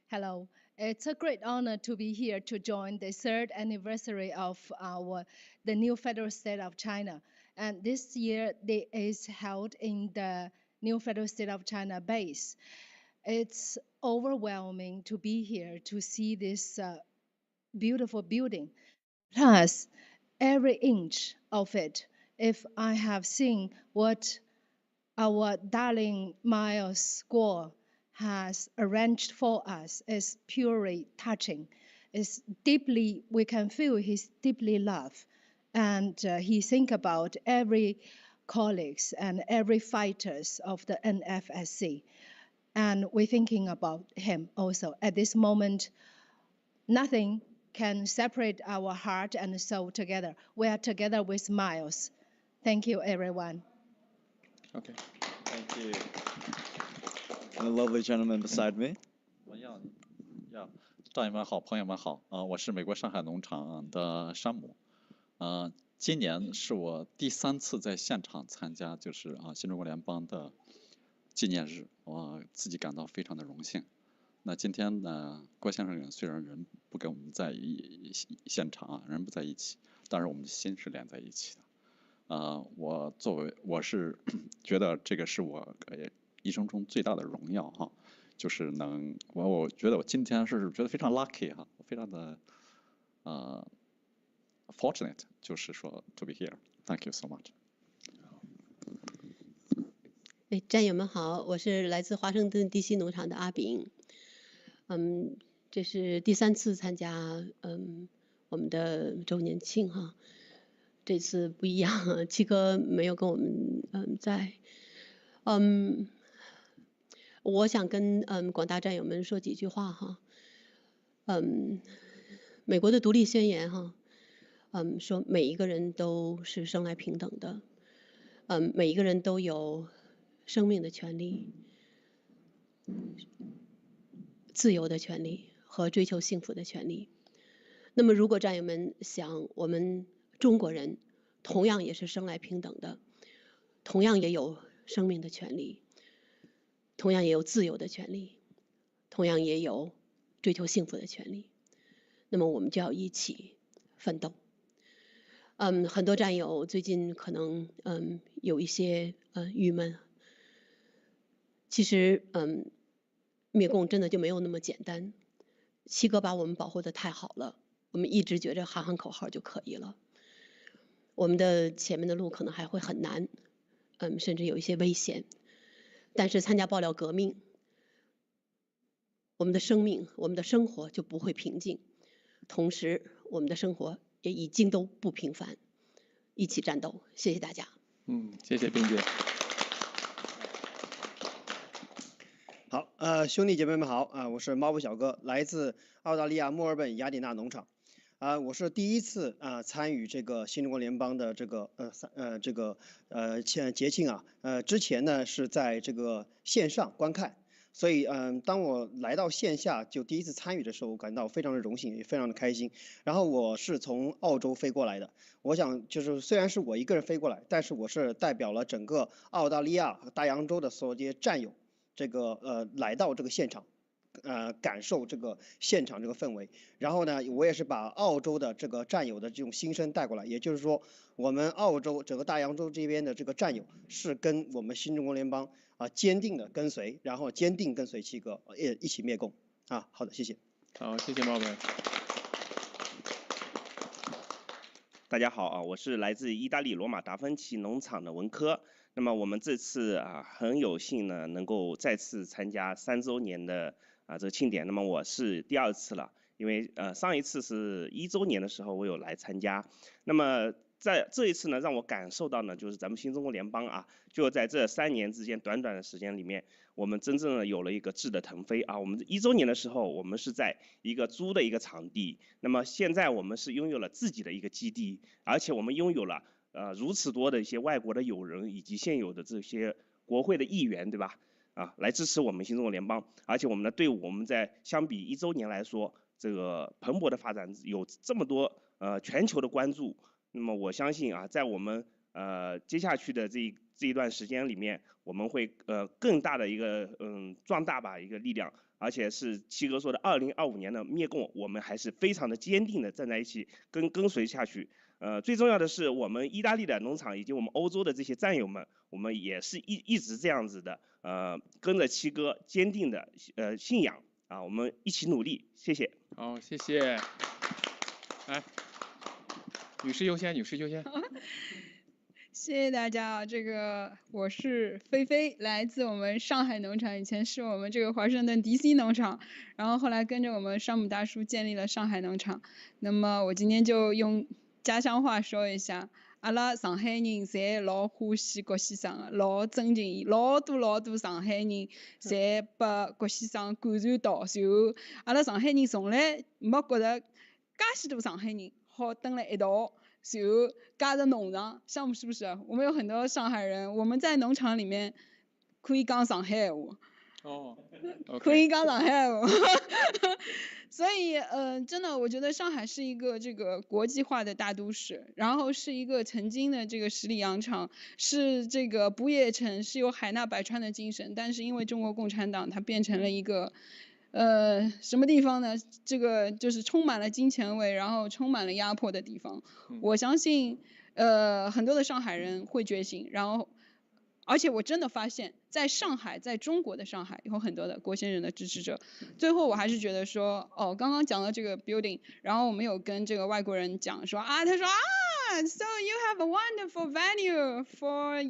Hello. It's a great honor to be here to join the 3rd anniversary of the new Federal State of China. And this year, it is held in the new Federal State of China base. It's overwhelming to be here to see this beautiful building. Plus, every inch of it, if I have seen what our darling Miles Guo has arranged for us, is purely touching. It's deeply, we can feel he's deeply loved. And he think about every colleagues and every fighters of the NFSC. And we're thinking about him also. At this moment, nothing can separate our heart and soul together. We are together with Miles. Thank you, everyone. Okay. Thank you. And the lovely gentleman beside me. 战友们好，朋友们好，我是美国上海农场的山姆，今年是我第3次在现场参加，就是新中国联邦的纪念日，我自己感到非常的荣幸。那今天呢，郭先生虽然人不跟我们在现场人不在一起，但是我们的心是连在一起的。我是觉得这个是我一生中最大的荣耀哈，就是我觉得我今天是觉得非常 lucky 哈，非常的fortunate， 就是说 to be here. Thank you so much. 战友们好，我是来自华盛顿 DC 农场的阿炳。这是第3次参加我们的周年庆哈，这次不一样，七哥没有跟我们在。我想跟广大战友们说几句话哈。美国的独立宣言哈，说每一个人都是生来平等的，每一个人都有生命的权利、自由的权利和追求幸福的权利。那么，如果战友们想，我们中国人同样也是生来平等的，同样也有生命的权利，同样也有自由的权利，同样也有追求幸福的权利。那么，我们就要一起奋斗。很多战友最近可能有一些郁闷。其实灭共真的就没有那么简单。七哥把我们保护得太好了，我们一直觉着喊喊口号就可以了。我们的前面的路可能还会很难，甚至有一些危险。但是参加爆料革命，我们的生命、我们的生活就不会平静，同时我们的生活也已经都不平凡。一起战斗，谢谢大家。谢谢冰姐。好，兄弟姐妹们好啊，我是猫步小哥，来自澳大利亚墨尔本雅典娜农场，我是第一次参与这个新中国联邦的这个节庆啊，之前呢是在这个线上观看，所以，当我来到线下就第一次参与的时候，我感到非常的荣幸，也非常的开心。然后我是从澳洲飞过来的，我想就是虽然是我一个人飞过来，但是我是代表了整个澳大利亚和大洋洲的所有这些战友，来到这个现场。感受这个现场这个氛围，然后呢，我也是把澳洲的这个战友的这种心声带过来，也就是说，我们澳洲整个大洋洲这边的这个战友是跟我们新中国联邦坚定的跟随，然后坚定跟随七哥一起灭共啊。好的，谢谢。好，谢谢茂本。大家好啊，我是来自意大利罗马达芬奇农场的文科。那么我们这次很有幸呢，能够再次参加3周年的这个庆典。那么我是第2次了，因为上一次是1周年的时候我有来参加。那么在这一次呢，让我感受到呢，就是咱们新中国联邦就在这3年之间短短的时间里面，我们真正的有了一个质的腾飞我们1周年的时候，我们是在一个租的一个场地，那么现在我们是拥有了自己的一个基地，而且我们拥有了如此多的一些外国的友人以及现有的这些国会的议员，对吧？来支持我们新中国联邦，而且我们的队伍，我们在相比1周年来说，这个蓬勃的发展，有这么多全球的关注。那么我相信在我们接下去的这一段时间里面，我们会更大的一个壮大吧一个力量，而且是七哥说的2025年的灭共，我们还是非常的坚定的站在一起跟随下去。最重要的是，我们意大利的农场以及我们欧洲的这些战友们，我们也是一直这样子的，跟着七哥坚定的信仰我们一起努力，谢谢。好，谢谢。来，女士优先，女士优先。谢谢大家我是菲菲，来自我们上海农场，以前是我们这个华盛顿 DC 农场，然后后来跟着我们山姆大叔建立了上海农场。那么我今天就用家乡话说一下，阿拉上海人侪老欢喜郭先生，老尊敬伊，老多上海人侪被郭先生感染到，然后阿拉上海人从来没觉得介许多上海人好蹲辣一道。然后加着农场，项目是不是？我们有很多上海人，我们在农场里面可以讲上海话。可以讲上海话。所以真的，我觉得上海是一个这个国际化的大都市，然后是一个曾经的这个十里洋场，是这个不夜城，是有海纳百川的精神，但是因为中国共产党，它变成了一个。什么地方呢？这个就是充满了金钱味，然后充满了压迫的地方。我相信，很多的上海人会觉醒，然后，而且我真的发现，在上海，在中国的上海，有很多的郭先生的支持者。最后，我还是觉得说，刚刚讲到这个 building， 然后我们有跟这个外国人讲说他说so you have a wonderful venue for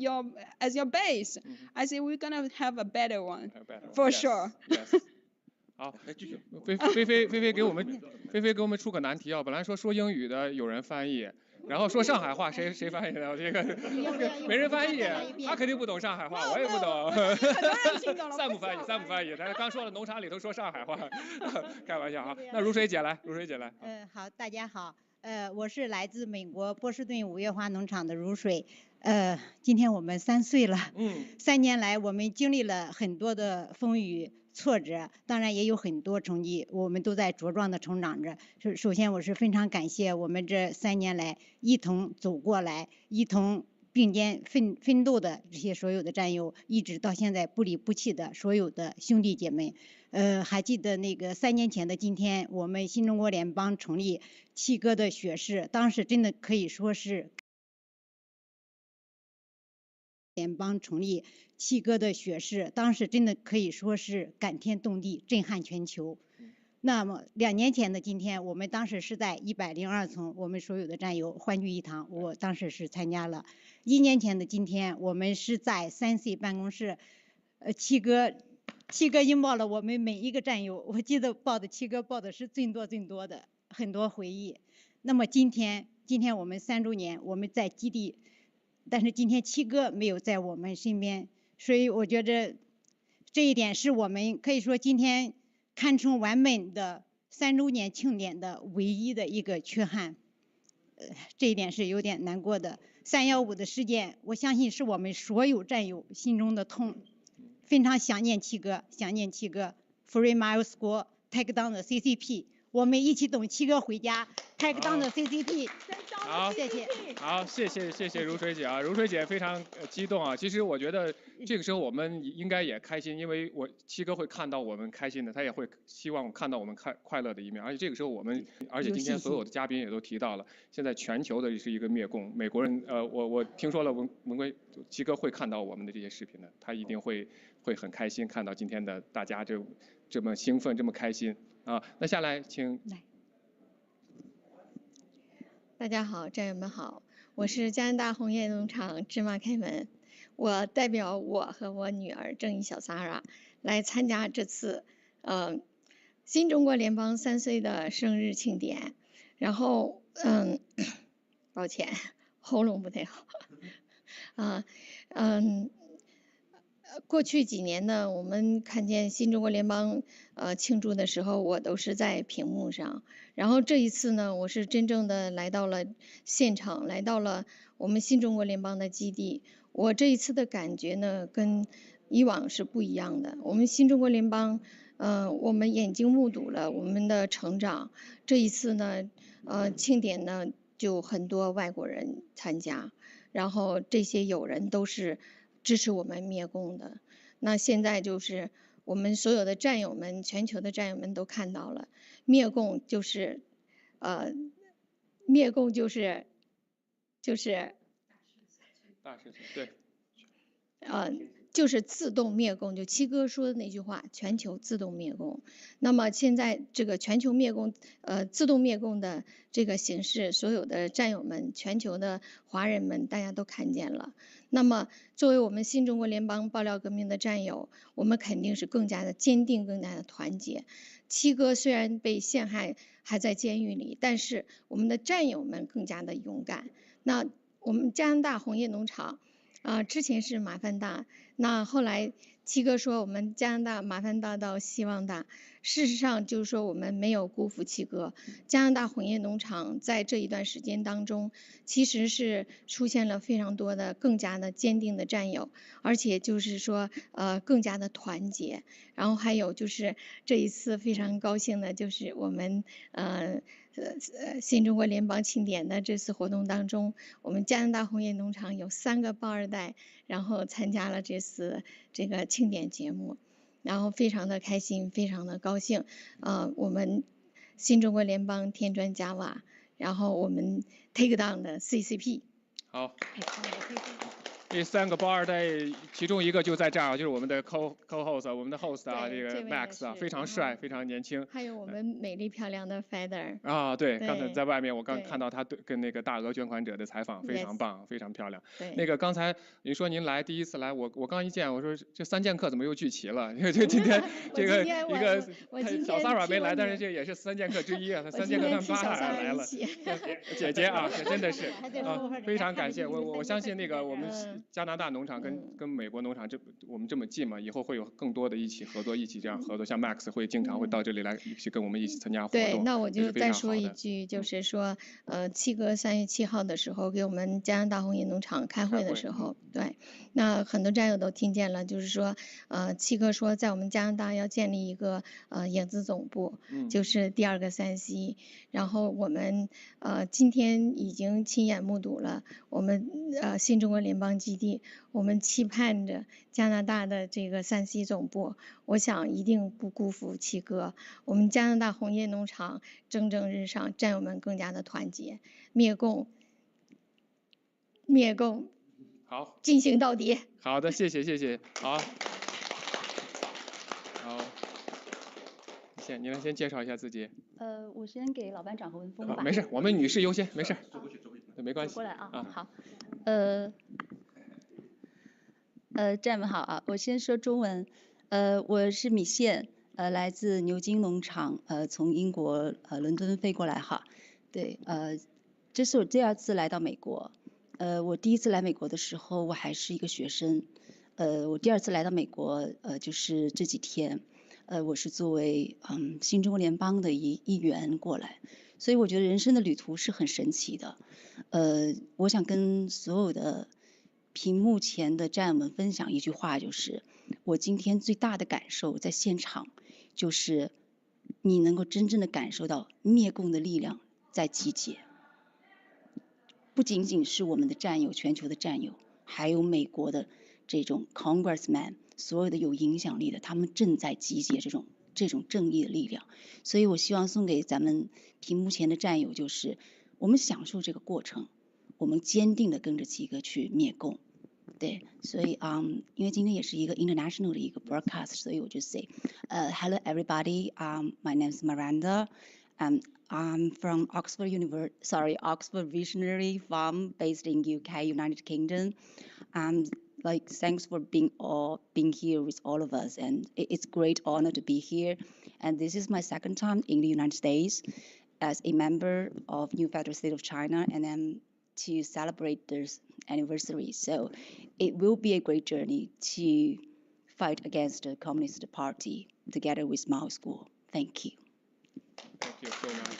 as your base. I say we're gonna have a better one, for sure. 好，继续。菲菲给我们出个难题本来说英语的有人翻译，然后说上海话谁翻译的？这个没人翻译，他肯定不懂上海话，我也不懂。三不翻译，咱刚说了农场里头说上海话，开玩笑那如水姐来。好，大家好，我是来自美国波士顿五月花农场的如水。今天我们3岁了，3年来我们经历了很多的风雨挫折，当然也有很多成绩，我们都在茁壮的成长着。首先我是非常感谢我们这3年来一同走过来，一同并肩奋斗的这些所有的战友，一直到现在不离不弃的所有的兄弟姐妹。还记得那个3年前的今天，我们新中国联邦成立七哥的血誓，当时真的可以说是联邦成立七哥的血誓，当时真的可以说是感天动地，震撼全球。那么2年前的今天，我们当时是在102层，我们所有的战友欢聚一堂，我当时是参加了。1年前的今天，我们是在3C 办公室，七哥拥抱了我们每一个战友，我记得七哥抱的是最多的很多回忆。那么今天我们3周年，我们在基地。但是今天七哥没有在我们身边，所以我觉得这一点是我们可以说今天堪称完美的3周年庆典的唯一的一个缺憾，这一点是有点难过的。315的事件，我相信是我们所有战友心中的痛，非常想念七哥，Free My School Take Down the CCP， 我们一起等七哥回家 Take Down the CCP。好，谢谢。好，谢谢如水姐啊，如水姐非常激动啊。其实我觉得这个时候我们应该也开心，因为七哥会看到我们开心的，他也会希望看到我们快乐的一面。而且这个时候而且今天所有的嘉宾也都提到了，现在全球的是一个灭共，美国人我听说了文贵七哥会看到我们的这些视频的，他一定会很开心看到今天的大家这么兴奋这么开心啊。那下来请。大家好，战友们好，我是加拿大红叶农场芝麻开门，我代表我和我女儿正义小 Sara 来参加这次新中国联邦3岁的生日庆典。然后抱歉，喉咙不太好过去几年呢，我们看见新中国联邦庆祝的时候，我都是在屏幕上。然后这一次呢，我是真正的来到了现场，来到了我们新中国联邦的基地。我这一次的感觉呢，跟以往是不一样的。我们新中国联邦，我们眼睛目睹了我们的成长。这一次呢，庆典呢就很多外国人参加，然后这些友人都是支持我们灭共的。那现在就是我们所有的战友们，全球的战友们都看到了，灭共就是大事情，对，就是自动灭共，就七哥说的那句话，全球自动灭共。那么现在这个全球灭共，自动灭共的这个形式，所有的战友们，全球的华人们，大家都看见了。那么作为我们新中国联邦爆料革命的战友，我们肯定是更加的坚定，更加的团结。七哥虽然被陷害，还在监狱里，但是我们的战友们更加的勇敢。那我们加拿大红叶农场，之前是麻烦大，那后来七哥说我们加拿大麻烦大到希望大，事实上就是说我们没有辜负七哥。加拿大红叶农场在这一段时间当中，其实是出现了非常多的更加的坚定的战友，而且就是说更加的团结。然后还有就是这一次非常高兴的就是我们新中国联邦庆典的这次活动当中，我们加拿大红叶农场有3个抱2代，然后参加了这次这个庆典节目，然后非常的开心，非常的高兴。我们新中国联邦添砖加瓦，然后我们 take down 的 CCP。好。这3个抱2代，其中一个就在这儿，就是我们的 co-host， 我们的 host 啊，这个 Max 啊，非常帅，非常年轻。还有我们美丽漂亮的 Feather。对，刚才在外面我刚看到他跟那个大额捐款者的采访，非常棒，非常漂亮。那个刚才您说您第一次来，我刚一见，我说这3剑客怎么又聚齐了？因为今天这个一个小Sara没来，但是这也是3剑客之一啊，他3剑客他们8还来了。姐姐啊，这真的是非常感谢我相信那个我们加拿大农场跟美国农场我们这么近嘛，以后会有更多的一起合作，一起这样合作。像 Max 会经常会到这里来一起跟我们一起参加活动。对，那我就再说一句，就是说，七哥3月7号的时候给我们加拿大红叶农场开会的时候，对，那很多战友都听见了，就是说，七哥说在我们加拿大要建立一个影子总部，就是第2个3C。然后我们今天已经亲眼目睹了我们新中国联邦基地，我们期盼着加拿大的这个3C 总部，我想一定不辜负七哥。我们加拿大红叶农场蒸蒸日上，战友们更加的团结，灭共，好，进行到底。好的，谢谢，好。你来先介绍一下自己。我先给老班长和文峰吧。没事，我们女士优先，没事。没关系。过来啊，好。战友们好啊，我先说中文。我是米线，来自牛津农场，从英国伦敦飞过来哈。对，这是我第2次来到美国。我第1次来美国的时候，我还是一个学生。我第2次来到美国，就是这几天。我是作为新中国联邦的一员过来，所以我觉得人生的旅途是很神奇的。我想跟所有的屏幕前的战友们分享一句话，就是我今天最大的感受在现场，就是你能够真正的感受到灭共的力量在集结，不仅仅是我们的战友，全球的战友，还有美国的这种 Congressman， 所有的有影响力的，他们正在集结这种正义的力量。所以我希望送给咱们屏幕前的战友，就是我们享受这个过程，我们坚定的跟着七哥去灭共。对，所以因为今天也是一个 international 的一个 broadcast， 所以我就 say，hello everybody， my name is Miranda， I'm from Oxford Visionary Farm based in UK, United Kingdom. Like thanks for being here with all of us, and it's great honor to be here. And this is my second time in the United States as a member of New Federal State of China, and then to celebrate this anniversary. So it will be a great journey to fight against the Communist Party together with Mao School. Thank you. Thank you so much.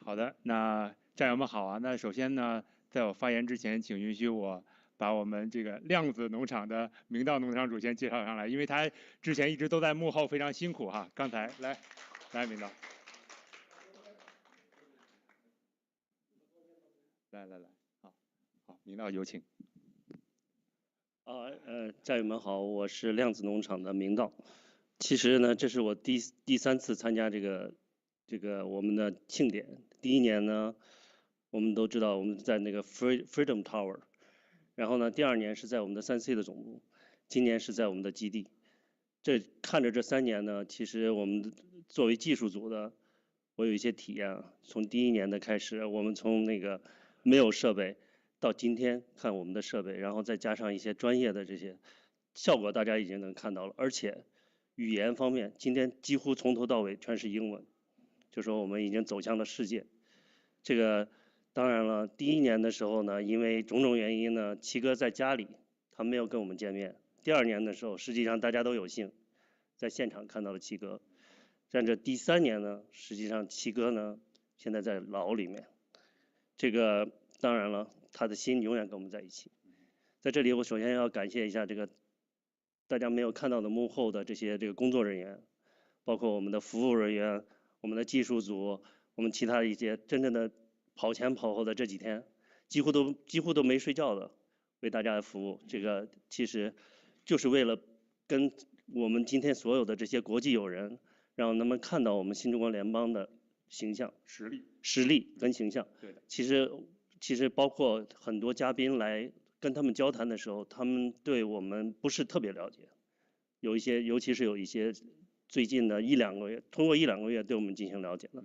好的，那战友们好啊。那首先呢，在我发言之前，请允许我把我们这个量子农场的明道农场主先介绍上来，因为他之前一直都在幕后非常辛苦哈。刚才来明道。来，好，明道有请。战友们好，我是量子农场的明道。其实呢，这是我第3次参加这个我们的庆典。第一年呢，我们都知道我们在那个 Freedom Tower， 然后呢，第2年是在我们的3C 的总部，今年是在我们的基地。看着这3年呢，其实我们作为技术组的，我有一些体验啊。从第1年的开始，我们从那个没有设备到今天看我们的设备，然后再加上一些专业的这些效果，大家已经能看到了。而且语言方面，今天几乎从头到尾全是英文，就说我们已经走向了世界。这个当然了，第1年的时候呢，因为种种原因呢，七哥在家里，他没有跟我们见面。第2年的时候，实际上大家都有幸在现场看到了七哥。但这第3年呢，实际上七哥呢现在在牢里面。这个当然了，他的心永远跟我们在一起。在这里，我首先要感谢一下这个大家没有看到的幕后的这个工作人员，包括我们的服务人员、我们的技术组、我们其他的一些真正的跑前跑后的这几天，几乎都没睡觉的为大家服务。这个其实就是为了跟我们今天所有的这些国际友人，让他们看到我们新中国联邦的形象、实力跟形象。对的。其实包括很多嘉宾来跟他们交谈的时候，他们对我们不是特别了解，尤其是有一些最近的1-2个月，通过1-2个月对我们进行了解了。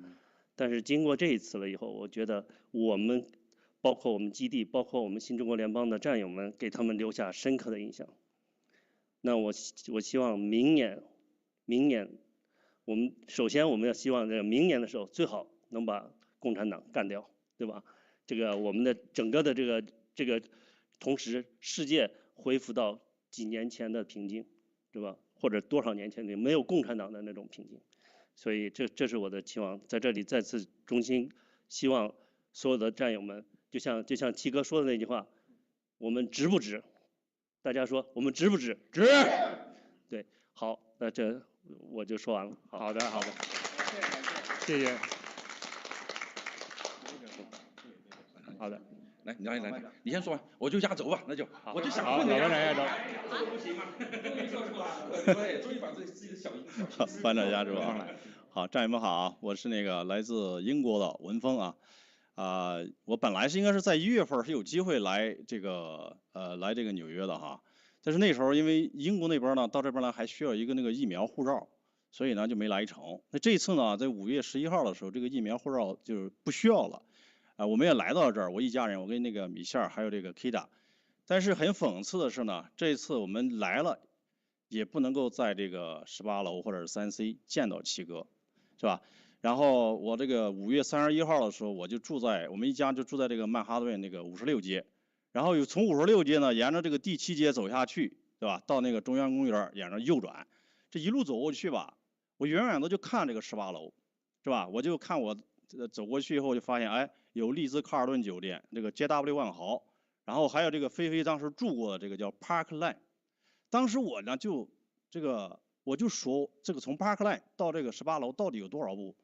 但是经过这一次了以后，我觉得我们包括我们基地，包括我们新中国联邦的战友们，给他们留下深刻的印象。那我希望明年，首先我们要希望这个明年的时候最好能把共产党干掉，对吧？这个我们的整个的这个，同时世界恢复到几年前的平静，对吧？或者多少年前的没有共产党的那种平静。所以这是我的期望，在这里再次衷心希望所有的战友们，就像七哥说的那句话，我们值不值？大家说我们值不值？值。对，好，那这我就说完了。好的，谢谢。好的，来，你先说完，我就压轴吧，那就，我就想问你压轴。不行吗？终于说出来了，对，终于把自己的小音。班长压轴啊！好，战友们好，我是那个来自英国的文峰啊。我本来应该是在1月份是有机会来这个纽约的哈，但是那时候因为英国那边呢到这边来还需要一个那个疫苗护照，所以呢就没来成。那这次呢，在5月11号的时候，这个疫苗护照就是不需要了。我们也来到这儿，我一家人，我跟那个米线还有这个 Kida， 但是很讽刺的是呢，这次我们来了，也不能够在这个18楼或者是3C 见到七哥，是吧？然后我这个5月31号的时候，我们一家就住在这个曼哈顿那个56街，然后从56街呢，沿着这个第7街走下去，对吧？到那个中央公园，沿着右转，这一路走过去吧，我远远的就看这个18楼，是吧？我就看我走过去以后就发现，哎。有丽兹卡尔顿酒店，这个 JW 万豪，然后还有这个菲菲当时住过的这个叫 Park Line， 当时我呢我就说这个从 Park Line 到这个18楼到底有多少步？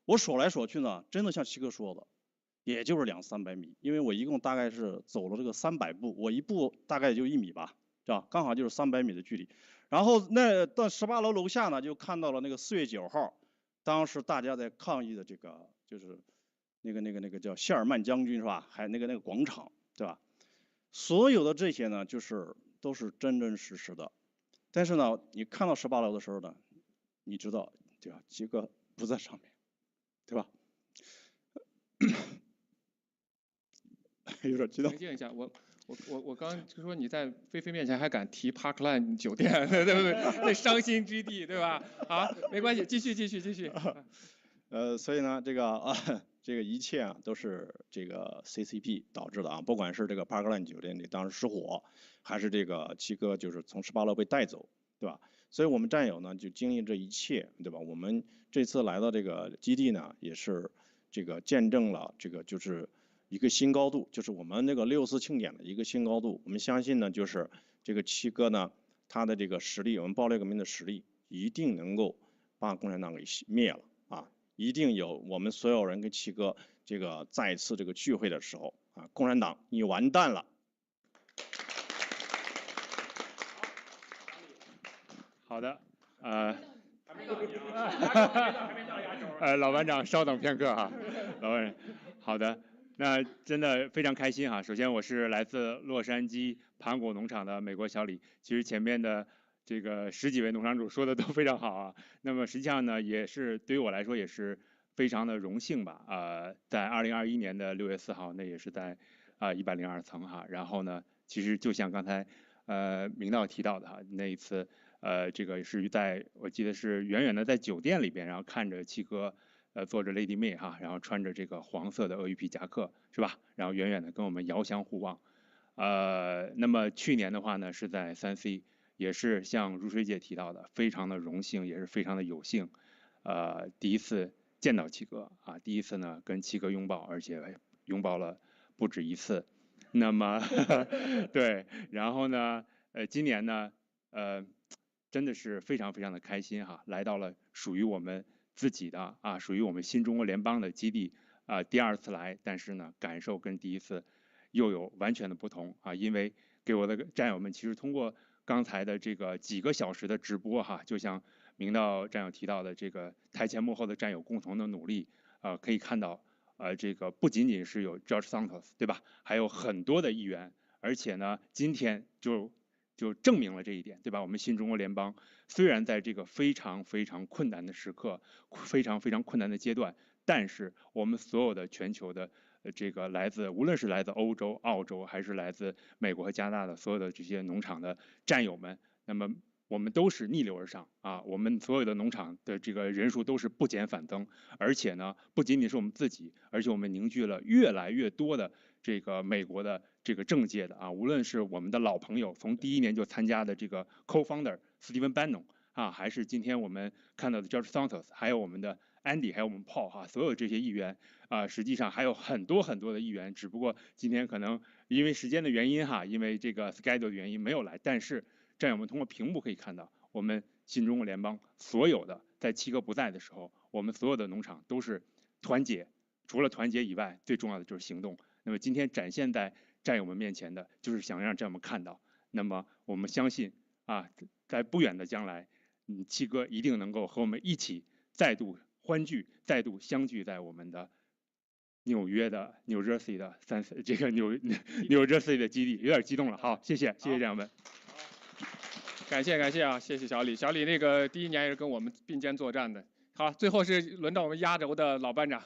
我数来数去呢，真的像七哥说的，也就是200-300米，因为我一共大概是走了这个300步，我一步大概就1米吧，是吧？刚好就是300米的距离。然后那到18楼楼下呢，就看到了那个4月9号，当时大家在抗议的这个就是那个叫谢尔曼将军是吧？还有那个广场对吧？所有的这些呢，都是真真实实的。但是呢，你看到18楼的时候呢，你知道对吧？七哥不在上面，对吧？有点激动。冷静一下，我刚就说你在菲菲面前还敢提 Parkland 酒店，对不对？那伤心之地，对吧？好，没关系，继续。所以呢，这个一切啊都是这个 CCP 导致的啊，不管是这个 Parkland 酒店里当时失火，还是这个七哥就是从18楼被带走，对吧？所以我们战友呢就经历这一切，对吧？我们这次来到这个基地呢，也是这个见证了这个就是一个新高度，就是我们那个64庆典的一个新高度。我们相信呢，就是这个七哥呢，他的这个实力，我们暴力革命的实力，一定能够把共产党给灭了啊！一定有我们所有人跟七哥这个再次这个聚会的时候啊，共产党你完蛋了。好的，老班长稍等片刻哈，老班长，好的，那真的非常开心哈。首先我是来自洛杉矶盘古农场的美国小李，其实前面的这个10几位农场主说的都非常好啊。那么实际上呢，也是对于我来说也是非常的荣幸吧。在2021年的6月4号，那也是在102层哈。然后呢，其实就像刚才明道提到的哈，那一次这个是我记得是远远的在酒店里边，然后看着七哥坐着 Lady May 哈，然后穿着这个黄色的鳄鱼皮夹克是吧？然后远远的跟我们遥相互望。那么去年的话呢，是在3C。也是像如水姐提到的，非常的荣幸，也是非常的有幸，第一次见到七哥啊，第一次呢跟七哥拥抱，而且拥抱了不止一次。那么对，然后呢，今年呢，真的是非常非常的开心哈，来到了属于我们自己的属于我们新中国联邦的基地第二次来，但是呢，感受跟第一次又有完全的不同啊，因为给我的战友们其实通过刚才的这个几个小时的直播哈，就像明道战友提到的，这个台前幕后的战友共同的努力，可以看到，这个不仅仅是有 George Santos 对吧，还有很多的议员，而且呢，今天就证明了这一点，对吧？我们新中国联邦虽然在这个非常非常困难的时刻，非常非常困难的阶段，但是我们所有的全球的这个无论是来自欧洲、澳洲，还是来自美国和加拿大的所有的这些农场的战友们，那么我们都是逆流而上啊！我们所有的农场的这个人数都是不减反增，而且呢，不仅仅是我们自己，而且我们凝聚了越来越多的这个美国的这个政界的无论是我们的老朋友，从第1年就参加的这个 co-founder Stephen Bannon 还是今天我们看到的 George Santos， 还有我们的 Andy， 还有我们 Paul 所有这些议员实际上还有很多很多的议员，只不过今天可能因为时间的原因因为这个 schedule 的原因没有来，但是战友们通过屏幕可以看到，我们新中国联邦所有的在七哥不在的时候，我们所有的农场都是团结，除了团结以外，最重要的就是行动。那么今天展现在战友们面前的，就是想让战友们看到。那么我们相信在不远的将来，七哥一定能够和我们一起再度欢聚，再度相聚在我们的纽约西的这个纽约西的基地，有点激动了。好，谢谢战友们。感谢啊，谢谢小李。小李那个第1年也是跟我们并肩作战的。好，最后是轮到我们压轴的老班长。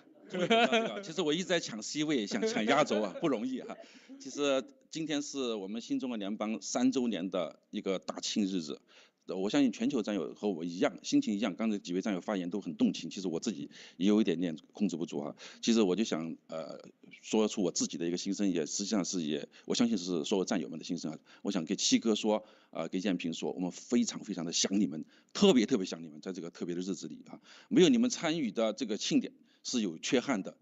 其实我一直在抢 C 位，想抢压轴不容易哈。其实今天是我们新中国联邦3周年的一个大庆日子。我相信全球战友和我一样，心情一样。刚才几位战友发言都很动情，其实我自己也有一点点控制不住其实我就想说出我自己的一个心声，也实际上是我相信是所有战友们的心声我想给七哥说，给建平说，我们非常非常的想你们，特别想你们，在这个特别的日子里没有你们参与的这个庆典是有缺憾的，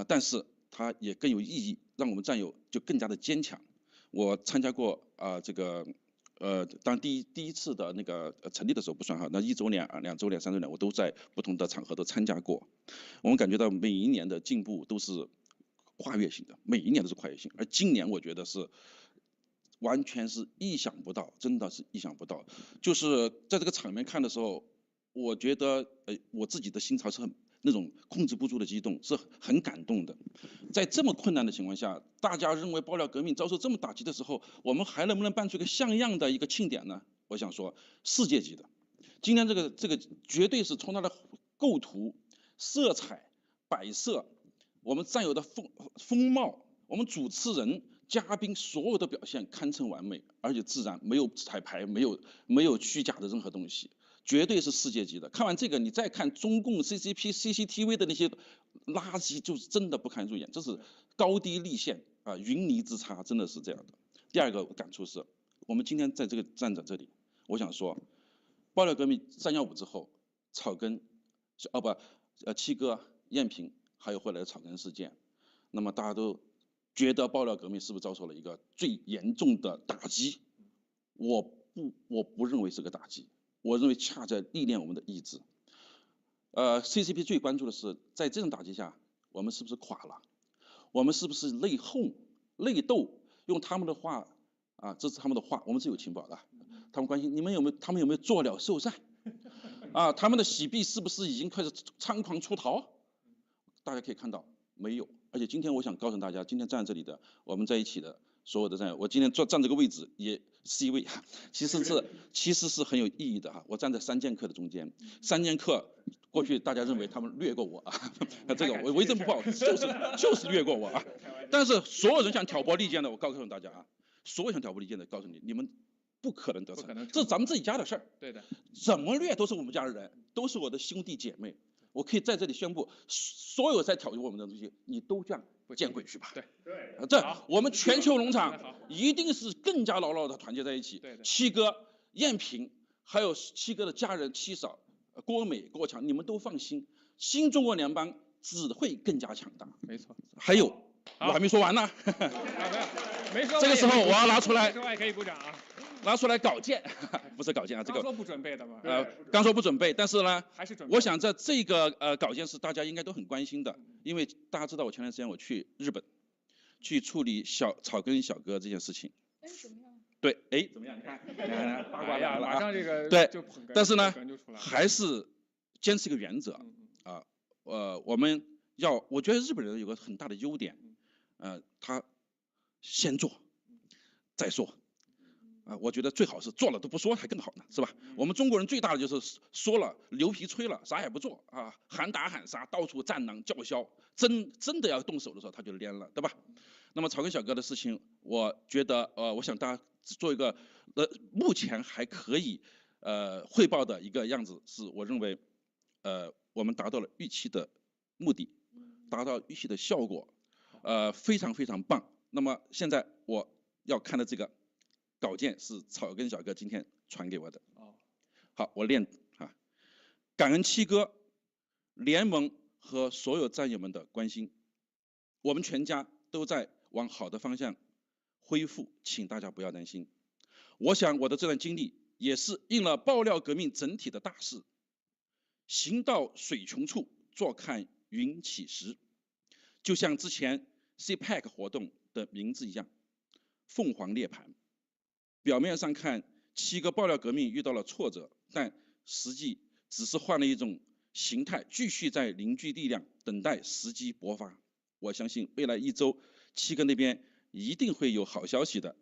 但是它也更有意义，让我们战友就更加的坚强，我参加过这个当然第一次的那个成立的时候不算哈，那1周年、2周年、3周年，我都在不同的场合都参加过。我们感觉到每一年的进步都是跨越性的，每一年都是跨越性，而今年我觉得是完全是意想不到，真的是意想不到。就是在这个场面看的时候，我觉得我自己的心潮是很那种控制不住的激动，是很感动的。在这么困难的情况下，大家认为爆料革命遭受这么打击的时候，我们还能不能办出一个像样的一个庆典呢？我想说，世界级的。今天这个绝对是从它的构图、色彩、摆设，我们战友的风貌，我们主持人、嘉宾所有的表现堪称完美，而且自然，没有彩排，没有虚假的任何东西。绝对是世界级的。看完这个，你再看中共 CCTV 的那些垃圾，就是真的不堪入眼，这是高低立现啊，云泥之差，真的是这样的。第二个感触是，我们今天在这个站在这里，我想说，爆料革命315之后，草根，七哥、艳萍，还有后来的草根事件，那么大家都觉得爆料革命是不是遭受了一个最严重的打击？我不认为是个打击。我认为恰在历练我们的意志。CCP 最关注的是，在这种打击下，我们是不是垮了？我们是不是内讧、内斗？用他们的话啊，这是他们的话，我们是有情报的。他们关心他们有没有做了受善？啊，他们的洗币是不是已经开始猖狂出逃？大家可以看到没有。而且今天我想告诉大家，今天站在这里的，我们在一起的所有的战友，我今天站这个位置也 C 位，其实是很有意义的哈。我站在3剑客的中间，3剑客过去大家认为他们略过我啊，这个我为政不报，就是略过我啊。但是所有人想挑拨离间的，我告诉大家啊，所有想挑拨离间的，告诉你们不可能得逞，这是咱们自己家的事儿。对的，怎么掠都是我们家的人，都是我的兄弟姐妹。我可以在这里宣布，所有在挑衅我们的东西，你都这样见鬼去吧！对，这我们全球农场一定是更加牢牢的团结在一起。七哥、艳萍，还有七哥的家人七嫂郭美、郭强，你们都放心，新中国联邦只会更加强大。没错。还有，我还没说完呢。没说。这个时候我要拿出来。没说完可以鼓掌啊。拿出来稿件，不是稿件啊，这个刚说不准备的嘛。刚说不准备，但是呢，还是准备。我想在这个稿件是大家应该都很关心的，因为大家知道我前段时间我去日本，去处理草根小哥这件事情。哎，怎么样？对，哎，怎么样？你看，八卦来了啊！马上这个对，但是呢，还是坚持一个原则啊，我们要，我觉得日本人有个很大的优点，他先做，再说。我觉得最好是做了都不说还更好呢，是吧？我们中国人最大的就是说了牛皮吹了，啥也不做啊，喊打喊杀，到处战狼叫嚣，真的要动手的时候他就蔫了，对吧？那么草根小哥的事情，我觉得我想大家做一个目前还可以汇报的一个样子，是我认为我们达到了预期的目的，达到预期的效果，非常非常棒。那么现在我要看的这个稿件是草根小哥今天传给我的。好，我念啊，感恩七哥、联盟和所有战友们的关心，我们全家都在往好的方向恢复，请大家不要担心。我想我的这段经历也是应了爆料革命整体的大势，行到水穷处，坐看云起时，就像之前 CPEC 活动的名字一样，凤凰涅槃。表面上看，七个爆料革命遇到了挫折，但实际只是换了一种形态，继续在凝聚力量，等待时机勃发。我相信未来1周，七哥那边一定会有好消息的。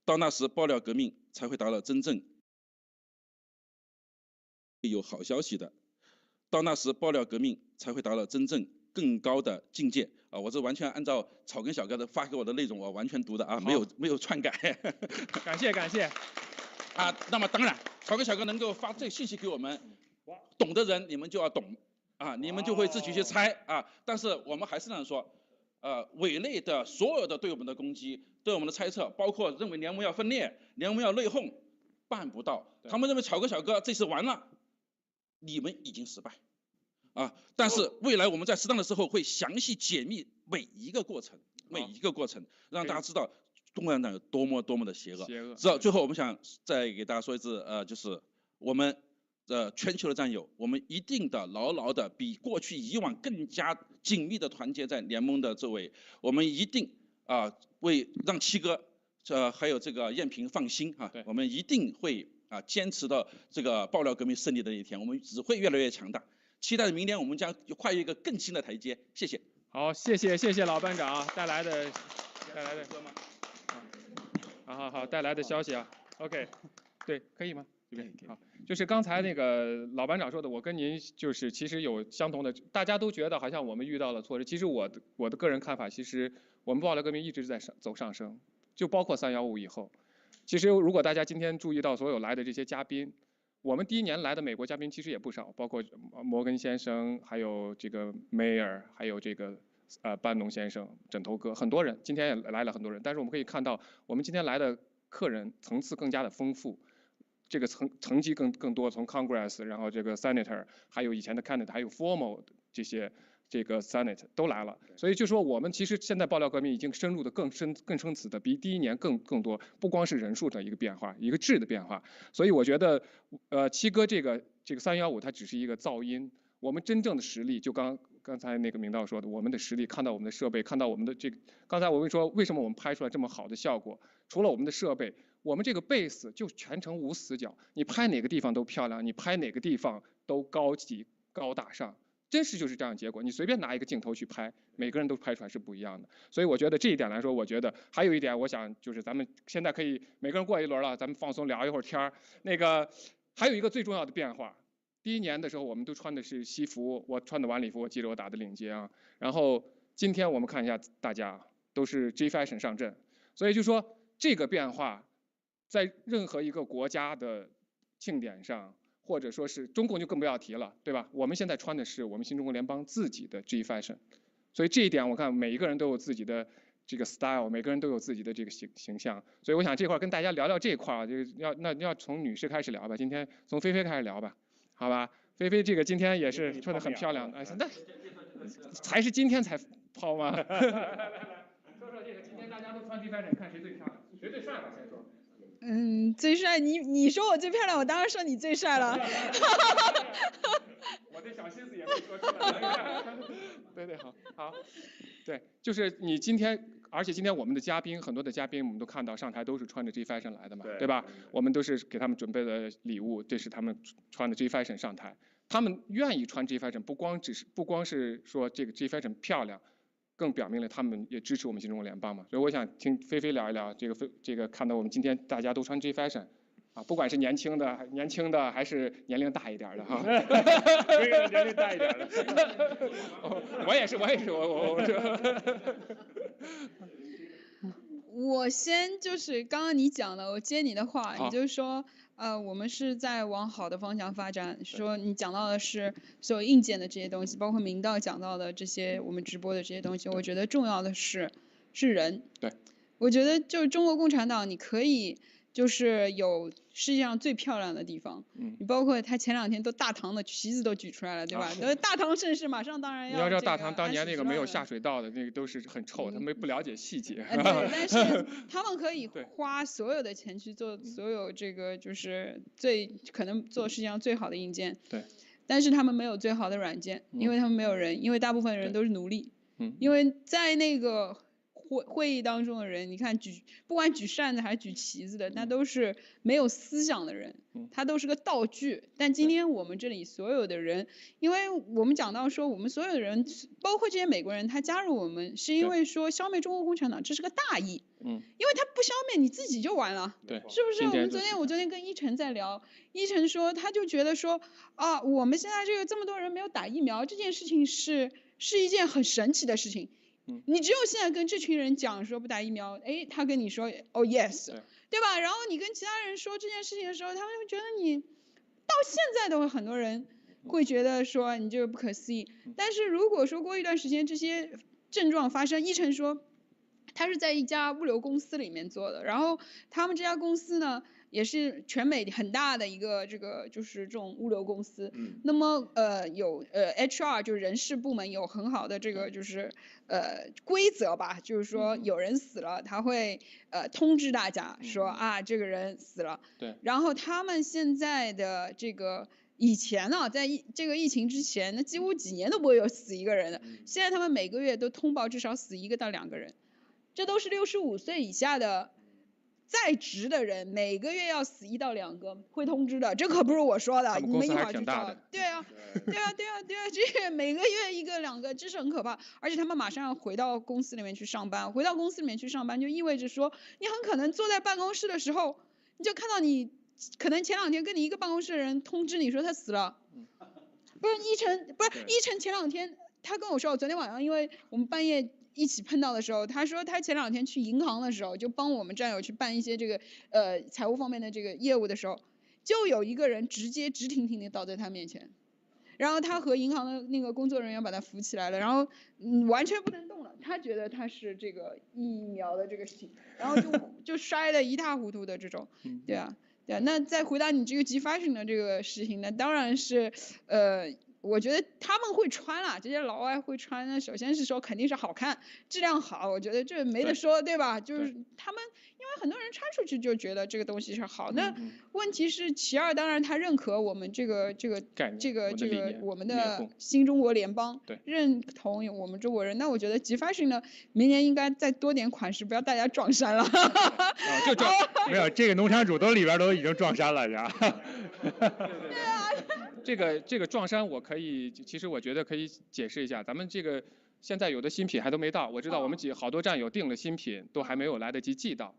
到那时，爆料革命才会达到真正更高的境界啊！我这完全按照草根小哥的发给我的内容，我完全读的啊，没有篡改。感谢啊！那么当然，草根小哥能够发这个信息给我们，懂的人你们就要懂啊，你们就会自己去猜啊。但是我们还是这样说，委内的所有的对我们的攻击，对我们的猜测，包括认为联盟要分裂、联盟要内讧，办不到。他们认为草根小哥这次完了，你们已经失败。但是未来我们在适当的时候会详细解密每一个过程，让大家知道共产党有多么的邪恶。邪恶。最后我们想再给大家说一次，就是我们全球的战友，我们一定的牢牢的比过去以往更加紧密的团结在联盟的周围，我们一定为让七哥还有这个艳萍放心我们一定会坚持到这个爆料革命胜利的那一天，我们只会越来越强大。期待明年我们将跨越一个更新的台阶。谢谢。好，谢谢老班长带来的好带来的消息啊。OK， 对，可以吗？好，就是刚才那个老班长说的，我跟您就是其实有相同的，大家都觉得好像我们遇到了挫折，其实我的个人看法，其实我们爆料革命一直在走上升，就包括315以后。其实如果大家今天注意到所有来的这些嘉宾，我们第一年来的美国嘉宾其实也不少，包括摩根先生，还有这个梅尔，还有这个班农先生、枕头哥，很多人，今天也来了很多人。但是我们可以看到，我们今天来的客人层次更加的丰富，这个层级更多，从 Congress， 然后这个 Senator， 还有以前的 Candidate， 还有 Formal 这个 Senate 都来了，所以就说我们其实现在爆料革命已经深入的更深层的，比第一年更多，不光是人数的一个变化，一个质的变化。所以我觉得，七哥这个315它只是一个噪音，我们真正的实力就刚才那个明道说的，我们的实力，看到我们的设备，看到我们的刚才我跟你说为什么我们拍出来这么好的效果，除了我们的设备，我们这个 base 就全程无死角，你拍哪个地方都漂亮，你拍哪个地方都高级高大上。真实就是这样的结果，你随便拿一个镜头去拍，每个人都拍出来是不一样的。所以我觉得这一点来说，我觉得还有一点，我想就是咱们现在可以每个人过一轮了，咱们放松聊一会儿天儿。那个还有一个最重要的变化，第一年的时候我们都穿的是西服，我穿的晚礼服，我记得我打的领结啊。然后今天我们看一下，大家都是 G Fashion 上阵，所以就说这个变化，在任何一个国家的庆典上。或者说是中共就更不要提了，对吧？我们现在穿的是我们新中国联邦自己的 G Fashion， 所以这一点我看每一个人都有自己的这个 style， 每个人都有自己的这个形象。所以我想这块跟大家聊聊这块啊，就是要从女士开始聊吧，今天从菲菲开始聊吧，好吧？菲菲这个今天也是穿得很漂亮的，哎，那才是今天才抛吗？来，说说这个今天大家都穿 G Fashion， 看谁最漂亮，谁最帅吧？先说。最帅，你说我最漂亮，我当然说你最帅了。我这小心思也没说出来。对，好，对，就是你今天，而且今天我们的嘉宾，很多的嘉宾我们都看到上台都是穿着 G Fashion 来的嘛，对吧？我们都是给他们准备的礼物，这是他们穿的 G Fashion 上台，他们愿意穿 G Fashion， 不光是说这个 G Fashion 漂亮。更表明了他们也支持我们新中国联邦嘛，所以我想听菲菲聊一聊这个看到我们今天大家都穿 G Fashion， 啊，不管是年轻的还是年龄大一点的哈，年龄大一点的，我也是，我先就是刚刚你讲的，我接你的话，你就说。我们是在往好的方向发展。说你讲到的是所有硬件的这些东西，包括明道讲到的这些我们直播的这些东西，我觉得重要的是人。对，我觉得就是中国共产党，你可以就是有世界上最漂亮的地方，你包括他前2天都大唐的旗子都举出来了，对吧？大唐盛世马上当然要。你要知道大唐当年那个没有下水道的那个都是很臭，他们不了解细节。对，但是他们可以花所有的钱去做所有这个就是可能做世界上最好的硬件。对。但是他们没有最好的软件，因为他们没有人，因为大部分人都是奴隶。因为在那个。会议当中的人，你看不管举扇子还是举旗子的，那都是没有思想的人，他都是个道具。但今天我们这里所有的人，因为我们讲到说，我们所有的人，包括这些美国人，他加入我们是因为说消灭中国共产党，这是个大义。因为他不消灭你自己就完了，对，是不是？我昨天跟依晨在聊，依晨说他就觉得说啊，我们现在这么多人没有打疫苗，这件事情是一件很神奇的事情。你只有现在跟这群人讲说不打疫苗，哎，他跟你说哦 yes， 对吧？然后你跟其他人说这件事情的时候，他们会觉得你到现在都会很多人会觉得说你这个不可思议。但是如果说过一段时间这些症状发生，依晨说他是在一家物流公司里面做的，然后他们这家公司呢，也是全美很大的一个就是这种物流公司。那么有HR 就是人事部门有很好的这个就是规则吧，就是说有人死了，他会通知大家说啊这个人死了。对。然后他们现在的这个。以前呢，在这个疫情之前，那几乎几年都不会有死一个人的。现在他们每个月都通报至少死1个到2个人，这都是65岁以下的在职的人，每个月要死1到2个，会通知的。这可不是我说的，你们一会儿去找。对啊，这每个月1个2个，这是很可怕。而且他们马上要回到公司里面去上班，回到公司里面去上班，就意味着说，你很可能坐在办公室的时候，你就看到你。可能前2天跟你一个办公室的人通知你说他死了，不是一晨前2天他跟我说，我昨天晚上因为我们半夜一起碰到的时候，他说他前2天去银行的时候，就帮我们战友去办一些这个财务方面的这个业务的时候，就有一个人直挺挺的倒在他面前，然后他和银行的那个工作人员把他扶起来了，然后完全不能动了，他觉得他是这个疫苗的这个然后就摔得一塌糊涂的这种，对啊。对，那再回答你这个 G fashion 的这个事情呢，当然是，我觉得他们会穿啦，这些老外会穿呢，首先是说肯定是好看，质量好，我觉得这没得说，对吧？就是他们，因为很多人穿出去就觉得这个东西是好，那问题是其二，当然他认可我们这个我们的新中国联邦，认同我们中国人，那我觉得 G fashion 呢，明年应该再多点款式，不要大家撞衫了。就撞没有，这个农场主里边都已经撞衫了，是吧？对啊。这个撞衫我可以，其实我觉得可以解释一下，咱们这个现在有的新品还都没到，我知道我们好多战友订了新品，都还没有来得及寄到，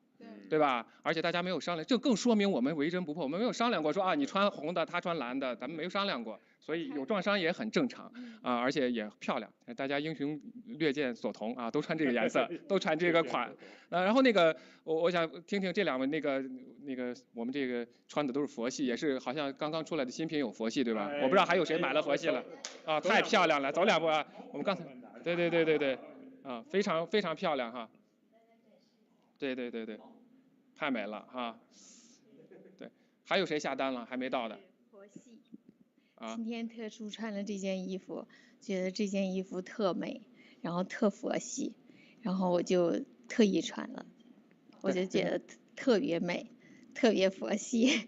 对吧？而且大家没有商量，这更说明我们为真不破，我们没有商量过说啊你穿红的，他穿蓝的，咱们没有商量过，所以有撞衫也很正常啊，而且也漂亮，大家英雄略见所同啊，都穿这个颜色，都穿这个款。然后那个我想听听这2位那个我们这个穿的都是佛系，也是好像刚刚出来的新品有佛系对吧？我不知道还有谁买了佛系了啊，太漂亮了，走2步啊，我们刚才对啊，非常非常漂亮哈，对，太美了哈，对，还有谁下单了还没到的？佛系。今天特殊穿了这件衣服，觉得这件衣服特美，然后特佛系，然后我就特意穿了，我就觉得特别美，特别佛系。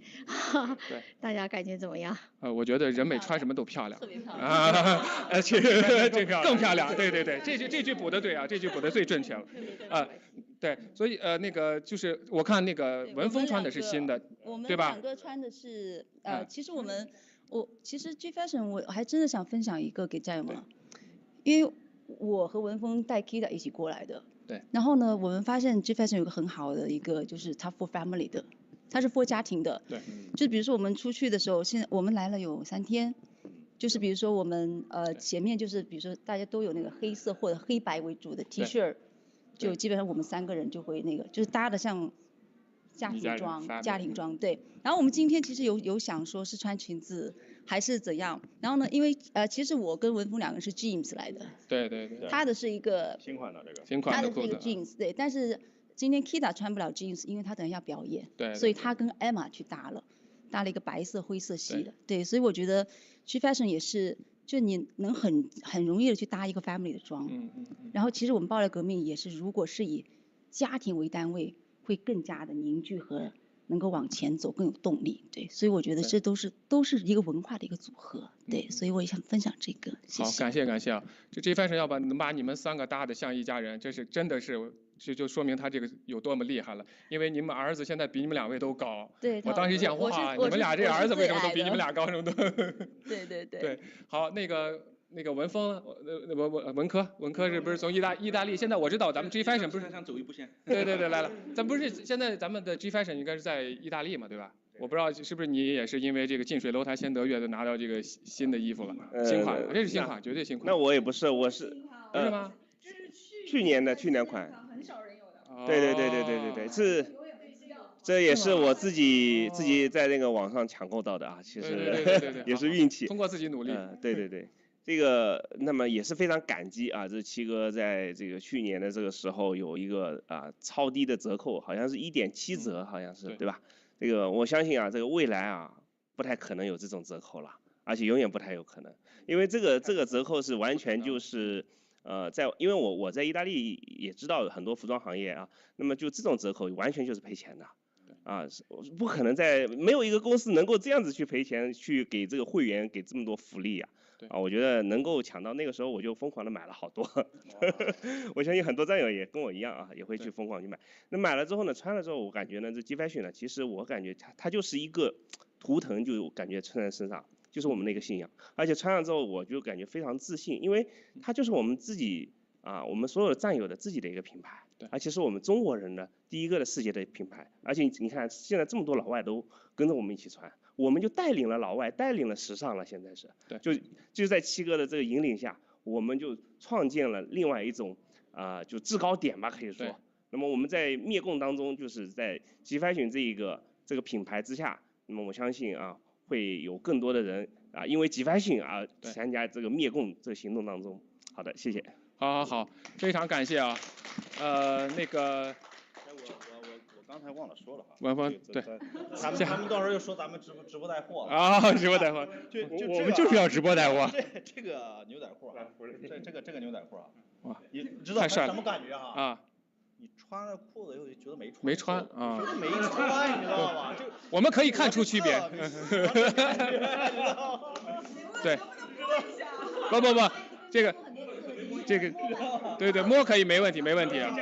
对，大家感觉怎么样？我觉得人美穿什么都漂亮。特别漂亮。啊，这更漂亮。对，这句补的对啊，这句补的最正确了。对，所以那个就是我看那个文峰穿的是新的，对吧？我们2个穿的是其实其实 G fashion 我还真的想分享一个给战友们，因为我和文峰带 Kita 一起过来的。对。然后呢，我们发现 G fashion 有个很好的一个，就是它 for family 的，它是 for 家庭的。对。就比如说我们出去的时候，现在我们来了有3天，就是比如说我们前面就是比如说大家都有那个黑色或者黑白为主的 T 恤，就基本上我们3个人就会那个就是搭的像家庭装对。然后我们今天其实有想说是穿裙子还是怎样，然后呢，因为其实我跟文峰2个人是 jeans 来的，对，他的是一个新款的这个，他的是一个 jeans 对，但是今天 Kita 穿不了 jeans， 因为他等一下表演，对，所以他跟 Emma 去搭了一个白色灰色系的，对，所以我觉得 G fashion 也是，就你能很容易的去搭一个 family 的装，然后其实我们爆料革命也是，如果是以家庭为单位，会更加的凝聚和能够往前走，更有动力，对，所以我觉得这都是一个文化的一个组合，对，所以我也想分享这个，谢谢。好，感谢啊，这 G fashion 能把你们3个搭的像一家人，这是真的是。就说明他这个有多么厉害了，因为你们儿子现在比你们2位都高。对。我当时一想，哇，你们俩这儿子为什么都比你们俩高这么多？对。对，好，那个文峰，文科是不是从意大利？现在我知道咱们 G fashion 不是想走一步先。对，来了，咱不是现在咱们的 G fashion 应该是在意大利嘛，对吧？我不知道是不是你也是因为这个近水楼台先得月的拿到这个新的衣服了，新款，这是新款，绝对新款。那我也不是，我是不是吗？去年款。对，这也是我自己在那个网上抢购到的啊，其实对也是运气。通过自己努力。对，这个那么也是非常感激啊，这七哥在这个去年的这个时候有一个超低的折扣，好像是1.7折，好像是对吧？这个我相信啊，这个未来啊不太可能有这种折扣了，而且永远不太有可能，因为这个折扣是完全就是因为我在意大利也知道很多服装行业啊，那么就这种折扣完全就是赔钱的。不可能没有一个公司能够这样子去赔钱，去给这个会员给这么多福利我觉得能够抢到那个时候，我就疯狂的买了好多。我相信很多战友也跟我一样啊，也会去疯狂去买。那买了之后呢，穿了之后，我感觉呢，这 G Fashion 呢，其实我感觉它就是一个图腾，就感觉穿在身上，就是我们的一个信仰。而且穿上之后，我就感觉非常自信，因为它就是我们自己我们所有的战友的自己的一个品牌。而且是我们中国人的第一个的世界的品牌，而且你看现在这么多老外都跟着我们一起穿，我们就带领了老外，带领了时尚了。现在是，就在七哥的这个引领下，我们就创建了另外一种就制高点吧，可以说。那么我们在灭共当中，就是在 G Fashion 这个品牌之下，那么我相信会有更多的人因为 G Fashion 参加这个灭共这个行动当中。好的，谢谢。好，非常感谢啊。那个，我刚才忘了说了哈。对，他们到时候又说咱们直播带货直播带货，我们就是要直播带货。这个牛仔裤这个牛仔裤哇，你知道什么感觉哈？你穿了裤子以后就觉得没穿啊，觉得没穿，你知道吗？我们可以看出区别。对，不，这个，对，摸可以，没问题啊，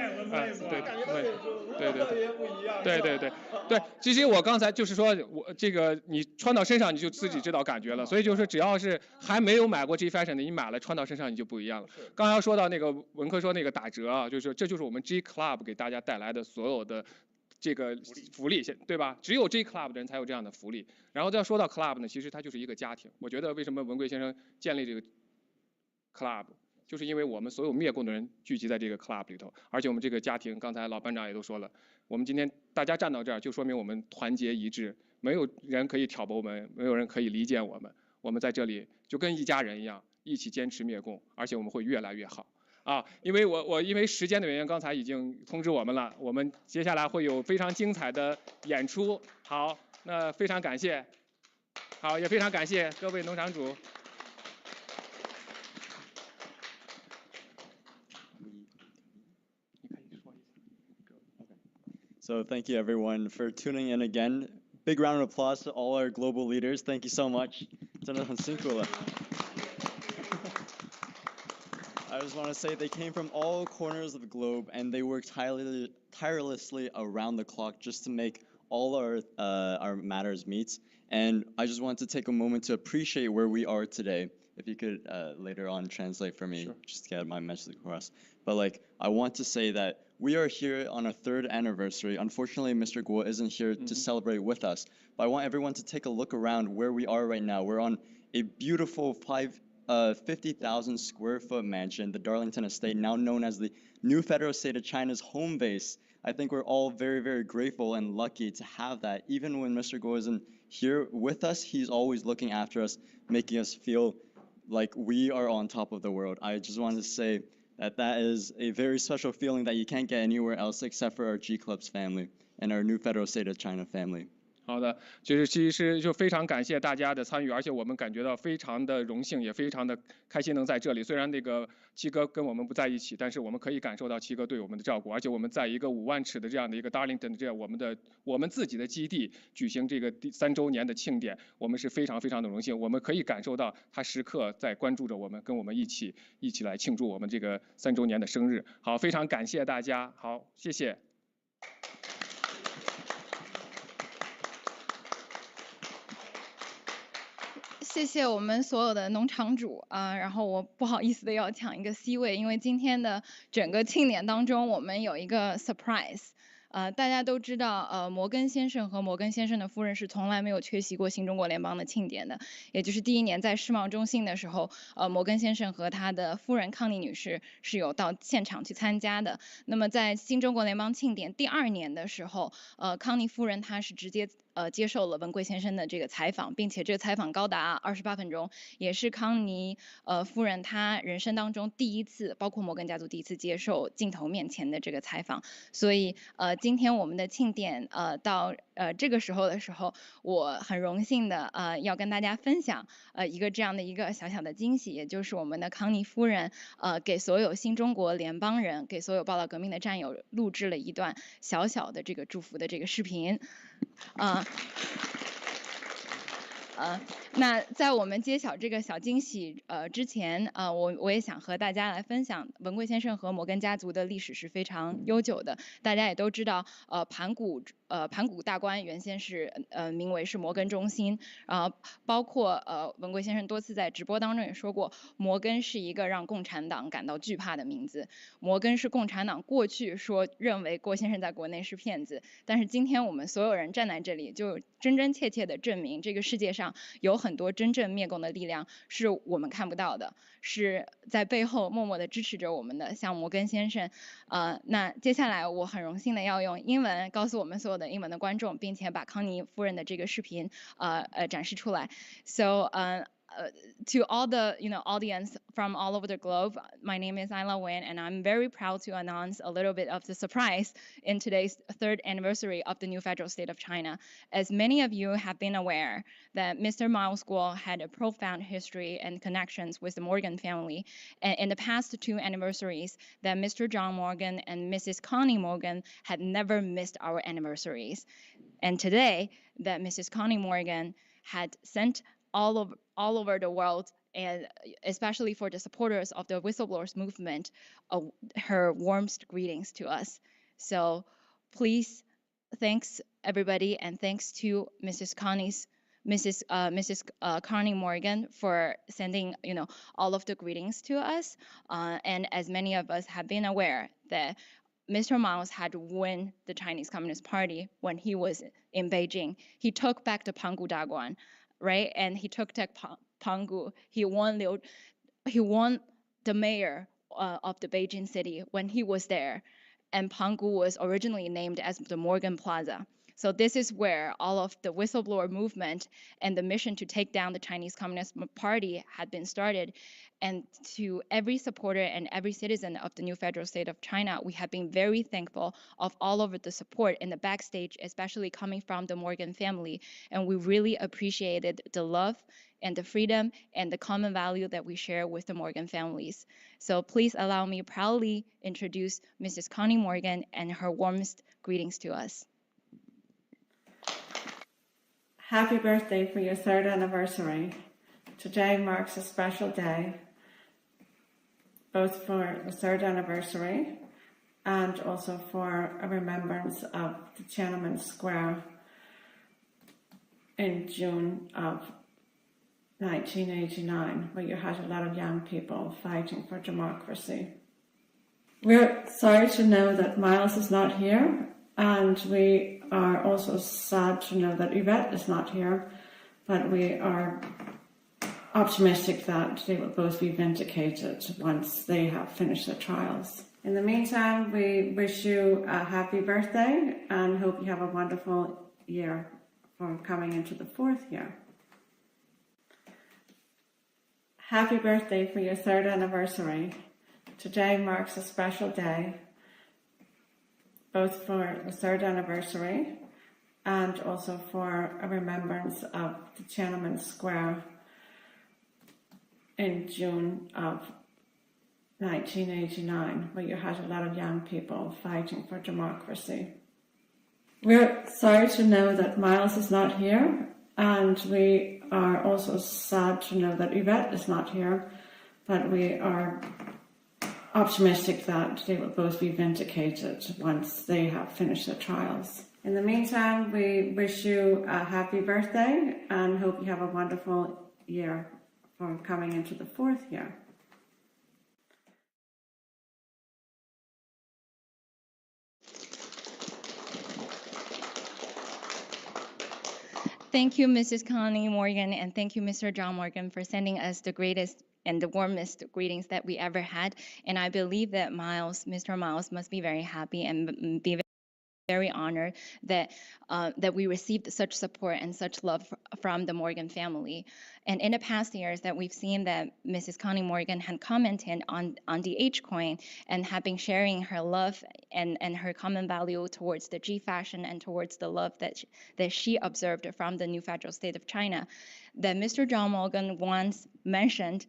对，其实我刚才就是说我这个你穿到身上你就自己知道感觉了，所以就是只要是还没有买过 G Fashion 的，你买了穿到身上你就不一样了。刚才说到那个文科说那个打折啊，就是这就是我们 G Club 给大家带来的所有的这个福利，对吧？只有 G Club 的人才有这样的福利。然后再说到 Club 呢，其实它就是一个家庭。我觉得为什么文贵先生建立这个 Club？就是因为我们所有灭共的人聚集在这个 club 里头，而且我们这个家庭，刚才老班长也都说了，我们今天大家站到这儿，就说明我们团结一致，没有人可以挑拨我们，没有人可以离间我们，我们在这里就跟一家人一样，一起坚持灭共，而且我们会越来越好因为我因为时间的原因，刚才已经通知我们了，我们接下来会有非常精彩的演出。好，那非常感谢，好，也非常感谢各位农场主。So thank you everyone for tuning in again. Big round of applause to all our global leaders. Thank you so much. 真的很辛苦了。I just want to say they came from all corners of the globe and they worked tirelessly around the clock just to make all our matters meet. And I just want to take a moment to appreciate where we are today. If you could later on translate for me, just to get my message across. But I want to say that we are here on our 3rd anniversary. Unfortunately, Mr. Guo isn't here to celebrate with us. But I want everyone to take a look around where we are right now. We're on a beautiful 50,000 square foot mansion, the Darlington Estate, now known as the new federal state of China's home base. I think we're all very, very grateful and lucky to have that. Even when Mr. Guo isn't here with us, he's always looking after us, making us feel like we are on top of the world. I just wanted to say that is a very special feeling that you can't get anywhere else except for our G Clubs family and our new federal state of China family. 好的，就是其实就非常感谢大家的参与，而且我们感觉到非常的荣幸，也非常的开心能在这里。虽然那个七哥跟我们不在一起，但是我们可以感受到七哥对我们的照顾，而且我们在一个5万尺的这样的一个 Darlington 这样我们自己的基地举行这个第3周年的庆典，我们是非常非常的荣幸。我们可以感受到他时刻在关注着我们，跟我们一起来庆祝我们这个3周年的生日。好，非常感谢大家，好，谢谢。谢谢我们所有的农场主然后我不好意思的要抢一个 C 位，因为今天的整个庆典当中我们有一个 surprise。大家都知道，摩根先生和摩根先生的夫人是从来没有缺席过新中国联邦的庆典的，也就是第1年在世贸中心的时候，摩根先生和他的夫人康妮女士是有到现场去参加的。那么在新中国联邦庆典第2年的时候，康妮夫人她是直接接受了文贵先生的这个采访，并且这个采访高达28分钟，也是康尼夫人她人生当中第一次，包括摩根家族第一次接受镜头面前的这个采访。所以今天我们的庆典到这个时候的时候，我很荣幸的要跟大家分享一个这样的一个小小的惊喜，也就是我们的康尼夫人给所有新中国联邦人，给所有报道革命的战友录制了一段小小的这个祝福的这个视频。那在我们揭晓这个小惊喜之前我也想和大家来分享，文贵先生和摩根家族的历史是非常悠久的。大家也都知道盘古大观原先是名为是摩根中心，包括文贵先生多次在直播当中也说过，摩根是一个让共产党感到惧怕的名字。摩根是共产党过去说认为郭先生在国内是骗子，但是今天我们所有人站在这里，就真真切切的证明这个世界上有很多真正灭共的力量是我们看不到的，是在背后默默的支持着我们的，像摩根先生。那接下来我很荣幸的要用英文告诉我们所有的英文的观众，并且把康尼夫人的这个视频展示出来。So to all the audience from all over the globe, my name is Ayla Wen, and I'm very proud to announce a little bit of the surprise in today's third anniversary of the new federal state of China. As many of you have been aware that Mr. Miles Guo had a profound history and connections with the Morgan family, and in the past 2 anniversaries, that Mr. John Morgan and Mrs. Connie Morgan had never missed our anniversaries. And today, that Mrs. Connie Morgan had sent all over the world, and especially for the supporters of the whistleblowers movement, her warmest greetings to us. So please, thanks everybody, and thanks to Mrs. Connie Morgan for sending all of the greetings to us. And as many of us have been aware that Mr. Miles had won the Chinese Communist Party when he was in Beijing. He took back the Pangu Daguan, right? And he took Pangu. He won the mayor of the Beijing city when he was there. And Pangu was originally named as the Morgan Plaza. So this is where all of the whistleblower movement and the mission to take down the Chinese Communist Party had been started. And to every supporter and every citizen of the new federal state of China, we have been very thankful of all of the support in the backstage, especially coming from the Morgan family. And we really appreciated the love and the freedom and the common value that we share with the Morgan families. So please allow me proudly introduce Mrs. Connie Morgan and her warmest greetings to us. Happy birthday for your 3rd anniversary. Today marks a special day, both for the 3rd anniversary and also for a remembrance of the Tiananmen Square in June of 1989, where you had a lot of young people fighting for democracy. We're sorry to know that Miles is not here, and we are also sad to know that Yvette is not here, but we are optimistic that they will both be vindicated once they have finished their trials. In the meantime, we wish you a happy birthday and hope you have a wonderful year for coming into the 4th year. Happy birthday for your 3rd anniversary. Today marks a special day, both for the 3rd anniversary and also for a remembrance of the Tiananmen Square in June of 1989, where you had a lot of young people fighting for democracy. We're sorry to know that Miles is not here, and we are also sad to know that Yvette is not here, but we are optimistic that they will both be vindicated once they have finished their trials. In the meantime, we wish you a happy birthday and hope you have a wonderful year for coming into the 4th year. Thank you, Mrs. Connie Morgan, and thank you, Mr. John Morgan, for sending us the greatest and the warmest greetings that we ever had. And I believe that Mr. Miles must be very happy and be very honored that that we received such support and such love from the Morgan family. And in the past years that we've seen that Mrs. Connie Morgan had commented on the H coin and had been sharing her love and her common value towards the G fashion and towards the love that she observed from the new federal state of China, that Mr. John Morgan once mentioned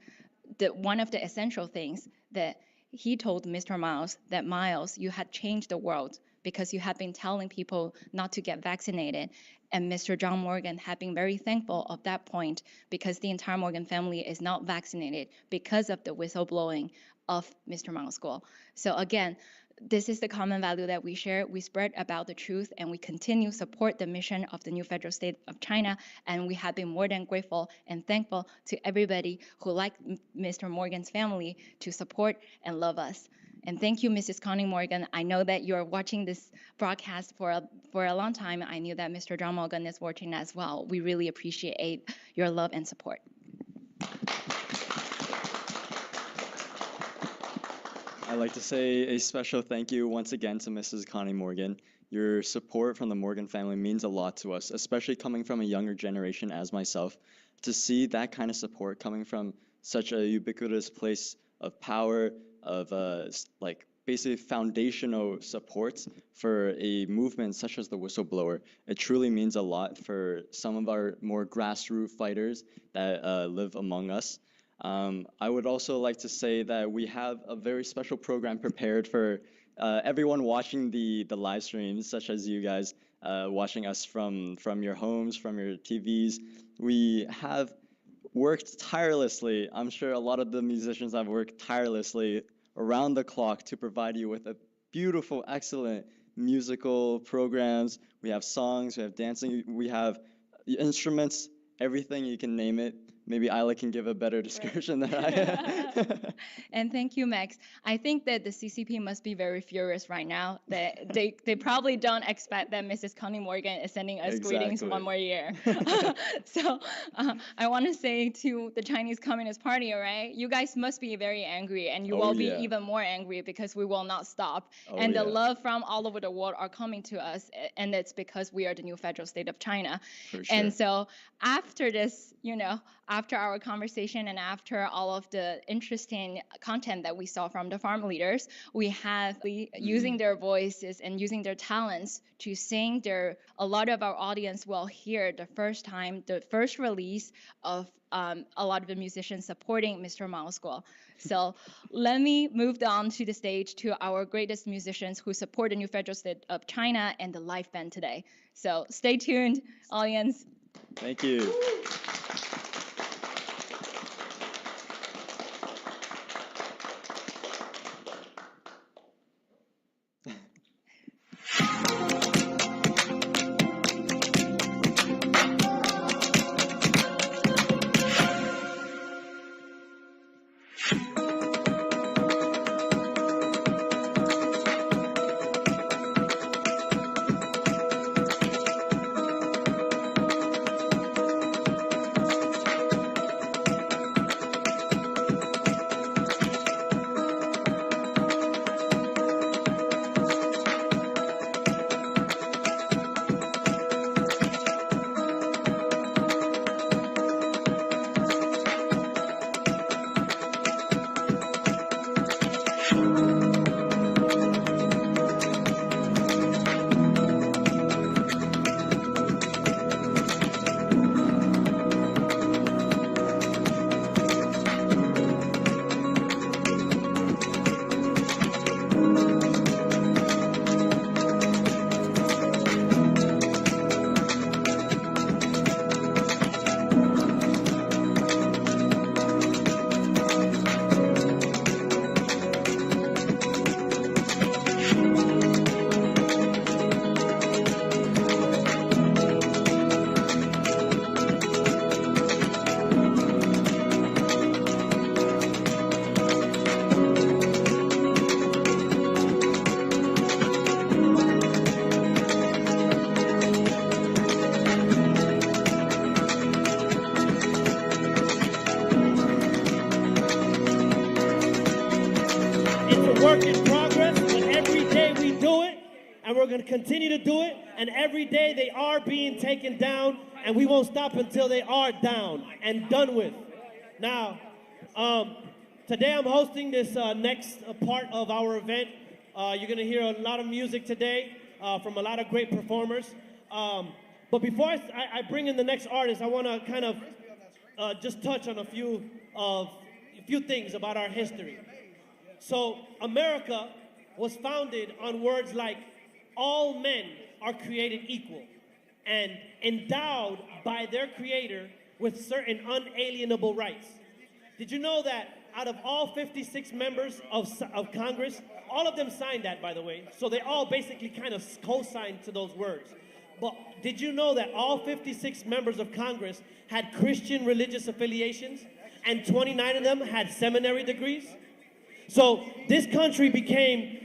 that one of the essential things that he told Mr. Miles, that Miles, you had changed the world because you had been telling people not to get vaccinated. And Mr. John Morgan had been very thankful of that point because the entire Morgan family is not vaccinated because of the whistleblowing of Mr. Miles School. So again, this is the common value that we share. We spread about the truth and we continue support the mission of the new federal state of China. And we have been more than grateful and thankful to everybody who, like Mr. Morgan's family, to support and love us. And thank you, Mrs. Connie Morgan. I know that you're watching this broadcast for a long time. I knew that Mr. John Morgan is watching as well. We really appreciate your love and support. I'd like to say a special thank you once again to Mrs. Connie Morgan. Your support from the Morgan family means a lot to us, especially coming from a younger generation as myself. To see that kind of support coming from such a ubiquitous place of power, of like basically foundational supports for a movement such as the whistleblower, it truly means a lot for some of our more grassroots fighters that live among us. I would also like to say that we have a very special program prepared for everyone watching the live streams, such as you guys watching us from your homes, from your TVs. We have worked tirelessly. I'm sure a lot of the musicians have worked tirelessly around the clock to provide you with a beautiful, excellent musical programs. We have songs, we have dancing, we have instruments, everything you can name it. Maybe Isla can give a better description than I am. And thank you, Max. I think that the CCP must be very furious right now. That they probably don't expect that Mrs. Connie Morgan is sending us greetings one more year. So I want to say to the Chinese Communist Party, all right, you guys must be very angry, and you will be even more angry because we will not stop. And the love from all over the world are coming to us, and it's because we are the new federal state of China. For sure. And so after this, after our conversation and after all of the interesting content that we saw from the farm leaders, we have using their voices and using their talents to sing a lot of our audience will hear the first release of a lot of the musicians supporting Mr. Mao School. So let me move on to the stage to our greatest musicians who support the new federal state of China and the live band today. So stay tuned, audience. Thank you. and we're going to continue to do it. And every day they are being taken down, and we won't stop until they are down and done with. Now, today I'm hosting this next part of our event. You're going to hear a lot of music today from a lot of great performers. But before I bring in the next artist, I want to kind of just touch on a few things about our history. So America was founded on words like all men are created equal and endowed by their creator with certain unalienable rights. Did you know that out of all 56 members of Congress, all of them signed that, by the way, so they all basically kind of co-signed to those words. But did you know that all 56 members of Congress had Christian religious affiliations and 29 of them had seminary degrees? So this country became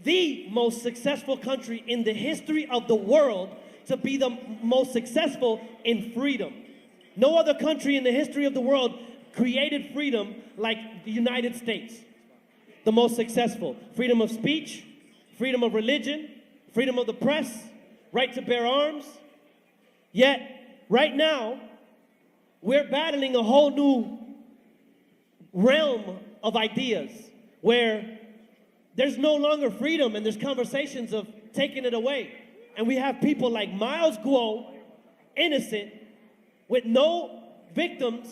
the most successful country in the history of the world to be the most successful in freedom. No other country in the history of the world created freedom like the United States. The most successful. Freedom of speech, freedom of religion, freedom of the press, right to bear arms. Yet, right now, we're battling a whole new realm of ideas where there's no longer freedom and there's conversations of taking it away. And we have people like Miles Guo, innocent, with no victims,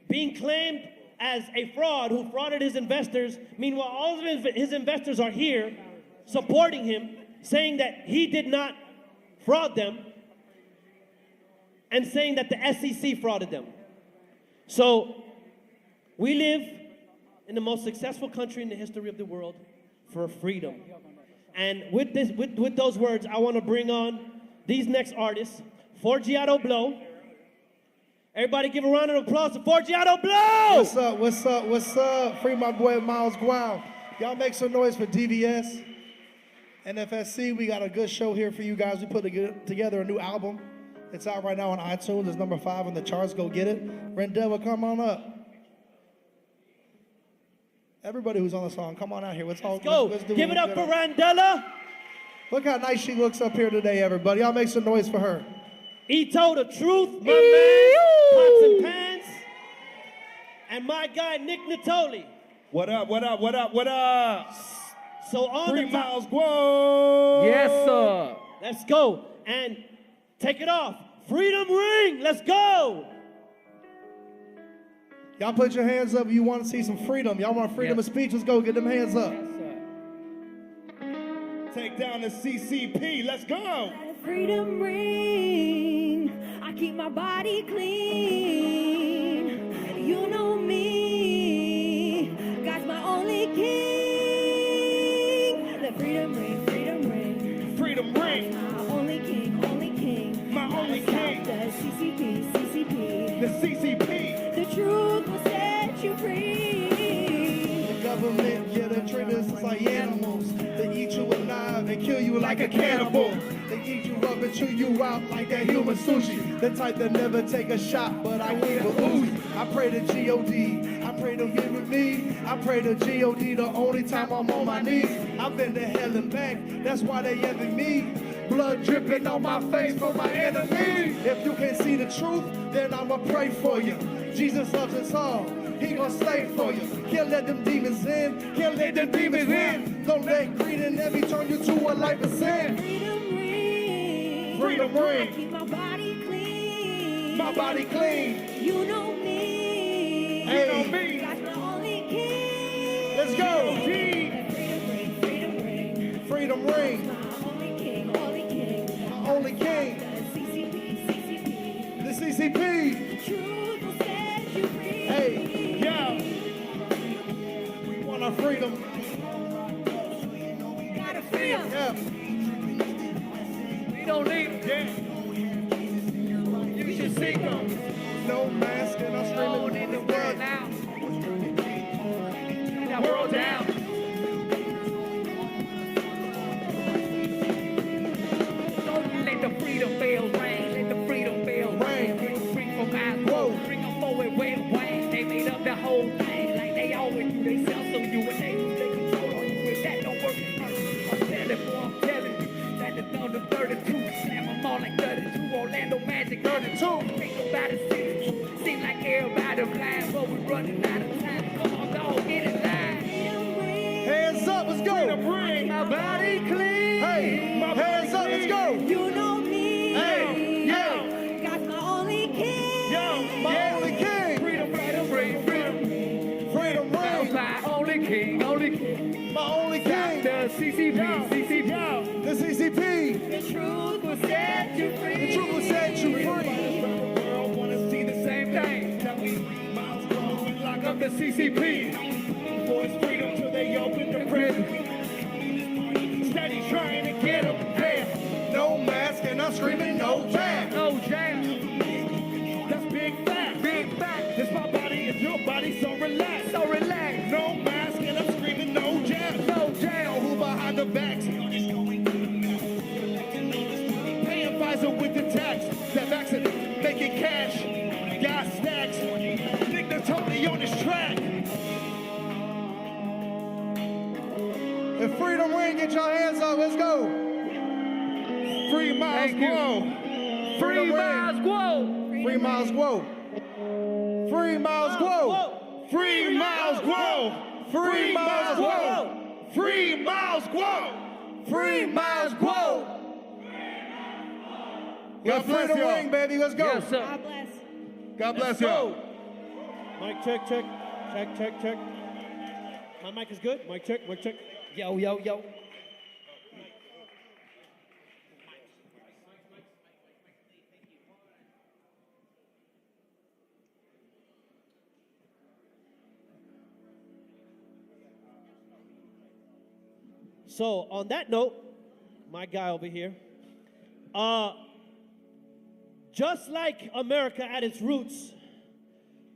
being claimed as a fraud who frauded his investors. Meanwhile, all of his investors are here supporting him, saying that he did not fraud them, and saying that the SEC frauded them. So we live in the most successful country in the history of the world for freedom. And with those words, I want to bring on these next artists, Forgiato Blow. Everybody give a round of applause to Forgiato Blow! What's up, what's up, what's up? Free my boy Miles Guo. Y'all make some noise for DVS. NFSC, we got a good show here for you guys. We put together a new album. It's out right now on iTunes. It's number 5 on the charts. Go get it. Rendeva, come on up. Everybody who's on the song, come on out here. Let's go. Let's give it up for Randella. Look how nice she looks up here today, everybody. Y'all make some noise for her. Ito the Truth, my man, Pots and Pans, and my guy Nick Natoli. What up, what up, what up, what up? So on Free the top, Miles Guo. Yes, sir. Let's go and take it off. Freedom Ring, let's go. Y'all put your hands up if you want to see some freedom. Y'all want freedom of speech? Let's go. Get them hands up. Take down the CCP. Let's go. Freedom ring. I keep my body clean. You know me. God's my only king. The freedom ring, freedom ring. Freedom ring. My only king, only king. My only king. The CCP, CCP. The CCP. The truth will set you free. The government, yeah, they treat us like animals. They eat you alive and kill you like a cannibal. They eat you up and chew you out like that human sushi. The type that never take a shot, but I keep a Uzi. I pray to G.O.D. I pray to get with me. I pray to G.O.D. the only time I'm on my knees. I've been to hell and back, that's why they envy me. Blood dripping on my face for my enemies. If you can't see the truth, then I'ma pray for you. Jesus loves us all. He gonna slay for you. Can't let them demons in. Can't let them demons in. Don't let greed and envy turn you to a life of sin. Freedom ring. Freedom ring. I keep my body clean. My body clean. You know me. Hey. You know me. God's my only king. Let's go. Freedom ring, freedom ring. Freedom ring. My only king, only king. My only king. The CCP, CCP. The CCP. The truth will set you free. Hey, yo. We want our freedom. Gotta free us. Yeah. We don't need them. Yeah. You should seek them. No mask and I'm screaming in the world now. Turn that world down. Let the freedom bell ring. Let the freedom bell ring. Bring free from eyes. Bring them forward with wings. They made up the whole thing like they always do. They sell some you and they control on you. If that don't work, I'm telling you, two. Seem like everybody blind, but we're running out of time. Come on, dog, get in line. Hands up, let's go. My body clean. Hey, hands up, let's go. You know me. Hey, yeah. Got my only king. Yo, my only king. Freedom, freedom, freedom, freedom. Freedom reign. My only king, only king. My only king. The CCP, CCP. The CCP. The truth will set you free. The truth will set you free. The world wanna see the same thing. Tell me, miles grow and lock up the CCP. Boys freedom till they open the prison. Steady trying to get them there. No mask and I'm screaming no jam. No jam. That's big fact. Big fact. It's my body, it's your body, so relax. So relax. No mask and I'm screaming no jam. No jam. Who behind the backs? Paying Pfizer with the tax. That vaccine making cash. Got stacks. Nick the Tony on this track. If freedom ring, get your hands up. Let's go. Free Miles Guo. Free Miles Guo. Free Miles Guo. Free Miles Guo. Free Miles Guo. Free Miles Guo. Free Miles Guo. Free Miles Guo. God bless you, ring, baby. Let's go. Yes, sir. God bless. God bless y'all. Mic check, check, check, check, check. My mic is good. Mic check, mic check. Yo, yo, yo. So on that note, my guy over here, just like America at its roots,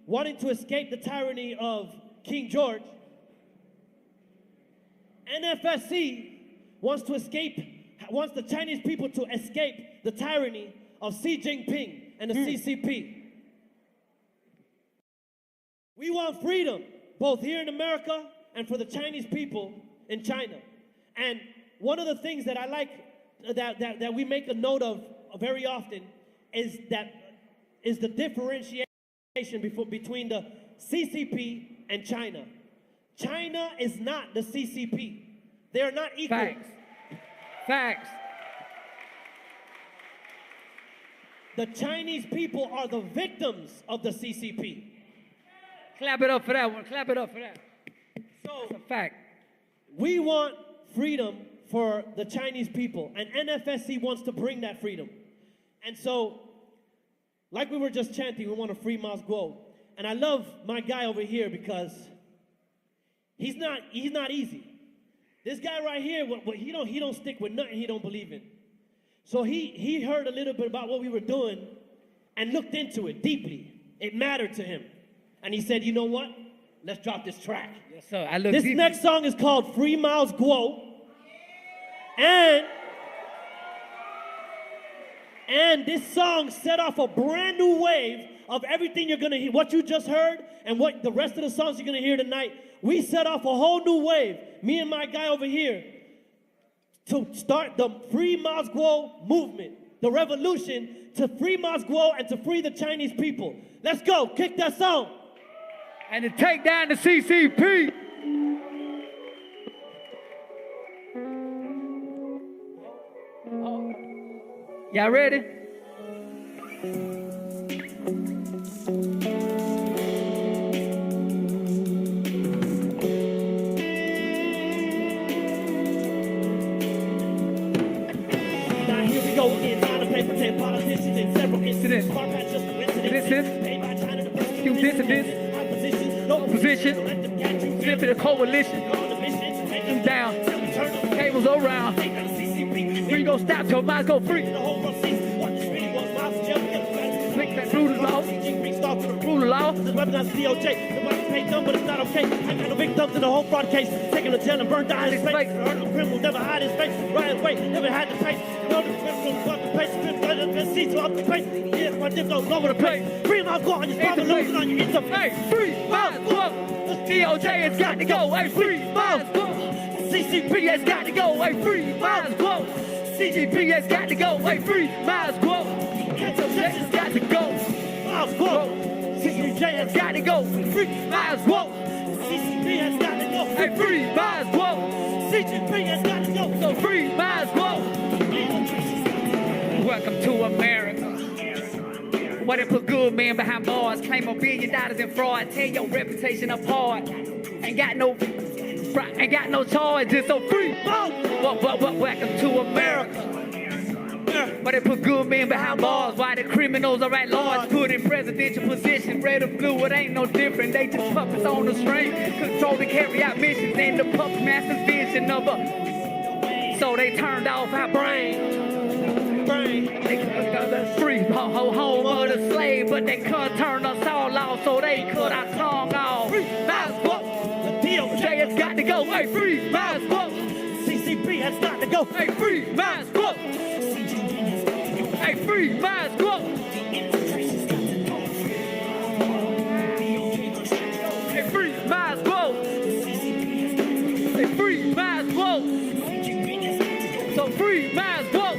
wanting to escape the tyranny of King George, NFSC wants the Chinese people to escape the tyranny of Xi Jinping and the CCP. We want freedom, both here in America and for the Chinese people in China. And one of the things that I like that we make a note of very often is the differentiation between the CCP and China. China is not the CCP. They are not equal. Facts. Facts. The Chinese people are the victims of the CCP. Clap it up for that one. Clap it up for that. So, That's a fact. we want freedom for the Chinese people, and NFSC wants to bring that freedom. And so, like we were just chanting, we want to free Miles Guo. And I love my guy over here because he's not easy. This guy right here, he don't stick with nothing he don't believe in. So he heard a little bit about what we were doing and looked into it deeply. It mattered to him. And he said, you know what? Let's drop this track. Yes, sir. I look This deep. next song is called Free Miles Guo. And this song set off a brand new wave of everything you're gonna hear, what you just heard and what the rest of the songs you're gonna hear tonight. We set off a whole new wave, me and my guy over here, to start the Free Miles Guo movement, the revolution to free Miles Guo and to free the Chinese people. Let's go, kick that song. And to take down the CCP. Y'all ready? Now here we go again, trying to pay pretend politicians in several incidents. Far past just coincidence. Made by China to pursue Few dissidents. opposition. No opposition. Flip it a coalition. Take them down. Cables around. We gon' stop till minds go free. Click that rule of law. Rule of law. This weaponized DOJ. The money paid dumb, but it's not okay. I got no victims in the whole fraud case. Taken to jail and burned down his face. Heard no criminal, never hide his face. Right away, never had to pay. No, the criminal, fuck the pace. See, so up the pace. Yeah, my dick all over the place. Free Miles Guo on your spot, losing on your interface. Hey, free Miles Guo. DOJ has got to go. Hey, free Miles Guo. CCP has got to go. Hey, free Miles Guo. CCP has got to go. Hey, free Miles Guo. DOJ has got to go. Miles Guo. CCP has got to go. Free Miles Guo. CCP has got to go. Hey, free Miles Guo. CCP has got to go. So free Miles Guo. Welcome to America. Where they put good men behind bars, claim $1 billion in fraud, tear your reputation apart. Ain't got no charges, so free. Welcome to America. Where they put good men behind bars, why the criminals are at large, put in presidential position, red or blue, it ain't no different. They just puppets on the string, control to carry out missions in the puppet master's vision of a. So they turned off our brain. They free home of the slave, but they could turn us all off, so they cut our tongue off. Free Miles Guo. The DOJ has got to go. Hey, free Miles Guo. CCP has got to go. Hey, free Miles Guo. Hey, free Miles Guo. Hey, free Miles Guo. Hey, free Miles Guo. So free Miles Guo.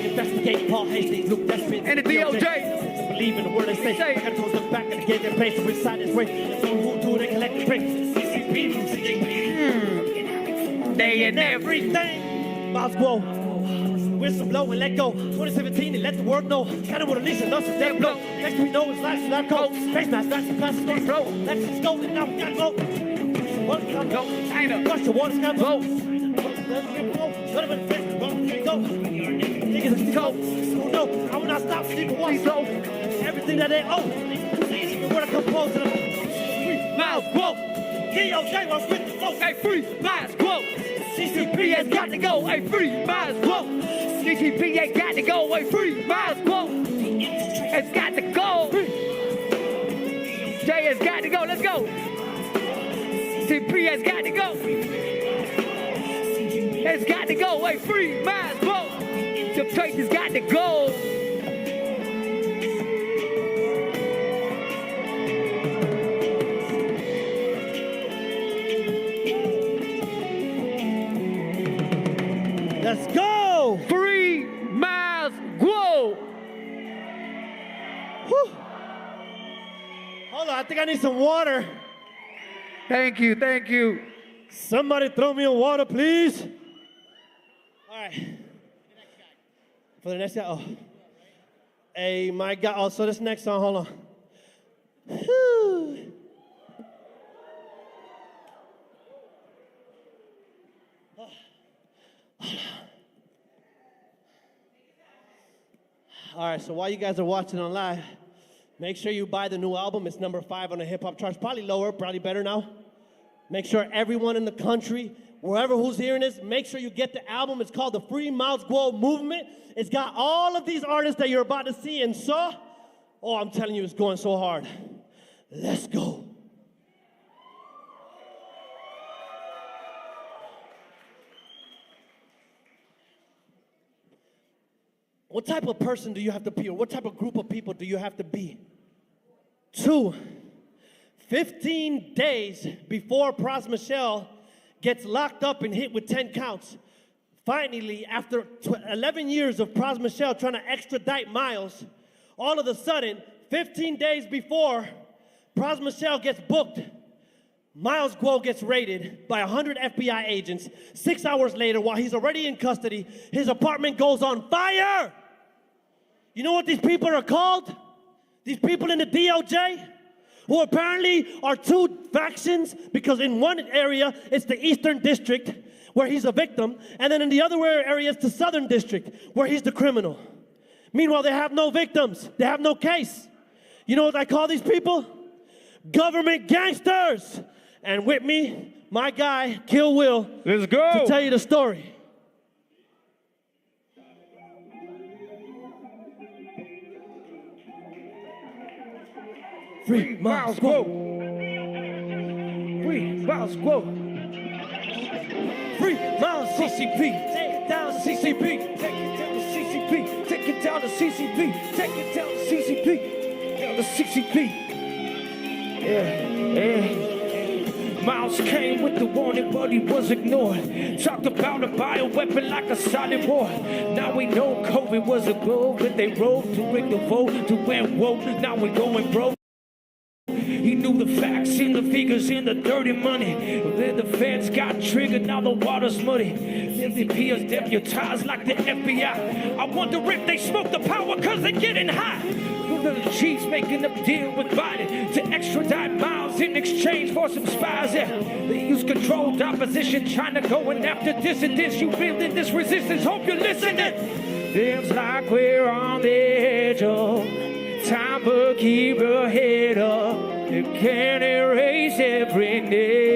Investigate Paul Hastings, Luke Desmond, and the DOJ. Believe in the word they say. Got to look back at the game they play, so inside this way. So who do they collect the bricks? CCP. They in everything. Miles Guo. Whistle blow and let go. 2017, they let the world know. Kind of what release and us is dead blow. Next we know it's life without coat. Face mask, that's the fastest on the road. Let's just go, and now we gotta go. One come go. China. Rush the water's gotta go. Let it go. Let it go. Niggas are cold. No, I will not stop sleeping one slow. Everything that they owe. We're the composer. Free Miles Guo. DOJ was with the flow. Hey, free Miles Guo. CCP has got to go. Hey, free Miles Guo. CCP ain't got to go. Hey, free Miles Guo. It's got to go. J has got to go. Let's go. CCP has got to go. It's got to go. Hey, free Miles Guo. The place has got to go. Let's go. Free Miles Guo. Whew. Hold on, I think I need some water. Thank you, thank you. Somebody throw me a water, please. All right. For the next guy, oh. Hey, my God, oh, so this next song, hold on. Whew. All right, so while you guys are watching on live, make sure you buy the new album. It's number 5 on the hip hop charts, probably lower, probably better now. Make sure everyone in the country, wherever who's hearing this, make sure you get the album. It's called the Free Miles Guo Movement. It's got all of these artists that you're about to see and saw. Oh, I'm telling you, it's going so hard. Let's go. What type of person do you have to be, or what type of group of people do you have to be? 2, 15 days before Pras Michel gets locked up and hit with 10 counts, finally, after 11 years of Pras Michel trying to extradite Miles, all of a sudden, 15 days before Pras Michel gets booked, Miles Guo gets raided by 100 FBI agents. 6 hours later, while he's already in custody, his apartment goes on fire. You know what these people are called? These people in the DOJ? Who apparently are 2 factions, because in one area, it's the Eastern District, where he's a victim, and then in the other area, it's the Southern District, where he's the criminal. Meanwhile, they have no victims. They have no case. You know what I call these people? Government gangsters. And with me, my guy, Kill Will, let's go, to tell you the story. Free Miles Guo. Free Miles Guo. Free Miles CCP. Take it down to CCP. Take it down to CCP. Take it down to CCP. Take it down to CCP. Down to CCP. Yeah. Miles came with the warning, but he was ignored. Talked about a bioweapon like a silent war. Now we know COVID was a goal, but they rode to rig the vote to win woke. Now we going broke. He knew the facts and the figures and the dirty money. Then the feds got triggered, now the water's muddy. MVP is deputized like the FBI. I wonder if they smoke the power cause they're getting high. The chiefs making a deal with Biden to extradite Miles in exchange for some spies. Yeah, they use controlled opposition, China going after dissidents. You building this resistance, hope you're listening. Feels like we're on the edge of time, but keep your head up. You can't erase every day.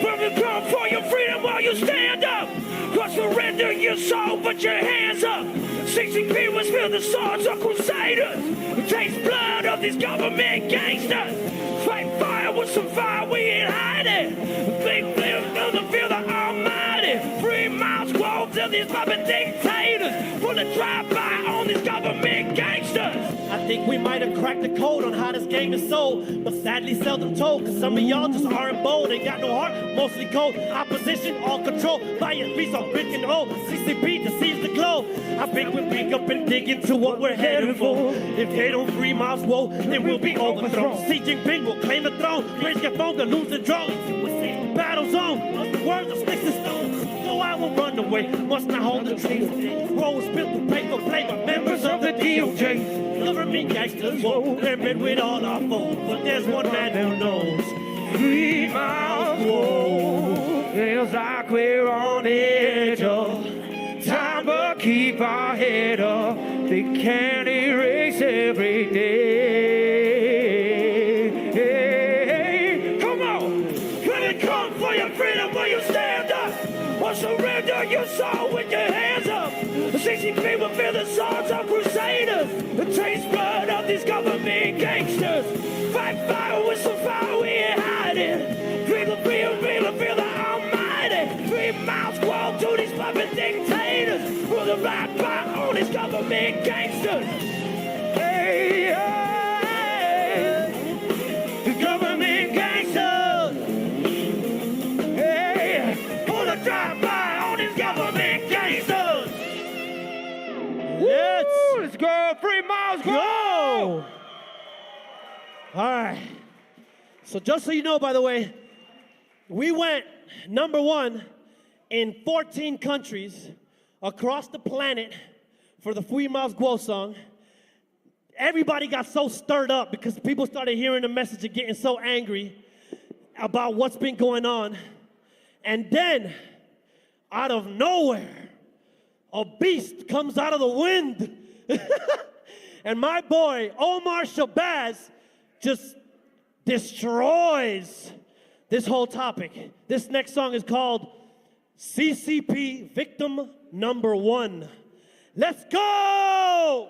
From the come for your freedom while you stand up. Cause surrender your soul, put your hands up. 60P was filled the swords of crusaders. We taste blood of these government gangsters. Fight fire with some fire, we ain't hiding. Big flames feel the almighty. 3 miles grove to these puppet dictators. Pull a drive-by on these government gangsters. I think we might have cracked the code on how this game is sold, but sadly seldom told, cause some of y'all just aren't bold. Ain't got no heart, mostly cold. Opposition, all control. Violent beasts are big and old. CCP deceives the globe. I think we'll pick up and dig into what we're heading for. If they don't 3 miles, whoa, then we'll be overthrown. Xi Jinping will claim the throne. Raise your phone to lose the drone. Battle zone, the words of sticks and stones. No, I will run away, must not hold the trees. Roads built to paper play by members of the DOJ. Government gangsters, whoa, they're met with all our foes. But there's one man who knows. 3 miles, whoa, feels like we're on the edge of time, but keep our head up. They can't erase every day. Come on, come for your freedom while you stand up. Or surrender your soul with your hands up. The 60 will feel the swords of crusaders. The taste blood of these government gangsters. Fight fire with some fire, we ain't hiding. Feel the almighty. 3 miles grow to these puppet dictators. Pull the right by all these government gangsters. Hey, hey, the government gangsters. Hey, pull the drive by all these government gangsters. Let's go, 3 miles, go! All right. So just so you know, by the way, we went #1 in 14 countries across the planet for the 3 miles Guo song. Everybody got so stirred up because people started hearing the message and getting so angry about what's been going on. And then, out of nowhere, a beast comes out of the wind. And my boy, Omar Shabazz, just destroys this whole topic. This next song is called CCP Victim #1. Let's go!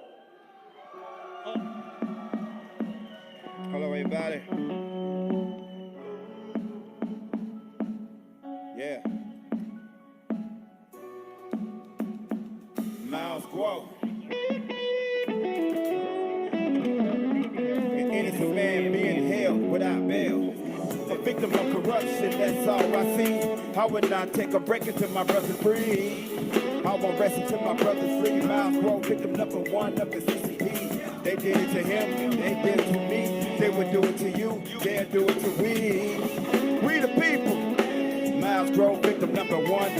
Hello, everybody. Yeah. Miles Guo. An innocent man being held without bail. A victim of corruption, that's all I see. I would not take a break until my brother's free. I won't rest until my brother's free. Miles Guo, victim #1 of the CCP. They did it to him, they did it to me. They would do it to you, they'll do it to we. We the people. Miles Guo, victim #1.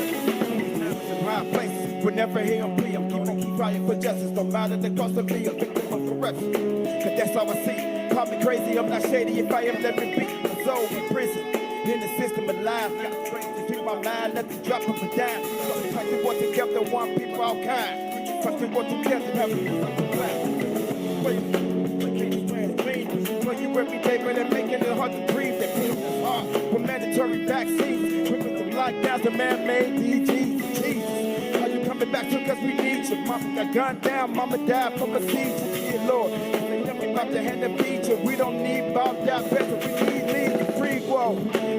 In high places, whenever he on plea, I'm gonna keep fighting for justice. No matter the cost of me, a victim of corruption. Cause that's all I see. Call me crazy, I'm not shady. If I am, let me be. My soul in prison, in the system of lies. Got trained to keep my mind, let me drop of a dime. Sometimes you want together, one people all kind. Sometimes you want together, have a Where you every day, but they're making it hard to breathe. They put us hard with mandatory vaccines. Tripping some lockdowns, the man-made DGs. Jesus, are you coming back to us? We need you. Mama got gunned down, mama died from a siege. Dear Lord, they never about to hand the beat you. We don't need bombed out better, we need leads to free Guo.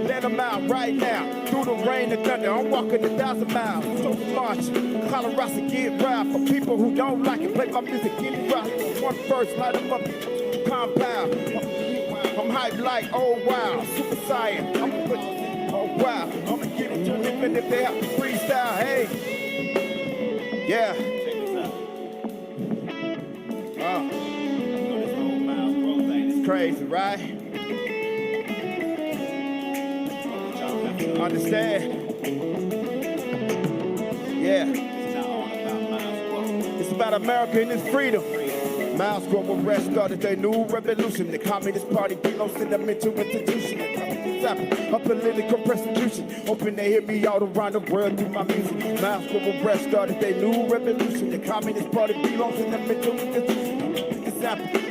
Let them out right now. Through the rain and thunder, I'm walking 1,000 miles. So march, Colorado get right for people who don't like it. Play my music, get it right. One verse, light them up. compound. I'm hyped like, oh wow, super saiyan. Oh wow, I'ma give it to them and if they have to freestyle, hey. Yeah. It's crazy, right? Understand? Yeah. It's about America and its freedom. Miles Grover Rest started their new revolution. The Communist Party belongs to the mental institution. A political persecution. Hoping they hear me all around the world through my music. Miles Grover Rest started their new revolution. The Communist Party belongs to the mental institution.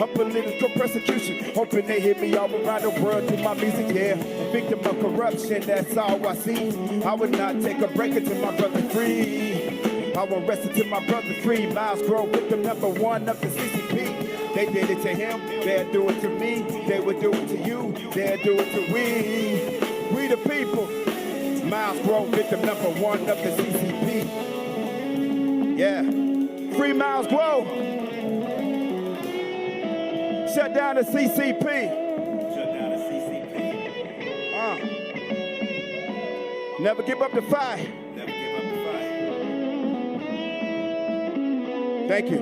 A political persecution. Hoping they hear me all around the world through my music. Yeah, a victim of corruption, that's all I see. I would not take a break until my brother free. I will rest until my brother free. Miles Grow, victim number 1 of the CCP. They did it to him, they'll do it to me. They would do it to you, they'll do it to we. We the people. Miles Grow, victim number 1 of the CCP. Yeah. Free Miles Grow. Shut down the CCP. Shut down the CCP. Never give up the fight. Never give up the fight. Thank you.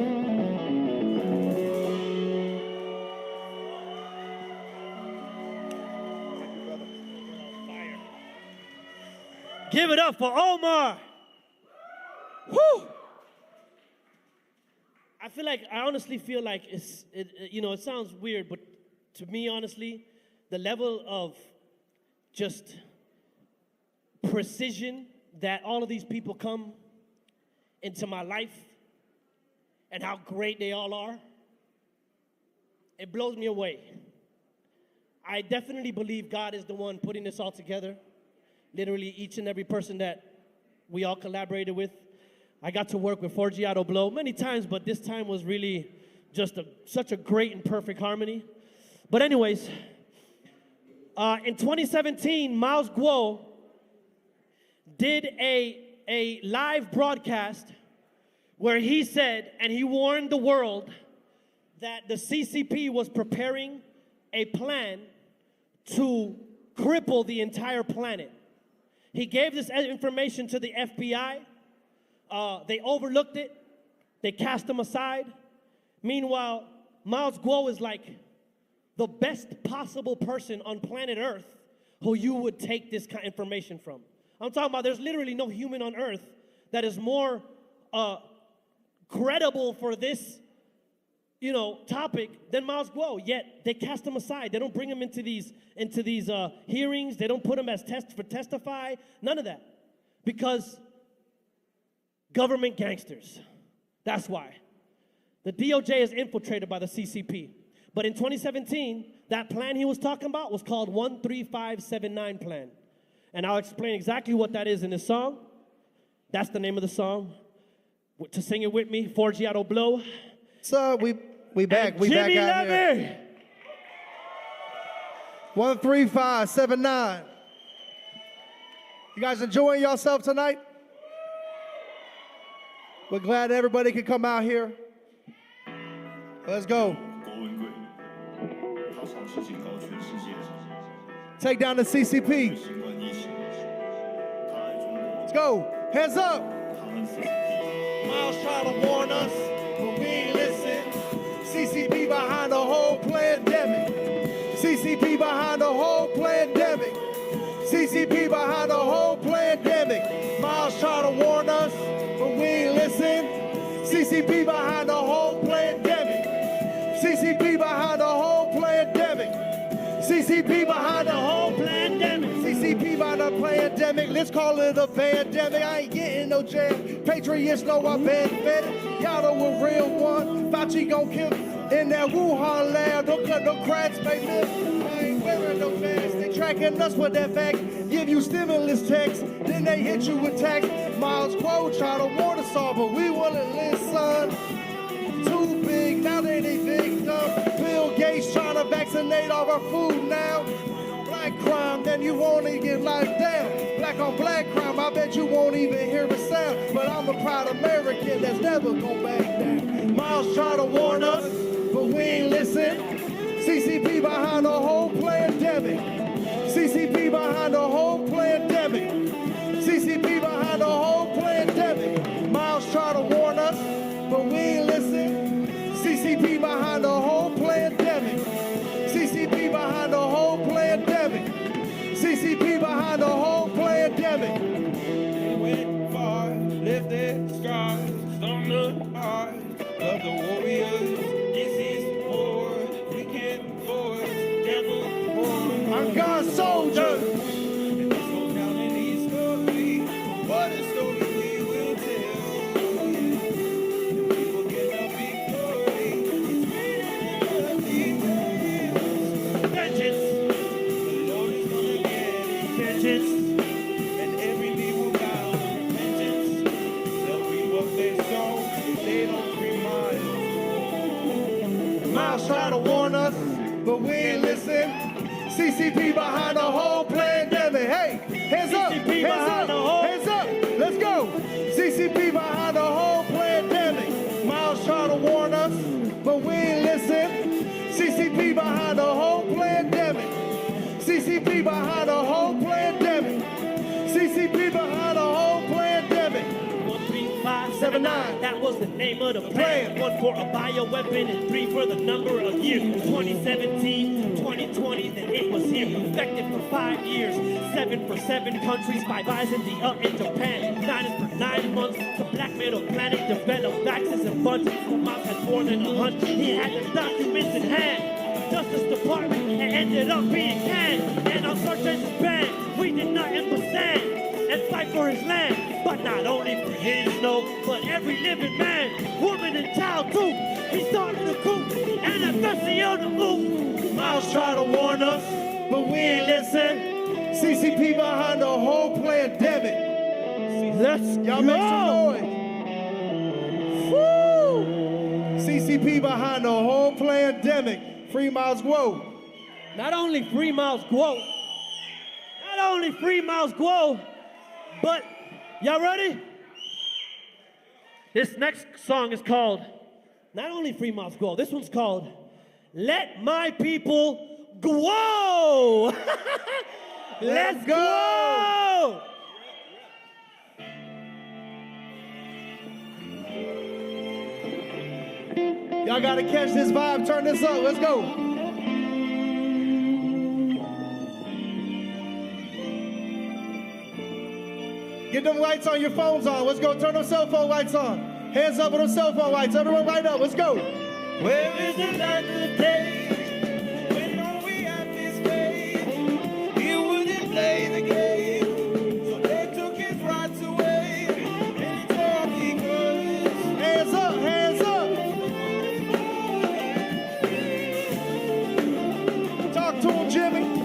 Give it up for Omar. Woo! I honestly feel like it sounds weird, but to me, honestly, the level of just precision that all of these people come into my life and how great they all are, it blows me away. I definitely believe God is the one putting this all together. Literally each and every person that we all collaborated with. I got to work with Forgiato Blow many times, but this time was really just such a great and perfect harmony. But anyways, in 2017, Miles Guo did a live broadcast where he said, and he warned the world, that the CCP was preparing a plan to cripple the entire planet. He gave this information to the FBI. They overlooked it. They cast him aside. Meanwhile, Miles Guo is like the best possible person on planet Earth who you would take this kind of information from. I'm talking about there's literally no human on Earth that is more credible for this, topic than Miles Guo. Yet they cast him aside. They don't bring him into these hearings. They don't put him as testify. None of that, because government gangsters. That's why. The DOJ is infiltrated by the CCP. But in 2017, that plan he was talking about was called 13579 plan. And I'll explain exactly what that is in this song. That's the name of the song. To sing it with me, Forgiato Blow. So we back. We Jimmy back out Levy. here. 13579. You guys enjoying yourself tonight? We're glad everybody could come out here. Let's go. Take down the CCP. Let's go. Hands up. Miles trying to warn us, but we ain't listen. CCP behind the whole pandemic. CCP behind the whole pandemic. CCP behind the whole pandemic. Miles trying to warn us, but we ain't listen. CCP behind the whole pandemic. CCP behind the whole pandemic. CCP behind the whole pandemic. CCP behind the pandemic. Let's call it a pandemic. I ain't getting no jab. Patriots know I've been fed. Y'all know a real one. Fauci gon' kill in that Wuhan lab. Don't cut no cracks, baby. I ain't wearing no mask. They tracking us with that fact. Give you stimulus checks, then they hit you with tax. Miles Guo try to warn us all, but we wouldn't listen. Too big, now they victim. Bill Gates trying to vaccinate all our food now. Black crime, then you won't even get locked down. Black on black crime, I bet you won't even hear a sound. But I'm a proud American that's never gonna back down. Miles try to warn us, but we ain't listen. CCP behind the whole pandemic. CCP behind the whole pandemic. CCP behind the whole pandemic. Miles try to warn us, but we ain't listen. CCP behind the whole pandemic. CCP behind the whole pandemic. CCP behind the whole pandemic. They went far, left their scars on the heart of the warriors. This is war, we can't force, devil war. I'm God's soldier. And this goes down in history. What a story we will tell. And we will get the victory. It's written in the details. Vengeance. The Lord is gonna get vengeance. And every knee will bow. Vengeance. They'll reap what they sow. They don't remind. Miles try to warn us, but we ain't listen. CCP behind the whole pandemic. Hey, hands up, hands up, hands up. Let's go. CCP behind the whole pandemic. Miles try to warn us, but we ain't listen. CCP behind the whole pandemic. CCP behind the whole pandemic. CCP behind the whole pandemic. 13579, that was the name of the plan. 1 for a bioweapon and 3 for the number of years. 2017, 2020, then it was here. Effective for 5 years. 7 for 7 countries, 5 eyes in the in Japan. 9 is for 9 months. The black metal planet developed vaccines and bunches. The mouse had more than 100. He had the documents in hand. Justice Department and ended up being canned. And our search engines banned. We did nothing but stand and fight for his land. But not only for his, no, but every living man, woman and child too. He started a coup, NFSC on the move. Miles try to warn us, but we ain't listen. CCP behind the whole pandemic. Let's Y'all make some noise. Woo! CCP behind the whole pandemic. Free Miles Guo. Not only free Miles Guo, not only free Miles Guo, but y'all ready? This next song is called, not only free Miles Guo, this one's called, Let My People Guo! Let's go! Y'all gotta catch this vibe, turn this up, let's go. Get them lights on your phones on. Let's go. Turn them cell phone lights on. Hands up with them cell phone lights. Everyone right up. Let's go. Where is the light of the day? When all we have is faith. He wouldn't play the game, so they took his rights away. And it's all because hands up, hands up. Talk to him, Jimmy.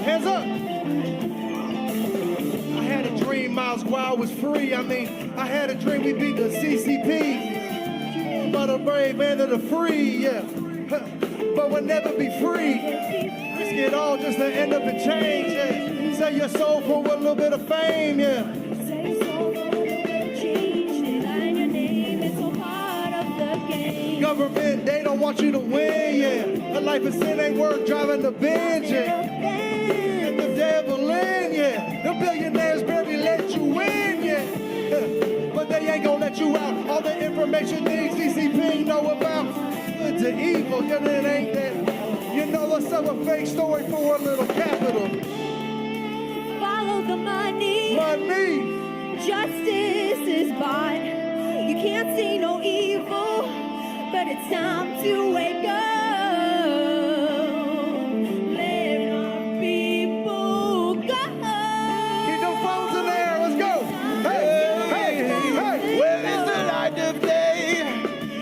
Hands up! I had a dream Miles Guo was free. I had a dream we beat the CCP. But a brave man of the free, yeah. But we'll never be free. Risk it all just to end up in change, yeah. Sell your soul for a little bit of fame, yeah. Government, they don't want you to win, yeah. A life of sin ain't worth driving the Benz, yeah. And the devil in, yeah. The billionaires barely let you in, yeah. But they ain't gonna let you out. All the information these CCP know about. Good to evil, yeah, it ain't that. You know, let's sell a fake story for a little capital. Follow the money. Money. Justice is bought. You can't see no evil, but it's time to wake up. Let our people go. Keep them phones in the air. Let's go. Hey, hey, hey. Where is the light of day?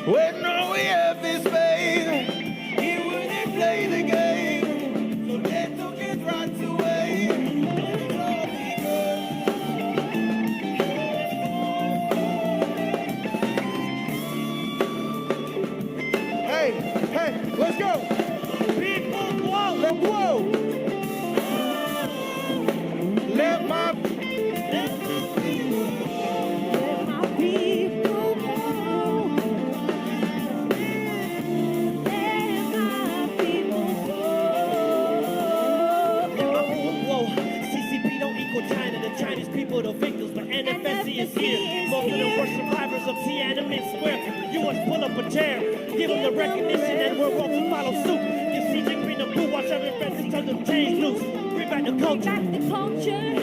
When all we have is faith. He wouldn't play the game, so they took his rights away. is here. Most of them were survivors of Tiananmen Square. The U.S. pull up a chair, give them the recognition, and we're all to follow suit. Give Xi Jinping the boot, watch every president turn them chains loose. Bring back the culture.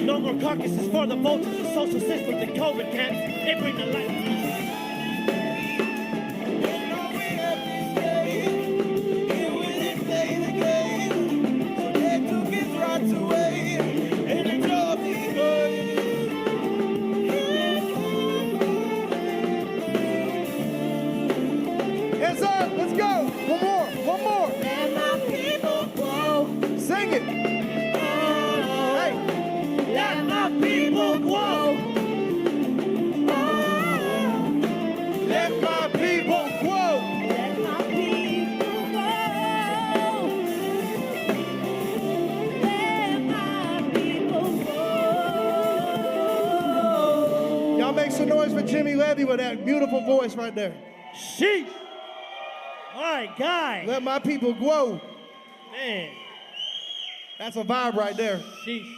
No more carcasses for the vultures. The social systems and COVID camps, they bring the light. Hands up, let's go. One more. Let my people go. Sing it. Hey. Let my people go. Let my people go. Let my people go. Let my people go. Y'all make some noise for Jimmy Levy with that beautiful voice right there. Sheesh. All right, guy. Let my people grow. Man. That's a vibe right there. Sheesh.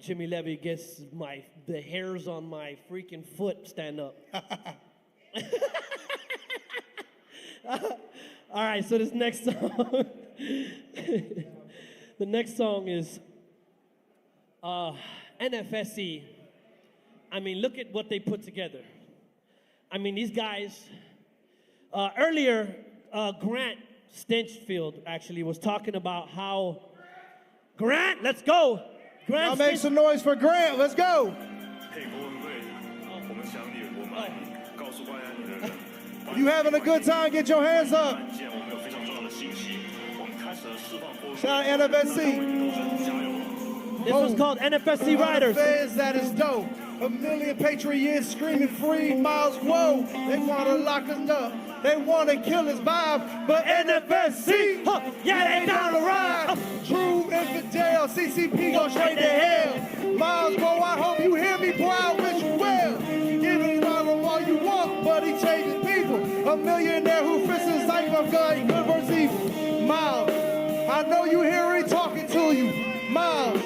Jimmy Levy gets the hairs on my freaking foot stand up. All right, so this next song, the next song is NFSC. I mean, look at what they put together. I mean, these guys, earlier, Grant Stinchfield actually was talking about how, Grant, let's go. Grant, Y'all make some noise for Grant, let's go. You having a good time, get your hands up. Shout out NFSC. This one's called NFSC Riders. That is dope. A million patriots screaming free Miles, whoa. They want to lock us up. They want to kill us vibe. But NFSC, yeah, they down to ride. True infidel, CCP go straight to hell. Miles, bro, I hope you hear me, boy, I wish you well. Give him all you want, but he changes people. A millionaire who fits his life of good versus evil. Miles, I know you hear me talking to you. Miles,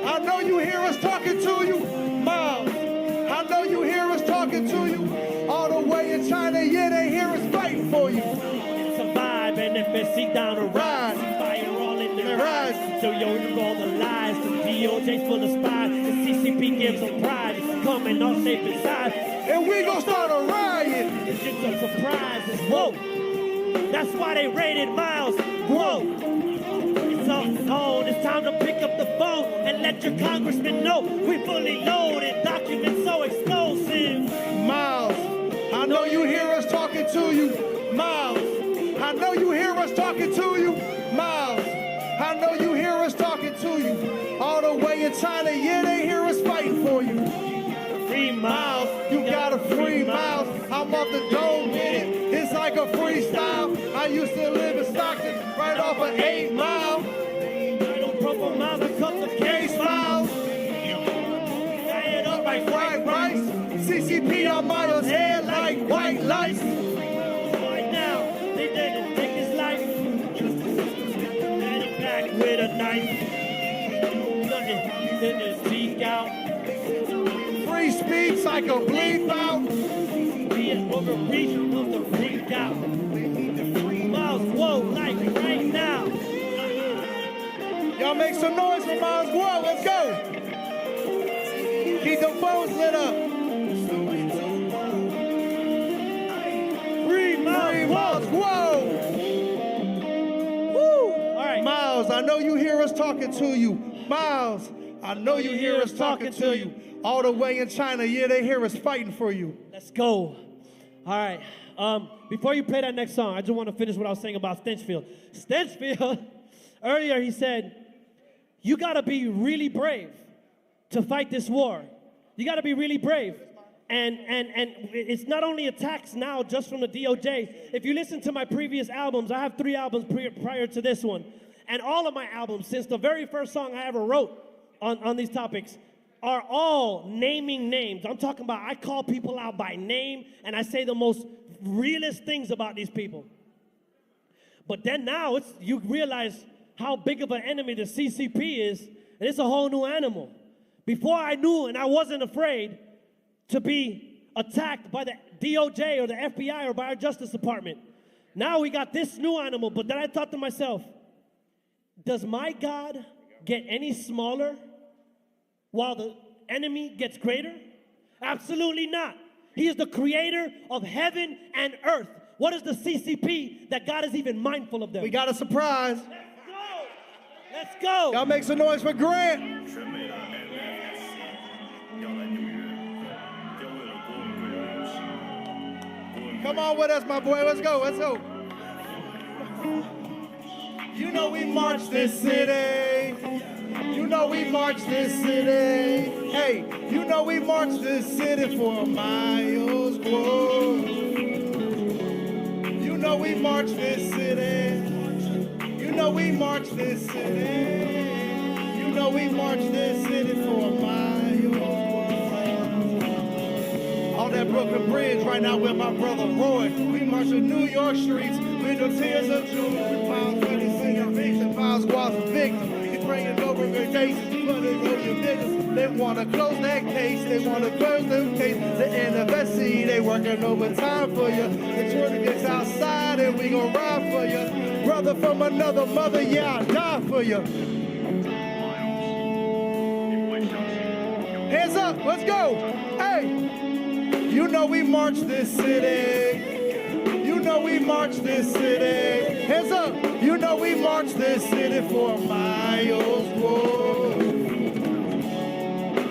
I know you hear us talking to you. Miles, I know you hear us talking to you. All the way in China, yeah, they hear us fighting for you. It's a vibe, NFSC down to ride. Fire all in their eyes. So you all the lies. The DOJ's full of spies. The CCP gives them pride. It's coming all safe inside. And we gon' start a riot. It's just a surprise. It's whoa. That's why they raided Miles. Whoa. It's on. It's time to pick up the phone and let your congressman know we fully loaded. Documents so explosive. Miles, I know you hear us talking to you. Miles, I know you hear us talking to you. Miles, I know you hear us talking to you. All the way in China, yeah, they hear us fighting for you. Free Miles, you gotta free Miles. I'm off the dome with it. It's like a freestyle. I used to live in Stockton, right off of 8 Mile. Right on Provo Miles, I cut the case Miles. Tie it up like white rice. CCP on Miles' head like white lights. Right now, they didn't take his life. And him back with a knife. Nothing, didn't speak out. Free speech like a bleep out. Being overreached of the freak out. Miles, whoa, like right now. Y'all make some noise for Miles, whoa, let's go. Keep the phones lit up. Free Miles, whoa. Woo! All right. Miles, I know you hear us talking to you. Miles, I know you hear us talking to you. All the way in China, yeah, they hear us fighting for you. Let's go. All right. Before you play that next song, I just want to finish what I was saying about Stinchfield. Stinchfield, earlier he said, you got to be really brave to fight this war. You got to be really brave. And it's not only attacks now just from the DOJ. If you listen to my previous albums, I have 3 albums prior to this one. And all of my albums, since the very first song I ever wrote on these topics, are all naming names. I'm talking about I call people out by name and I say the most realest things about these people. But then now you realize how big of an enemy the CCP is, and it's a whole new animal. before I knew and I wasn't afraid to be attacked by the DOJ or the FBI or by our Justice Department. Now we got this new animal, but then I thought to myself, does my God get any smaller while the enemy gets greater? Absolutely not. He is the creator of heaven and earth. What is the CCP that God is even mindful of them? We got a surprise. Let's go. Y'all make some noise for Grant. Come on with us, my boy. Let's go. Let's go. You know we march this city. You know we march this city. Hey, you know we march this city for miles. Whoa. You know we march this city. You know we march this city. You know we march this city for miles. On that Brooklyn Bridge right now with my brother Roy. We march the New York streets with the tears of joy. We pound 26 victims, pound squads of victims. We praying over the cases, but they know your niggas. They want to close that case, they want to close them case. The NFSC, they working overtime for you. The Twitter gets outside and we gon' ride for you. Brother from another mother, yeah, I'll die for you. Hands up, let's go. Hey. You know we march this city. You know we march this city. Hands up. You know we march this city for miles. Whoa.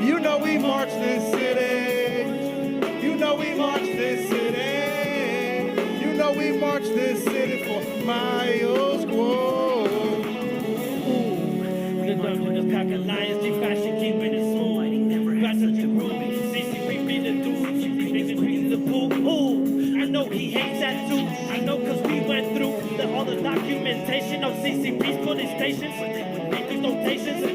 You know we march this city. You know we march this city. You know we march this city for miles. Whoa. The dungeon pack of lions, deep fashion, keeping it smooth. Got such a groove. I know he hates that too. I know cause we went through all the documentation of CCP's police stations, making notations,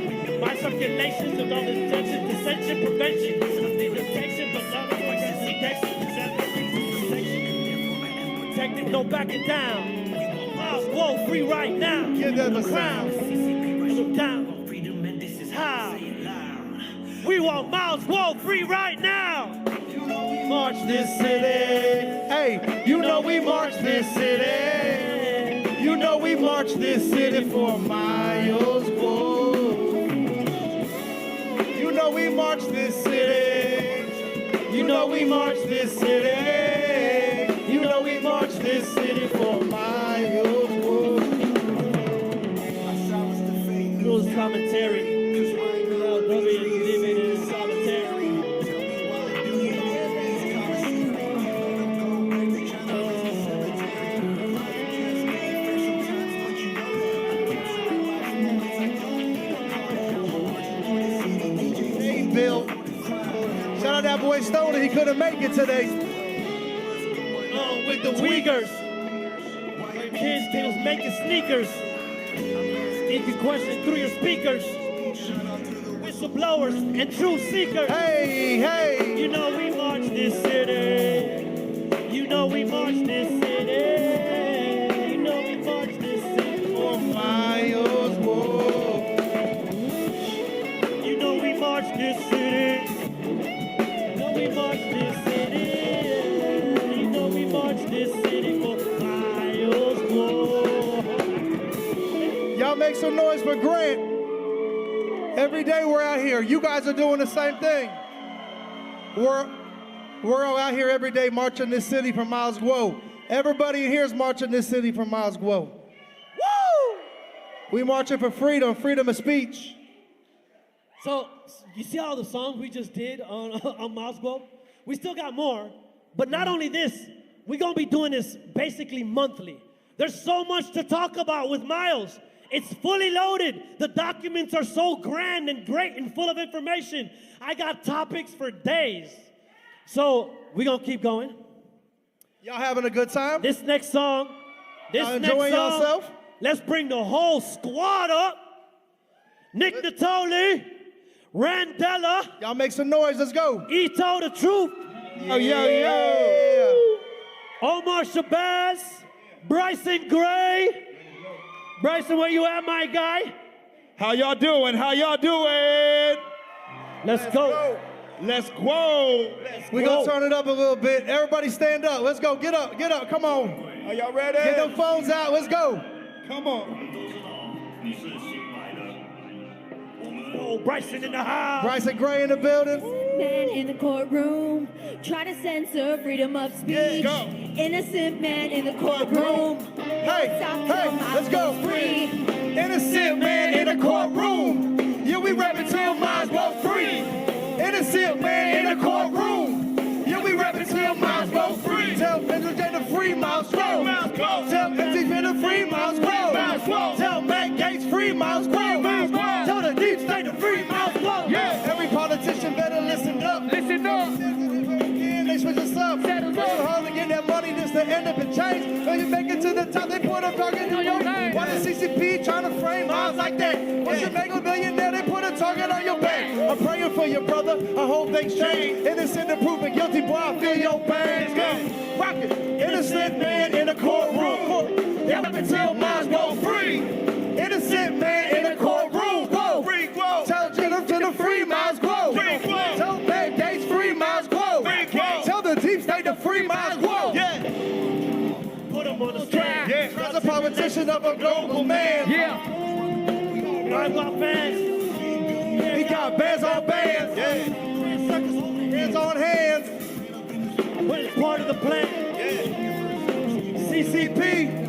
my circulations of all the tension, dissension, prevention, detection, but love is like protected, no backing down. Miles, whoa, free right now. Give them a crown. Look down. This is how we want Miles, whoa, free right now. March this city. Hey, you know we march this city. You know we march this city for miles. Whoa. You know we march this city. You know we march this city. You know we march this city for miles. Whoa. News commentary. Living in solitary. Bill. Shout out that boy Stoner, he couldn't make it today. With the Uyghurs. Kids kills making sneakers. If you question through your speakers. Whistleblowers and truth seekers. Hey, hey. You know we march this city. You know we march this city. You know we march this city for miles. Whoa. You know we march this city. You know we march this city. You know we march this city for miles. Whoa. Y'all make some noise for Grant. Every day we're out here. You guys are doing the same thing. We're all out here every day marching this city for Miles Guo. Everybody in here is marching this city for Miles Guo. Woo! We marching for freedom, freedom of speech. So, you see all the songs we just did on Miles Guo? We still got more, but not only this, we're gonna be doing this basically monthly. There's so much to talk about with Miles. It's fully loaded. The documents are so grand and great and full of information. I got topics for days. So we're going to keep going. Y'all having a good time? This next song, enjoying yourself? Let's bring the whole squad up. Nick Natoli, Randella. Y'all make some noise, let's go. Ito the Truth. Yo, yo, yo. Omar Shabazz, Bryson Gray. Bryson, where you at, my guy? How y'all doing? How y'all doing? Let's go. Let's go. We're going to turn it up a little bit. Everybody stand up. Let's go. Get up. Get up. Come on. Are y'all ready? Get them phones out. Let's go. Come on. Oh, Bryson in the house. Bryson Gray in the building. Man in the courtroom, try to censor freedom of speech. Go. Innocent man in the courtroom. Hey, let's go. Innocent man in the courtroom. Yeah, we rapping till minds go free. Innocent man in the courtroom. Yeah, we rapping till minds go free. Tell Benjamin to free Miles Grow. Tell MTV to free Miles Grow. Tell Matt Gates free Miles Grow. Tell the deep state to free Miles Grow. Yeah, every politician better listen up. Listen up. They switch us up. Settle so hard to get that money just to end up in change. When you make it to the top, they put a target on your name. Why the CCP trying to frame odds like that? Once you make a millionaire, they put a target on your back. I'm praying for you, brother. I hope things change. Innocent and proven guilty, boy, I feel your pain. Go, rock it. Innocent man in the courtroom. Yeah, until minds go free. Innocent man in the courtroom. Whoa. Free, whoa. Tell Jennifer to free minds grow. Tell Matt Gates free minds grow. Tell the deep state to free minds grow. Yeah. Put him on the track. Yeah. As a politician of a global man. Yeah. Rise our fans. He got bands on bands. Yeah. Hands on hands. But it's part of the plan. Yeah. CCP.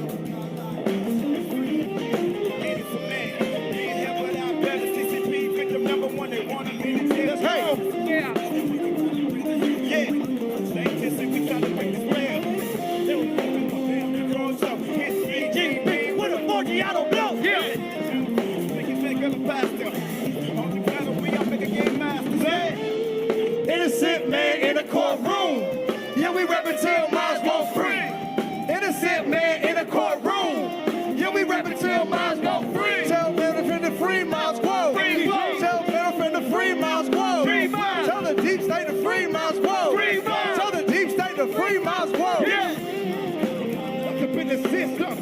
Innocent man in the courtroom. Yeah, we rapping till minds go free. Innocent man in the courtroom. Yeah, we rapping till minds go free. Tell Benefit to free Miles Grow. Tell Benefit to free Miles Grow. Tell the deep state to free Miles Grow. Tell the deep state to free Miles Grow. Yeah. Look up in the system.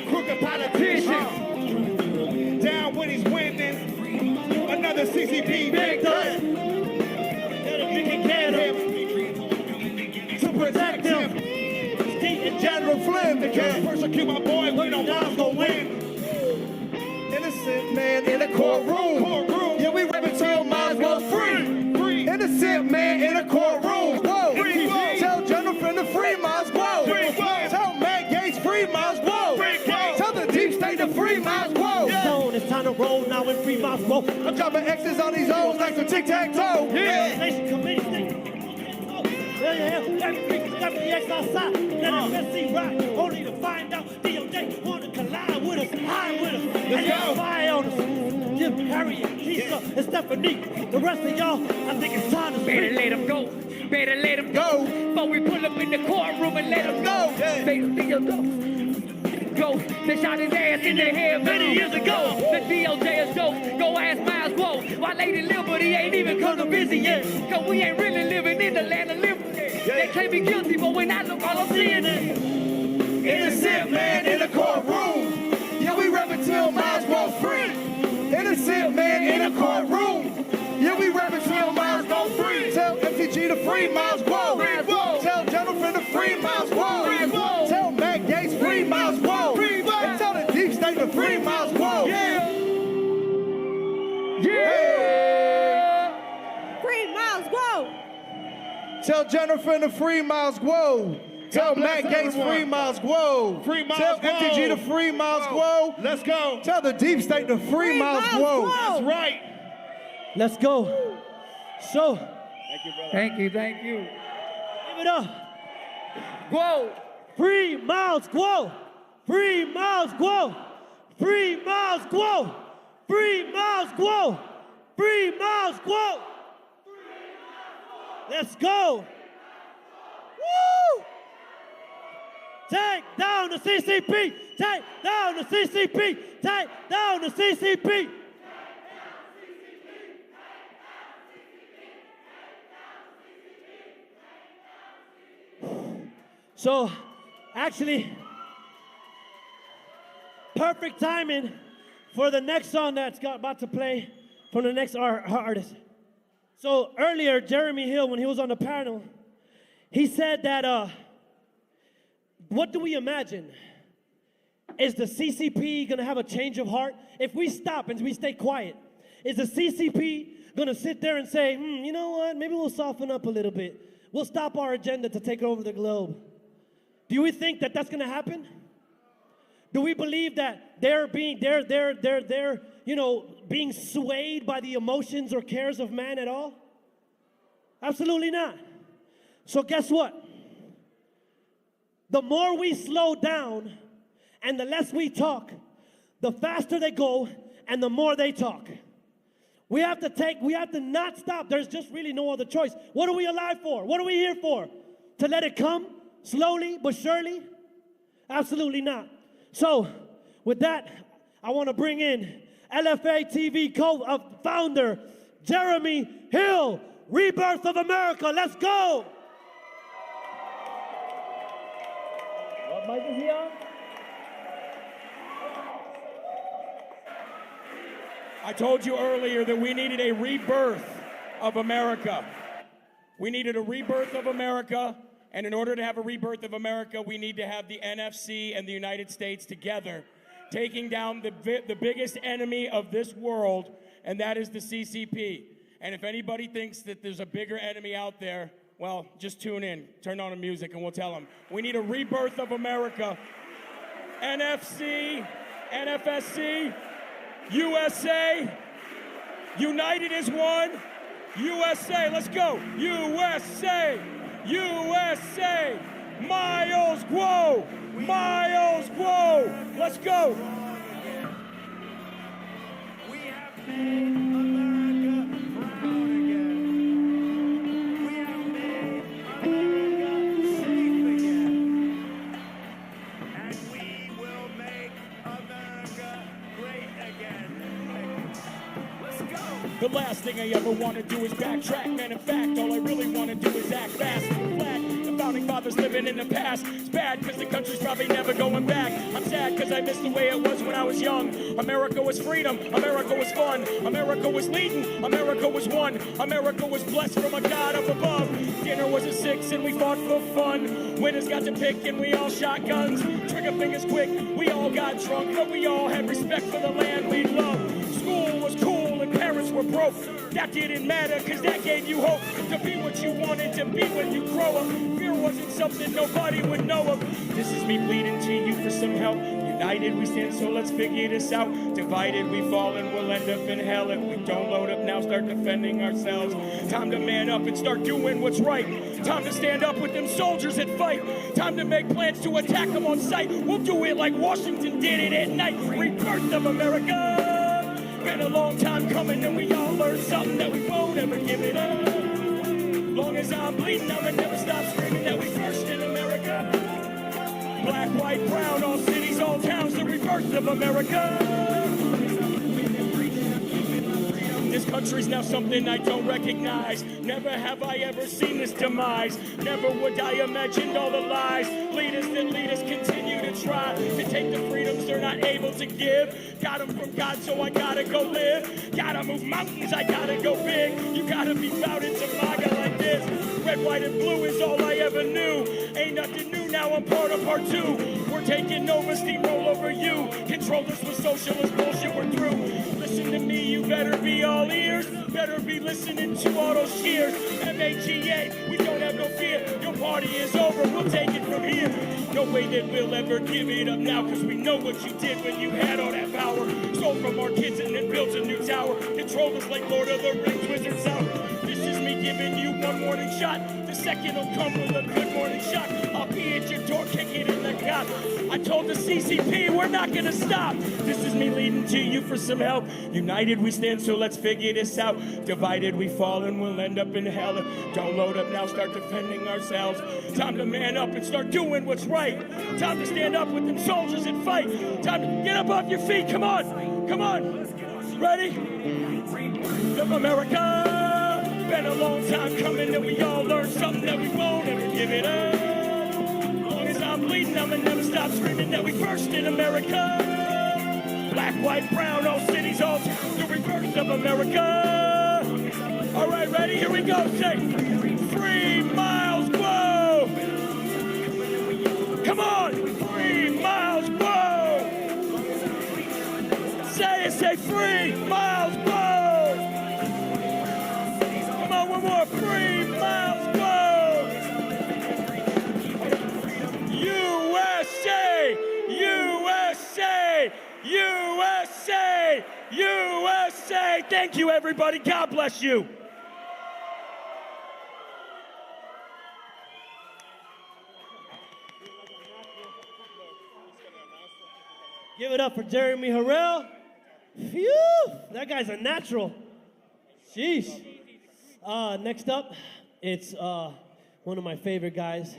Crooked politician. Down when he's winning. Another CCP victim. To protect him. Steve and General Flynn. They can't persecute my boy. We know Miles gon' win. Innocent man in the courtroom. Yeah, we rapping till Miles goes free. Innocent man in the courtroom. Whoa. Tell General Flynn to free Miles Grow. Tell Matt Gates free Miles Grow. Tell the deep state to free Miles Grow. It's time to roll now and free Miles Grow. I'm dropping X's on these O's like some tic-tac-toe. Yeah. Nation committee. Got the X outside. NFSC right. Only to find out DOJ wanna collide with us, hide with us, and y'all spy on us. Jim, Harriet, Lisa, and Stephanie. The rest of y'all, I think it's time to speak. Better let them go. Better let them go. Before we pull up in the courtroom and let them go. Go. They shot his ass in the head many years ago. The DOJ is dope. Go ask Miles Grow. Why Lady Liberty ain't even come to visit yet? Cause we ain't really living in the land of liberty. They claim me guilty, but when I look, all I'm seeing is innocent man in the courtroom. Yeah, we rapping till Miles go free. Innocent man in the courtroom. Yeah, we rapping till Miles go free. Tell MTG to free Miles Grow. Tell Jennifer to free Miles Grow. Tell Matt Gates free Miles Grow. And tell the deep state to free Miles Grow. Yeah. Free Miles Grow. Tell Jennifer to free Miles Grow. Tell Matt Gates free Miles Grow. Tell MTG to free Miles Grow. Let's go. Tell the deep state to free Miles Grow. That's right. Let's go. So. Thank you, brother. Thank you. Give it up. Grow. Free Miles Grow. Free Miles Grow. Free Miles Grow. Free Miles Grow. Free Miles Grow. Let's go. Woo! Take down the CCP. Take down the CCP. Take down the CCP. So, actually, perfect timing for the next song that's about to play from the next artist. So earlier, Jeremy Hill, when he was on the panel, he said that, what do we imagine? Is the CCP going to have a change of heart? If we stop and we stay quiet, is the CCP going to sit there and say, you know what, maybe we'll soften up a little bit. We'll stop our agenda to take over the globe. Do we think that that's going to happen? Do we believe that they're being swayed by the emotions or cares of man at all? Absolutely not. So guess what? The more we slow down and the less we talk, the faster they go and the more they talk. We have to not stop. There's just really no other choice. What are we alive for? What are we here for? To let it come slowly but surely? Absolutely not. So, with that, I want to bring in LFA TV founder Jeremy Hill, Rebirth of America. Let's go. What mic is he on? I told you earlier that we needed a rebirth of America. We needed a rebirth of America, and in order to have a rebirth of America, we need to have the NFC and the United States together, taking down the biggest enemy of this world, and that is the CCP. And if anybody thinks that there's a bigger enemy out there, well, just tune in, turn on the music, and we'll tell them. We need a rebirth of America. NFC, NFSC, USA, united as one. USA, let's go. USA, USA, Miles Guo, Miles Guo, let's go. We have made America proud again. We have made America safe again. And we will make America great again. Let's go. The last thing I ever want to do is backtrack. Man, in fact, all I really want to do is act fast and flat. The founding fathers living in the past. It's bad because the country's probably never going back. I'm sad because I missed the way it was when I was young. America was freedom. America was fun. America was leading. America was one. America was blessed from a God up above. Dinner was at 6 and we fought for fun. Winners got to pick and we all shot guns. Trigger fingers quick. We all got drunk, but we all had respect for the land we love. School was cool and parents were broke. That didn't matter because that gave you hope to be what you wanted to be when you grow up. Fear wasn't something nobody would know of. This is me pleading to you for some help. United we stand, so let's figure this out. Divided we fall and we'll end up in hell. If we don't load up now, start defending ourselves. Time to man up and start doing what's right. Time to stand up with them soldiers that fight. Time to make plans to attack them on sight. We'll do it like Washington did it at night. Rebirth of America. Been a long time coming and we all learned something that we won't ever give it up. Long as I'm bleeding, I'ma never stop screaming that we first in America. Black, white, brown, all cities, all towns, the rebirth of America. This country's now something I don't recognize. Never have I ever seen this demise. Never would I imagined all the lies. Leaders that lead us continue to try to take the freedoms they're not able to give. Got them from God, so I gotta go live. Gotta move mountains, I gotta go big. You gotta be proud into MAGA like this. Red, white, and blue is all I ever knew. Ain't nothing new, now I'm part of part 2. We're taking over, steamroll over you. Control us with socialist bullshit, we're through. Listen to me, you better be all ears. Better be listening to all those cheers. MAGA, we don't have no fear. Your party is over, we'll take it from here. No way that we'll ever give it up now, cause we know what you did when you had all that power. Stole from our kids and then built a new tower. Controlled us like Lord of the Rings, wizards out. This is me giving you one morning shot. The second will come with a good morning shot. I'll be at your door kicking in the cop. I told the CCP we're not gonna stop. This is me leading to you for some help. United we stand, so let's figure this out. Divided we fall and we'll end up in hell. Don't load up now, start defending ourselves. Time to man up and start doing what's right. Time to stand up with them soldiers and fight. Time to get up off your feet, come on, come on. Ready? Of America. Been a long time coming and we all learned something that we won't ever give it up. Long as I'm bleeding, I'ma never stop screaming that we first in America. Black, white, brown, all cities, all towns, the rebirth of America. All right, ready? Here we go. Say, free Miles, whoa! Come on, free Miles, whoa! Say it, say free Miles, whoa! Come on, one more, free Miles, whoa! USA, USA, USA, USA! Thank you, everybody. God bless you. Give it up for Jeremy Harrell. Phew, that guy's a natural. Sheesh. Next up, it's one of my favorite guys.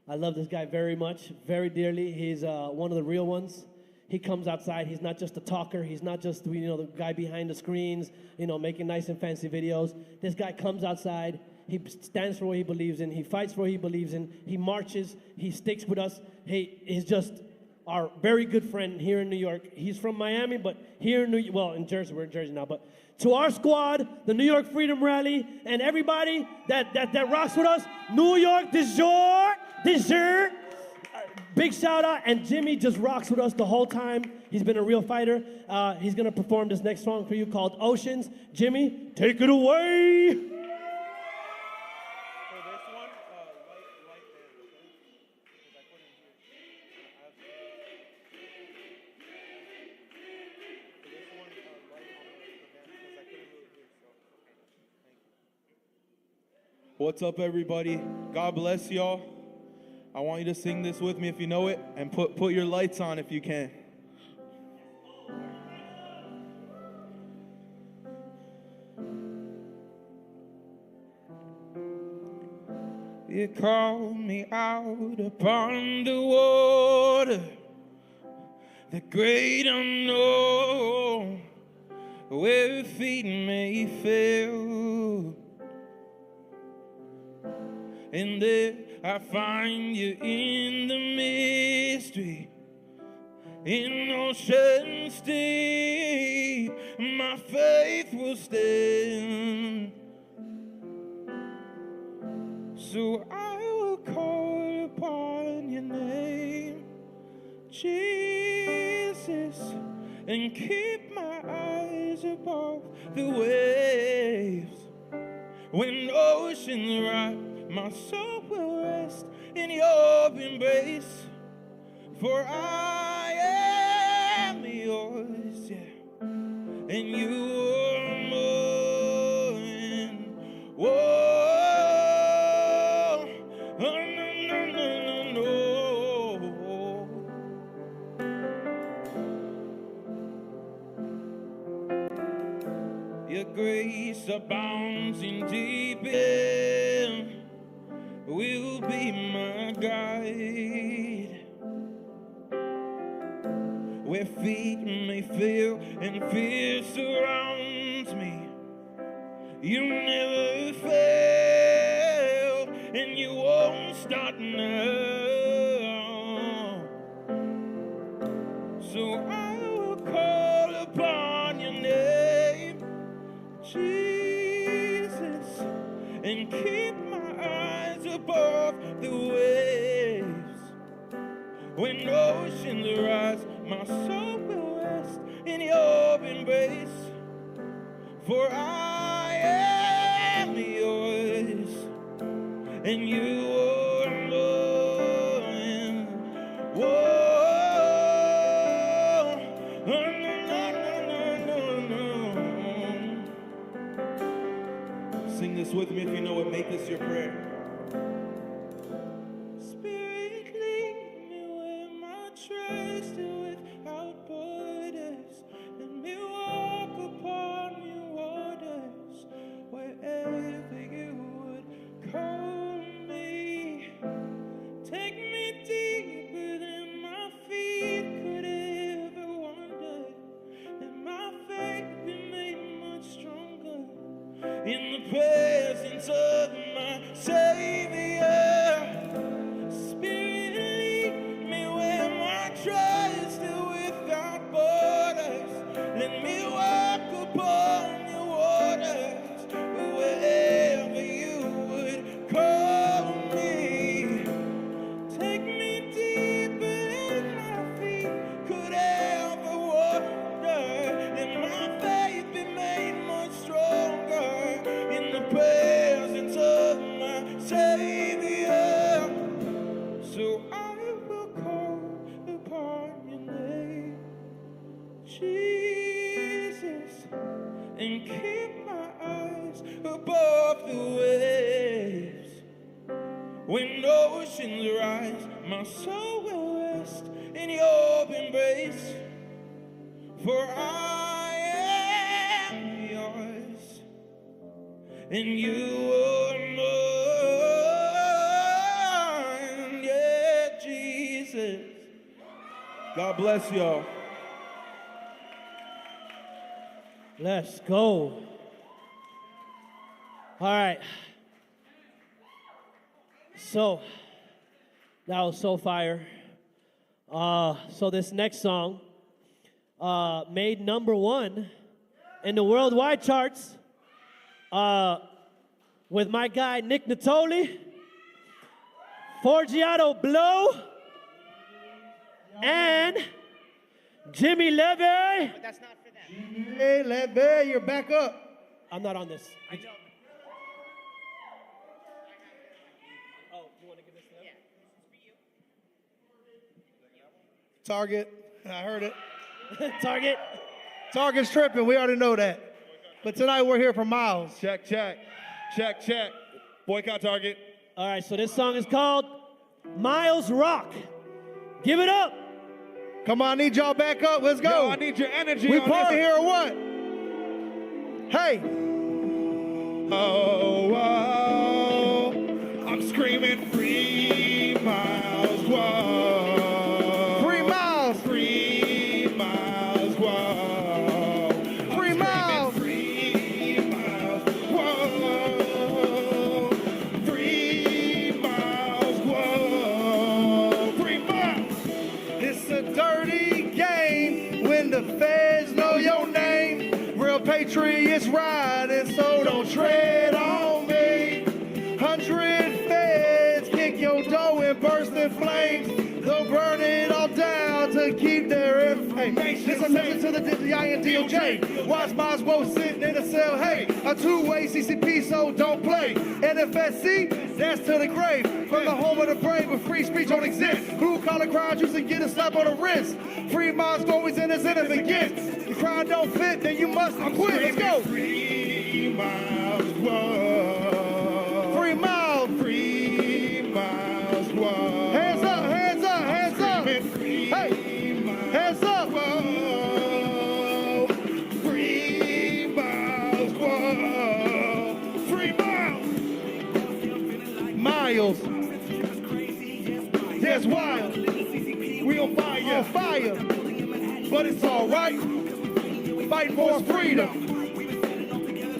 I love this guy very much, very dearly. He's one of the real ones. He comes outside. He's not just a talker. He's not just the guy behind the screens, making nice and fancy videos. This guy comes outside. He stands for what he believes in. He fights for what he believes in. He marches. He sticks with us. He's just our very good friend here in New York. He's from Miami, but here in in Jersey. We're in Jersey now. But to our squad, the New York Freedom Rally, and everybody that rocks with us, New York, this year. Big shout out, and Jimmy just rocks with us the whole time. He's been a real fighter. He's gonna perform this next song for you called Oceans. Jimmy, take it away. What's up, everybody? God bless y'all. I want you to sing this with me if you know it, and put your lights on if you can. You called me out upon the water, the great unknown, where feet may fail. And there I find you in the mystery, in oceans deep, my faith will stand. So I will call upon your name, Jesus, and keep my eyes above the waves. When oceans rise, my soul will rest in your embrace, for I am yours, yeah, and you are mine. Whoa, oh, no. Your grace abounds in deep end, will be my guide. Where feet may fail and fear surrounds me, you never fail, and you won't stop now. So I will call upon your name, Jesus, and keep my eyes above the waves. When oceans rise, my soul will rest in your embrace, for I am yours, and you are mine. Whoa, no. Sing this with me if you know it. Make this your prayer. Spirit, lead me where my trust is without borders. Let me walk upon your waters, wherever you would call me. Take me deeper than my feet could ever wander. Let my faith be made much stronger in the presence of my Savior. Spirit, lead me where my trust is without borders. Let me walk upon your waters, Jesus, and keep my eyes above the waves. When oceans rise, my soul will rest in your embrace. For I am yours, and you are mine. Yeah, Jesus. God bless y'all. Let's go. All right. So, that was so fire. So this next song made #1 in the worldwide charts with my guy Nick Natoli, Forgiato Blow, and Jimmy Levy. But that's not for them. Hey, Levy, you're back up. I'm not on this. I know. Oh, you want to give this to them? Yeah, this is for you. Target, I heard it. Target. Target's tripping, we already know that. But tonight we're here for Miles. Check, check. Check, check. Boycott Target. All right, so this song is called Miles Rock. Give it up. Come on, I need y'all back up. Let's go. Yo, I need your energy. We on party this. here or what? Hey. Oh, oh, I'm screaming free Miles. Whoa. Free Miles. Free Miles. Whoa. Free Miles. Free Miles. Whoa. Free Miles. Whoa. Free Miles. It's a dirty game when the feds know your name. Real patriots riding, so don't tread on me. 100 feds kick your door and burst in flames. They'll burn it all down to keep their information. This a message to the DI and DOJ. Watch Moswell sitting in a cell. Hey, a two-way CCP, so don't play. NFSC, that's to the grave. From the home of the brave, where free speech don't exist. Blue-collar crimes used to get a slap on the wrist. Free minds always innocent and begins. The crime don't fit, then you must quit. Let's go. Free Miles. Whoa. Free Miles. Free Miles. Whoa. Hands up, hands up, hands up. Hey, hands up. Whoa. Free Miles. Whoa. Free Miles. Miles. Yes, wild. We on fire. On fire. But it's all right. Fight for freedom.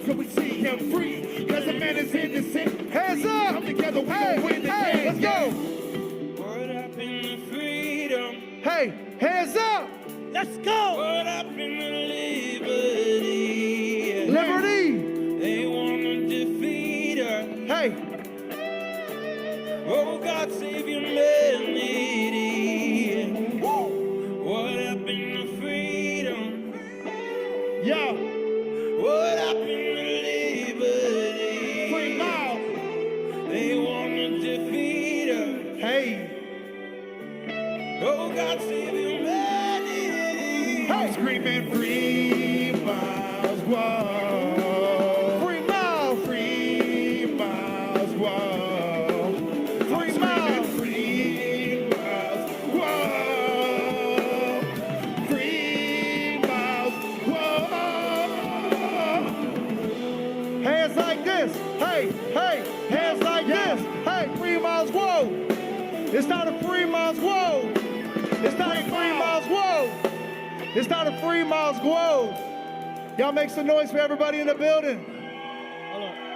So we see him free. Cause the man is innocent. Hands up. Come together, we Hey, win the hey, game. let's go. What happened to freedom? Hey, hands up. Let's go. What happened to liberty? Liberty. They wanna defeat us. Hey. Oh, God save humanity. What happened to freedom? Yeah. What happened to liberty? Free Miles. They wanna defeat us. Hey. Oh, God save humanity. Hey. Screaming free Miles. Whoa. Free Miles. Free Miles. Whoa. Free Miles. Free Miles. Whoa. Free Miles. Whoa. Hands like this. Hey, hey. Hands like this. Hey, 3 miles. Whoa. It's not a 3 miles. Whoa. It's not a 3 miles. Whoa. It's not a 3 miles. Whoa. Y'all make some noise for everybody in the building.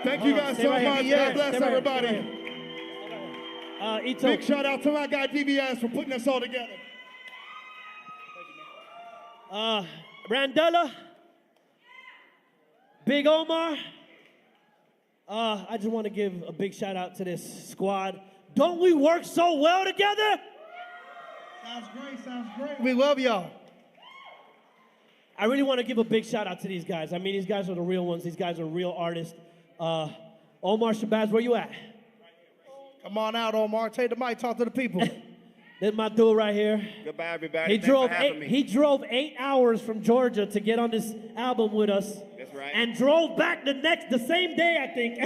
Thank you guys so much. God bless everybody. Ito. Big shout out to my guy DBS for putting us all together. Randella, Big Omar. I just want to give a big shout out to this squad. Don't we work so well together? Sounds great. Sounds great. We love y'all. I really want to give a big shout out to these guys. I mean, these guys are the real ones. These guys are real artists. Omar Shabazz, where you at? Come on out, Omar. Take the mic. Talk to the people. This is my dude right here. Goodbye, everybody. He Thanks for drove having me. 8 hours from Georgia to get on this album with us. That's right. And drove back the same day, I think.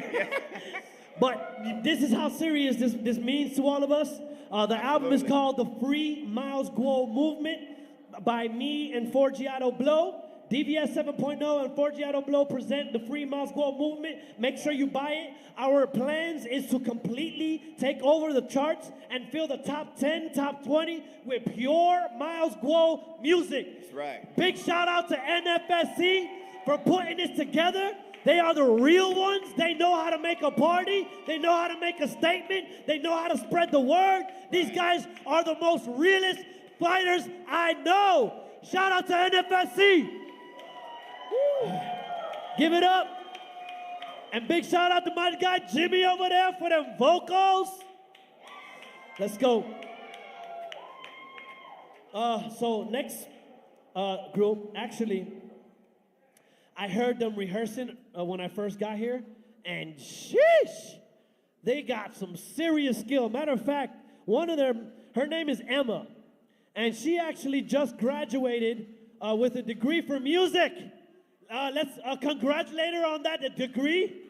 But this is how serious this means to all of us. The album is called The Free Miles Guo Movement by me and Forgiato Blow. DVS 7.0 and Forgiato Blow present the Free Miles Guo Movement. Make sure you buy it. Our plans is to completely take over the charts and fill the top 10, top 20 with pure Miles Guo music. That's right. Big shout out to NFSC for putting this together. They are the real ones. They know how to make a party. They know how to make a statement. They know how to spread the word. These guys are the most realest fighters I know. Shout out to NFSC. Woo. Give it up. And big shout out to my guy Jimmy over there for them vocals. Let's go. So next group, actually, I heard them rehearsing when I first got here, and sheesh, they got some serious skill. Matter of fact, one of them, her name is Emma, and she actually just graduated with a degree for music. Let's congratulate her on that degree.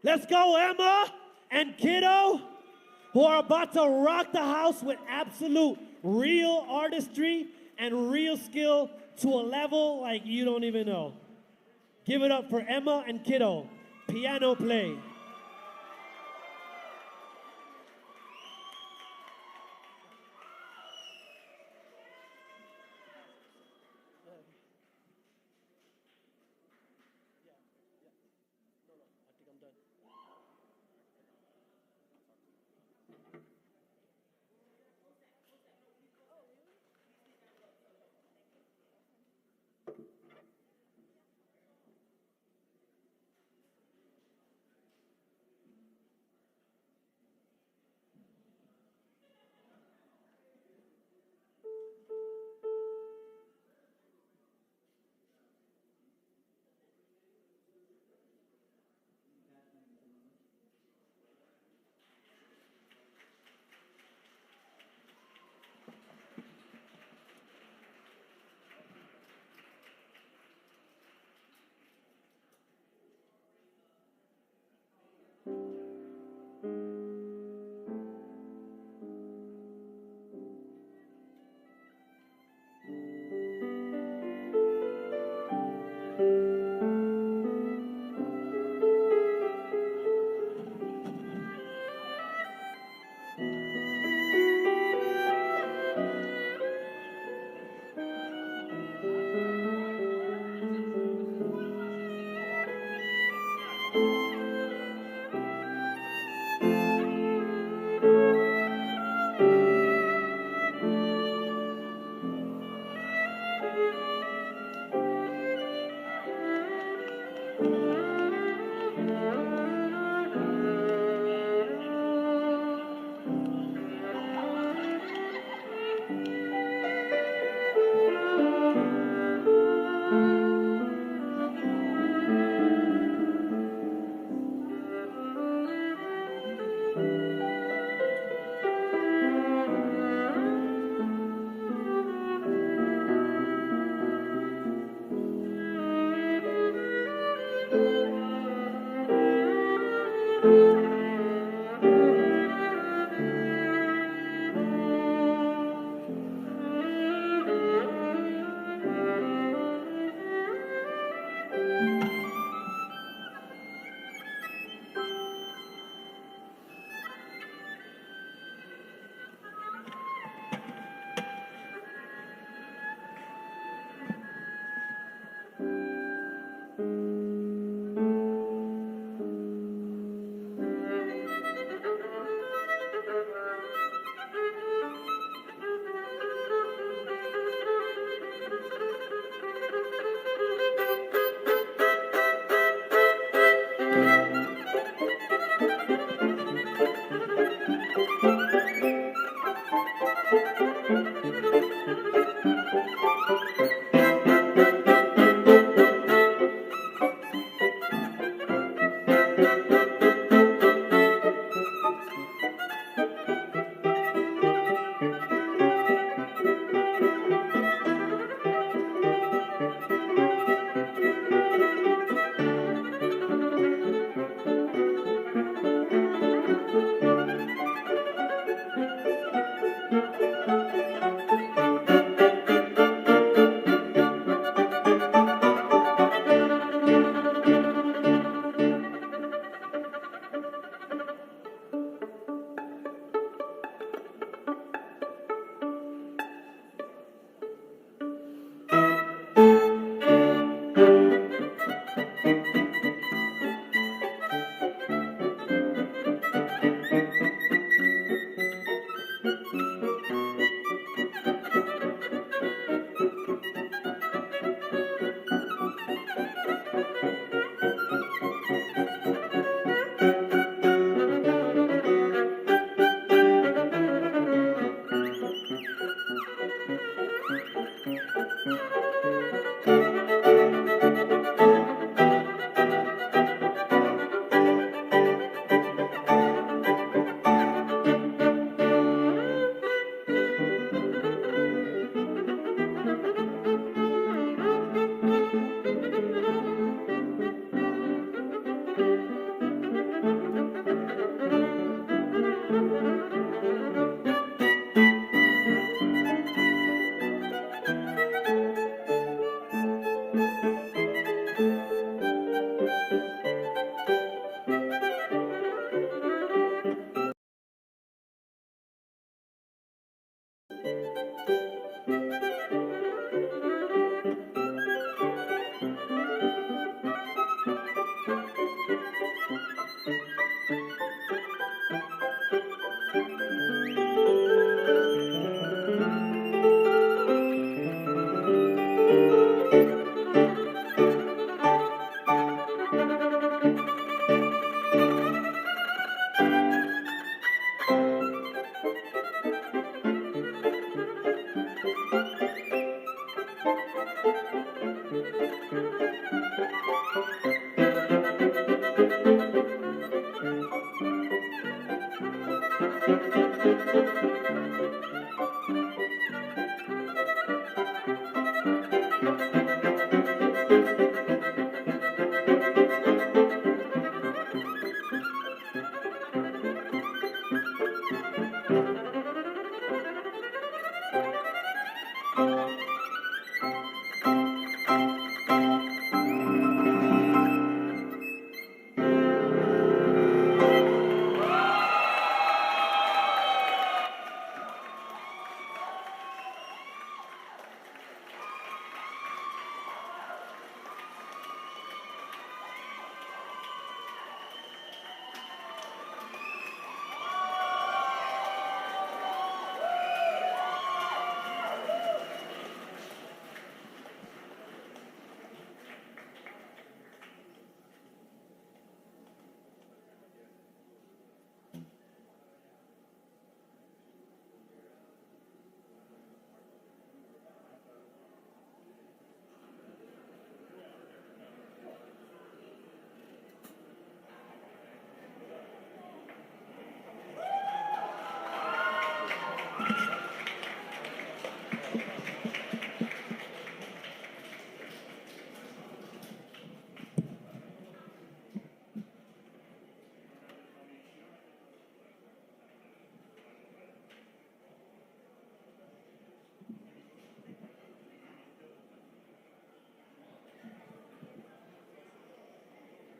Let's go, Emma and Kiddo, who are about to rock the house with absolute real artistry and real skill to a level like you don't even know. Give it up for Emma and Kiddo. Piano play.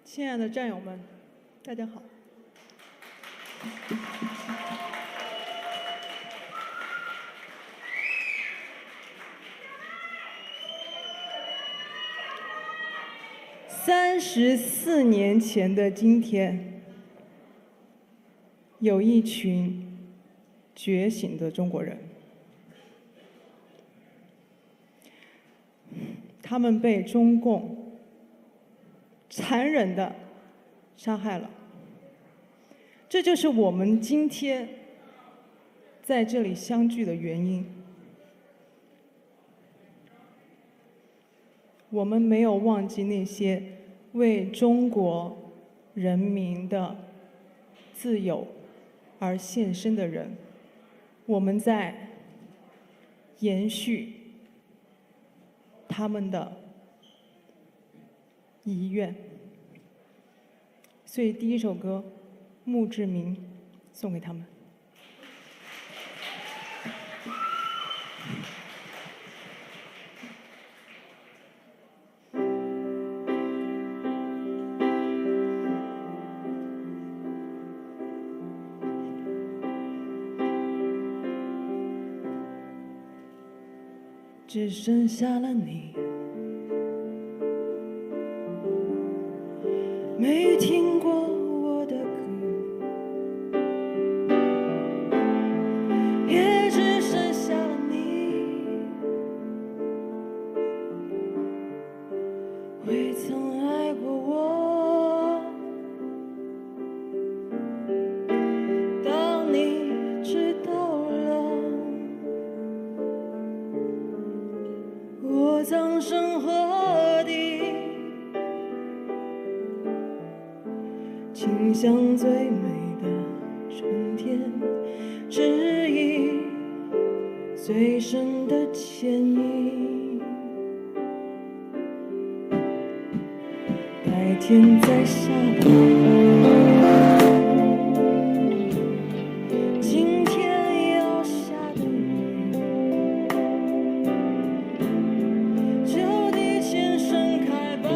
亲爱的战友们，大家好。34年前的今天，有一群觉醒的中国人，他们被中共残忍地杀害了。这就是我们今天在这里相聚的原因。我们没有忘记那些为中国人民的自由而献身的人，我们在延续他们的遗愿。所以第一首歌《墓志铭》送给他们。只剩下了你，没听过我的歌，也只剩下了你，躲藏生活地，倾向最美的春天，指引最深的牵引。白天在下暴雨，今天要下的雨，就地前盛开吧，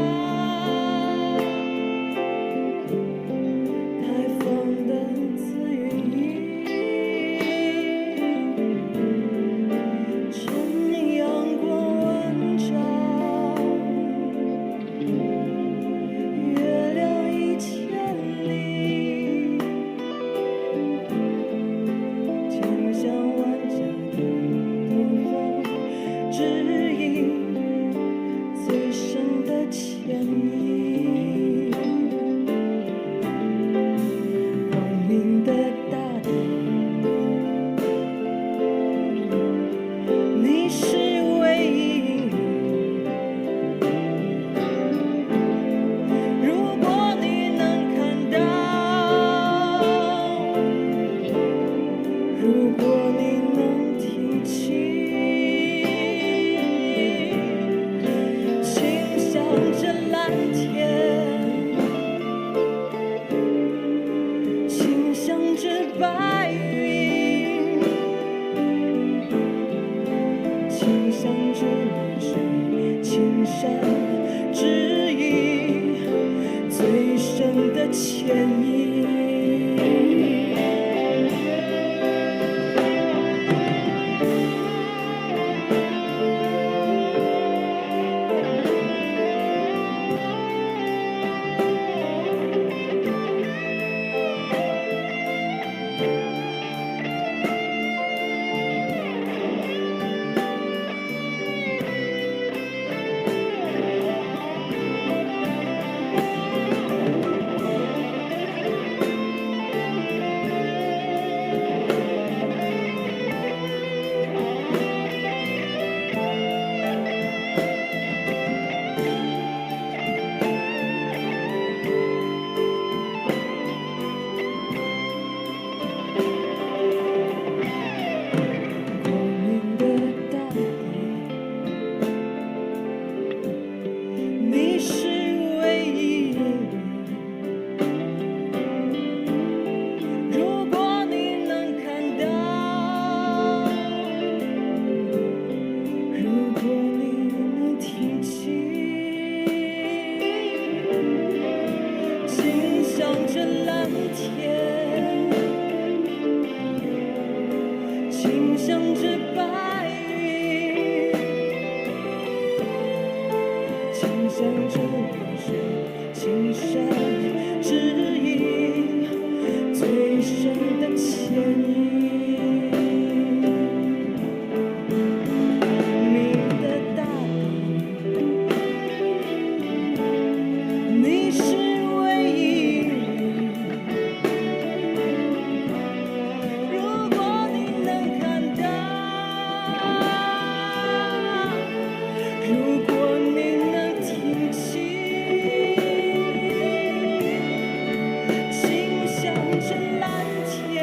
开放的自语，趁阳光温照，月亮一千里，天上万家的灯火，指引最深的牵引。光明的大地，你是唯一。如果你能看到，如果你能听清，倾向着蓝天，倾向着白云，倾向着流水，青山指引最深的牵引。光明的大地，你是唯一。如果你能看到，如果你能听清，倾向着蓝天，倾向着白云，倾向着流水，青山指引最深的牵引。明的大地，你是唯一。如果你能看到，如果你能听清，倾向着蓝天，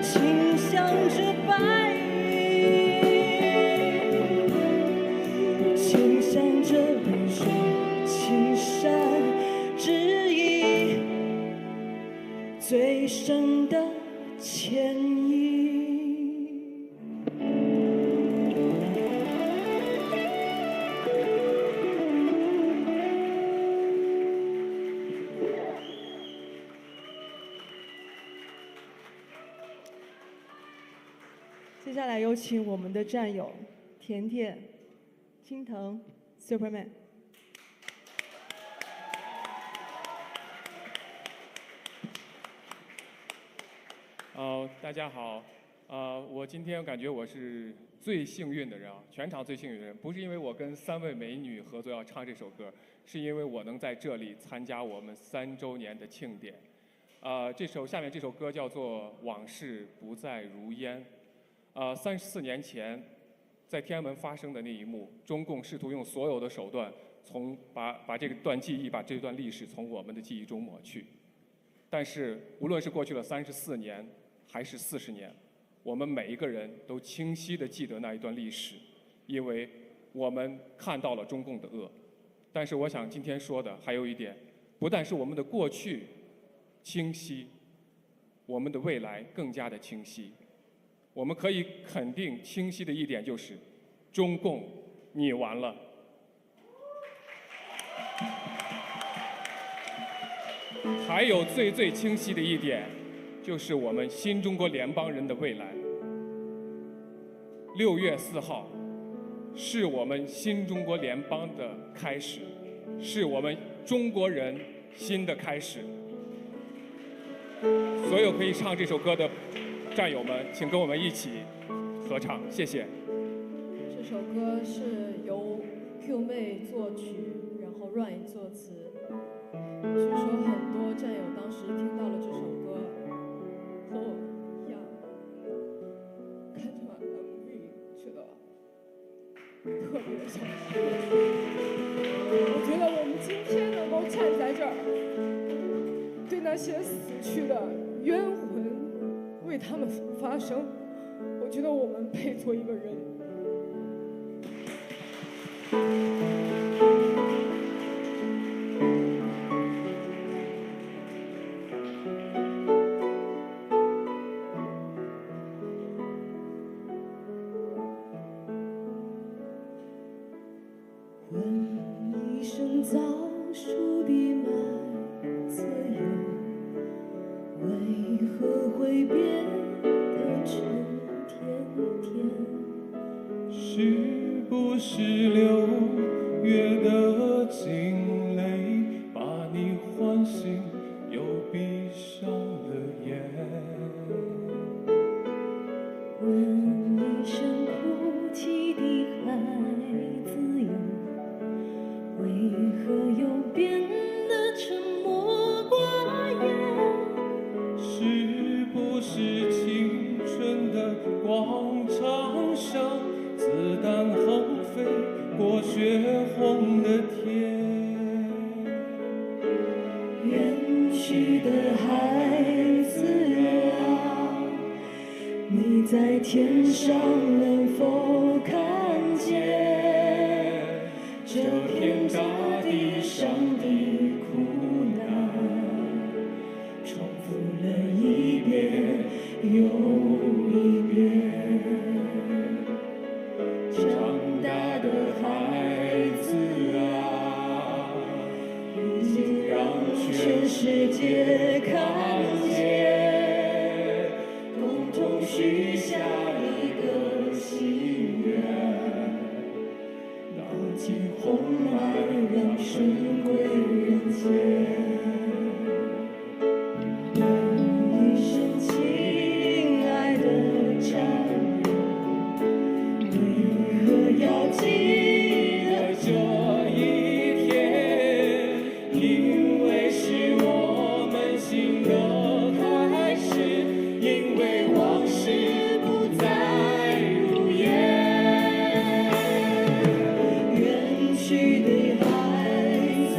倾向着白云，倾向着流水，青山指引最深的牵引。接下来有请我们的战友甜甜、青藤、Superman。大家好，我今天感觉我是最幸运的人啊，全场最幸运的人，不是因为我跟3位美女合作要唱这首歌，是因为我能在这里参加我们3周年的庆典。下面这首歌叫做《往事不再如烟》。34年前，在天安门发生的那一幕，中共试图用所有的手段把这段记忆、把这段历史从我们的记忆中抹去。但是无论是过去了34年，还是40年，我们每一个人都清晰地记得那一段历史，因为我们看到了中共的恶。但是我想今天说的还有一点，不但是我们的过去清晰，我们的未来更加的清晰。我们可以肯定清晰的一点就是，中共，你完了。还有最清晰的一点，就是我们新中国联邦人的未来。6月4号，是我们新中国联邦的开始，是我们中国人新的开始。所有可以唱这首歌的战友们，请跟我们一起合唱，谢谢。这首歌是由 Q 妹作曲，然后 Ryan 作词。据说很多战友当时听到了这首歌，和我一样，看着 MV 觉得特别的想哭。我觉得我们今天能够站在这儿，对那些死去的冤魂为他们发声，我觉得我们配做一个人。问一声早熟的麦子油，为何会变得成甜甜？是不是6月的惊雷把你唤醒，又闭上了眼？问一声哭泣的孩子哟，为何又变得沉默寡言？是不是青春的广场上，子弹横飞过血红的天？远去的孩子啊，你在天上能否看见这片大地上的苦难，重复了一遍又一遍。长大的孩子啊，已经让全世界看见，共同许下一个心愿，荡尽红海，让神归人间。问一声亲爱的战友，为何要记得这一天？因为是我们新的开始，因为往事不再如烟。远去的孩子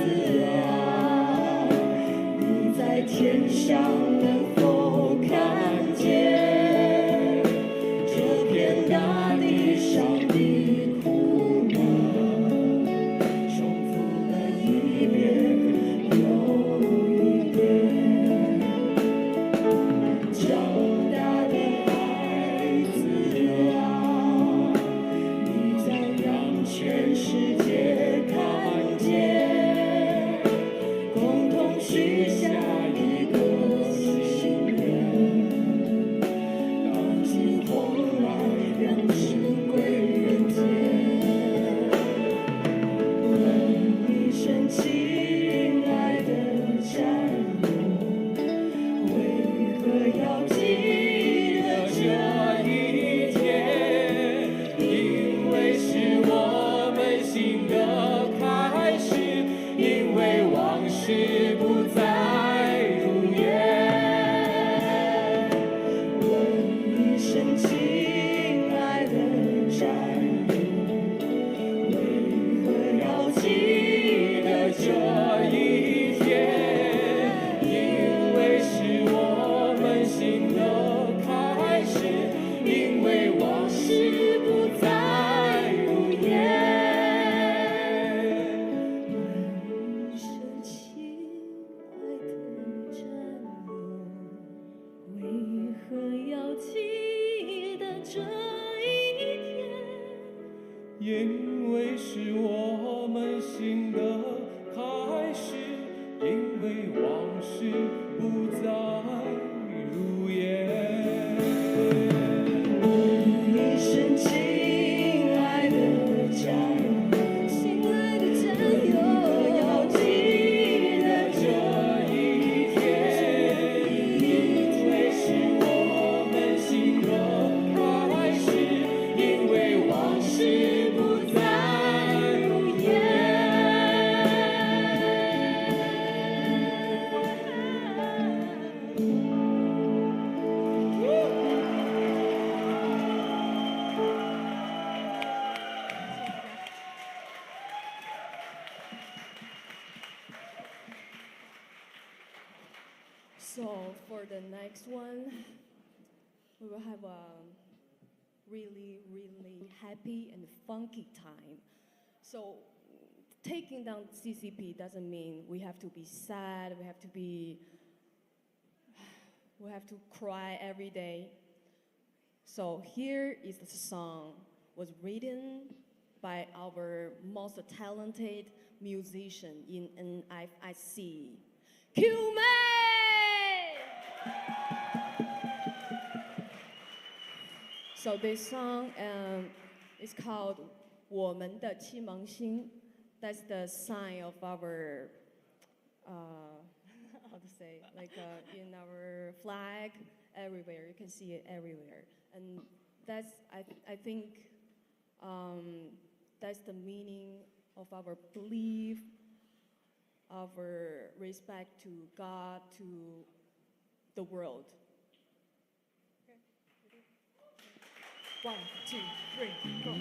因为是我们新的开始，因为往事不再如烟。一生亲爱的家人，亲爱的战友，要记得这一天，因为是我们新的开始，因为往事不再如烟。So for the next one, we will have a really, really happy and funky time. So taking down CCP doesn't mean we have to be sad, we have to cry every day. So here is the song, was written by our most talented musician in NFSC, Q May! So this song is called 我们的启蒙心. That's the sign of our, how to say, like in our flag, everywhere. You can see it everywhere. And that's, I think, that's the meaning of our belief, our respect to God, to the world. 1, 2, 3, go.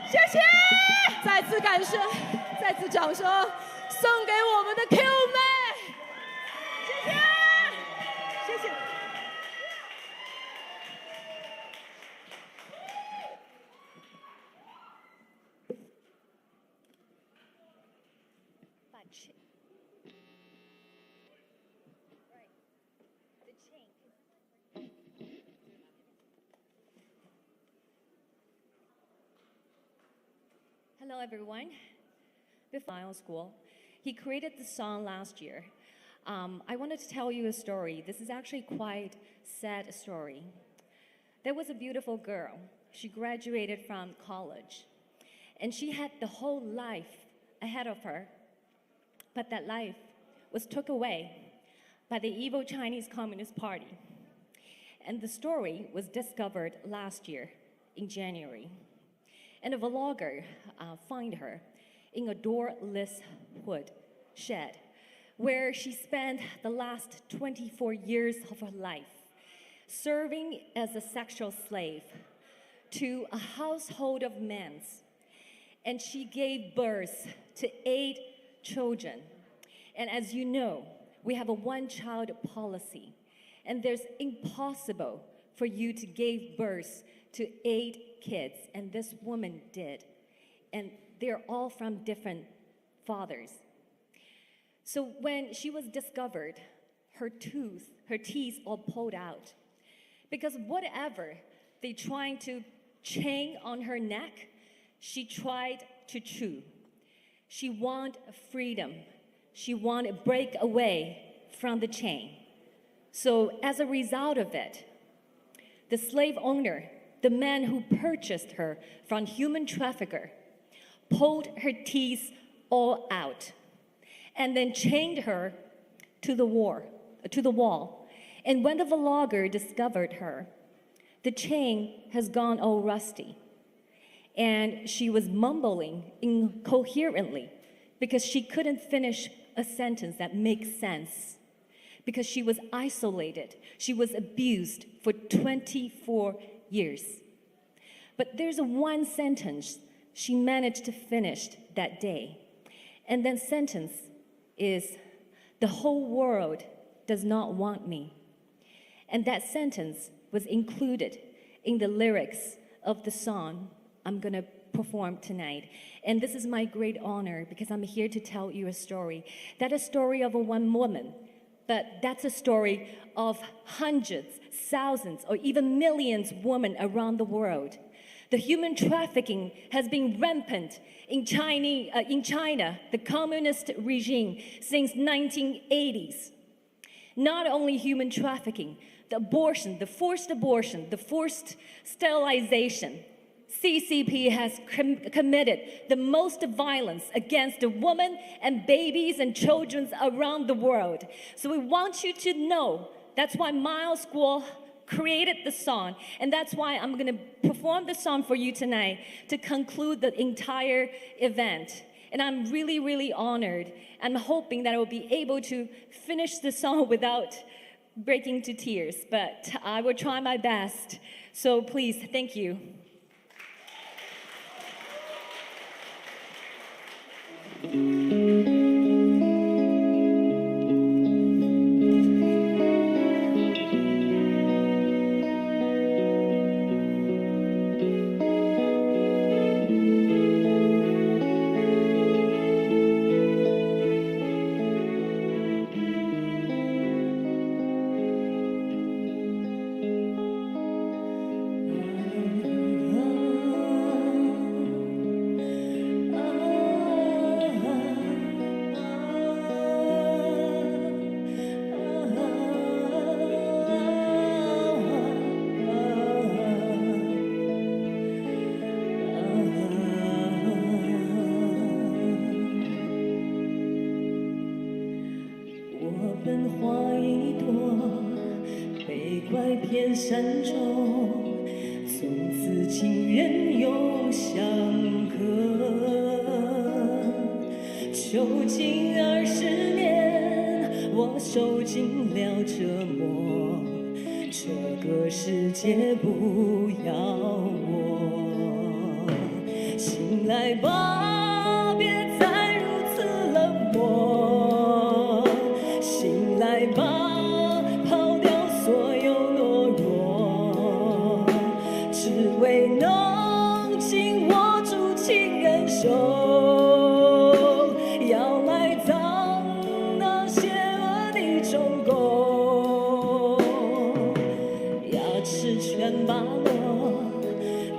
谢谢，再次感谢，再次掌声送给我们的 Q 妹，谢谢，谢谢。Hello, everyone. Before Miles School, he created the song last year. I wanted to tell you a story. This is actually quite sad story. There was a beautiful girl. She graduated from college, and she had the whole life ahead of her. But that life was took away by the evil Chinese Communist Party. And the story was discovered last year in January. And a vlogger found her in a doorless wood shed where she spent the last 24 years of her life serving as a sexual slave to a household of men. And she gave birth to 8 children. And as you know, we have a one-child policy, and there's impossible for you to give birth to 8 kids, and this woman did. And they're all from different fathers. So when she was discovered, her teeth all pulled out. Because whatever they trying to chain on her neck, she tried to chew. She wanted freedom. She wanted to break away from the chain. So as a result of it, the slave owner, the man who purchased her from human trafficker, pulled her teeth all out and then chained her to the wall. And when the vlogger discovered her, the chain has gone all rusty. And she was mumbling incoherently because she couldn't finish a sentence that makes sense. Because she was isolated. She was abused for 24 years. But there's one sentence she managed to finish that day. And that sentence is, "The whole world does not want me." And that sentence was included in the lyrics of the song I'm gonna perform tonight. And this is my great honor because I'm here to tell you a story. That's a story of one woman, but that's a story of hundreds, thousands, or even millions of women around the world. The human trafficking has been rampant in China, the communist regime, since 1980s. Not only human trafficking, the forced sterilization. CCP has committed the most violence against the women and babies and children around the world. So we want you to know, that's why Miles School created the song, and that's why I'm going to perform the song for you tonight to conclude the entire event. And I'm really, really honored. I'm hoping that I will be able to finish the song without breaking to tears, but I will try my best. So please, thank you.山中，从此情人永相隔。囚禁20年，我受尽了折磨，这个世界不要我。醒来吧，别再如此冷漠。醒来吧，抛掉所有懦弱，只为能紧握住情人手，要埋葬那邪恶的中共。牙齿全拔落，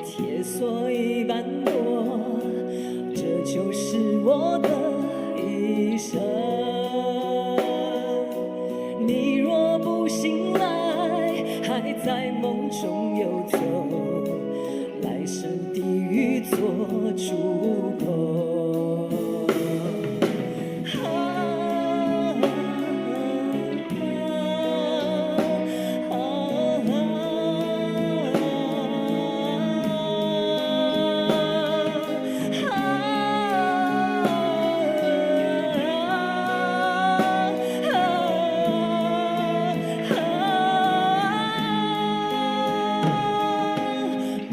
铁锁已般多，这就是我的一生。你若不醒来，还在梦中游走，来生地狱做出口。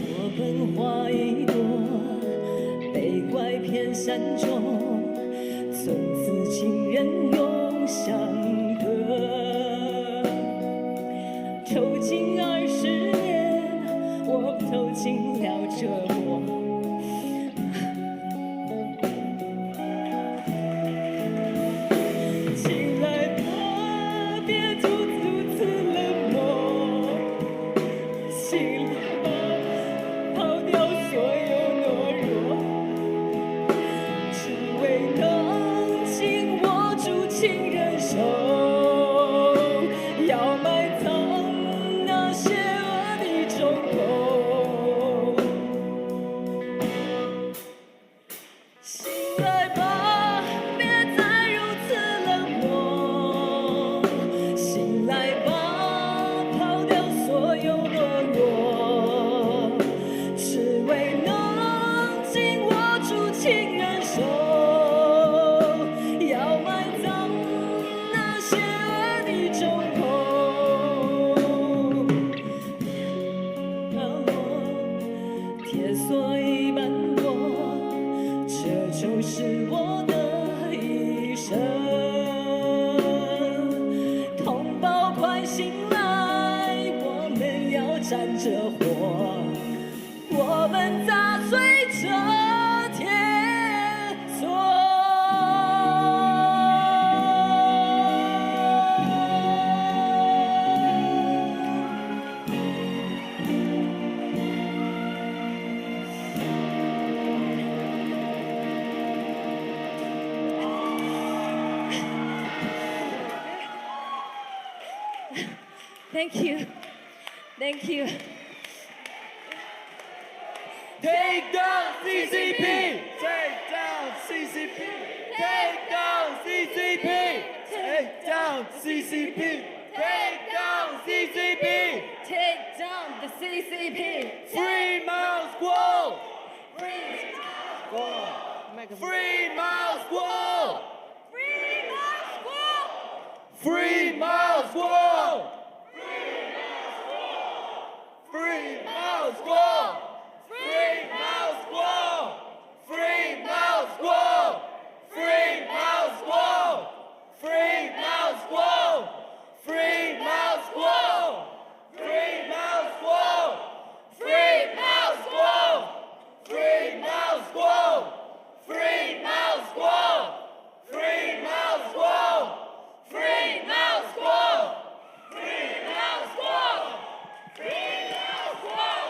我本花一朵，被拐骗山中，从此情人永相隔。囚禁20年，我透尽了折磨。醒来吧，别如此冷漠。醒来吧，抛掉所有懦弱，只为能紧握住情人手，要埋葬那邪恶的中共。醒来吧，别再如此冷漠。醒来吧，抛掉所有懦弱，只为能紧握住情人手，要埋葬那邪恶的中共。铁锁已般多，这就是我的一生。同胞快醒来，我们要站着活，我们砸碎这铁锁。Thank you. Thank you. Take down CCP! Take down CCP! Take down CCP! Take down CCP! Take down CCP! Take down the CCP. Free Mao Squad! Free Free Mao Squad! Free Mao Squad. Free Mao Squad! Free Mao Squad! Free Mao Squad! Free Mao Squad! Free Mao Squad! Free Mao Squad! Free Mao Squad! Free Mao Squad! Free Mao Squad! Free Mao Squad! Free Mao Squad! Free Mao Squad! Free Mao Squad! Free Mao Squad! Free Mao Squad!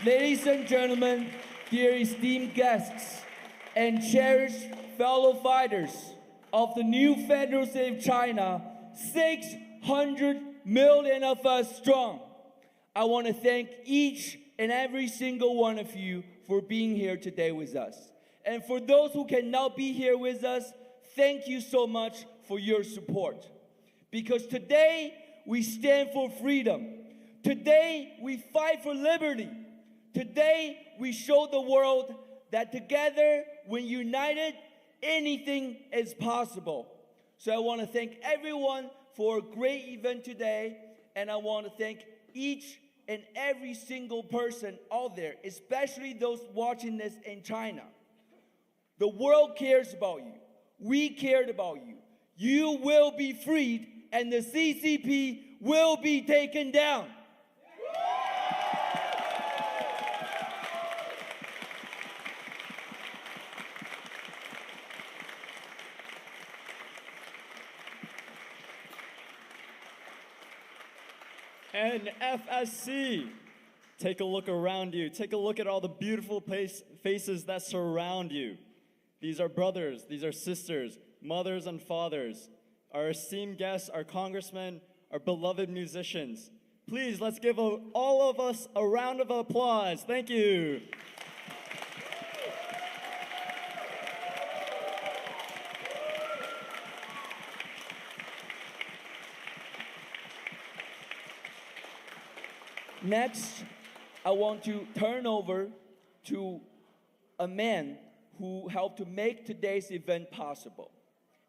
Ladies and gentlemen, dear esteemed guests, and cherished fellow fighters of the new Federal State of China, 600 million of us strong. I want to thank each and every single one of you for being here today with us. And for those who cannot be here with us, thank you so much for your support. Because today we stand for freedom. Today we fight for liberty. Today we show the world that together, when united, anything is possible. So I want to thank everyone for a great event today, and I want to thank each and every single person out there, especially those watching this in China. The world cares about you. We cared about you. You will be freed, and the CCP will be taken down. NFSC, take a look around you. Take a look at all the beautiful faces that surround you. These are brothers, these are sisters, mothers and fathers, our esteemed guests, our congressmen, our beloved musicians. Please, let's give all of us a round of applause. Thank you. Next, I want to turn over to a man who helped to make today's event possible.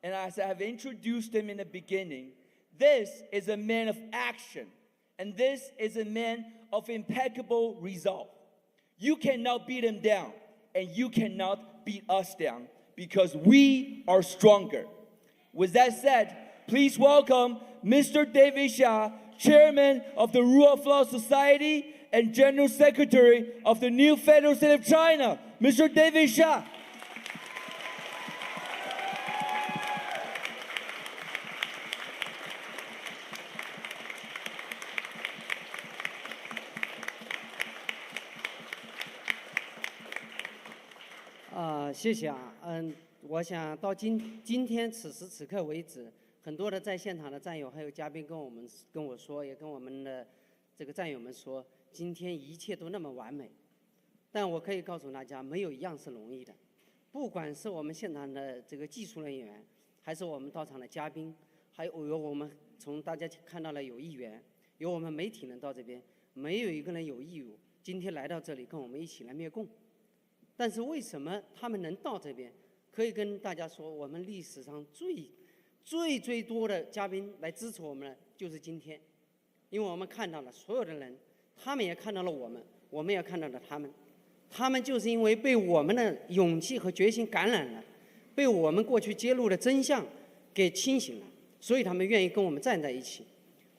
And as I have introduced him in the beginning, this is a man of action, and this is a man of impeccable resolve. You cannot beat him down, and you cannot beat us down, because we are stronger. With that said, please welcome Mr. David Xia, Chairman of the Rule of Law Society and General Secretary of the New Federal State of China, Mr. David Xia.谢谢啊，我想到今天此时此刻为止，很多的在现场的战友还有嘉宾跟我说，也跟我们的这个战友们说，今天一切都那么完美。但我可以告诉大家，没有一样是容易的。不管是我们现场的这个技术人员，还是我们到场的嘉宾，还有我们从大家看到了有议员，有我们媒体人到这边，没有一个人有义务今天来到这里跟我们一起来灭共。但是为什么他们能到这边？可以跟大家说，我们历史上最多的嘉宾来支持我们的就是今天，因为我们看到了所有的人，他们也看到了我们，我们也看到了他们，他们就是因为被我们的勇气和决心感染了，被我们过去揭露的真相给清醒了，所以他们愿意跟我们站在一起。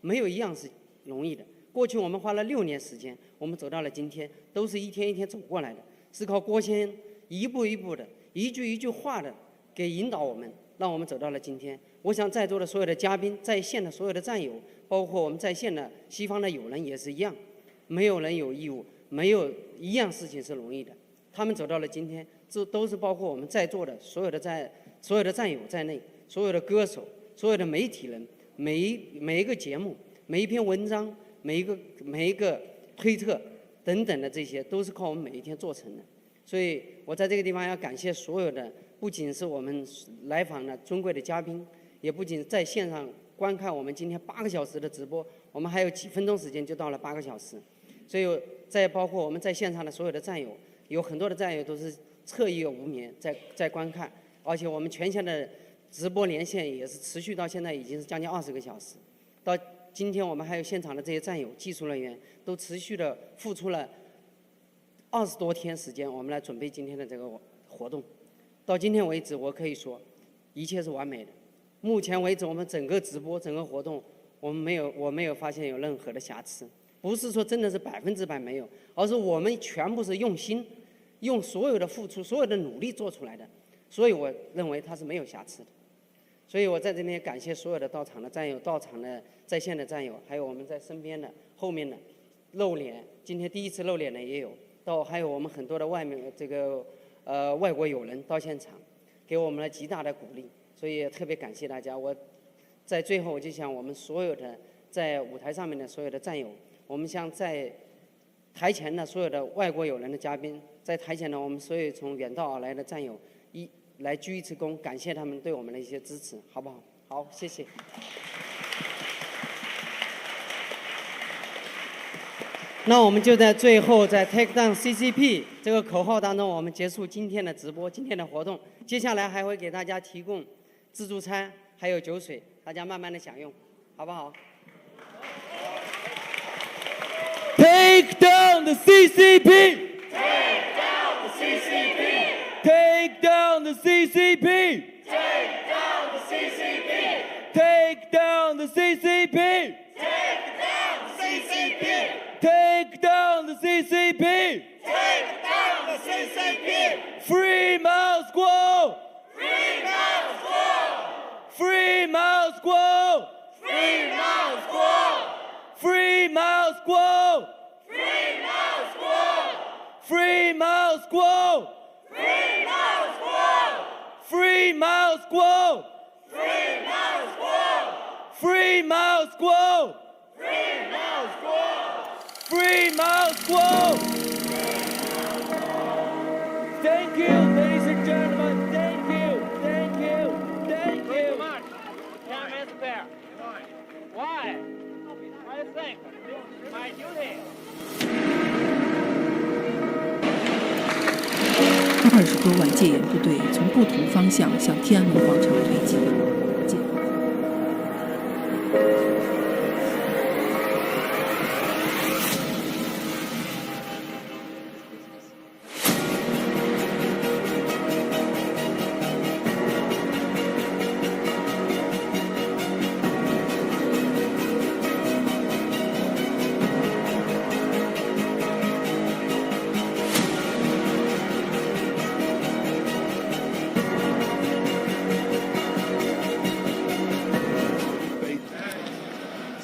没有一样是容易的。过去我们花了6年时间，我们走到了今天，都是一天一天走过来的，是靠郭先一步一步的，一句一句话的给引导我们，让我们走到了今天。我想在座的所有的嘉宾，在线的所有的战友，包括我们在线的西方的友人也是一样，没有人有义务，没有一样事情是容易的。他们走到了今天，这都是包括我们在座的所有的战友在内，所有的歌手，所有的媒体人，每一个节目，每一篇文章，每一个推特等等的，这些都是靠我们每一天做成的。所以我在这个地方要感谢所有的，不仅是我们来访的尊贵的嘉宾，也不仅在线上观看我们今天8个小时的直播，我们还有几分钟时间就到了8个小时。所以再包括我们在线上的所有的战友，有很多的战友都是彻夜无眠在观看，而且我们全线的直播连线也是持续到现在已经是将近20个小时。到今天我们还有现场的这些战友、技术人员都持续的付出了20多天时间，我们来准备今天的这个活动。到今天为止，我可以说一切是完美的。目前为止，我们整个直播、整个活动，我没有发现有任何的瑕疵。不是说真的是100%没有，而是我们全部是用心，用所有的付出、所有的努力做出来的。所以我认为它是没有瑕疵的。所以我在这边感谢所有的到场的战友、到场的在线的战友，还有我们在身边的、后面的露脸，今天第一次露脸的也有，还有我们很多的外国友人到现场，给我们了极大的鼓励，所以也特别感谢大家。我在最后我就想，我们所有的在舞台上面的所有的战友，我们向在台前的所有的外国友人的嘉宾，在台前的我们所有从远道而来的战友，来鞠一次躬，感谢他们对我们的一些支持，好不好？好，谢谢。那我们就在最后，在 Take Down CCP 这个口号当中，我们结束今天的直播，今天的活动。接下来还会给大家提供自助餐，还有酒水，大家慢慢的享用，好不好？ Take down the CCP! Take down the CCP! Take down the CCP! Take down the CCP! Take down the CCP! Take down the CCP! Take down the CCP! Take down the CCP! Free Mao Squaw! Free Mao Squaw! Free Mao Squaw! Free Mao Squaw! Free Mao Squaw! Free Mao Squaw! Free Mao Squaw! Free Mao Squaw! Free Mao Squaw! Free Mao Squaw! Free Mao Squaw! Free Mao Squaw! Free Mao Squaw! Thank you, ladies and gentlemen. Thank you. Thank you. Thank you. Time is fair. Why? I think my duty. 20多万戒严部队从不同方向向天安门广场推进。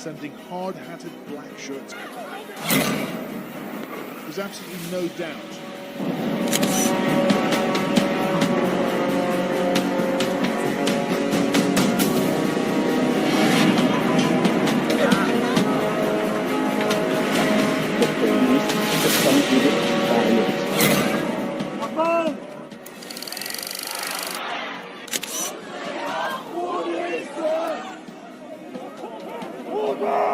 Sending hard-hatted black shirts. There's absolutely no doubt. Over!